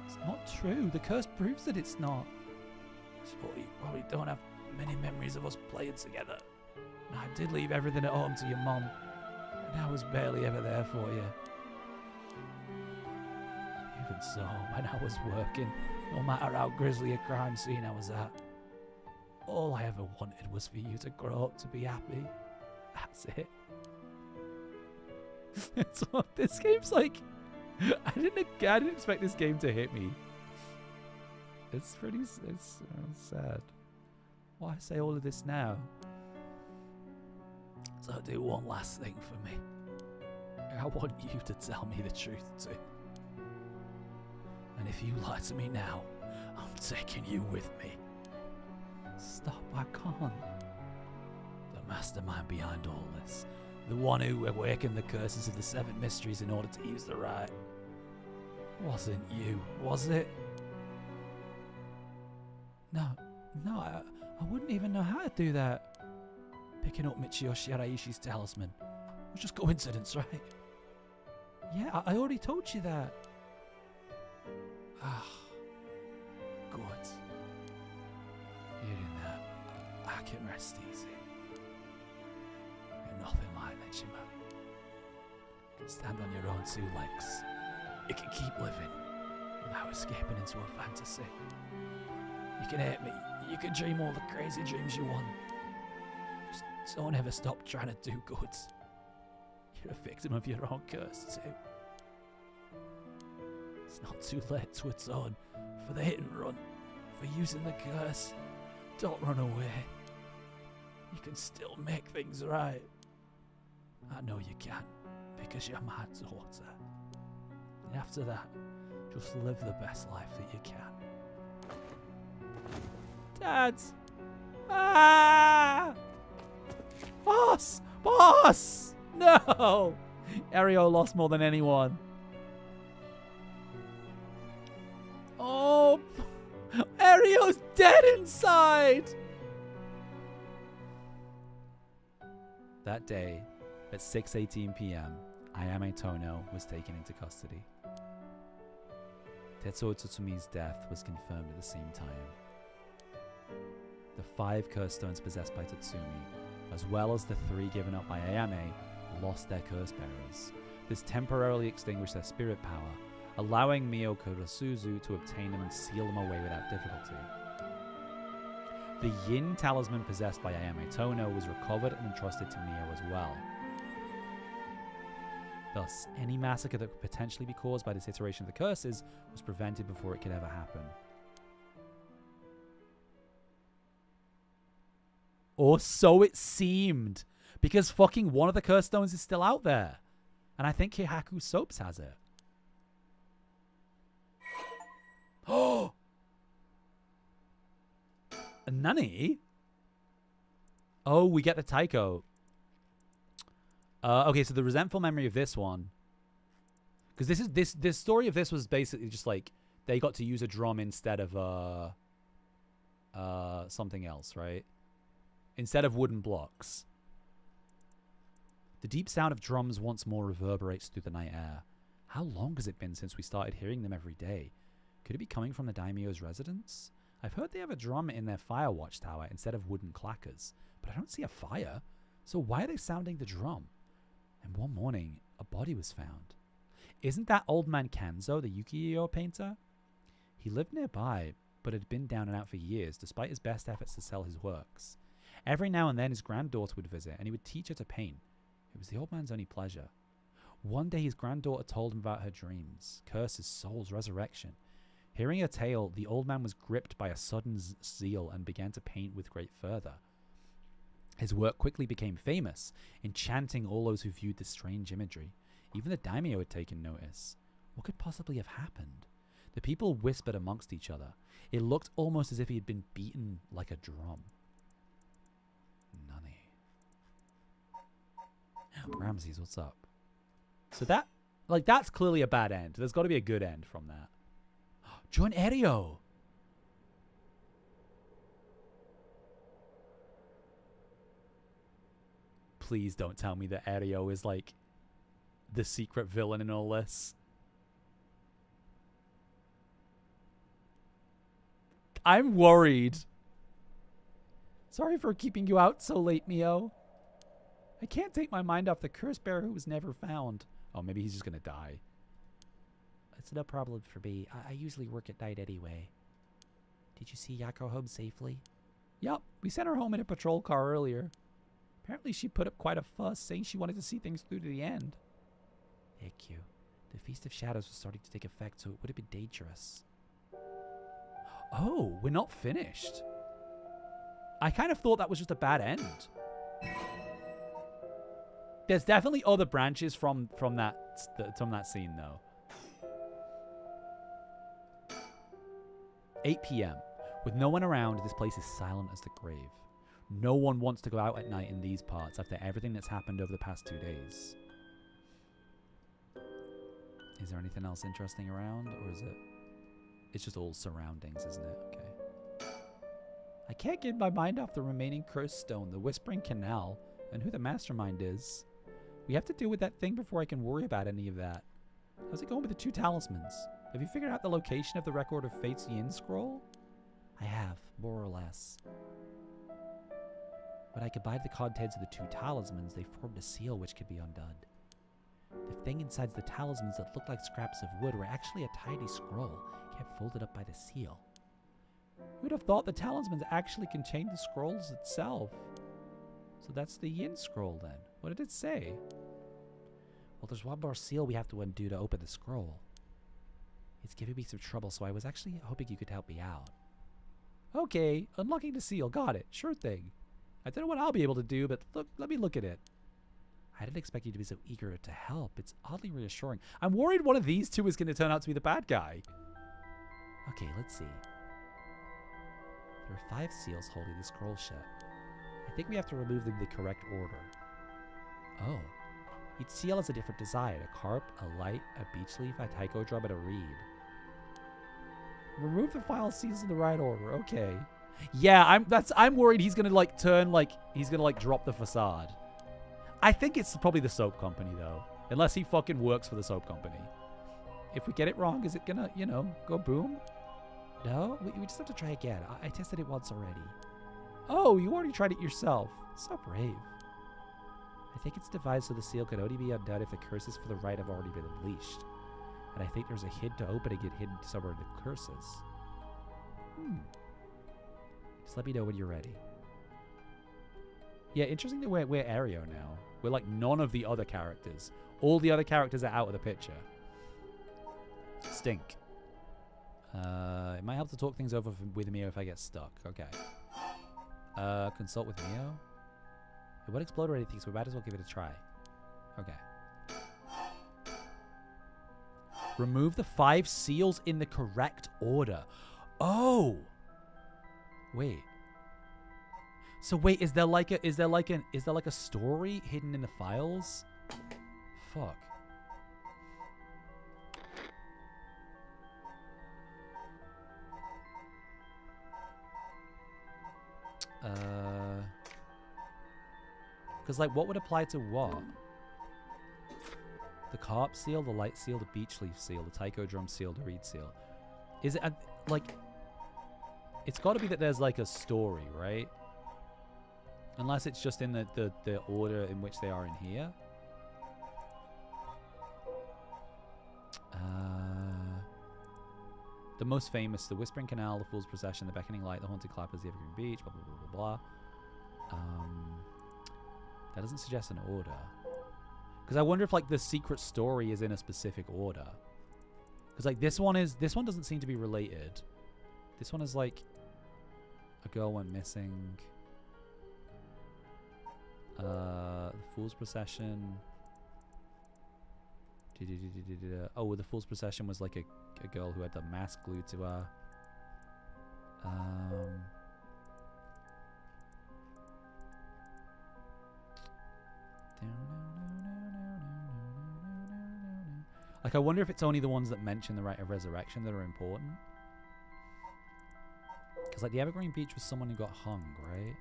It's not true. The curse proves that it's not. Sure, you probably don't have many memories of us playing together. And I did leave everything at home to your mom, and I was barely ever there for you. Even so, when I was working, no matter how grisly a crime scene I was at, all I ever wanted was for you to grow up to be happy. That's it. So this game's like... I didn't expect this game to hit me. It's pretty... It's sad. Why say all of this now? So do one last thing for me. I want you to tell me the truth too. And if you lie to me now, I'm taking you with me. Stop, I can't. The mastermind behind all this. The one who awakened the curses of the seven mysteries in order to use the right. Wasn't you, was it? No, I wouldn't even know how to do that. Picking up Michio Shiraishi's talisman. It was just coincidence, right? Yeah, I already told you that. Ah, good. Hearing that, I can rest easy. You're nothing like Nejima. You can stand on your own two legs. You can keep living without escaping into a fantasy. You can hate me. You can dream all the crazy dreams you want. Just don't ever stop trying to do good. You're a victim of your own curse too. It's not too late to atone for the hit and run, for using the curse. Don't run away. You can still make things right. I know you can, because you're my daughter. And after that, just live the best life that you can. Dad! Ah! Boss! Boss! No! Ario lost more than anyone. Oh! Ario's dead inside! That day, at 6:18 p.m., Ayame Tono was taken into custody. Tetsuo Tsutsumi's death was confirmed at the same time. The 5 curse stones possessed by Tatsumi, as well as the 3 given up by Ayame, lost their curse bearers. This temporarily extinguished their spirit power, allowing Mio Kurosuzu to obtain them and seal them away without difficulty. The Yin talisman possessed by Ayame Tono was recovered and entrusted to Mio as well. Thus, any massacre that could potentially be caused by this iteration of the curses was prevented before it could ever happen. Or so it seemed, because fucking one of the curse stones is still out there. And I think Hihaku Soaps has it. Oh! Nani? Oh, we get the Taiko. Okay, so the resentful memory of this one, because this story of this was basically just like they got to use a drum instead of something else, right? Instead of wooden blocks. The deep sound of drums once more reverberates through the night air. How long has it been since we started hearing them every day? Could it be coming from the daimyo's residence? I've heard they have a drum in their fire watchtower instead of wooden clackers, but I don't see a fire. So why are they sounding the drum? And one morning, a body was found. Isn't that old man Kanzo, the ukiyo painter? He lived nearby, but had been down and out for years, despite his best efforts to sell his works. Every now and then his granddaughter would visit, and he would teach her to paint. It was the old man's only pleasure. One day his granddaughter told him about her dreams, curses, souls, resurrection. Hearing her tale, the old man was gripped by a sudden zeal and began to paint with great fervor. His work quickly became famous, enchanting all those who viewed the strange imagery. Even the daimyo had taken notice. What could possibly have happened? The people whispered amongst each other. It looked almost as if he had been beaten like a drum. Nani. Ramses, what's up? So that's clearly a bad end. There's got to be a good end from that. Join Aereo. Please don't tell me that Aereo is like the secret villain in all this. I'm worried. Sorry for keeping you out so late, Mio. I can't take my mind off the curse bearer who was never found. Oh, maybe he's just gonna die. It's no problem for me. I usually work at night anyway. Did you see Yako home safely? Yup, we sent her home in a patrol car earlier. Apparently she put up quite a fuss, saying she wanted to see things through to the end. Thank you. The Feast of Shadows was starting to take effect, so it would have been dangerous. Oh, we're not finished. I kind of thought that was just a bad end. There's definitely other branches from that scene, though. 8 p.m. With no one around, this place is silent as the grave. No one wants to go out at night in these parts after everything that's happened over the past 2 days. Is there anything else interesting around, or is it... It's just all surroundings, isn't it? Okay. I can't get my mind off the remaining cursed stone, the Whispering Canal, and who the mastermind is. We have to deal with that thing before I can worry about any of that. How's it going with the 2 talismans? Have you figured out the location of the Record of Fate's Yin scroll? I have, more or less. When I combined the contents of the 2 talismans, they formed a seal which could be undone. The thing inside the talismans that looked like scraps of wood were actually a tiny scroll, kept folded up by the seal. Who'd have thought the talismans actually contained the scrolls itself? So that's the Yin scroll then. What did it say? Well, there's one more seal we have to undo to open the scroll. It's giving me some trouble, so I was actually hoping you could help me out. Okay, unlocking the seal. Got it. Sure thing. I don't know what I'll be able to do, but look, let me look at it. I didn't expect you to be so eager to help. It's oddly reassuring. I'm worried one of these 2 is going to turn out to be the bad guy. Okay, let's see. There are 5 seals holding the scroll shut. I think we have to remove them in the correct order. Oh. Each seal has a different design. A carp, a light, a beech leaf, a taiko drum, and a reed. Remove the file seals in the right order. Okay. Yeah, I'm worried he's gonna like turn like he's gonna like drop the facade. I think it's probably the soap company though. Unless he fucking works for the soap company. If we get it wrong, is it gonna, you know, go boom? No, we just have to try again. I tested it once already. Oh, you already tried it yourself. So brave. I think it's devised so the seal could only be undone if the curses for the rite have already been unleashed. And I think there's a hint to opening it hidden somewhere in the curses. Just let me know when you're ready. Yeah, interesting that we're Aereo now. We're like none of the other characters. All the other characters are out of the picture. Stink. It might help to talk things over with Mio if I get stuck. Okay. Consult with Mio? It won't explode or anything, so we might as well give it a try. Okay. Remove the 5 seals in the correct order. Oh! Wait. So wait, is there like a story hidden in the files? Fuck. Because, like, what would apply to what? The carp seal, the light seal, the beech leaf seal, the taiko drum seal, the reed seal. Is it, like... It's got to be that there's, like, a story, right? Unless it's just in the order in which they are in here. The most famous, the Whispering Canal, the Fool's Procession, the Beckoning Light, the Haunted Clappers, the Evergreen Beach, blah, blah, blah, blah, blah. That doesn't suggest an order. Because I wonder if, like, the secret story is in a specific order. Because, like, this one doesn't seem to be related. This one is, like, a girl went missing. The Fool's Procession. Oh, the Fool's Procession was, like, a girl who had the mask glued to her. Like, I wonder if it's only the ones that mention the rite of resurrection that are important. Because, like, the Evergreen Beach was someone who got hung, right?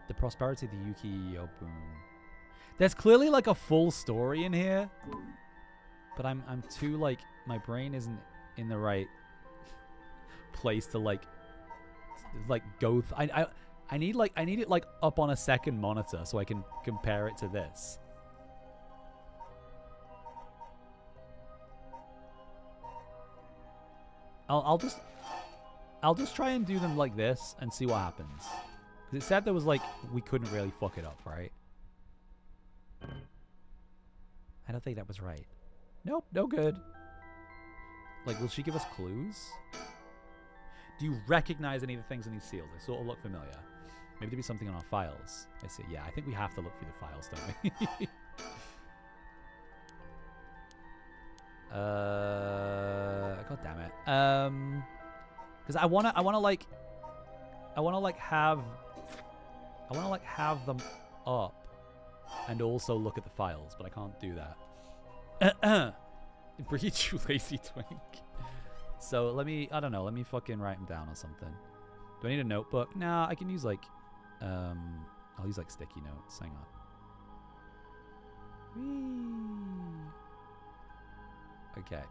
The Prosperity of the Yuki Obun. There's clearly, like, a full story in here. But I'm too, like, my brain isn't in the right place to, like go... I need it, like, up on a second monitor so I can compare it to this. I'll just try and do them like this and see what happens. Because it said there was, like, we couldn't really fuck it up, right? I don't think that was right. Nope, no good. Like, will she give us clues? Do you recognize any of the things in these seals? They sort of look familiar. Maybe there'll be something on our files. I see. Yeah, I think we have to look through the files, don't we? God damn it. Because I wanna have them up and also look at the files, but I can't do that. Breed, you lazy twink. So let me fucking write them down or something. Do I need a notebook? Nah, I can use, like, I'll use, like, sticky notes. Hang on. Whee. Okay.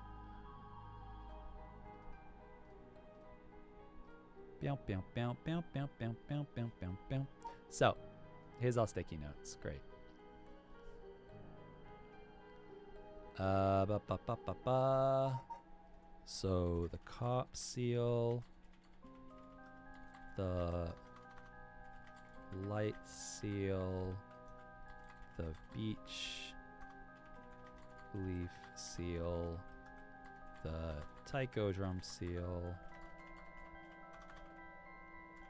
So, here's our sticky notes. Great. So, the carp seal, the light seal, the beech leaf seal, the taiko drum seal,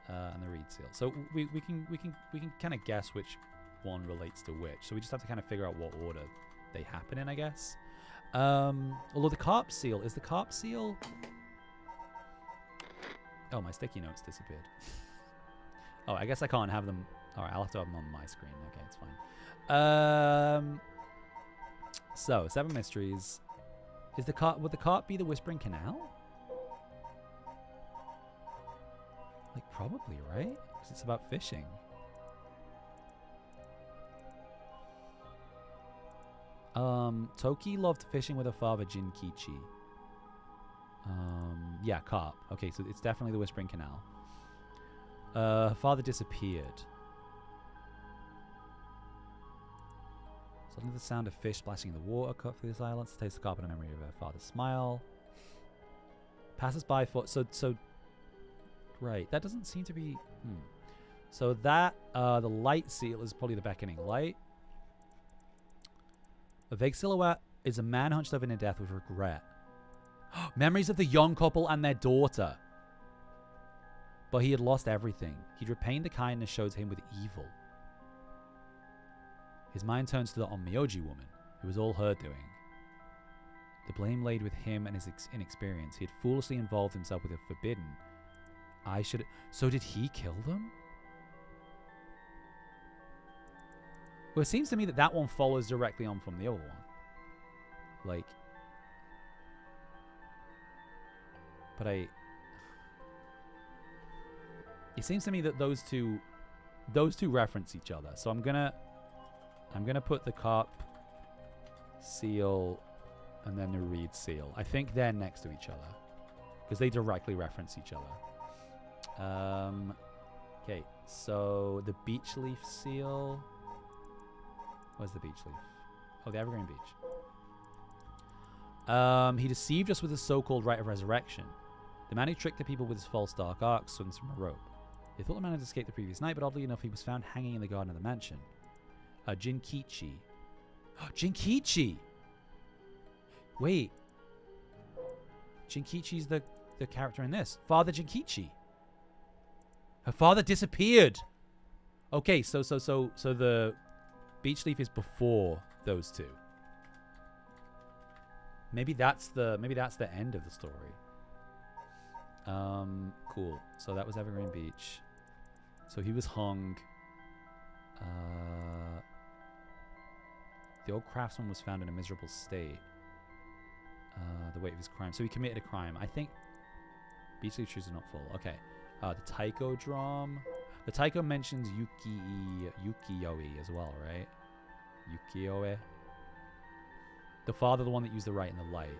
and the reed seal. So we can kind of guess which one relates to which. So we just have to kind of figure out what order they happen in, I guess. Although the carp seal, is the carp seal... Oh, my sticky notes disappeared. Oh, I guess I can't have them... Alright, I'll have to have them on my screen. Okay, it's fine. So, 7 mysteries. Is the carp... Would the carp be the Whispering Canal? Like, probably, right? Because it's about fishing. Toki loved fishing with her father, Jinkichi. Yeah, carp. Okay, so it's definitely the Whispering Canal. Her father disappeared. Suddenly the sound of fish splashing in the water cut through the silence. Taste the carp in a memory of her father's smile. Passes by for... So... Right, that doesn't seem to be... So that... the light seal is probably the Beckoning Light. A vague silhouette is a man hunched over near death with regret. Memories of the young couple and their daughter. But he had lost everything. He'd repaid the kindness showed to him with evil. His mind turns to the Onmyoji woman. It was all her doing. The blame laid with him and his inexperience. He had foolishly involved himself with the forbidden. I should... So did he kill them? Well, it seems to me that that one follows directly on from the other one. Like... But It seems to me that those two reference each other. So I'm gonna put the carp seal and then the reed seal. I think they're next to each other because they directly reference each other. Okay, so the beech leaf seal. Where's the beech leaf? Oh, the evergreen beech. He deceived us with his so-called rite of resurrection. The man who tricked the people with his false dark arc swings from a rope. They thought the man had escaped the previous night, but oddly enough, he was found hanging in the garden of the mansion. Jinkichi. Jinkichi! Wait. Jinkichi's the character in this. Father Jinkichi. Her father disappeared. Okay, so the beech leaf is before those two. Maybe that's the end of the story. Cool. So that was Evergreen Beach. So he was hung. The old craftsman was found in a miserable state. The weight of his crime. So he committed a crime. I think beech leaf trees are not full. Okay. The taiko drum. The taiko mentions Yukiyoe as well, right? Yukiyoe. The father, the one that used the right and the light.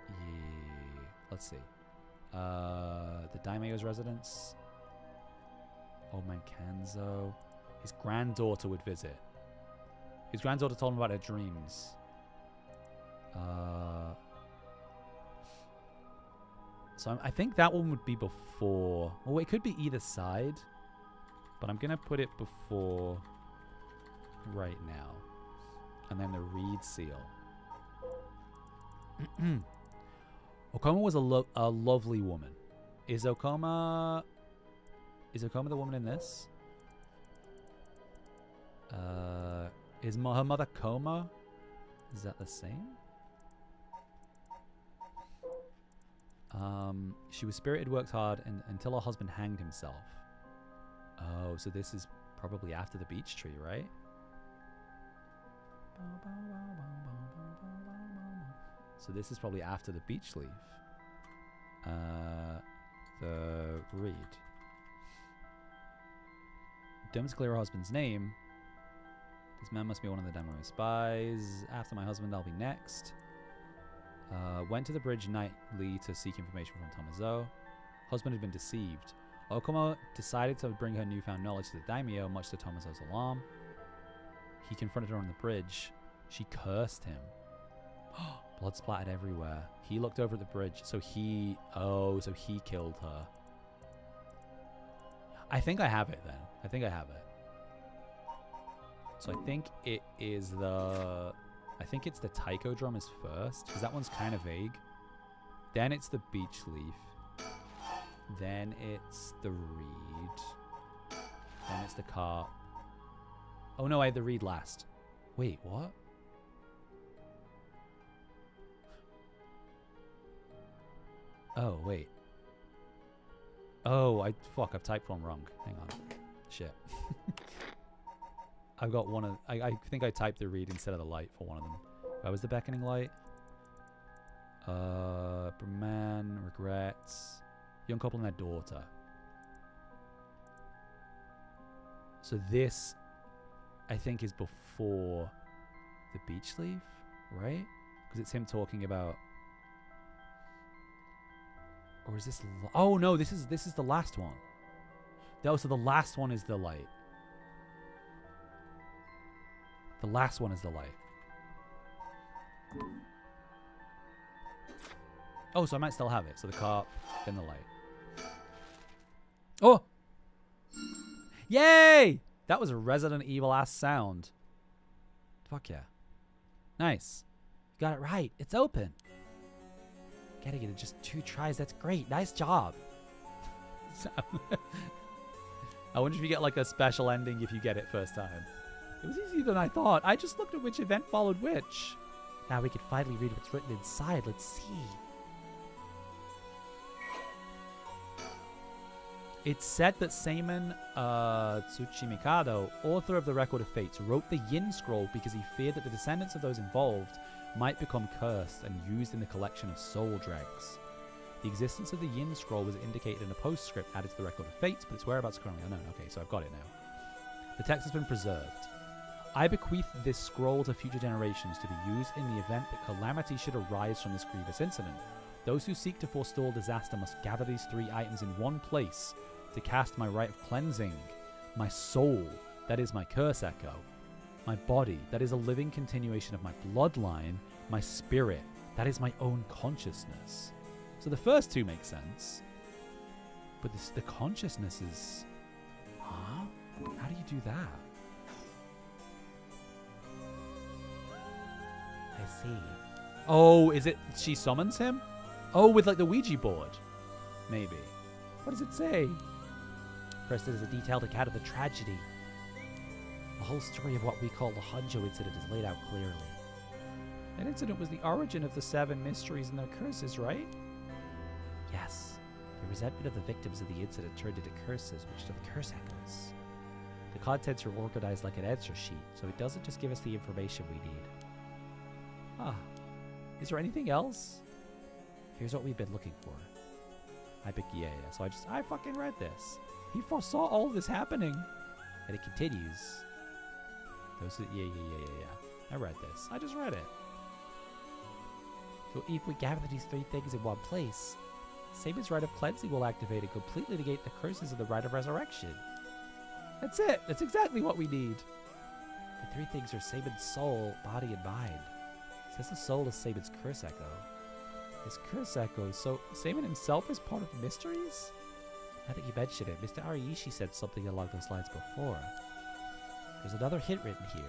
Yeah. Let's see. The daimyo's residence. Old man Kanzo. His granddaughter would visit. His granddaughter told him about her dreams. So I think that one would be before. Well, it could be either side. But I'm going to put it before right now. And then the reed seal. Okoma was a lovely woman. Is Okoma the woman in this? Is her mother Koma? Is that the same? She was spirited, worked hard until her husband hanged himself. Oh, so this is probably after the beech tree, right? So this is probably after the beech leaf. The reed. Don't clear her husband's name. This man must be one of the Demo spies. After my husband, I'll be next. Went to the bridge nightly to seek information from Tomazo. Husband had been deceived. Okuma decided to bring her newfound knowledge to the daimyo, much to Tomazo's alarm. He confronted her on the bridge. She cursed him. Blood splattered everywhere. He looked over at the bridge. So he killed her. I think I have it then. I think I have it. So I think it is I think it's the taiko drum is first, because that one's kind of vague. Then it's the beech leaf. Then it's the reed. Then it's the carp. Oh no, I had the reed last. Wait, what? Oh, wait. Oh, I've typed one wrong. Hang on. Shit. I've got one of... I think I typed the reed instead of the light for one of them. Where was the beckoning light? Man, regrets. Young couple and their daughter. So this, I think, is before the beech leaf, right? Because it's him talking about... Or is this... Oh, no, this is the last one. Oh, so the last one is the light. The last one is the light. Oh, so I might still have it. So the carp, then the light. Oh! Yay! That was a Resident Evil-ass sound. Fuck yeah. Nice. You got it right. It's open. Getting it in just 2 tries. That's great. Nice job. I wonder if you get like a special ending if you get it first time. It was easier than I thought. I just looked at which event followed which. Now we can finally read what's written inside. Let's see. It's said that Seiman Tsuchimikado, author of the Record of Fates, wrote the Yin Scroll because he feared that the descendants of those involved might become cursed and used in the collection of soul dregs. The existence of the Yin scroll was indicated in a postscript added to the record of fates, but its whereabouts are currently unknown. Okay, so I've got it now. The text has been preserved. I bequeath this scroll to future generations to be used in the event that calamity should arise from this grievous incident. Those who seek to forestall disaster must gather these 3 items in one place to cast my rite of cleansing. My soul, that is my curse echo. My body, that is a living continuation of my bloodline. My spirit, that is my own consciousness. So the first 2 make sense. But the consciousness is... Huh? How do you do that? I see. Oh, is it she summons him? Oh, with like the Ouija board. Maybe. What does it say? First, it is a detailed account of the tragedy. The whole story of what we call the Hanjo incident is laid out clearly. That incident was the origin of the 7 mysteries and their curses, right? Yes. The resentment of the victims of the incident turned into curses, which are the curse echoes. The contents are organized like an answer sheet, so it doesn't just give us the information we need. Ah. Is there anything else? Here's what we've been looking for. Yeah. So I fucking read this. He foresaw all of this happening. And it continues. Yeah. I read this. I just read it. So if we gather these 3 things in one place, Saban's Rite of Cleansing will activate and completely negate the curses of the Rite of Resurrection. That's it. That's exactly what we need. The 3 things are Saban's soul, body, and mind. It says the soul is Saban's curse echo. His curse echoes. So Saban himself is part of the mysteries? Now that you mention it, Mr. Ariishi said something along those lines before. There's another hint written here.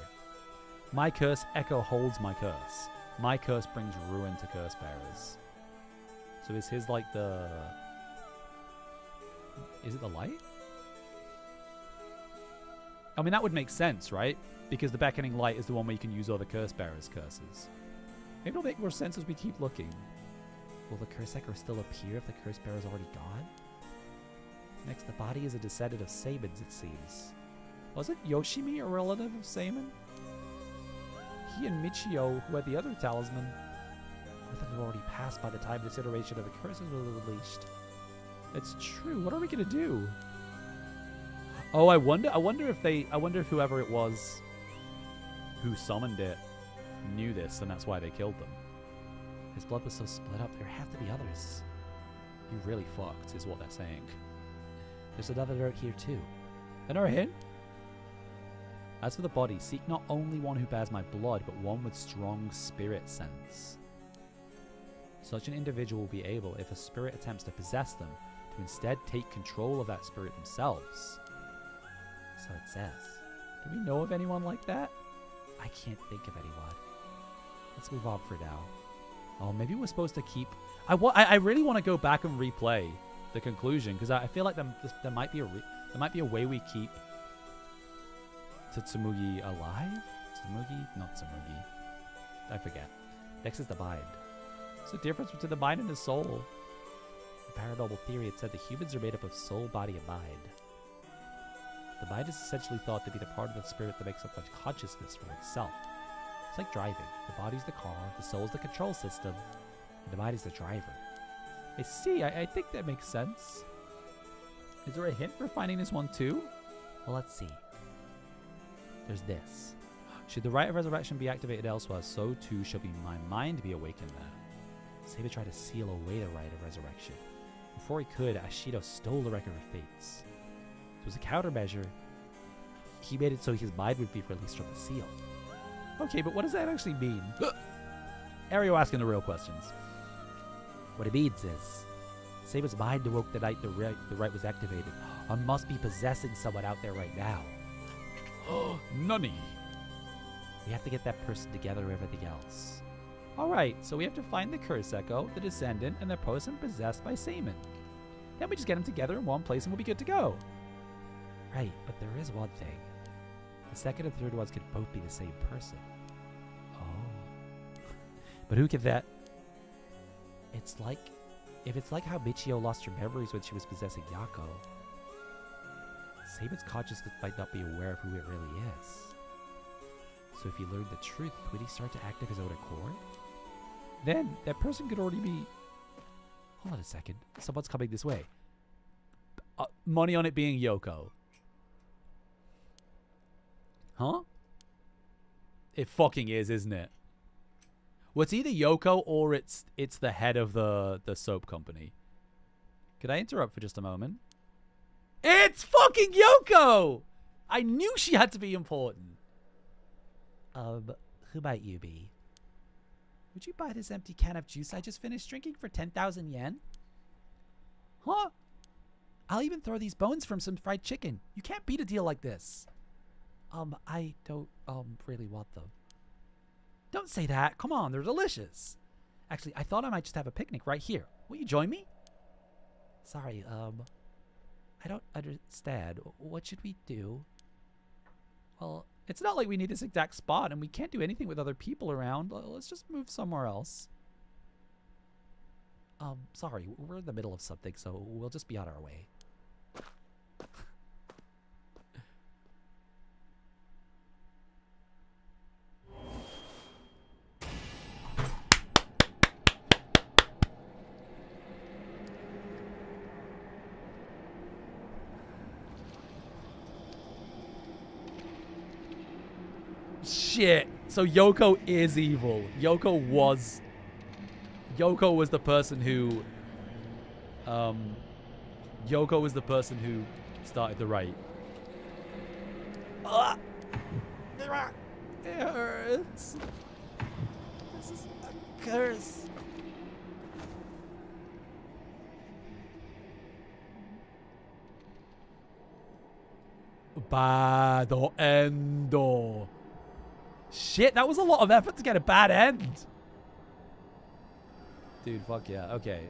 My curse echo holds my curse. My curse brings ruin to curse bearers. So is his like the... Is it the light? I mean, that would make sense, right? Because the beckoning light is the one where you can use all the curse bearers' curses. Maybe it'll make more sense as we keep looking. Will the curse echo still appear if the curse bearer is already gone? Next, the body is a descendant of Saban's, it seems. Wasn't Yoshimi a relative of Saman? He and Michio, who had the other talisman. Or that had already passed by the time this iteration of the curses was unleashed. It's true. What are we gonna do? Oh, I wonder if whoever it was who summoned it knew this, and that's why they killed them. His blood was so split up, there have to be others. You really fucked, is what they're saying. There's another note here too. Another hint? As for the body, seek not only one who bears my blood, but one with strong spirit sense. Such an individual will be able, if a spirit attempts to possess them, to instead take control of that spirit themselves. So it says. Do we know of anyone like that? I can't think of anyone. Let's move on for now. Oh, maybe we're supposed to keep... I really want to go back and replay the conclusion, because I feel like there might be a way we keep Tsumugi alive? Tsumugi? Not Tsumugi. I forget. Next is the mind. What's the difference between the mind and the soul? The paranormal theory had said the humans are made up of soul, body, and mind. The mind is essentially thought to be the part of the spirit that makes up much consciousness from itself. It's like driving. The body's the car, the soul is the control system, and the mind is the driver. I see. I think that makes sense. Is there a hint for finding this one too? Well, let's see. There's this. Should the Rite of Resurrection be activated elsewhere, so too shall be my mind be awakened there. Saban tried to seal away the Rite of Resurrection. Before he could, Ashido stole the Record of Fates. It was a countermeasure. He made it so his mind would be released from the seal. Okay, but what does that actually mean? Ario asking the real questions. What it means is, Saban's mind awoke the night the rite was activated, and must be possessing someone out there right now. Nunny. We have to get that person together with everything else. Alright, so we have to find the Curse Echo, the Descendant, and the person possessed by Saman. Then we just get them together in one place and we'll be good to go. Right, but there is one thing. The second and third ones could both be the same person. Oh. But who could that... If it's like how Michio lost her memories when she was possessing Yako, Saban's consciousness might not be aware of who it really is. So if he learned the truth, would he start to act of his own accord? Then that person could already be... Hold on a second. Someone's coming this way. Money on it being Yoko. Huh? It fucking is, isn't it? Well, it's either Yoko or it's the head of the soap company. Could I interrupt for just a moment? It's fucking Yoko! I knew she had to be important. Who might you be? Would you buy this empty can of juice I just finished drinking for 10,000 yen? Huh? I'll even throw these bones from some fried chicken. You can't beat a deal like this. I don't, really want them. Don't say that. Come on, they're delicious. Actually, I thought I might just have a picnic right here. Will you join me? Sorry, I don't understand. What should we do? Well, it's not like we need this exact spot and we can't do anything with other people around. Let's just move somewhere else. Sorry, we're in the middle of something, so we'll just be on our way. Shit. So Yoko is evil. Yoko was the person who Yoko was the person who started the right. It hurts. This is a curse. Bad endo. Shit, that was a lot of effort to get a bad end. Dude, fuck yeah. Okay.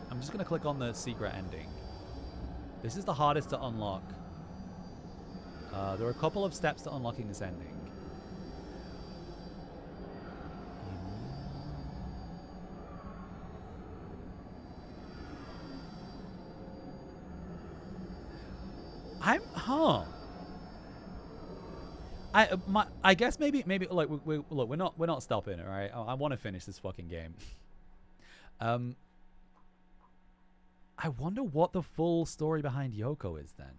I'm just going to click on the secret ending. This is the hardest to unlock. There are a couple of steps to unlocking this ending. I guess maybe like look, we're not stopping, all right? I want to finish this fucking game. I wonder what the full story behind Yoko is then.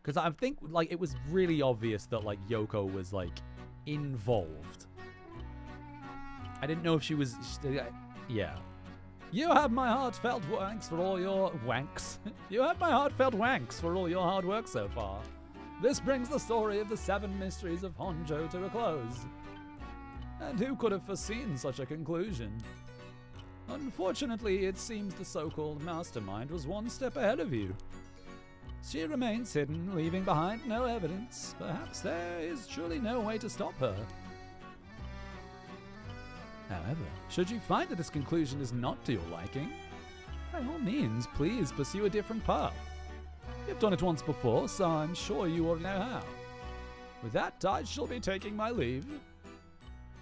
Because I think like it was really obvious that like Yoko was like involved. I didn't know if she was. Yeah. You have my heartfelt wanks for all your wanks. You have my heartfelt wanks for all your hard work so far. This brings the story of the 7 mysteries of Honjo to a close. And who could have foreseen such a conclusion? Unfortunately, it seems the so-called mastermind was one step ahead of you. She remains hidden, leaving behind no evidence. Perhaps there is truly no way to stop her. However, should you find that this conclusion is not to your liking, by all means, please pursue a different path. You've done it once before, so I'm sure you will know how. With that, I shall be taking my leave.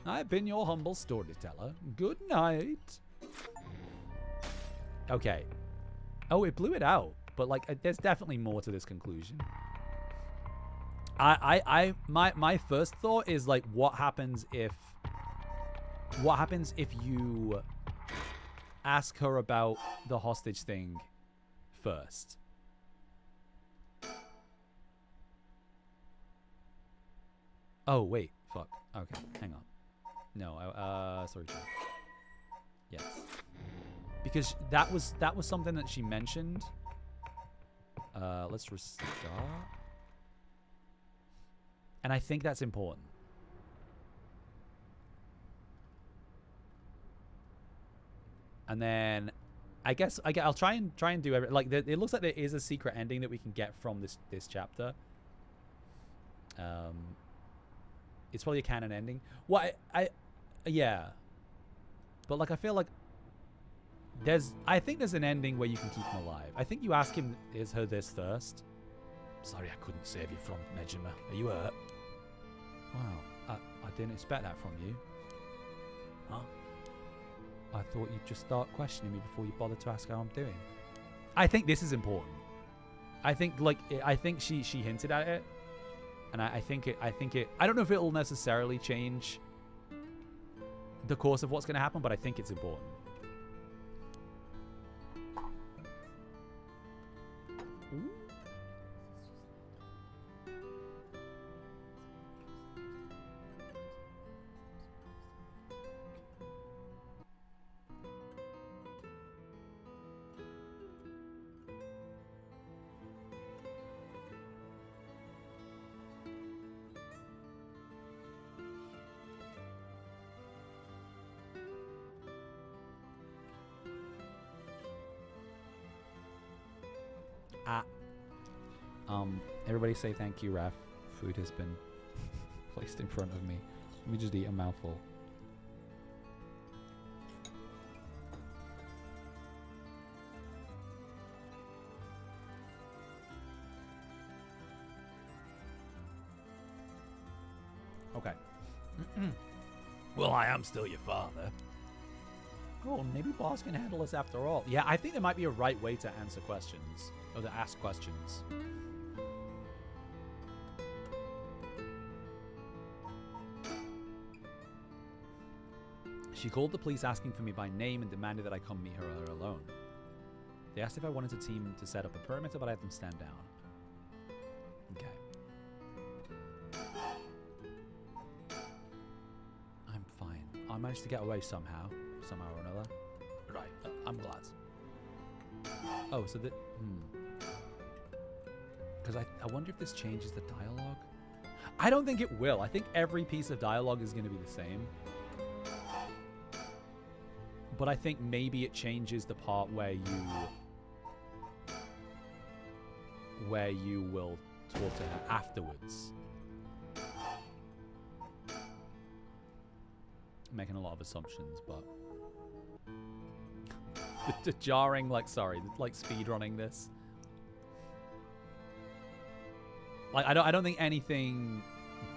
I've been your humble storyteller. Good night. Okay. Oh, it blew it out. But like, there's definitely more to this conclusion. My first thought is like, what happens if you ask her about the hostage thing first? Oh wait, fuck. Okay, hang on. No, sorry. Yes, because that was something that she mentioned. Let's restart. And I think that's important. And then I guess I'll try and do everything. Like it looks like there is a secret ending that we can get from this chapter. It's probably a canon ending. Well, yeah. But like I feel like I think there's an ending where you can keep him alive. I think you ask him her this first. Sorry, I couldn't save you from Mejima. Are you hurt? Wow, I didn't expect that from you. Huh? I thought you'd just start questioning me before you bothered to ask how I'm doing. I think this is important. I think she hinted at it, and I think it. I don't know if it'll necessarily change the course of what's going to happen, but I think it's important. Ooh. Everybody say thank you, Raf. Food has been placed in front of me. Let me just eat a mouthful. Okay. Well, I am still your father. Oh, maybe boss can handle us after all. Yeah, I think there might be a right way to answer questions. Or to ask questions. She called the police asking for me by name and demanded that I come meet her alone. They asked if I wanted a team to set up a perimeter, but I had them stand down. Okay. I'm fine. I managed to get away somehow or another. Right, I'm glad. Oh, so that... Because I wonder if this changes the dialogue. I don't think it will. I think every piece of dialogue is going to be the same. But I think maybe it changes the part where you will talk to her afterwards. I'm making a lot of assumptions, but the jarring, like speed running this. Like I don't think anything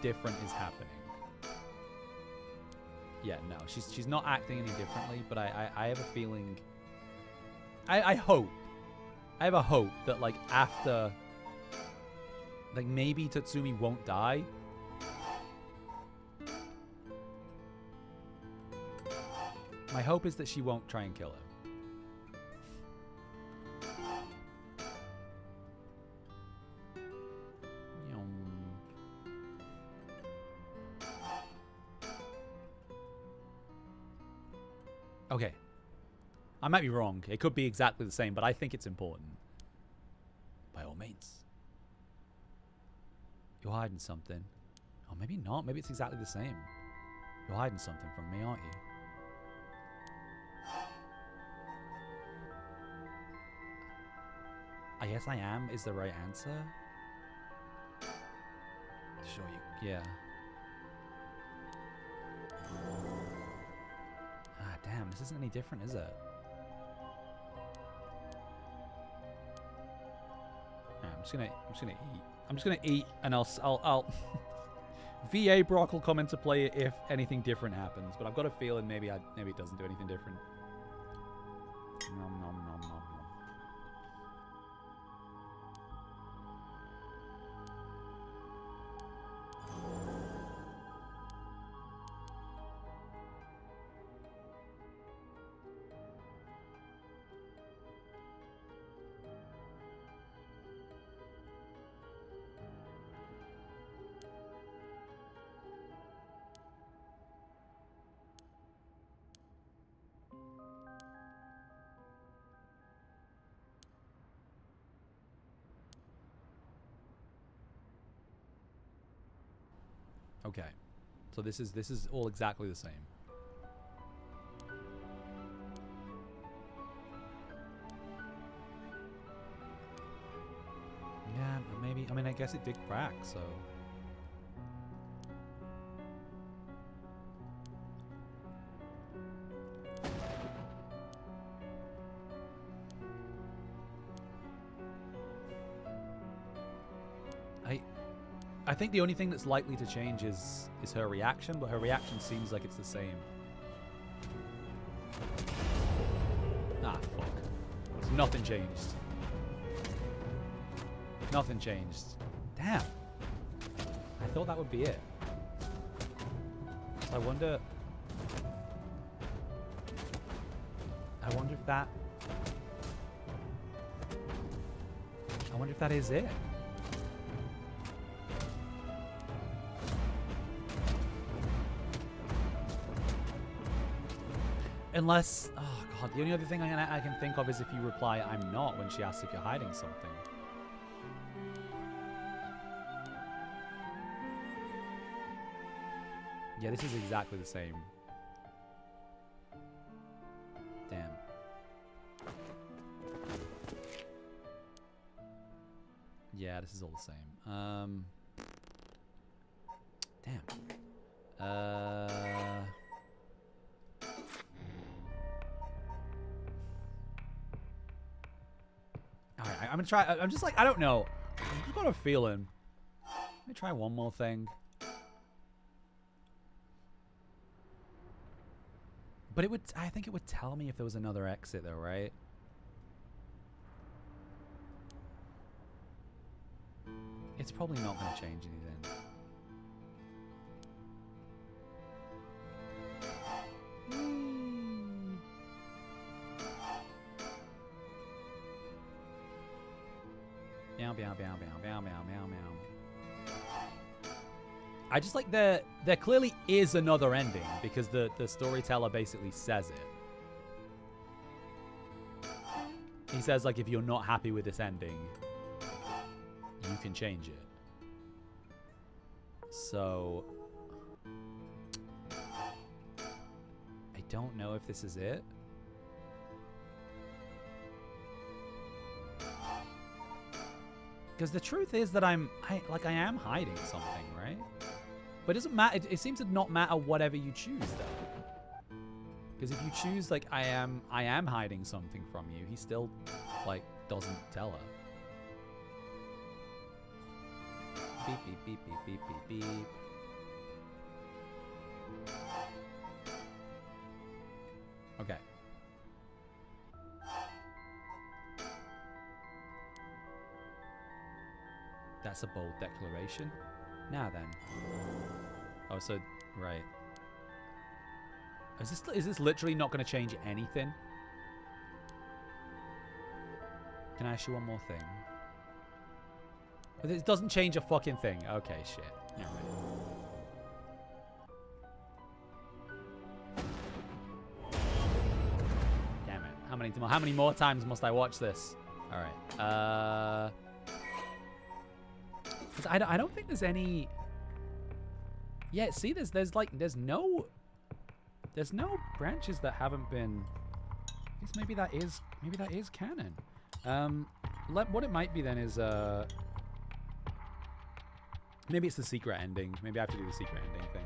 different is happening. Yeah, no, she's not acting any differently, but I have a feeling. I hope. I have a hope that like after, like maybe Tatsumi won't die. My hope is that she won't try and kill him. Okay. I might be wrong. It could be exactly the same, but I think it's important. By all means. You're hiding something. Oh, maybe not. Maybe it's exactly the same. You're hiding something from me, aren't you? I guess I am is the right answer. Sure you... Yeah. Damn, this isn't any different, is it? Right, I'm just gonna eat. I'm just gonna eat, and I'll VA Brock will come into play if anything different happens. But I've got a feeling maybe it doesn't do anything different. Nom nom nom nom nom. Okay, so this is all exactly the same. Yeah, maybe. I mean, I guess it did crack, so. I think the only thing that's likely to change is her reaction, but her reaction seems like it's the same. Ah, fuck. So nothing changed. Nothing changed. Damn. I thought that would be it. So I wonder... that... I wonder if that is it. Unless... Oh, God. The only other thing I can think of is if you reply, I'm not, when she asks if you're hiding something. Yeah, this is exactly the same. Damn. Yeah, this is all the same. Damn. Alright, I'm gonna try. I'm just like, I don't know. I've just got a feeling. Let me try one more thing. But it would, I think it would tell me if there was another exit though, right? It's probably not going to change anything. Meow, meow, meow, meow, meow, meow, meow, meow. I just like there clearly is another ending because the storyteller basically says it. He says like if you're not happy with this ending, you can change it. So I don't know if this is it. Because the truth is that I am hiding something, right? But it doesn't matter. It seems to not matter whatever you choose, though. Because if you choose, like, I am hiding something from you, he still, like, doesn't tell her. Beep, beep, beep, beep, beep, beep, beep. Okay. That's a bold declaration. Now then. Oh, so right. Is this literally not going to change anything? Can I ask you one more thing? But it doesn't change a fucking thing. Okay, shit. Never mind. Damn it. How many more times must I watch this? All right. 'Cause I don't think there's any. Yeah, see, there's no branches that haven't been. I guess maybe that is canon. What it might be then is maybe it's the secret ending. Maybe I have to do the secret ending thing.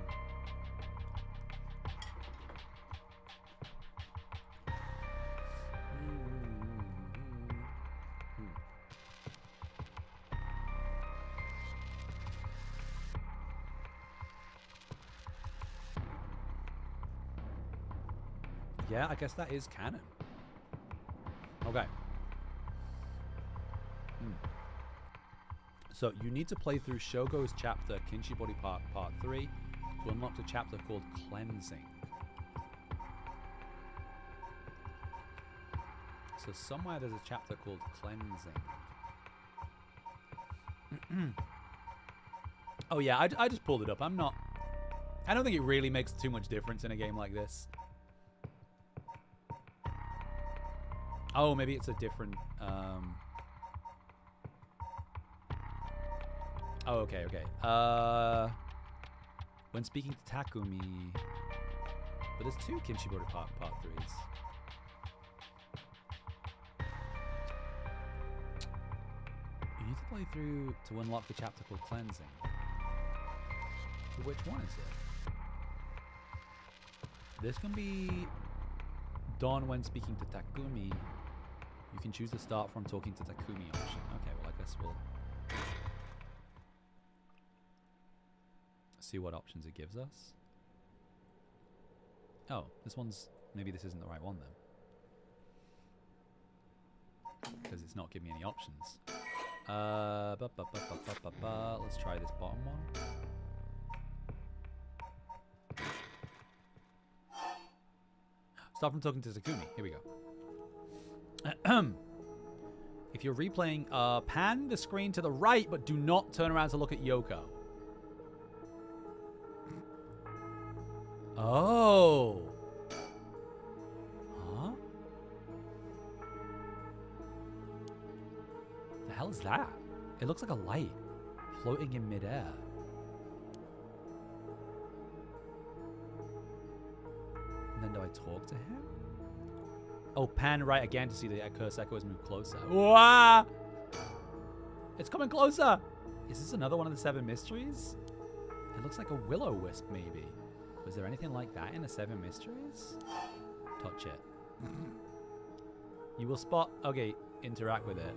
Yeah, I guess that is canon. Okay. So you need to play through Shogo's chapter Kinshibori Part 3 to unlock the chapter called Cleansing. So somewhere there's a chapter called Cleansing. Oh yeah, I just pulled it up. I don't think it really makes too much difference in a game like this. Oh, maybe it's a different... Oh, okay. When speaking to Takumi... But there's two Kinshibori Part 3s. You need to play through to unlock the chapter called Cleansing. So which one is it? This can be done when speaking to Takumi. You can choose to start from talking to Takumi option. Okay, well, I guess we'll see what options it gives us. Oh, this one's... Maybe this isn't the right one then. Because it's not giving me any options. Let's try this bottom one. Start from talking to Takumi. Here we go. If you're replaying, pan the screen to the right, but do not turn around to look at Yoko. Oh. Huh? The hell is that? It looks like a light floating in midair. And then do I talk to him? Oh, pan right again to see the curse echo has moved closer. Wow! It's coming closer! Is this another one of the 7 mysteries? It looks like a will-o-wisp, maybe. Was there anything like that in the 7 mysteries? Touch it. You will spot... Okay, interact with it.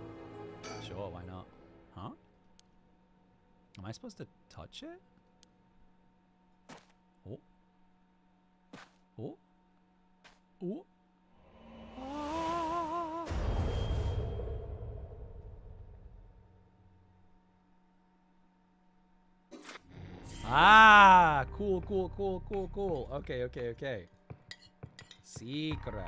Sure, why not? Huh? Am I supposed to touch it? Oh. Oh. Oh. Ah, cool. Okay. Secret.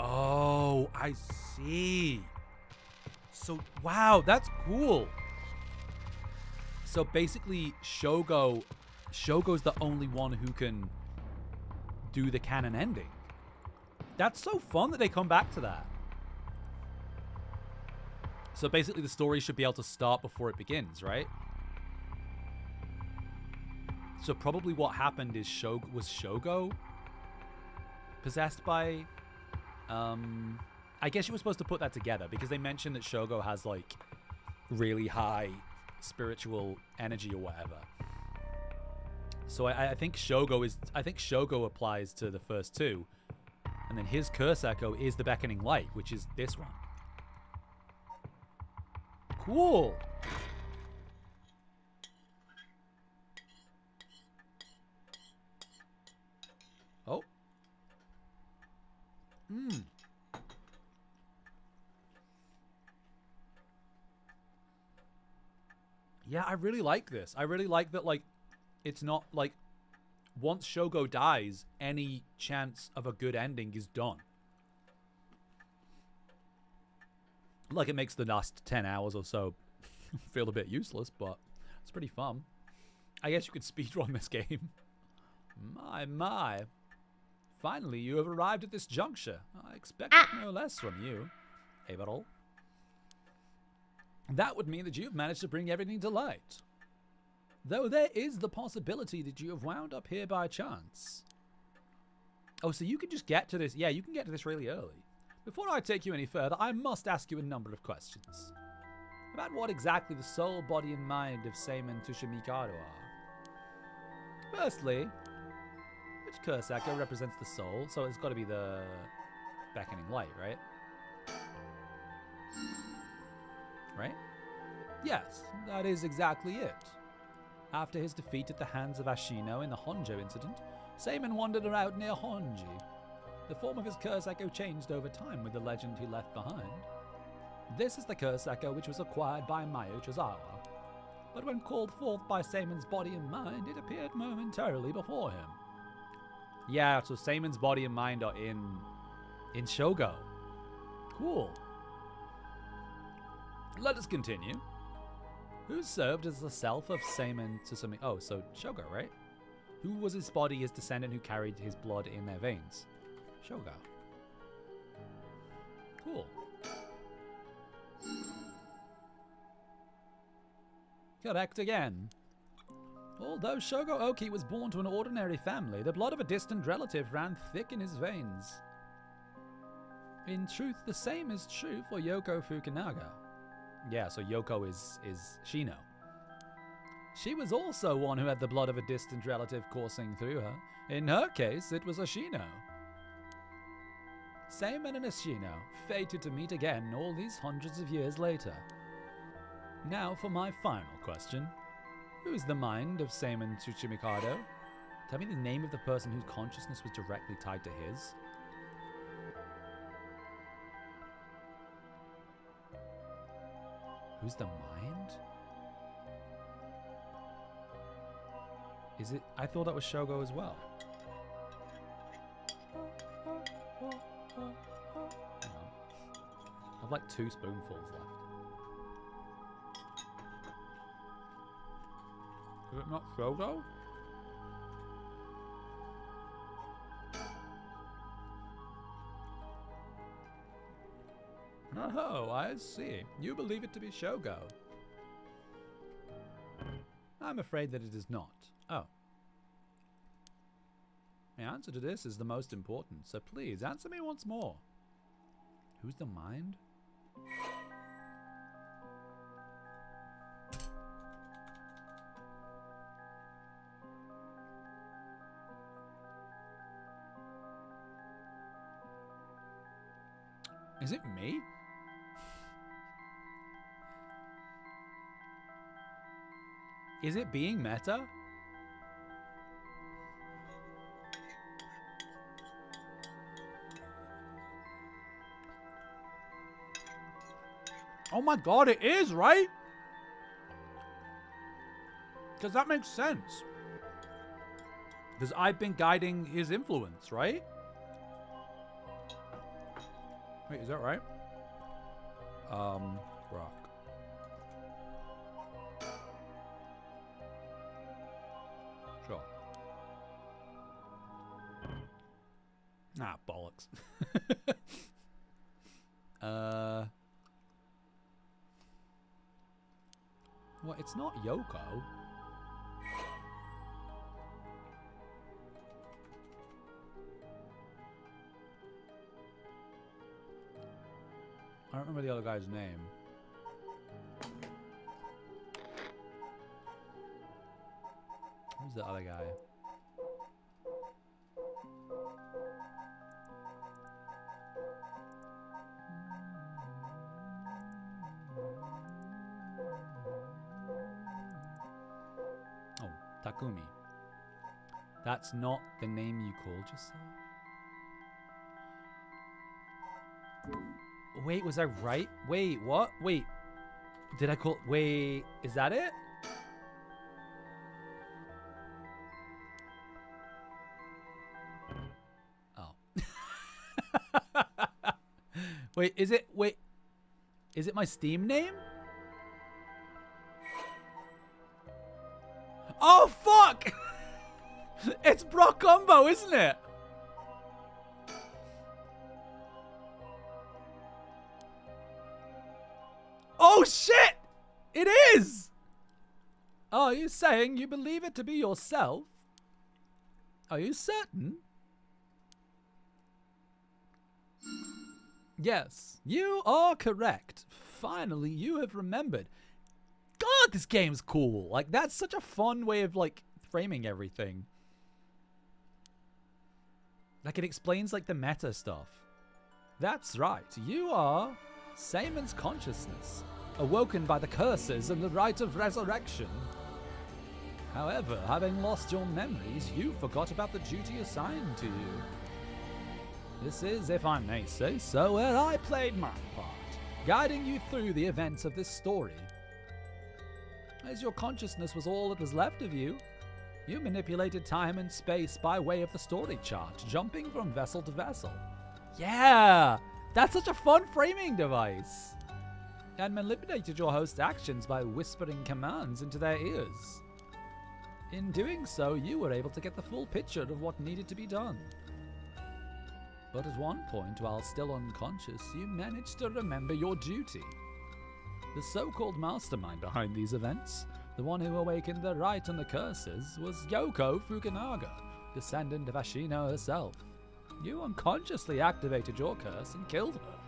Oh, I see. So, wow, that's cool. So basically, Shogo's the only one who can do the canon ending. That's so fun that they come back to that. So basically, the story should be able to start before it begins, right? So probably what happened is Shogo possessed by... I guess you were supposed to put that together because they mentioned that Shogo has like really high spiritual energy or whatever. So I think Shogo applies to the first 2, and then his curse echo is the beckoning light, which is this one. Cool. Oh. Yeah, I really like this. I really like that, like, it's not, like, once Shogo dies, any chance of a good ending is done. Like, it makes the last 10 hours or so feel a bit useless, but it's pretty fun. I guess you could speedrun this game. My. Finally, you have arrived at this juncture. I expected no less from you, Averil. That would mean that you have managed to bring everything to light. Though there is the possibility that you have wound up here by chance. Oh, so you can just get to this. Yeah, you can get to this really early. Before I take you any further, I must ask you a number of questions. About what exactly the soul, body, and mind of Seimen Tsushimikado are. Firstly, which curse echo represents the soul? So it's got to be the beckoning light, right? Right? Yes, that is exactly it. After his defeat at the hands of Ashino in the Honjo incident, Seimen wandered around near Honji. The form of his curse echo changed over time with the legend he left behind. This is the curse echo which was acquired by Mayu Chizawa. But when called forth by Seimen's body and mind, it appeared momentarily before him. Yeah, so Seimen's body and mind are in Shogo. Cool. Let us continue. Who served as the self of Seimen Tsusumi? Oh, so Shogo, right? Who was his body, his descendant who carried his blood in their veins? Shogo. Cool. Correct again. Although Shogo Oki was born to an ordinary family, the blood of a distant relative ran thick in his veins. In truth, the same is true for Yoko Fukunaga. Yeah, so Yoko is Shino. She was also one who had the blood of a distant relative coursing through her. In her case, it was a Shino. Seimen and a Shino, fated to meet again all these hundreds of years later. Now for my final question. Who is the mind of Seimen Tsuchimikado? Tell me the name of the person whose consciousness was directly tied to his. Who's the mind? Is it? I thought that was Shogo as well. Hang on. I've like 2 spoonfuls left. Is it not Shogo? Oh, I see. You believe it to be Shogo. I'm afraid that it is not. Oh. The answer to this is the most important, so please answer me once more. Who's the mind? Is it me? Is it being meta? Oh my god, it is, right? Because that makes sense. Because I've been guiding his influence, right? Wait, is that right? Rock. Sure. Ah, bollocks. What? It's not Yoko. I don't remember the other guy's name. Who's the other guy? Oh, Takumi. That's not the name you called yourself? Wait, was I right? Wait, what? Wait. Did I call... Wait, is that it? Oh. Wait, is it... Wait. Is it my Steam name? Oh, fuck! It's Brock Combo, isn't it? Oh shit! It is! Are you saying you believe it to be yourself? Are you certain? Yes, you are correct. Finally, you have remembered. God, this game's cool. Like, that's such a fun way of, like, framing everything. Like, it explains, like, the meta stuff. That's right. You are... Seaman's consciousness, awoken by the curses and the rite of resurrection. However, having lost your memories, you forgot about the duty assigned to you. This is, if I may say so, where I played my part, guiding you through the events of this story. As your consciousness was all that was left of you, you manipulated time and space by way of the story chart, jumping from vessel to vessel. Yeah! That's such a fun framing device! And manipulated your host's actions by whispering commands into their ears. In doing so, you were able to get the full picture of what needed to be done. But at one point, while still unconscious, you managed to remember your duty. The so-called mastermind behind these events, the one who awakened the rite and the curses, was Yoko Fukunaga, descendant of Ashino herself. You unconsciously activated your curse and killed her.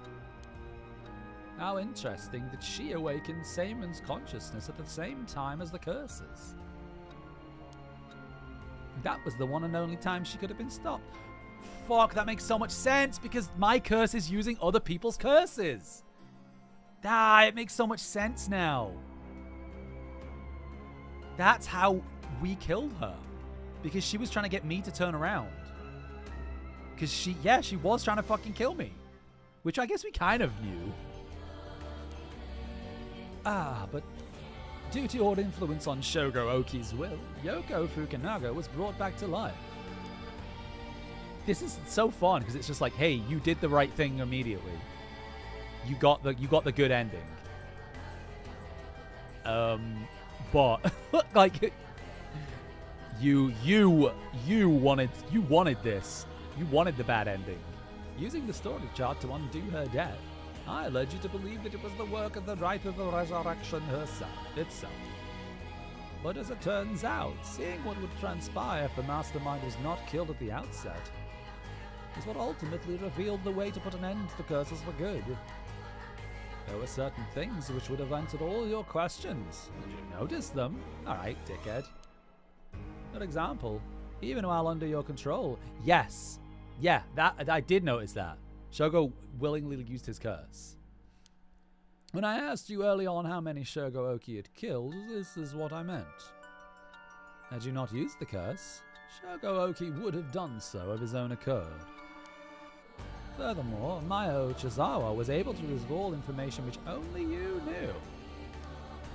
How interesting that she awakened Seaman's consciousness at the same time as the curses. That was the one and only time she could have been stopped. Fuck, that makes so much sense because my curse is using other people's curses. Ah, it makes so much sense now. That's how we killed her. Because she was trying to get me to turn around. Because she was trying to fucking kill me. Which I guess we kind of knew. Ah, but due to your influence on Shogo Oki's will, Yoko Fukunaga was brought back to life. This is so fun because it's just like, hey, you did the right thing immediately. You got the good ending. But like you wanted this. You wanted the bad ending. Using the story chart to undo her death, I led you to believe that it was the work of the Rite of the Resurrection itself. But as it turns out, seeing what would transpire if the mastermind was not killed at the outset is what ultimately revealed the way to put an end to the curses for good. There were certain things which would have answered all your questions. Did you notice them? Alright, dickhead. For example, even while under your control, yes. Yeah, that I did notice that. Shogo willingly used his curse. When I asked you early on how many Shogo Oki had killed, this is what I meant. Had you not used the curse, Shogo Oki would have done so of his own accord. Furthermore, Mayo Chizawa was able to recall information which only you knew.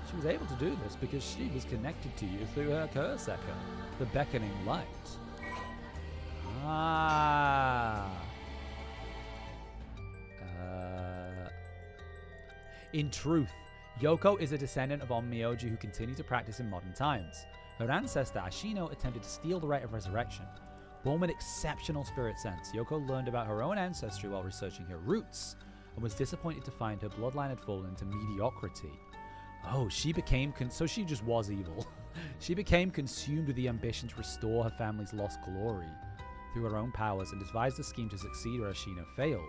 She was able to do this because she was connected to you through her curse echo, the beckoning light. In truth, Yoko is a descendant of Onmyoji who continue to practice in modern times. Her ancestor Ashino attempted to steal the rite of resurrection. Born with exceptional spirit sense, Yoko learned about her own ancestry while researching her roots, and was disappointed to find her bloodline had fallen into mediocrity. Oh, she became so she just was evil. She became consumed with the ambition to restore her family's lost glory through her own powers and devised a scheme to succeed where Ashino failed.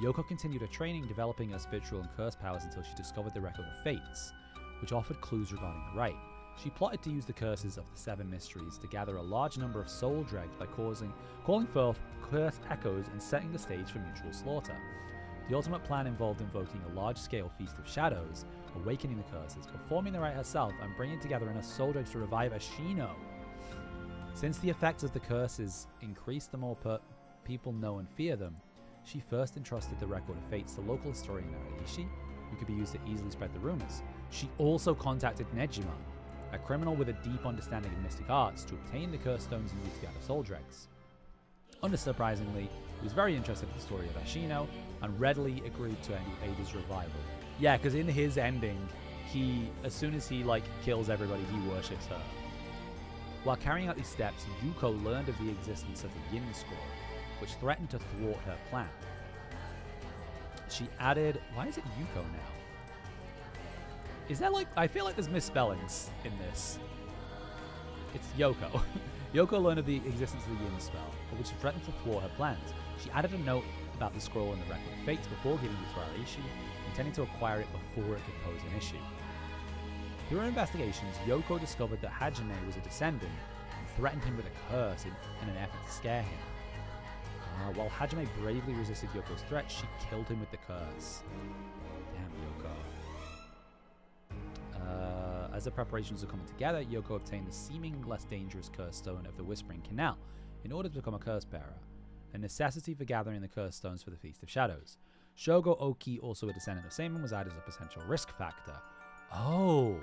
Yoko continued her training, developing her spiritual and curse powers until she discovered the Record of Fates, which offered clues regarding the rite. She plotted to use the curses of the Seven Mysteries to gather a large number of soul dregs by calling forth curse echoes and setting the stage for mutual slaughter. The ultimate plan involved invoking a large-scale Feast of Shadows, awakening the curses, performing the rite herself, and bringing together enough soul dregs to revive Ashino. Since the effects of the curses increase the more people know and fear them, she first entrusted the Record of Fates to local historian Naraishi, who could be used to easily spread the rumors. She also contacted Nejima, a criminal with a deep understanding of mystic arts, to obtain the curse stones and use to gather soul dregs. Unsurprisingly, he was very interested in the story of Ashino and readily agreed to aid his revival. Yeah, because in his ending, as soon as he kills everybody, he worships her. While carrying out these steps, Yuko learned of the existence of the Yin Scroll, which threatened to thwart her plan. She added, why is it Yuko now? Is that I feel like there's misspellings in this. It's Yoko. Yoko learned of the existence of the Yin spell, which threatened to thwart her plans. She added a note about the scroll in the Record of Fates before giving it to Araishi, intending to acquire it before it could pose an issue. Through her investigations, Yoko discovered that Hajime was a descendant and threatened him with a curse in an effort to scare him. While Hajime bravely resisted Yoko's threat, she killed him with the curse. Damn Yoko. As the preparations were coming together, Yoko obtained the seeming less dangerous curse stone of the Whispering Canal in order to become a curse bearer, a necessity for gathering the curse stones for the Feast of Shadows. Shogo Oki, also a descendant of Seimin, was added as a potential risk factor. Oh!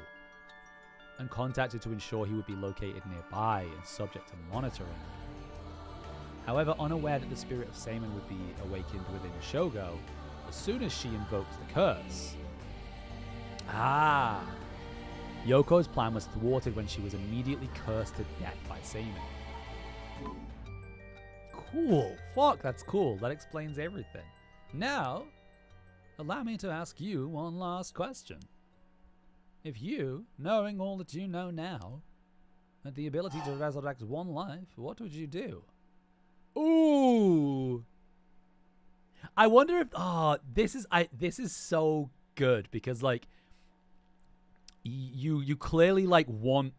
And contacted to ensure he would be located nearby and subject to monitoring. However, unaware that the spirit of Seimin would be awakened within Shogo as soon as she invoked the curse. Yoko's plan was thwarted when she was immediately cursed to death by Seimin. Cool. Fuck, that's cool. That explains everything. Now, allow me to ask you one last question. If you, knowing all that you know now, had the ability to resurrect one life, what would you do? Ooh. I wonder if this is so good because you clearly want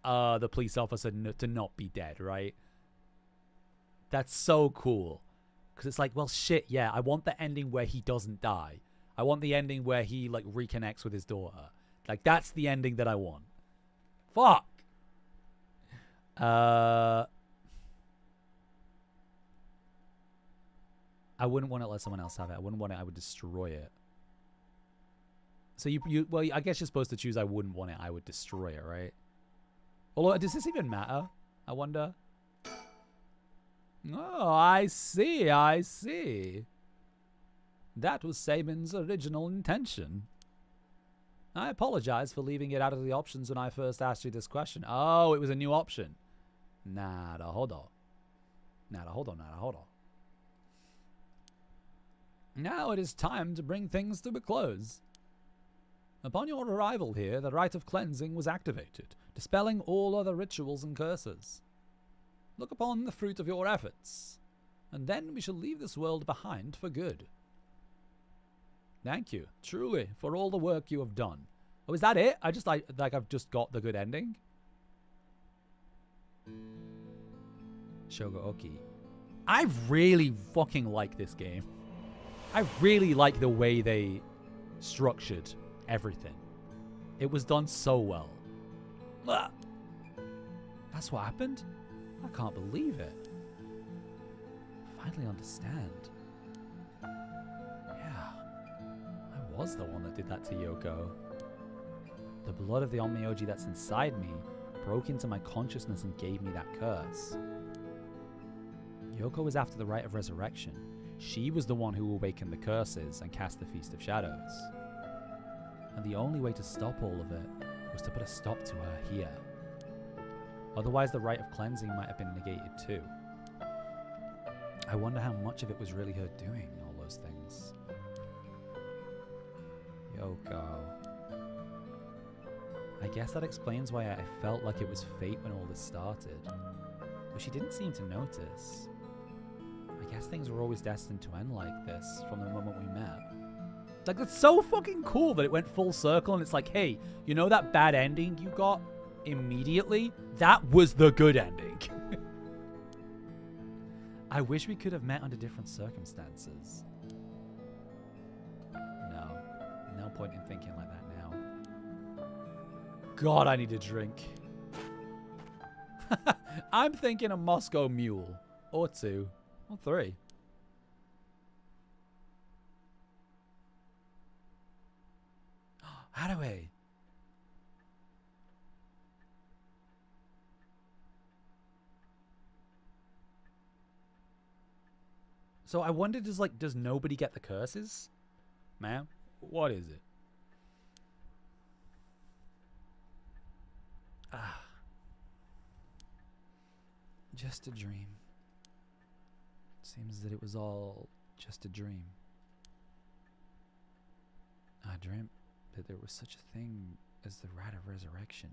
the police officer to not be dead, right? That's so cool. Because it's well, shit, yeah, I want the ending where he doesn't die. I want the ending where he, reconnects with his daughter. That's the ending that I want. Fuck! I wouldn't want to let someone else have it. I wouldn't want it. I would destroy it. So well, I guess you're supposed to choose I wouldn't want it, I would destroy it, right? Although, does this even matter? I wonder. Oh, I see, I see. That was Saban's original intention. I apologize for leaving it out of the options when I first asked you this question. Oh, it was a new option. Nada, hold on. Now it is time to bring things to a close. Upon your arrival here, the rite of cleansing was activated, dispelling all other rituals and curses. Look upon the fruit of your efforts, and then we shall leave this world behind for good. Thank you, truly, for all the work you have done. Oh, is that it? I've just got the good ending? Shogo Oki. I really fucking like this game. I really like the way they structured everything. It was done so well. That's what happened? I can't believe it. I finally understand. Yeah. I was the one that did that to Yoko. The blood of the Onmyoji that's inside me broke into my consciousness and gave me that curse. Yoko was after the rite of resurrection. She was the one who awakened the curses and cast the Feast of Shadows. And the only way to stop all of it was to put a stop to her here. Otherwise, the rite of cleansing might have been negated too. I wonder how much of it was really her doing all those things. Yoko. I guess that explains why I felt like it was fate when all this started. But she didn't seem to notice. I guess things were always destined to end like this from the moment we met. Like, it's so fucking cool that it went full circle and it's like, hey, you know that bad ending you got immediately? That was the good ending. I wish we could have met under different circumstances. No point in thinking like that now. God, I need a drink. I'm thinking a Moscow Mule. Or 2. Or 3. Hadaway. So I wonder, does nobody get the curses? Man, what is it? Just a dream. Seems that it was all just a dream. I dreamt that there was such a thing as the rite of resurrection.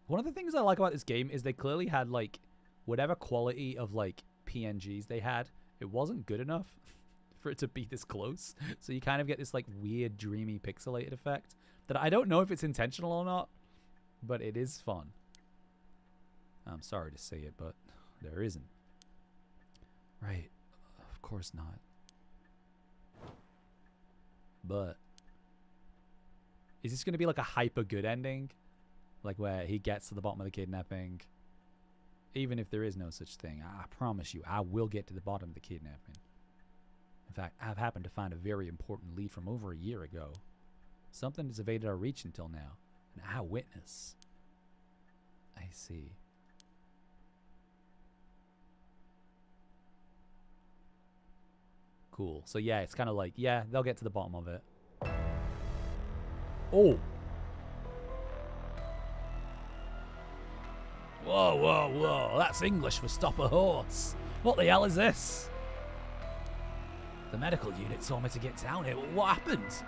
One of the things I like about this game is they clearly had, like, whatever quality of, like, PNGs they had, it wasn't good enough for it to be this close. So you kind of get this, like, weird, dreamy, pixelated effect that I don't know if it's intentional or not, but it is fun. I'm sorry to say it, but there isn't. Right. Of course not. But is this going to be like a hyper good ending? Like where he gets to the bottom of the kidnapping? Even if there is no such thing, I promise you, I will get to the bottom of the kidnapping. In fact, I've happened to find a very important lead from over a year ago. Something that's evaded our reach until now. An eyewitness. I see. Cool. So yeah, it's kind of like, yeah, they'll get to the bottom of it. Oh. Whoa, whoa, whoa. That's English for stop a horse. What the hell is this? The medical unit told me to get down here. What happened?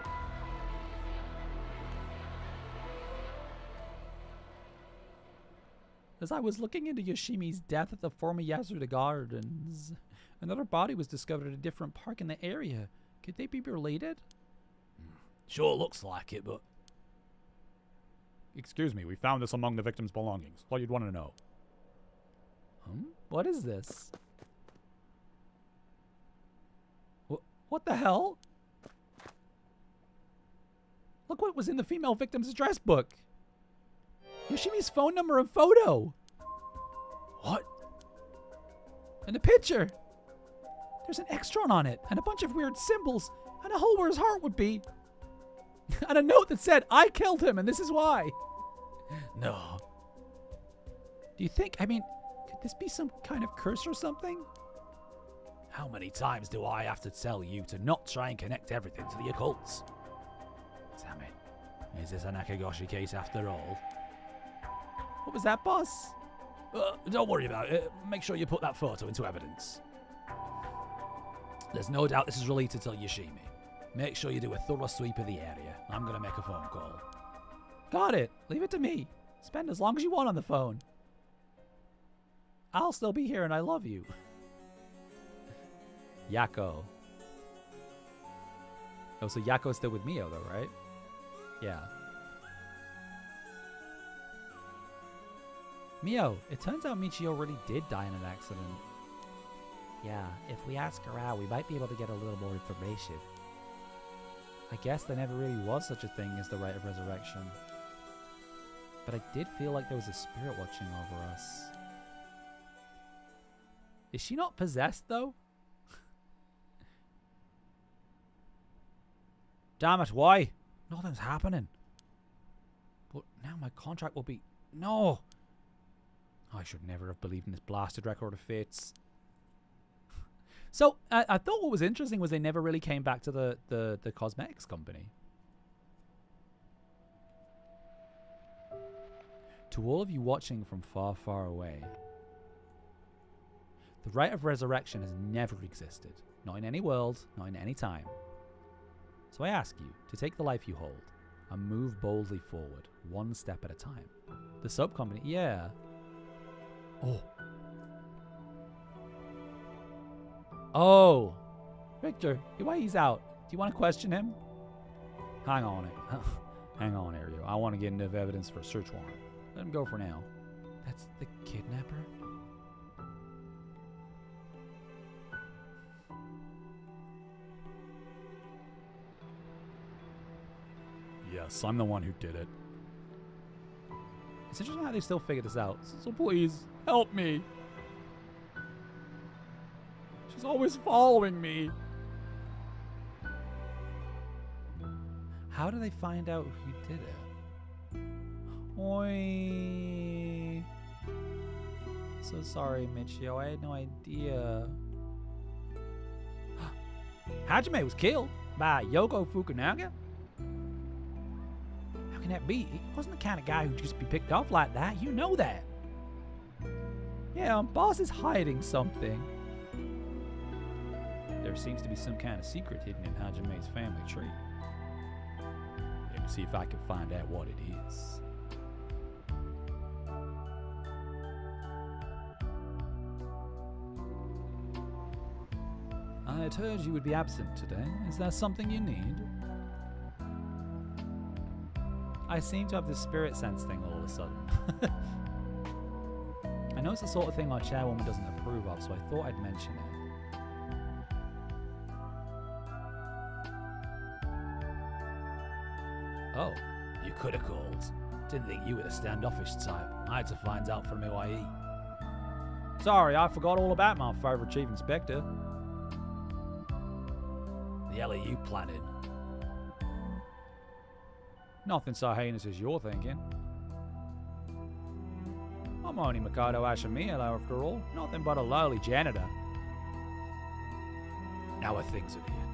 As I was looking into Yoshimi's death at the former Yasuda Gardens, another body was discovered at a different park in the area. Could they be related? Sure looks like it, but... Excuse me, we found this among the victim's belongings. What you'd want to know. What is this? What the hell? Look what was in the female victim's address book. Yoshimi's phone number and photo. What? And a picture. There's an extron on it, and a bunch of weird symbols, and a hole where his heart would be. And a note that said, I killed him and this is why. No. Do you think, I mean, could this be some kind of curse or something? How many times do I have to tell you to not try and connect everything to the occult? Damn it. Is this a Nakagoshi case after all? What was that, boss? Don't worry about it. Make sure you put that photo into evidence. There's no doubt this is related to Yoshimi. Make sure you do a thorough sweep of the area. I'm going to make a phone call. Got it. Leave it to me. Spend as long as you want on the phone. I'll still be here and I love you. Yako. Oh, so Yako's still with Mio though, right? Yeah. Mio, it turns out Michio really did die in an accident. Yeah, if we ask her out, we might be able to get a little more information. I guess there never really was such a thing as the rite of resurrection. But I did feel like there was a spirit watching over us. Is she not possessed though? Damn it, why? Nothing's happening. But now my contract will be... No! I should never have believed in this blasted record of fates. So, I thought what was interesting was they never really came back to the cosmetics company. To all of you watching from far, far away, the rite of resurrection has never existed. Not in any world, not in any time. So I ask you to take the life you hold and move boldly forward, one step at a time. The soap company, yeah. Oh. Oh. Victor, why he's out? Do you want to question him? Hang on it. Hang on, Ariel. I want to get enough evidence for a search warrant. Let him go for now. That's the kidnapper? Yes, I'm the one who did it. It's interesting how they still figured this out. So please, help me. She's always following me. How do they find out who did it? Oi. So sorry, Michio. I had no idea. Hajime was killed by Yoko Fukunaga? How can that be? He wasn't the kind of guy who'd just be picked off like that. You know that. Yeah, boss is hiding something. There seems to be some kind of secret hidden in Hajime's family tree. Let me see if I can find out what it is. I had heard you would be absent today. Is there something you need? I seem to have this spirit sense thing all of a sudden. I know it's the sort of thing our chairwoman doesn't approve of, so I thought I'd mention it. Oh, you could have called. Didn't think you were the standoffish type. I had to find out from AYE. Sorry, I forgot all about my favourite chief inspector. The hell are you planning? Nothing so heinous as you're thinking. I'm only Makoto Ashimiya, after all. Nothing but a lowly janitor. How are things in here?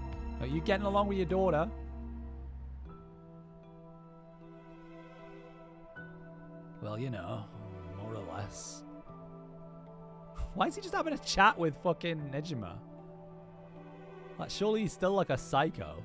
Are you getting along with your daughter? Well, you know, more or less. Why is he just having a chat with fucking Nejima? Like, surely he's still like a psycho.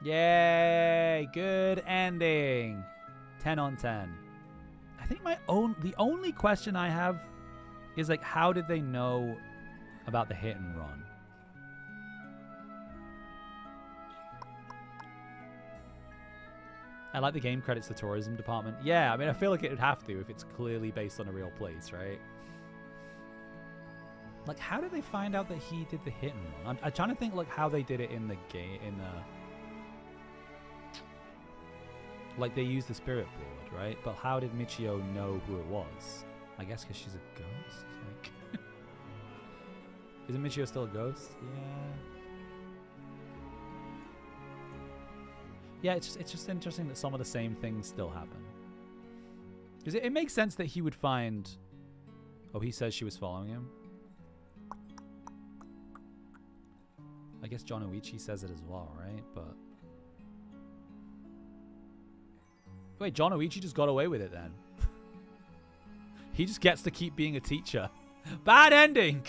Yay! Good ending. 10 on 10. I think the only question I have is like, how did they know about the hit and run? I like the game credits the tourism department. Yeah, I mean, I feel like it would have to if it's clearly based on a real place, right? Like, how did they find out that he did the hit and run? I'm trying to think, like, how they did it in the game, like, they used the spirit board, right? But how did Michio know who it was? I guess because she's a ghost? Like, isn't Michio still a ghost? Yeah, it's just interesting that some of the same things still happen. Because it makes sense that he would find... Oh, he says she was following him. I guess John Oichi says it as well, right? But... Wait, John Oichi just got away with it then. He just gets to keep being a teacher. Bad ending!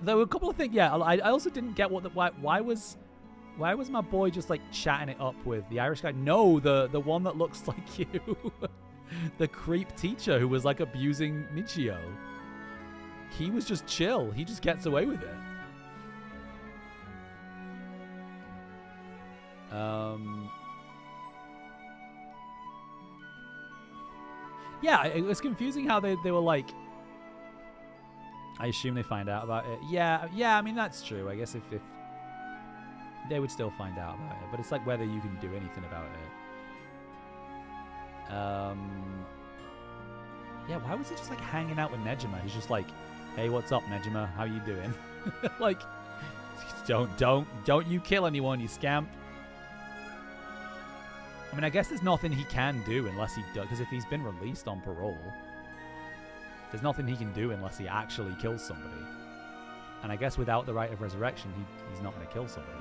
There were a couple of things. Yeah, I also didn't get what why was my boy just like chatting it up with the Irish guy? No, the one that looks like you, the creep teacher who was like abusing Michio. He was just chill. He just gets away with it. Yeah, it was confusing how they were like. I assume they find out about it. Yeah, I mean, that's true. I guess if they would still find out about it. But it's like whether you can do anything about it. Yeah, why was he just like hanging out with Nejima? He's just like, hey, what's up, Nejima? How you doing? Like, don't you kill anyone, you scamp. I mean, I guess there's nothing he can do unless he does. Because if he's been released on parole... There's nothing he can do unless he actually kills somebody. And I guess without the right of resurrection, he's not going to kill somebody.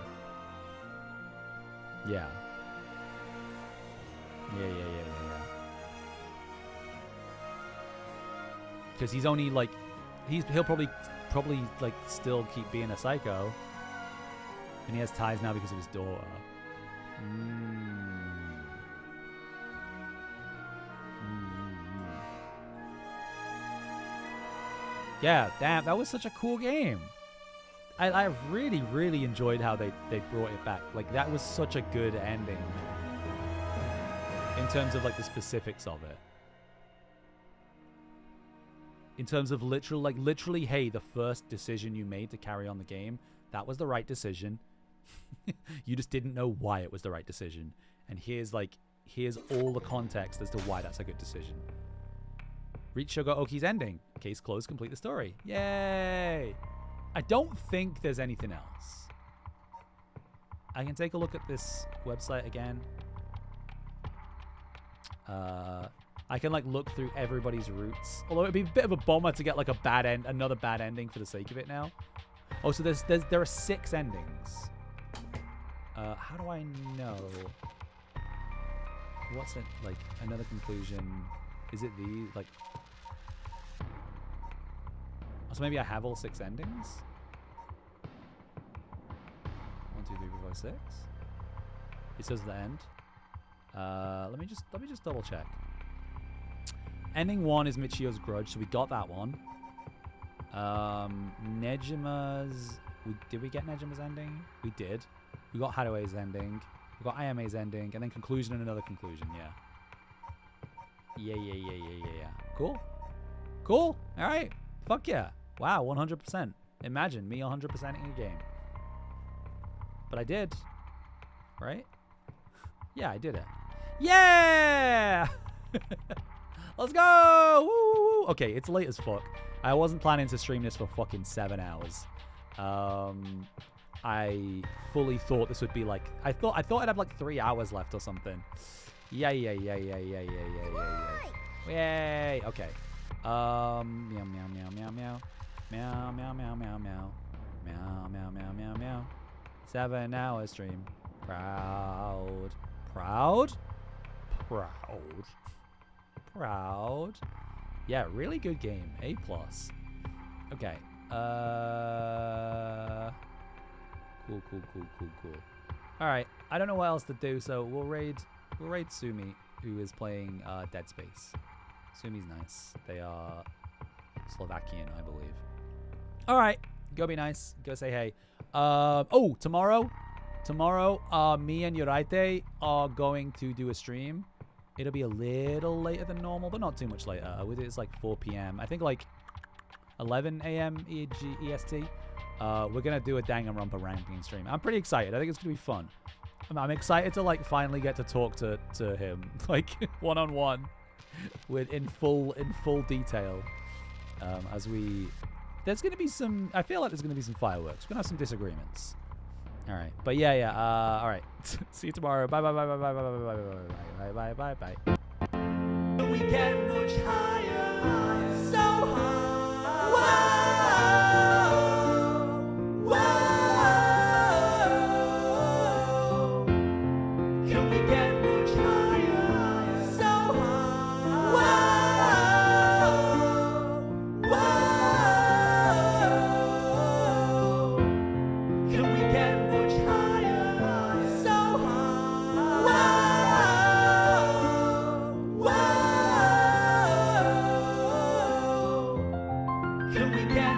Yeah. Yeah. Because he's only like... He'll probably like still keep being a psycho. And he has ties now because of his daughter. Yeah, damn, that was such a cool game. I really, really enjoyed how they brought it back. Like, that was such a good ending. In terms of, like, the specifics of it. In terms of literally, hey, the first decision you made to carry on the game, that was the right decision. You just didn't know why it was the right decision. And here's all the context as to why that's a good decision. Reach Sugar Oki's ending. Case closed, complete the story. Yay! I don't think there's anything else. I can take a look at this website again. I can like look through everybody's routes. Although it'd be a bit of a bummer to get like another bad ending for the sake of it now. Oh, so there are 6 endings. How do I know? What's it like? Another conclusion? Is it the like? So maybe I have all 6 endings. 1, 2, 3, 4, 5, 6. It says the end. Let me just double check. Ending 1 is Michio's grudge, so we got that one. Nejima's. Did we get Nejima's ending? We did. We got Harue's ending. We got Ayame's ending, and then conclusion and another conclusion. Yeah. Yeah. Cool. All right. Fuck yeah. Wow, 100%. Imagine me 100%ing a game. But I did. Right? Yeah, I did it. Yeah! Let's go! Woo! Okay, it's late as fuck. I wasn't planning to stream this for fucking 7 hours. I fully thought this would be like... I thought I'd have like 3 hours left or something. Yeah. Yay! Okay. Meow. 7 hour stream. Proud. Yeah, really good game. A+. Okay. Cool. All right. I don't know what else to do, so we'll raid Sumi, who is playing Dead Space. Sumi's nice. They are Slovakian, I believe. All right. Go be nice. Go say hey. Oh, tomorrow, me and Yoraite are going to do a stream. It'll be a little later than normal, but not too much later. It's like 4 p.m. I think like 11 a.m. EST. We're gonna do a Danganronpa ranking stream. I'm pretty excited. I think it's gonna be fun. I'm excited to like finally get to talk to him like one-on-one with in full detail. There's gonna be some. I feel like there's gonna be some fireworks. We're gonna have some disagreements. All right, but yeah. All right. See you tomorrow. Bye. We get much higher, so high. Whoa, whoa. Can we get much higher, so high? Whoa, whoa. Can we get much higher, so high? Whoa, whoa. Can we get